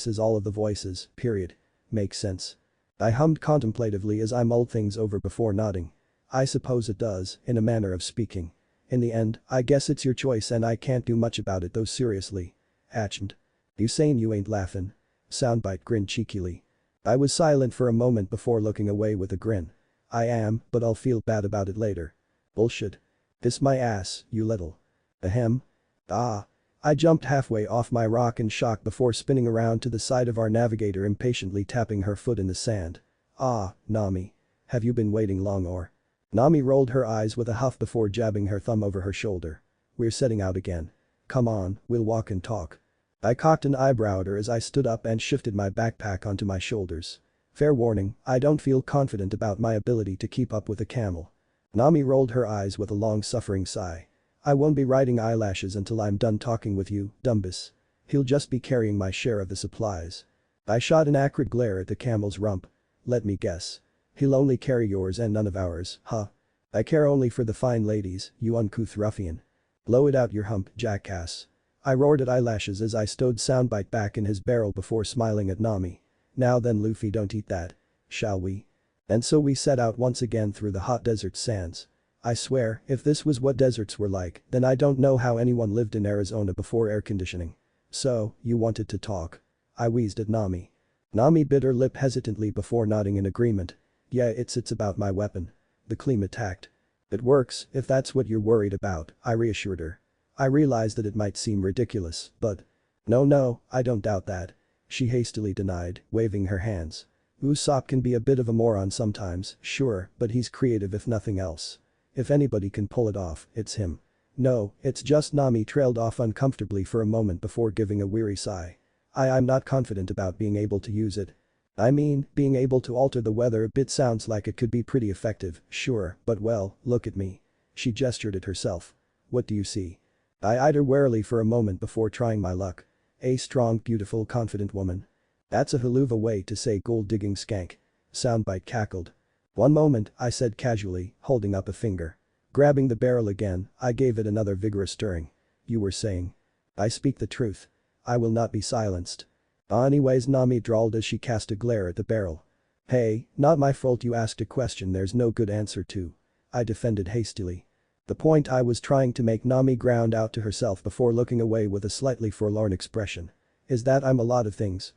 is all of the voices, period. Makes sense. I hummed contemplatively as I mulled things over before nodding. I suppose it does, in a manner of speaking. In the end, I guess it's your choice and I can't do much about it though seriously. Ached. You saying you ain't laughing? Soundbite grinned cheekily. I was silent for a moment before looking away with a grin. I am, but I'll feel bad about it later. Bullshit. Kiss my ass, you little. Ahem. Ah. I jumped halfway off my rock in shock before spinning around to the side of our navigator impatiently tapping her foot in the sand. Ah, Nami. Have you been waiting long or? Nami rolled her eyes with a huff before jabbing her thumb over her shoulder. We're setting out again. Come on, we'll walk and talk. I cocked an eyebrow at her as I stood up and shifted my backpack onto my shoulders. Fair warning, I don't feel confident about my ability to keep up with a camel. Nami rolled her eyes with a long-suffering sigh. I won't be riding eyelashes until I'm done talking with you, Dumbus. He'll just be carrying my share of the supplies. I shot an acrid glare at the camel's rump. Let me guess. He'll only carry yours and none of ours, huh? I care only for the fine ladies, you uncouth ruffian. Blow it out your hump, jackass. I roared at eyelashes as I stowed Soundbite back in his barrel before smiling at Nami. Now then Luffy, don't eat that. Shall we? And so we set out once again through the hot desert sands. I swear, if this was what deserts were like, then I don't know how anyone lived in Arizona before air conditioning. So, you wanted to talk. I wheezed at Nami. Nami bit her lip hesitantly before nodding in agreement. Yeah, it's about my weapon. The Kleem attacked. It works, if that's what you're worried about, I reassured her. I realized that it might seem ridiculous, but. No, I don't doubt that. She hastily denied, waving her hands. Usopp can be a bit of a moron sometimes, sure, but he's creative if nothing else. If anybody can pull it off, it's him. No, it's just Nami trailed off uncomfortably for a moment before giving a weary sigh. I'm not confident about being able to use it. I mean, being able to alter the weather a bit sounds like it could be pretty effective, sure, but well, look at me. She gestured at herself. What do you see? I eyed her warily for a moment before trying my luck. A strong, beautiful, confident woman. That's a haluva way to say gold-digging skank. Soundbite cackled. One moment, I said casually, holding up a finger. Grabbing the barrel again, I gave it another vigorous stirring. You were saying. I speak the truth. I will not be silenced. Anyways, Nami drawled as she cast a glare at the barrel. Hey, not my fault you asked a question there's no good answer to. I defended hastily. The point I was trying to make, Nami ground out to herself before looking away with a slightly forlorn expression, is that I'm a lot of things,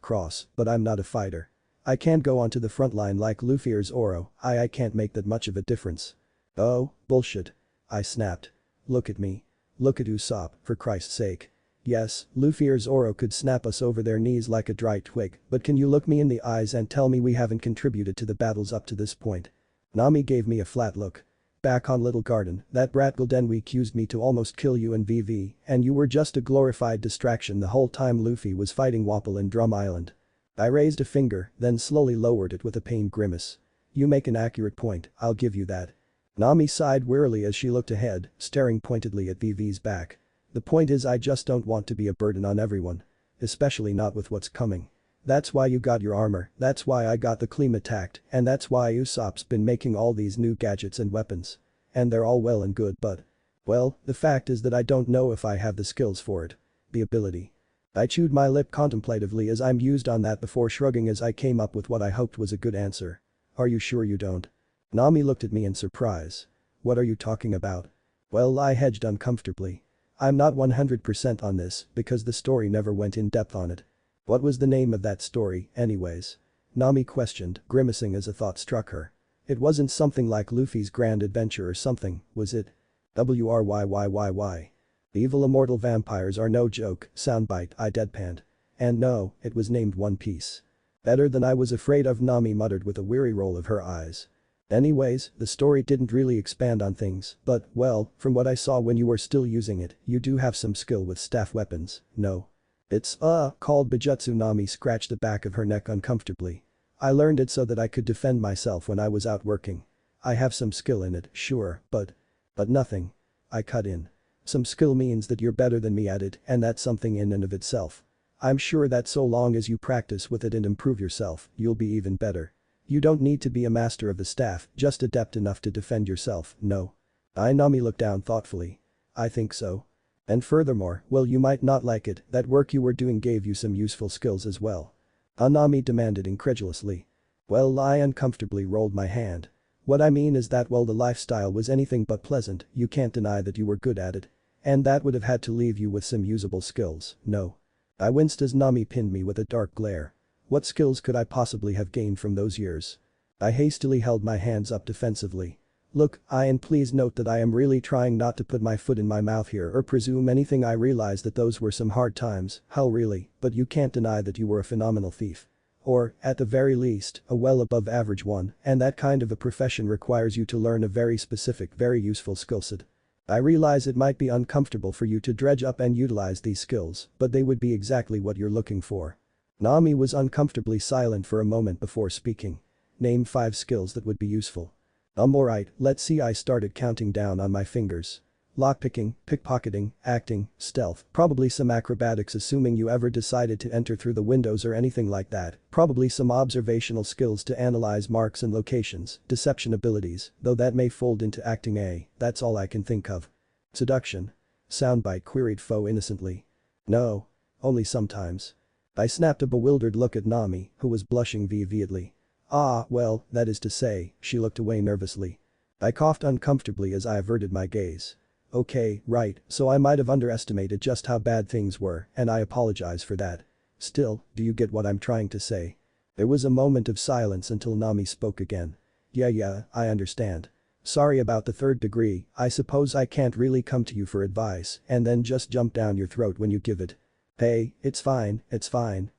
but I'm not a fighter. I can't go onto the front line like Luffy or Zoro, I can't make that much of a difference. Oh, bullshit. I snapped. Look at me. Look at Usopp, for Christ's sake. Yes, Luffy or Zoro could snap us over their knees like a dry twig, but can you look me in the eyes and tell me we haven't contributed to the battles up to this point? Nami gave me a flat look. Back on Little Garden, that brat Gildenwe accused me to almost kill you and VV, and you were just a glorified distraction the whole time Luffy was fighting Wapol in Drum Island. I raised a finger, then slowly lowered it with a pained grimace. You make an accurate point, I'll give you that. Nami sighed wearily as she looked ahead, staring pointedly at VV's back. The point is I just don't want to be a burden on everyone. Especially not with what's coming. That's why you got your armor, that's why I got the Kleem attacked, and that's why Usopp's been making all these new gadgets and weapons. And they're all well and good but… well, the fact is that I don't know if I have the skills for it. The ability. I chewed my lip contemplatively as I mused on that before shrugging as I came up with what I hoped was a good answer. Are you sure you don't? Nami looked at me in surprise. What are you talking about? Well, I hedged uncomfortably. I'm not 100% on this because the story never went in depth on it. What was the name of that story, anyways? Nami questioned, grimacing as a thought struck her. It wasn't something like Luffy's Grand Adventure or something, was it? Wryyyy. Evil immortal vampires are no joke, soundbite, I deadpanned. And no, it was named One Piece. Better than I was afraid of, Nami muttered with a weary roll of her eyes. Anyways, the story didn't really expand on things, but, well, from what I saw when you were still using it, you do have some skill with staff weapons, no? It's, called Bijutsu. Nami scratched the back of her neck uncomfortably. I learned it so that I could defend myself when I was out working. I have some skill in it, sure, but nothing. I cut in. Some skill means that you're better than me at it, and that's something in and of itself. I'm sure that so long as you practice with it and improve yourself, you'll be even better. You don't need to be a master of the staff, just adept enough to defend yourself, no? Nami looked down thoughtfully. I think so. And furthermore, well, you might not like it, that work you were doing gave you some useful skills as well. Nami demanded incredulously. Well, I uncomfortably rolled my hand. What I mean is that while the lifestyle was anything but pleasant, you can't deny that you were good at it. And that would have had to leave you with some usable skills, no? I winced as Nami pinned me with a dark glare. What skills could I possibly have gained from those years? I hastily held my hands up defensively. Look, and please note that I am really trying not to put my foot in my mouth here or presume anything. I realize that those were some hard times, hell really, but you can't deny that you were a phenomenal thief. Or, at the very least, a well above average one, and that kind of a profession requires you to learn a very specific, very useful skill set. I realize it might be uncomfortable for you to dredge up and utilize these skills, but they would be exactly what you're looking for. Nami was uncomfortably silent for a moment before speaking. Name 5 skills that would be useful. Alright, let's see. I started counting down on my fingers. Lockpicking, pickpocketing, acting, stealth, probably some acrobatics assuming you ever decided to enter through the windows or anything like that, probably some observational skills to analyze marks and locations, deception abilities, though that may fold into acting. That's all I can think of. Seduction. Soundbite, queried Foe innocently. No. Only sometimes. I snapped a bewildered look at Nami, who was blushing vividly. Well, that is to say, she looked away nervously. I coughed uncomfortably as I averted my gaze. Okay, right, so I might have underestimated just how bad things were, and I apologize for that. Still, do you get what I'm trying to say? There was a moment of silence until Nami spoke again. Yeah, I understand. Sorry about the 3rd degree, I suppose I can't really come to you for advice and then just jump down your throat when you give it. Hey, it's fine,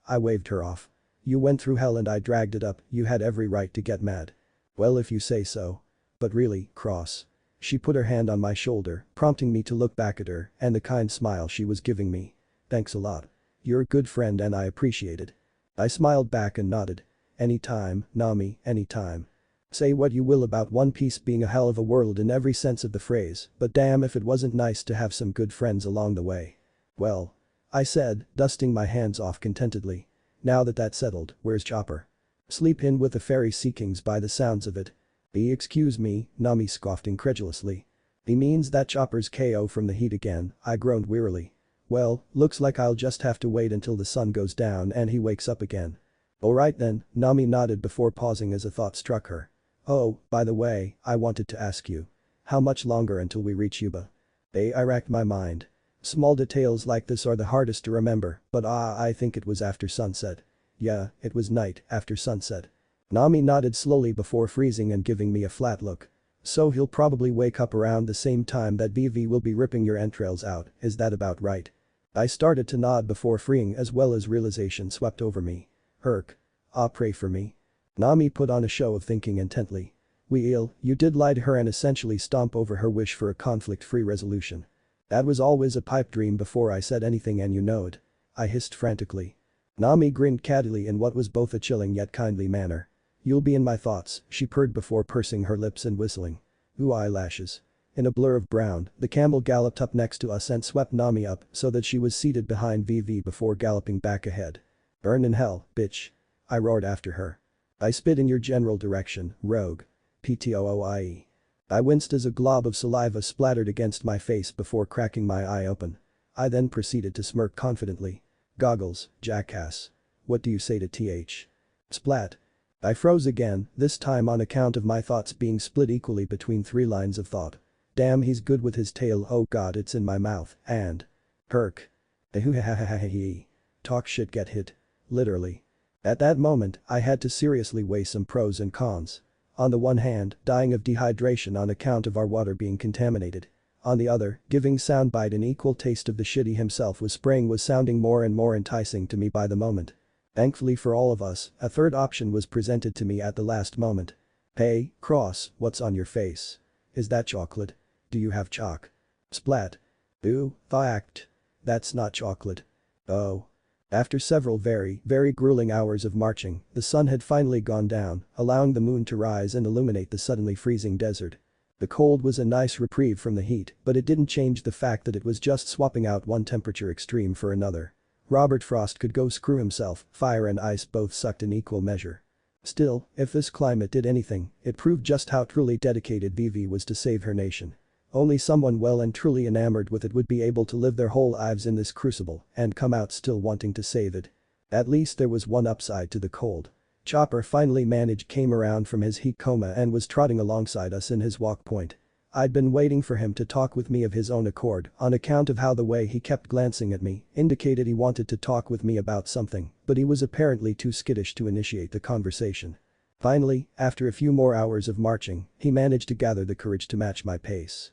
I waved her off. You went through hell and I dragged it up, you had every right to get mad. Well if you say so. But really, Cross. She put her hand on my shoulder, prompting me to look back at her and the kind smile she was giving me. Thanks a lot. You're a good friend and I appreciate it. I smiled back and nodded. Anytime, Nami, anytime. Say what you will about One Piece being a hell of a world in every sense of the phrase, but damn if it wasn't nice to have some good friends along the way. Well. I said, dusting my hands off contentedly. Now that that's settled, where's Chopper? Sleep in with the fairy seekings by the sounds of it. Excuse me, Nami scoffed incredulously. He means that Chopper's KO from the heat again, I groaned wearily. Well, looks like I'll just have to wait until the sun goes down and he wakes up again. Alright then, Nami nodded before pausing as a thought struck her. Oh, by the way, I wanted to ask you. How much longer until we reach Yuba? I racked my mind. Small details like this are the hardest to remember, but I think it was after sunset. Yeah, it was night after sunset. Nami nodded slowly before freezing and giving me a flat look. So he'll probably wake up around the same time that BV will be ripping your entrails out, is that about right? I started to nod before freeing as well as realization swept over me. Herc. Pray for me. Nami put on a show of thinking intently. You did lie to her and essentially stomp over her wish for a conflict-free resolution. That was always a pipe dream before I said anything and you know it. I hissed frantically. Nami grinned cattily in what was both a chilling yet kindly manner. You'll be in my thoughts, she purred before pursing her lips and whistling. Ooh eyelashes. In a blur of brown, the camel galloped up next to us and swept Nami up so that she was seated behind VV before galloping back ahead. Burn in hell, bitch. I roared after her. I spit in your general direction, rogue. Ptooie. I winced as a glob of saliva splattered against my face before cracking my eye open. I then proceeded to smirk confidently. Goggles, jackass. What do you say to th? Splat. I froze again, this time on account of my thoughts being split equally between 3 lines of thought. Damn he's good with his tail, oh god it's in my mouth, and. Herc. Talk shit get hit. Literally. At that moment, I had to seriously weigh some pros and cons. On the one hand, dying of dehydration on account of our water being contaminated. On the other, giving soundbite an equal taste of the shit he himself was spraying was sounding more and more enticing to me by the moment. Thankfully for all of us, a third option was presented to me at the last moment. Hey, Cross, what's on your face? Is that chocolate? Do you have chalk? Splat. Ooh, fact. That's not chocolate. Oh. After several very grueling hours of marching, the sun had finally gone down, allowing the moon to rise and illuminate the suddenly freezing desert. The cold was a nice reprieve from the heat, but it didn't change the fact that it was just swapping out one temperature extreme for another. Robert Frost could go screw himself, fire and ice both sucked in equal measure. Still, if this climate did anything, it proved just how truly dedicated Vivi was to save her nation. Only someone well and truly enamored with it would be able to live their whole lives in this crucible and come out still wanting to save it. At least there was one upside to the cold. Chopper finally came around from his heat coma and was trotting alongside us in his walk point. I'd been waiting for him to talk with me of his own accord on account of how the way he kept glancing at me indicated he wanted to talk with me about something, but he was apparently too skittish to initiate the conversation. Finally, after a few more hours of marching, he managed to gather the courage to match my pace.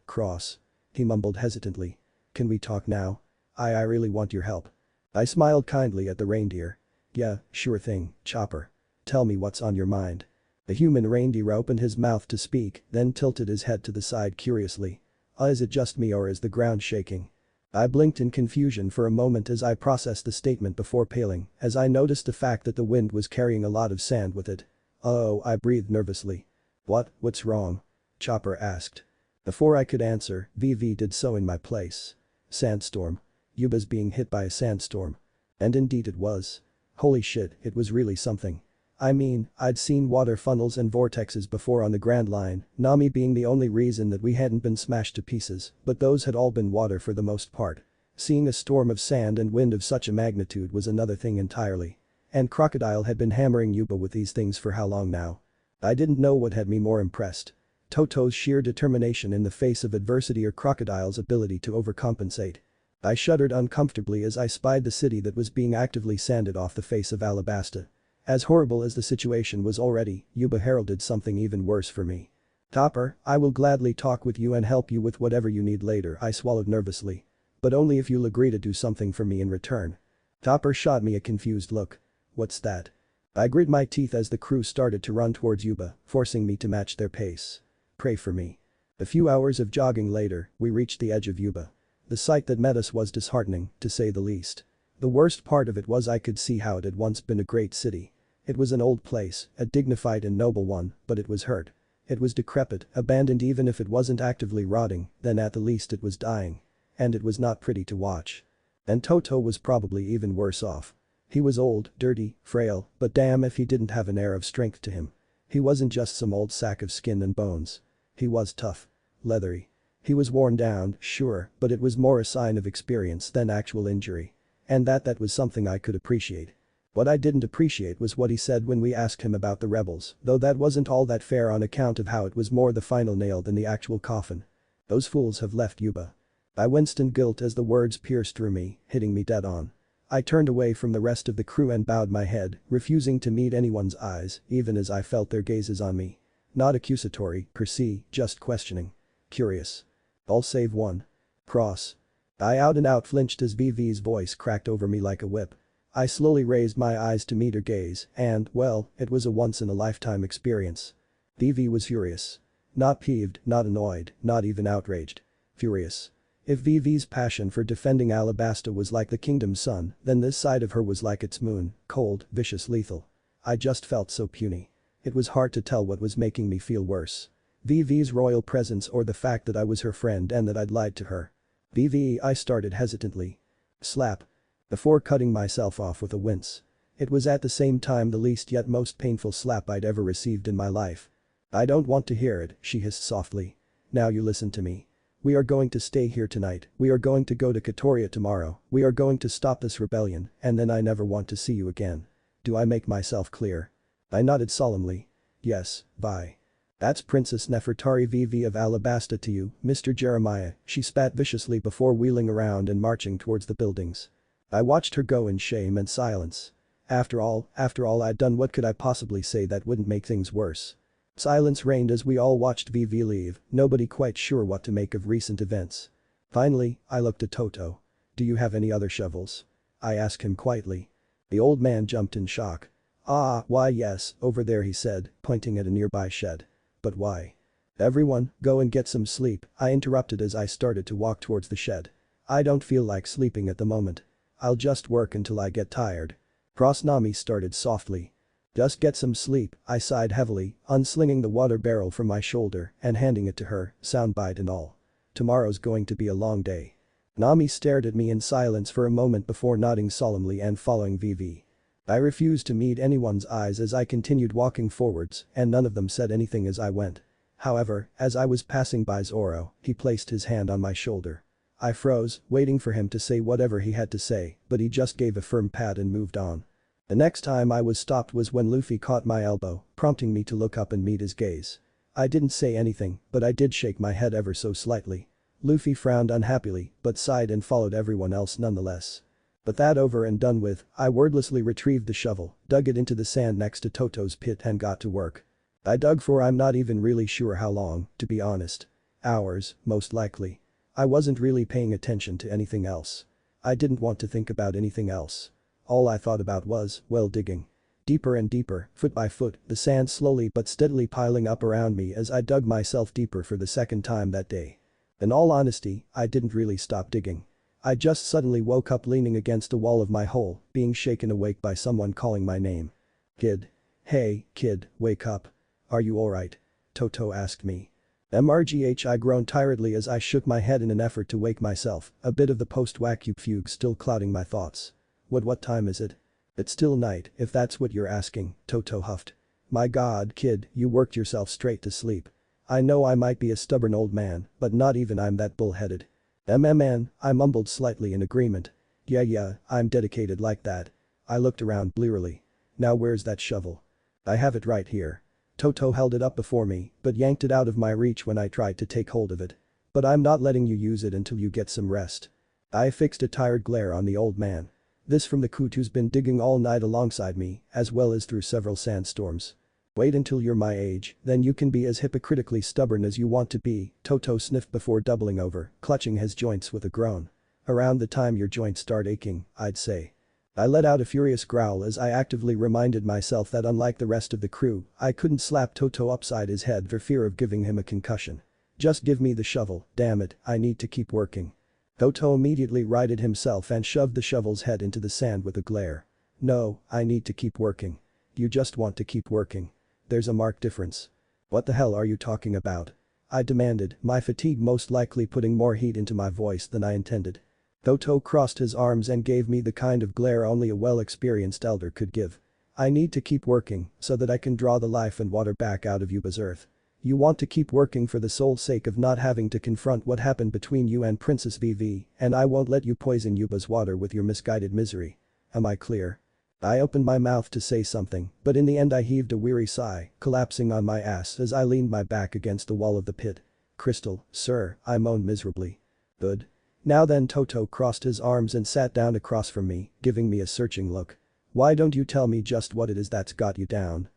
Cross. He mumbled hesitantly. Can we talk now? I really want your help. I smiled kindly at the reindeer. Yeah, sure thing, Chopper. Tell me what's on your mind. The human reindeer opened his mouth to speak, then tilted his head to the side curiously. Is it just me or is the ground shaking? I blinked in confusion for a moment as I processed the statement before paling, as I noticed the fact that the wind was carrying a lot of sand with it. Oh, I breathed nervously. What's wrong? Chopper asked. Before I could answer, VV did so in my place. Sandstorm. Yuba's being hit by a sandstorm. And indeed it was. Holy shit, it was really something. I mean, I'd seen water funnels and vortexes before on the Grand Line, Nami being the only reason that we hadn't been smashed to pieces, but those had all been water for the most part. Seeing a storm of sand and wind of such a magnitude was another thing entirely. And Crocodile had been hammering Yuba with these things for how long now? I didn't know what had me more impressed. Toto's sheer determination in the face of adversity or Crocodile's ability to overcompensate. I shuddered uncomfortably as I spied the city that was being actively sanded off the face of Alabasta. As horrible as the situation was already, Yuba heralded something even worse for me. Topper, I will gladly talk with you and help you with whatever you need later, I swallowed nervously. But only if you'll agree to do something for me in return. Topper shot me a confused look. What's that? I grit my teeth as the crew started to run towards Yuba, forcing me to match their pace. Pray for me. A few hours of jogging later, we reached the edge of Yuba. The sight that met us was disheartening, to say the least. The worst part of it was I could see how it had once been a great city. It was an old place, a dignified and noble one, but it was hurt. It was decrepit, abandoned. Even if it wasn't actively rotting, then at the least it was dying. And it was not pretty to watch. And Toto was probably even worse off. He was old, dirty, frail, but damn if he didn't have an air of strength to him. He wasn't just some old sack of skin and bones. He was tough. Leathery. He was worn down, sure, but it was more a sign of experience than actual injury. And that was something I could appreciate. What I didn't appreciate was what he said when we asked him about the rebels, though that wasn't all that fair on account of how it was more the final nail than the actual coffin. Those fools have left Yuba. I winced in guilt as the words pierced through me, hitting me dead on. I turned away from the rest of the crew and bowed my head, refusing to meet anyone's eyes, even as I felt their gazes on me. Not accusatory, per se, just questioning. Curious. All save one. Cross. I out and out flinched as VV's voice cracked over me like a whip. I slowly raised my eyes to meet her gaze and, well, it was a once-in-a-lifetime experience. VV was furious. Not peeved, not annoyed, not even outraged. Furious. If VV's passion for defending Alabasta was like the kingdom's sun, then this side of her was like its moon, cold, vicious, lethal. I just felt so puny. It was hard to tell what was making me feel worse. VV's royal presence or the fact that I was her friend and that I'd lied to her. VV, I started hesitantly. Slap. Before cutting myself off with a wince. It was at the same time the least yet most painful slap I'd ever received in my life. I don't want to hear it, she hissed softly. Now you listen to me. We are going to stay here tonight, we are going to go to Katoria tomorrow, we are going to stop this rebellion, and then I never want to see you again. Do I make myself clear? I nodded solemnly. Yes, bye. That's Princess Nefertari VV of Alabasta to you, Mr. Jeremiah, she spat viciously before wheeling around and marching towards the buildings. I watched her go in shame and silence. After all I'd done, what could I possibly say that wouldn't make things worse? Silence reigned as we all watched VV leave, nobody quite sure what to make of recent events. Finally, I looked at Toto. Do you have any other shovels? I asked him quietly. The old man jumped in shock. Ah, why yes, over there, he said, pointing at a nearby shed. But why? Everyone, go and get some sleep, I interrupted as I started to walk towards the shed. I don't feel like sleeping at the moment. I'll just work until I get tired. Nami started softly. Just get some sleep, I sighed heavily, unslinging the water barrel from my shoulder and handing it to her, soundbite and all. Tomorrow's going to be a long day. Nami stared at me in silence for a moment before nodding solemnly and following VV. I refused to meet anyone's eyes as I continued walking forwards, and none of them said anything as I went. However, as I was passing by Zoro, he placed his hand on my shoulder. I froze, waiting for him to say whatever he had to say, but he just gave a firm pat and moved on. The next time I was stopped was when Luffy caught my elbow, prompting me to look up and meet his gaze. I didn't say anything, but I did shake my head ever so slightly. Luffy frowned unhappily, but sighed and followed everyone else nonetheless. But that over and done with, I wordlessly retrieved the shovel, dug it into the sand next to Toto's pit and got to work. I dug for I'm not even really sure how long, to be honest. Hours, most likely. I wasn't really paying attention to anything else. I didn't want to think about anything else. All I thought about was, well, digging. Deeper and deeper, foot by foot, the sand slowly but steadily piling up around me as I dug myself deeper for the second time that day. In all honesty, I didn't really stop digging. I just suddenly woke up leaning against the wall of my hole, being shaken awake by someone calling my name. Kid. Hey, kid, wake up. Are you alright? Toto asked me. MRGH, I groaned tiredly as I shook my head in an effort to wake myself, a bit of the post-vacuum fugue still clouding my thoughts. What time is it? It's still night, if that's what you're asking, Toto huffed. My god, kid, you worked yourself straight to sleep. I know I might be a stubborn old man, but not even I'm that bullheaded. MMN, I mumbled slightly in agreement. Yeah, I'm dedicated like that. I looked around blearily. Now where's that shovel? I have it right here. Toto held it up before me, but yanked it out of my reach when I tried to take hold of it. But I'm not letting you use it until you get some rest. I fixed a tired glare on the old man. This from the coot who's been digging all night alongside me, as well as through several sandstorms. Wait until you're my age, then you can be as hypocritically stubborn as you want to be, Toto sniffed before doubling over, clutching his joints with a groan. Around the time your joints start aching, I'd say. I let out a furious growl as I actively reminded myself that unlike the rest of the crew, I couldn't slap Toto upside his head for fear of giving him a concussion. Just give me the shovel, damn it, I need to keep working. Toto immediately righted himself and shoved the shovel's head into the sand with a glare. No, I need to keep working. You just want to keep working. There's a marked difference. What the hell are you talking about? I demanded, my fatigue most likely putting more heat into my voice than I intended. Toto crossed his arms and gave me the kind of glare only a well-experienced elder could give. I need to keep working so that I can draw the life and water back out of Yuba's earth. You want to keep working for the sole sake of not having to confront what happened between you and Princess Vivi, and I won't let you poison Yuba's water with your misguided misery. Am I clear? I opened my mouth to say something, but in the end I heaved a weary sigh, collapsing on my ass as I leaned my back against the wall of the pit. Crystal, sir, I moaned miserably. Good. Now then, Toto crossed his arms and sat down across from me, giving me a searching look. Why don't you tell me just what it is that's got you down,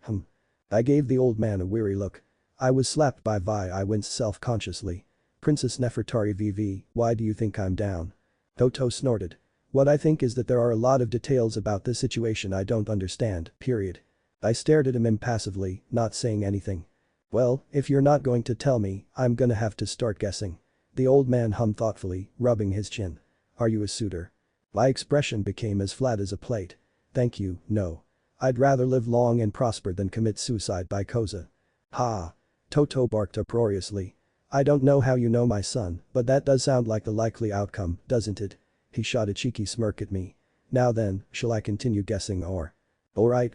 I gave the old man a weary look. I was slapped by Vi. I winced self-consciously. Princess Nefertari Vivi, why do you think I'm down? Toto snorted. What I think is that there are a lot of details about this situation I don't understand, period. I stared at him impassively, not saying anything. Well, if you're not going to tell me, I'm gonna have to start guessing. The old man hummed thoughtfully, rubbing his chin. Are you a suitor? My expression became as flat as a plate. Thank you, no. I'd rather live long and prosper than commit suicide by Koza. Ha! Toto barked uproariously. I don't know how you know my son, but that does sound like the likely outcome, doesn't it? He shot a cheeky smirk at me. Now then, shall I continue guessing or? Alright,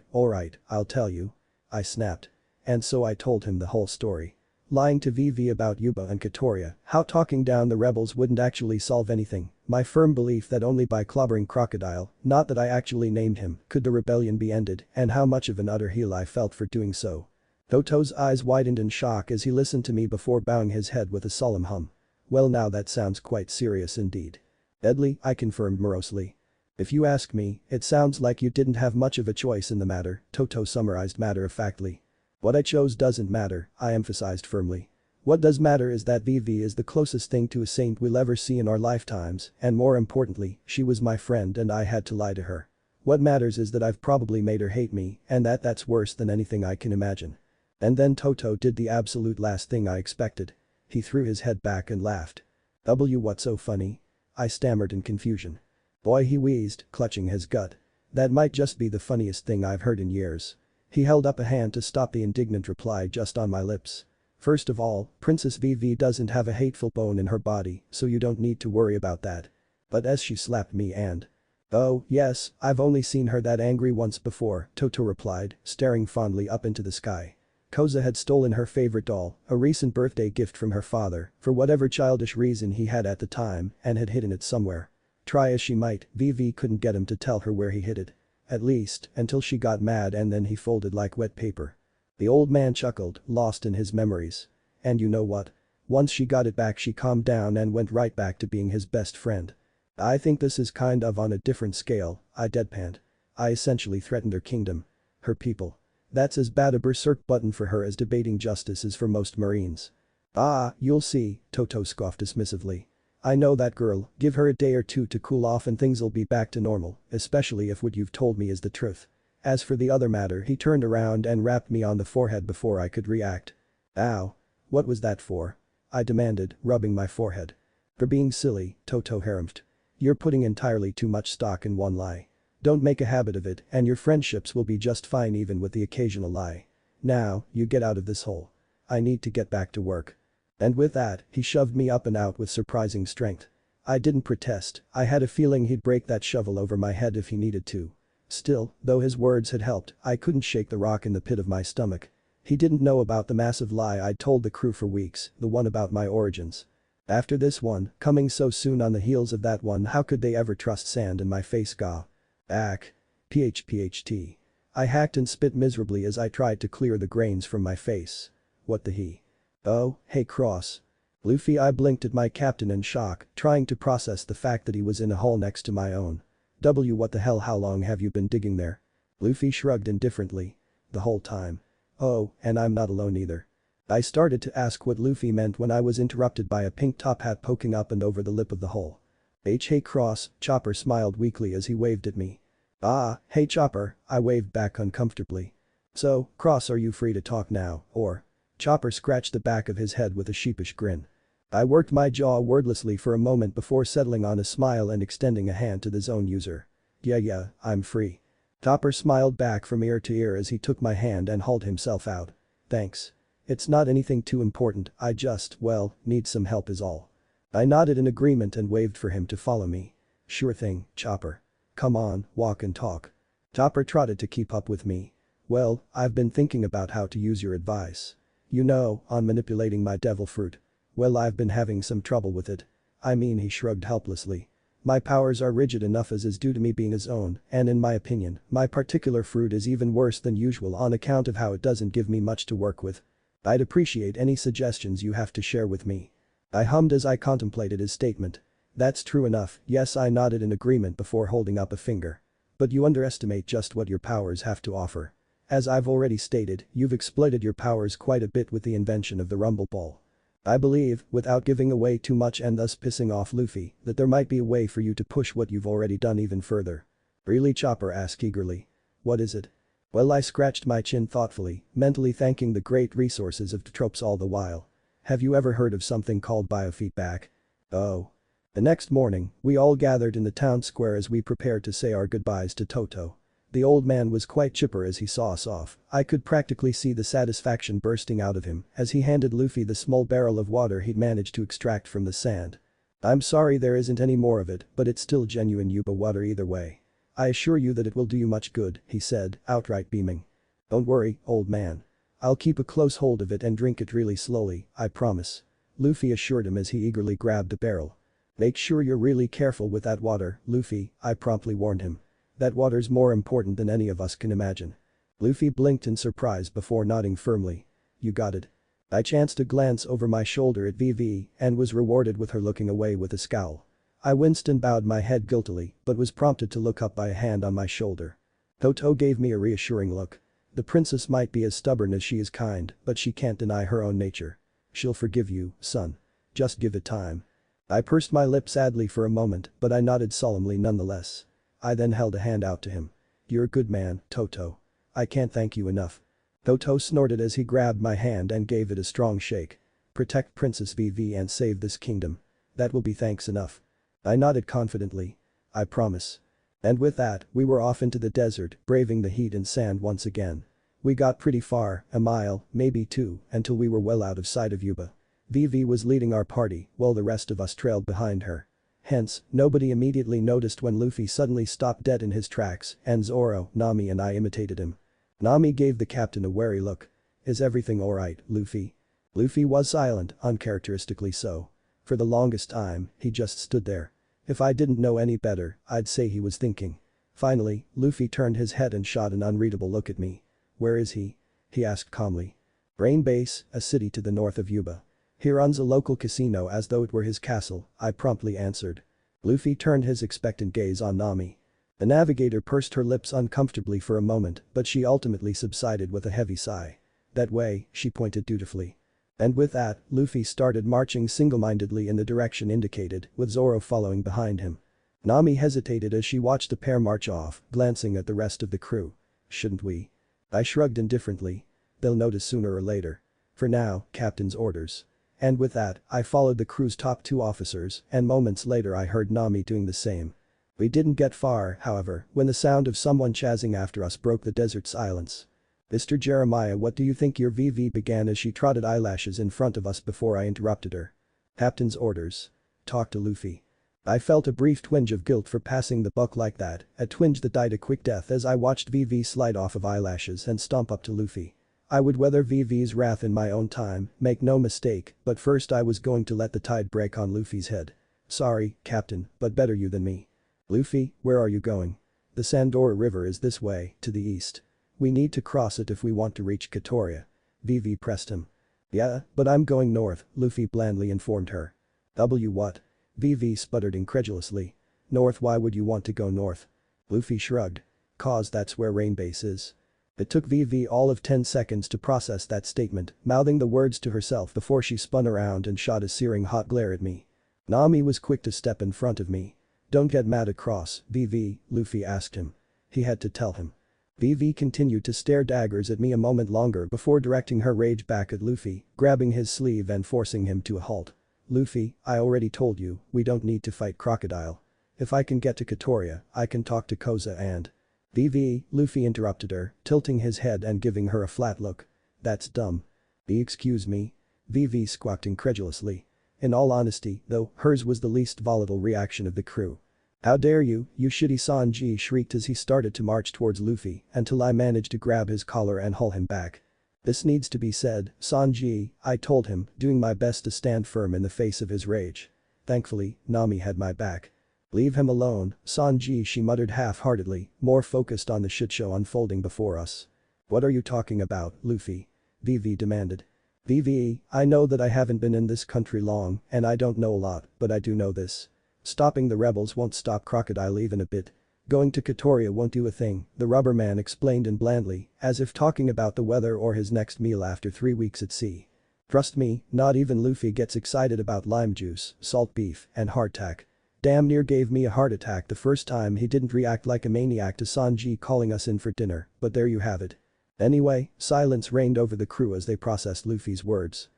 I'll tell you. I snapped. And so I told him the whole story. Lying to Vivi about Yuba and Katoria, how talking down the rebels wouldn't actually solve anything, my firm belief that only by clobbering Crocodile, not that I actually named him, could the rebellion be ended, and how much of an utter heel I felt for doing so. Toto's eyes widened in shock as he listened to me before bowing his head with a solemn hum. Well, now that sounds quite serious indeed. Deadly, I confirmed morosely. If you ask me, it sounds like you didn't have much of a choice in the matter, Toto summarized matter-of-factly. What I chose doesn't matter, I emphasized firmly. What does matter is that Vivi is the closest thing to a saint we'll ever see in our lifetimes, and more importantly, she was my friend and I had to lie to her. What matters is that I've probably made her hate me, and that's worse than anything I can imagine. And then Toto did the absolute last thing I expected. He threw his head back and laughed. What's so funny? I stammered in confusion. Boy, he wheezed, clutching his gut. That might just be the funniest thing I've heard in years. He held up a hand to stop the indignant reply just on my lips. First of all, Princess Vivi doesn't have a hateful bone in her body, so you don't need to worry about that. But as she slapped me and… Oh, yes, I've only seen her that angry once before, Toto replied, staring fondly up into the sky. Koza had stolen her favorite doll, a recent birthday gift from her father, for whatever childish reason he had at the time, and had hidden it somewhere. Try as she might, Vivi couldn't get him to tell her where he hid it. At least, until she got mad and then he folded like wet paper. The old man chuckled, lost in his memories. And you know what? Once she got it back she calmed down and went right back to being his best friend. I think this is kind of on a different scale, I deadpanned. I essentially threatened her kingdom. Her people. That's as bad a berserk button for her as debating justice is for most Marines. Ah, you'll see, Toto scoffed dismissively. I know that girl, give her a day or two to cool off and things'll be back to normal, especially if what you've told me is the truth. As for the other matter, he turned around and rapped me on the forehead before I could react. Ow. What was that for? I demanded, rubbing my forehead. For being silly, Toto harumphed. You're putting entirely too much stock in one lie. Don't make a habit of it and your friendships will be just fine even with the occasional lie. Now, you get out of this hole. I need to get back to work. And with that, he shoved me up and out with surprising strength. I didn't protest, I had a feeling he'd break that shovel over my head if he needed to. Still, though his words had helped, I couldn't shake the rock in the pit of my stomach. He didn't know about the massive lie I'd told the crew for weeks, the one about my origins. After this one, coming so soon on the heels of that one, how could they ever trust sand in my face? Gah. Ack. PHPHT. I hacked and spit miserably as I tried to clear the grains from my face. What the he? Oh, hey Cross. Luffy, I blinked at my captain in shock, trying to process the fact that he was in a hole next to my own. What the hell, how long have you been digging there? Luffy shrugged indifferently. The whole time. Oh, and I'm not alone either. I started to ask what Luffy meant when I was interrupted by a pink top hat poking up and over the lip of the hole. Hey Cross, Chopper smiled weakly as he waved at me. Ah, hey Chopper, I waved back uncomfortably. So, Cross, are you free to talk now, or? Chopper scratched the back of his head with a sheepish grin. I worked my jaw wordlessly for a moment before settling on a smile and extending a hand to the zone user. Yeah, I'm free. Chopper smiled back from ear to ear as he took my hand and hauled himself out. Thanks. It's not anything too important, I just, well, need some help is all. I nodded in agreement and waved for him to follow me. Sure thing, Chopper. Come on, walk and talk. Chopper trotted to keep up with me. Well, I've been thinking about how to use your advice. You know, on manipulating my devil fruit. Well, I've been having some trouble with it. I mean, he shrugged helplessly. My powers are rigid enough as is due to me being his own, and in my opinion, my particular fruit is even worse than usual on account of how it doesn't give me much to work with. I'd appreciate any suggestions you have to share with me. I hummed as I contemplated his statement. That's true enough, yes, I nodded in agreement before holding up a finger. But you underestimate just what your powers have to offer. As I've already stated, you've exploited your powers quite a bit with the invention of the Rumble Ball. I believe, without giving away too much and thus pissing off Luffy, that there might be a way for you to push what you've already done even further. Really? Chopper asked eagerly. What is it? Well, I scratched my chin thoughtfully, mentally thanking the great resources of the tropes all the while. Have you ever heard of something called biofeedback? Oh. The next morning, we all gathered in the town square as we prepared to say our goodbyes to Toto. The old man was quite chipper as he saw us off. I could practically see the satisfaction bursting out of him as he handed Luffy the small barrel of water he'd managed to extract from the sand. I'm sorry there isn't any more of it, but it's still genuine Yuba water either way. I assure you that it will do you much good, he said, outright beaming. Don't worry, old man. I'll keep a close hold of it and drink it really slowly, I promise. Luffy assured him as he eagerly grabbed the barrel. Make sure you're really careful with that water, Luffy, I promptly warned him. That water's more important than any of us can imagine. Luffy blinked in surprise before nodding firmly. You got it. I chanced to glance over my shoulder at Vivi and was rewarded with her looking away with a scowl. I winced and bowed my head guiltily but was prompted to look up by a hand on my shoulder. Toto gave me a reassuring look. The princess might be as stubborn as she is kind, but she can't deny her own nature. She'll forgive you, son. Just give it time. I pursed my lips sadly for a moment but I nodded solemnly nonetheless. I then held a hand out to him. You're a good man, Toto. I can't thank you enough. Toto snorted as he grabbed my hand and gave it a strong shake. Protect Princess Vivi and save this kingdom. That will be thanks enough. I nodded confidently. I promise. And with that, we were off into the desert, braving the heat and sand once again. We got pretty far, a mile, maybe two, until we were well out of sight of Yuba. Vivi was leading our party, while the rest of us trailed behind her. Hence, nobody immediately noticed when Luffy suddenly stopped dead in his tracks and Zoro, Nami and I imitated him. Nami gave the captain a wary look. Is everything alright, Luffy? Luffy was silent, uncharacteristically so. For the longest time, he just stood there. If I didn't know any better, I'd say he was thinking. Finally, Luffy turned his head and shot an unreadable look at me. Where is he? He asked calmly. Rain Base, a city to the north of Yuba. He runs a local casino as though it were his castle, I promptly answered. Luffy turned his expectant gaze on Nami. The navigator pursed her lips uncomfortably for a moment but she ultimately subsided with a heavy sigh. That way, she pointed dutifully. And with that, Luffy started marching single-mindedly in the direction indicated, with Zoro following behind him. Nami hesitated as she watched the pair march off, glancing at the rest of the crew. Shouldn't we? I shrugged indifferently. They'll notice sooner or later. For now, captain's orders. And with that, I followed the crew's top two officers and moments later I heard Nami doing the same. We didn't get far, however, when the sound of someone chazzing after us broke the desert silence. Mr. Jeremiah, what do you think your VV began as she trotted eyelashes in front of us before I interrupted her. Captain's orders. Talk to Luffy. I felt a brief twinge of guilt for passing the buck like that, a twinge that died a quick death as I watched VV slide off of eyelashes and stomp up to Luffy. I would weather VV's wrath in my own time, make no mistake, but first I was going to let the tide break on Luffy's head. Sorry, Captain, but better you than me. Luffy, where are you going? The Sandora River is this way, to the east. We need to cross it if we want to reach Katoria. VV pressed him. Yeah, but I'm going north, Luffy blandly informed her. What? VV sputtered incredulously. North? Why would you want to go north? Luffy shrugged. Cause that's where Rain Base is. It took VV all of 10 seconds to process that statement, mouthing the words to herself before she spun around and shot a searing hot glare at me. Nami was quick to step in front of me. Don't get mad across, VV, Luffy asked him. He had to tell him. VV continued to stare daggers at me a moment longer before directing her rage back at Luffy, grabbing his sleeve and forcing him to a halt. Luffy, I already told you, we don't need to fight Crocodile. If I can get to Katoria, I can talk to Koza and… VV, Luffy interrupted her, tilting his head and giving her a flat look. That's dumb. Excuse me? VV squawked incredulously. In all honesty, though, hers was the least volatile reaction of the crew. How dare you shitty Sanji shrieked as he started to march towards Luffy until I managed to grab his collar and haul him back. This needs to be said, Sanji, I told him, doing my best to stand firm in the face of his rage. Thankfully, Nami had my back. Leave him alone, Sanji, she muttered half-heartedly, more focused on the shitshow unfolding before us. What are you talking about, Luffy? VV demanded. VV, I know that I haven't been in this country long and I don't know a lot, but I do know this. Stopping the rebels won't stop Crocodile even a bit. Going to Katoria won't do a thing, the rubber man explained in blandly, as if talking about the weather or his next meal after 3 weeks at sea. Trust me, not even Luffy gets excited about lime juice, salt beef, and hardtack. Damn near gave me a heart attack the first time he didn't react like a maniac to Sanji calling us in for dinner, but there you have it. Anyway, silence reigned over the crew as they processed Luffy's words.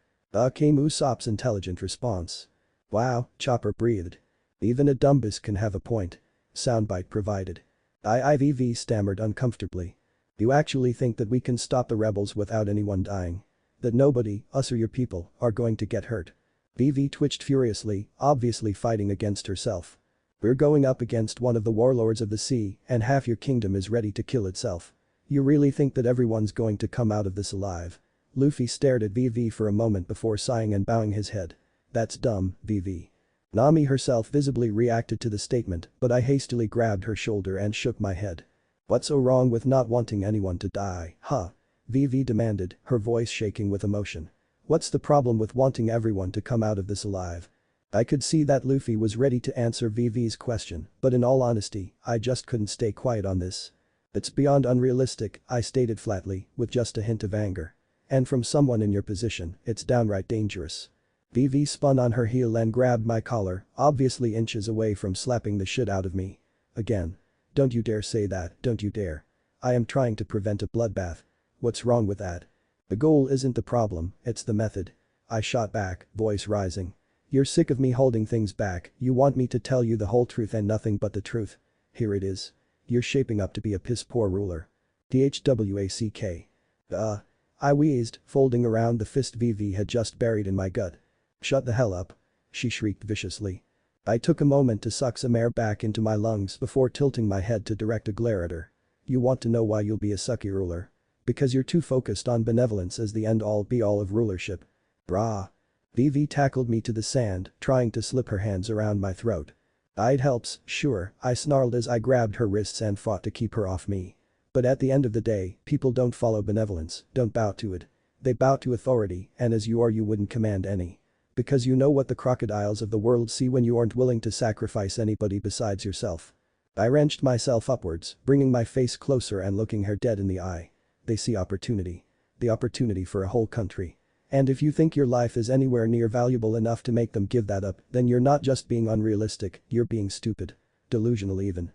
Came Usopp's intelligent response. Wow, Chopper breathed. Even a dumbass can have a point. Soundbite provided. IVV stammered uncomfortably. You actually think that we can stop the rebels without anyone dying? That nobody, us or your people, are going to get hurt? VV twitched furiously, obviously fighting against herself. We're going up against one of the warlords of the sea and half your kingdom is ready to kill itself. You really think that everyone's going to come out of this alive? Luffy stared at VV for a moment before sighing and bowing his head. That's dumb, VV. Nami herself visibly reacted to the statement, but I hastily grabbed her shoulder and shook my head. What's so wrong with not wanting anyone to die, huh? VV demanded, her voice shaking with emotion. What's the problem with wanting everyone to come out of this alive? I could see that Luffy was ready to answer VV's question, but in all honesty, I just couldn't stay quiet on this. It's beyond unrealistic, I stated flatly, with just a hint of anger. And from someone in your position, it's downright dangerous. VV spun on her heel and grabbed my collar, obviously inches away from slapping the shit out of me. Again. Don't you dare say that, don't you dare. I am trying to prevent a bloodbath. What's wrong with that? The goal isn't the problem, it's the method. I shot back, voice rising. You're sick of me holding things back, you want me to tell you the whole truth and nothing but the truth. Here it is. You're shaping up to be a piss-poor ruler. THWACK. I wheezed, folding around the fist VV had just buried in my gut. Shut the hell up. She shrieked viciously. I took a moment to suck some air back into my lungs before tilting my head to direct a glare at her. You want to know why you'll be a sucky ruler? Because you're too focused on benevolence as the end-all be-all of rulership. Brah. VV tackled me to the sand, trying to slip her hands around my throat. It helps, sure, I snarled as I grabbed her wrists and fought to keep her off me. But at the end of the day, people don't follow benevolence, don't bow to it. They bow to authority, and as you are you wouldn't command any. Because you know what the crocodiles of the world see when you aren't willing to sacrifice anybody besides yourself. I wrenched myself upwards, bringing my face closer and looking her dead in the eye. They see opportunity. The opportunity for a whole country. And if you think your life is anywhere near valuable enough to make them give that up, then you're not just being unrealistic, you're being stupid. Delusional even.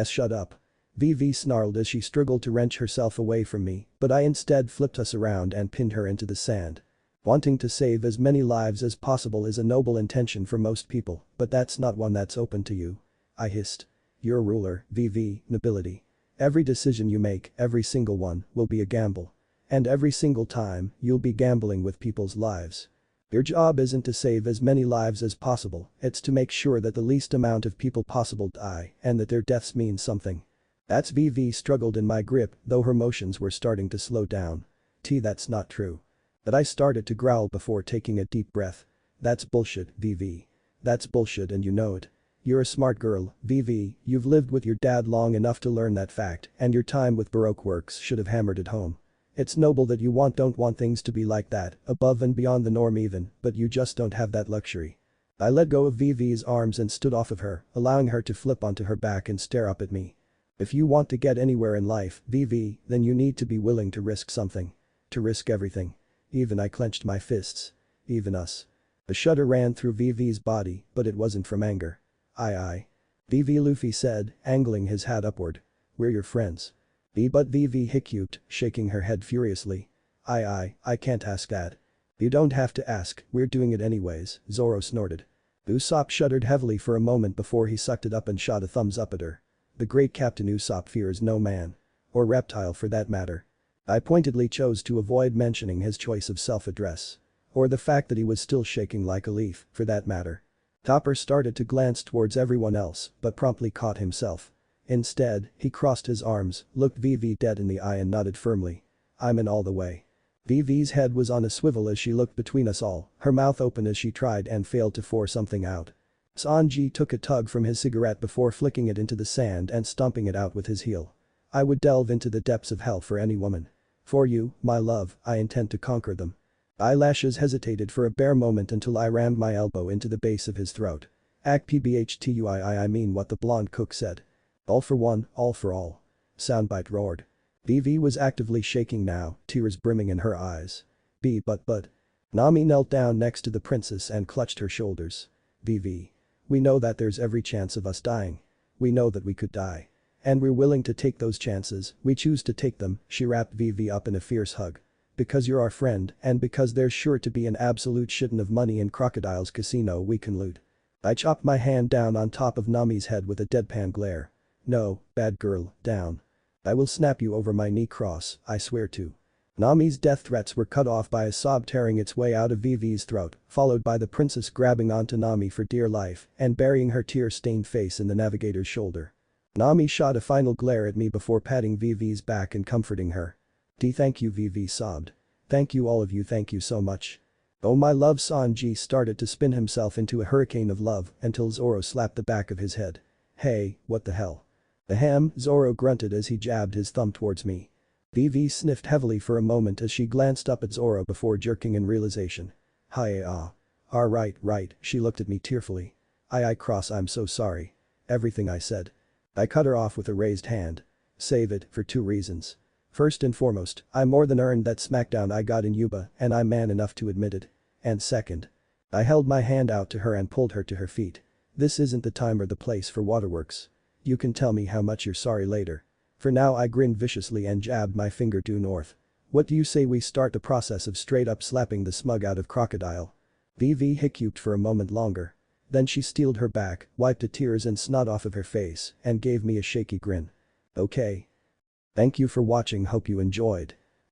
Shut up. VV snarled as she struggled to wrench herself away from me, but I instead flipped us around and pinned her into the sand. Wanting to save as many lives as possible is a noble intention for most people, but that's not one that's open to you. I hissed. You're a ruler, VV, nobility. Every decision you make, every single one, will be a gamble. And every single time, you'll be gambling with people's lives. Your job isn't to save as many lives as possible, it's to make sure that the least amount of people possible die and that their deaths mean something. That's VV struggled in my grip, though her motions were starting to slow down. That's not true. But I started to growl before taking a deep breath. That's bullshit, VV. That's bullshit and you know it. You're a smart girl, VV, you've lived with your dad long enough to learn that fact and your time with Baroque Works should have hammered it home. It's noble that you don't want things to be like that, above and beyond the norm even, but you just don't have that luxury. I let go of VV's arms and stood off of her, allowing her to flip onto her back and stare up at me. If you want to get anywhere in life, VV, then you need to be willing to risk something. To risk everything. Even I clenched my fists. Even us. A shudder ran through VV's body, but it wasn't from anger. I VV Luffy said, angling his hat upward. We're your friends. But VV hiccupped, shaking her head furiously. I can't ask that. You don't have to ask, we're doing it anyways, Zoro snorted. Usopp shuddered heavily for a moment before he sucked it up and shot a thumbs up at her. The great Captain Usopp fears no man. Or reptile for that matter. I pointedly chose to avoid mentioning his choice of self-address. Or the fact that he was still shaking like a leaf, for that matter. Topper started to glance towards everyone else, but promptly caught himself. Instead, he crossed his arms, looked VV dead in the eye and nodded firmly. I'm in all the way. VV's head was on a swivel as she looked between us all, her mouth open as she tried and failed to pour something out. Sanji took a tug from his cigarette before flicking it into the sand and stomping it out with his heel. I would delve into the depths of hell for any woman. For you, my love, I intend to conquer them. Eyelashes hesitated for a bare moment until I rammed my elbow into the base of his throat. Akpbhtui I mean what the blonde cook said. All for one, all for all. Soundbite roared. VV was actively shaking now, tears brimming in her eyes. But. Nami knelt down next to the princess and clutched her shoulders. VV. We know that there's every chance of us dying. We know that we could die. And we're willing to take those chances, we choose to take them, she wrapped VV up in a fierce hug. Because you're our friend and because there's sure to be an absolute shitton of money in Crocodile's casino we can loot. I chopped my hand down on top of Nami's head with a deadpan glare. No, bad girl, down. I will snap you over my knee cross, I swear to. Nami's death threats were cut off by a sob tearing its way out of VV's throat, followed by the princess grabbing onto Nami for dear life and burying her tear-stained face in the navigator's shoulder. Nami shot a final glare at me before patting VV's back and comforting her. Thank you, VV sobbed. Thank you all of you, thank you so much. Oh my love. Sanji started to spin himself into a hurricane of love until Zoro slapped the back of his head. Hey, what the hell? Ahem, Zoro grunted as he jabbed his thumb towards me. VV sniffed heavily for a moment as she glanced up at Zoro before jerking in realization. Right, she looked at me tearfully. Cross, I'm so sorry. Everything I said. I cut her off with a raised hand. Save it, for 2 reasons. First and foremost, I more than earned that smackdown I got in Yuba and I'm man enough to admit it. And second. I held my hand out to her and pulled her to her feet. This isn't the time or the place for waterworks. You can tell me how much you're sorry later. For now I grinned viciously and jabbed my finger due north. What do you say we start the process of straight up slapping the smug out of Crocodile? VV hiccuped for a moment longer. Then she steeled her back, wiped the tears and snot off of her face and gave me a shaky grin. Okay. Thank you for watching, hope you enjoyed.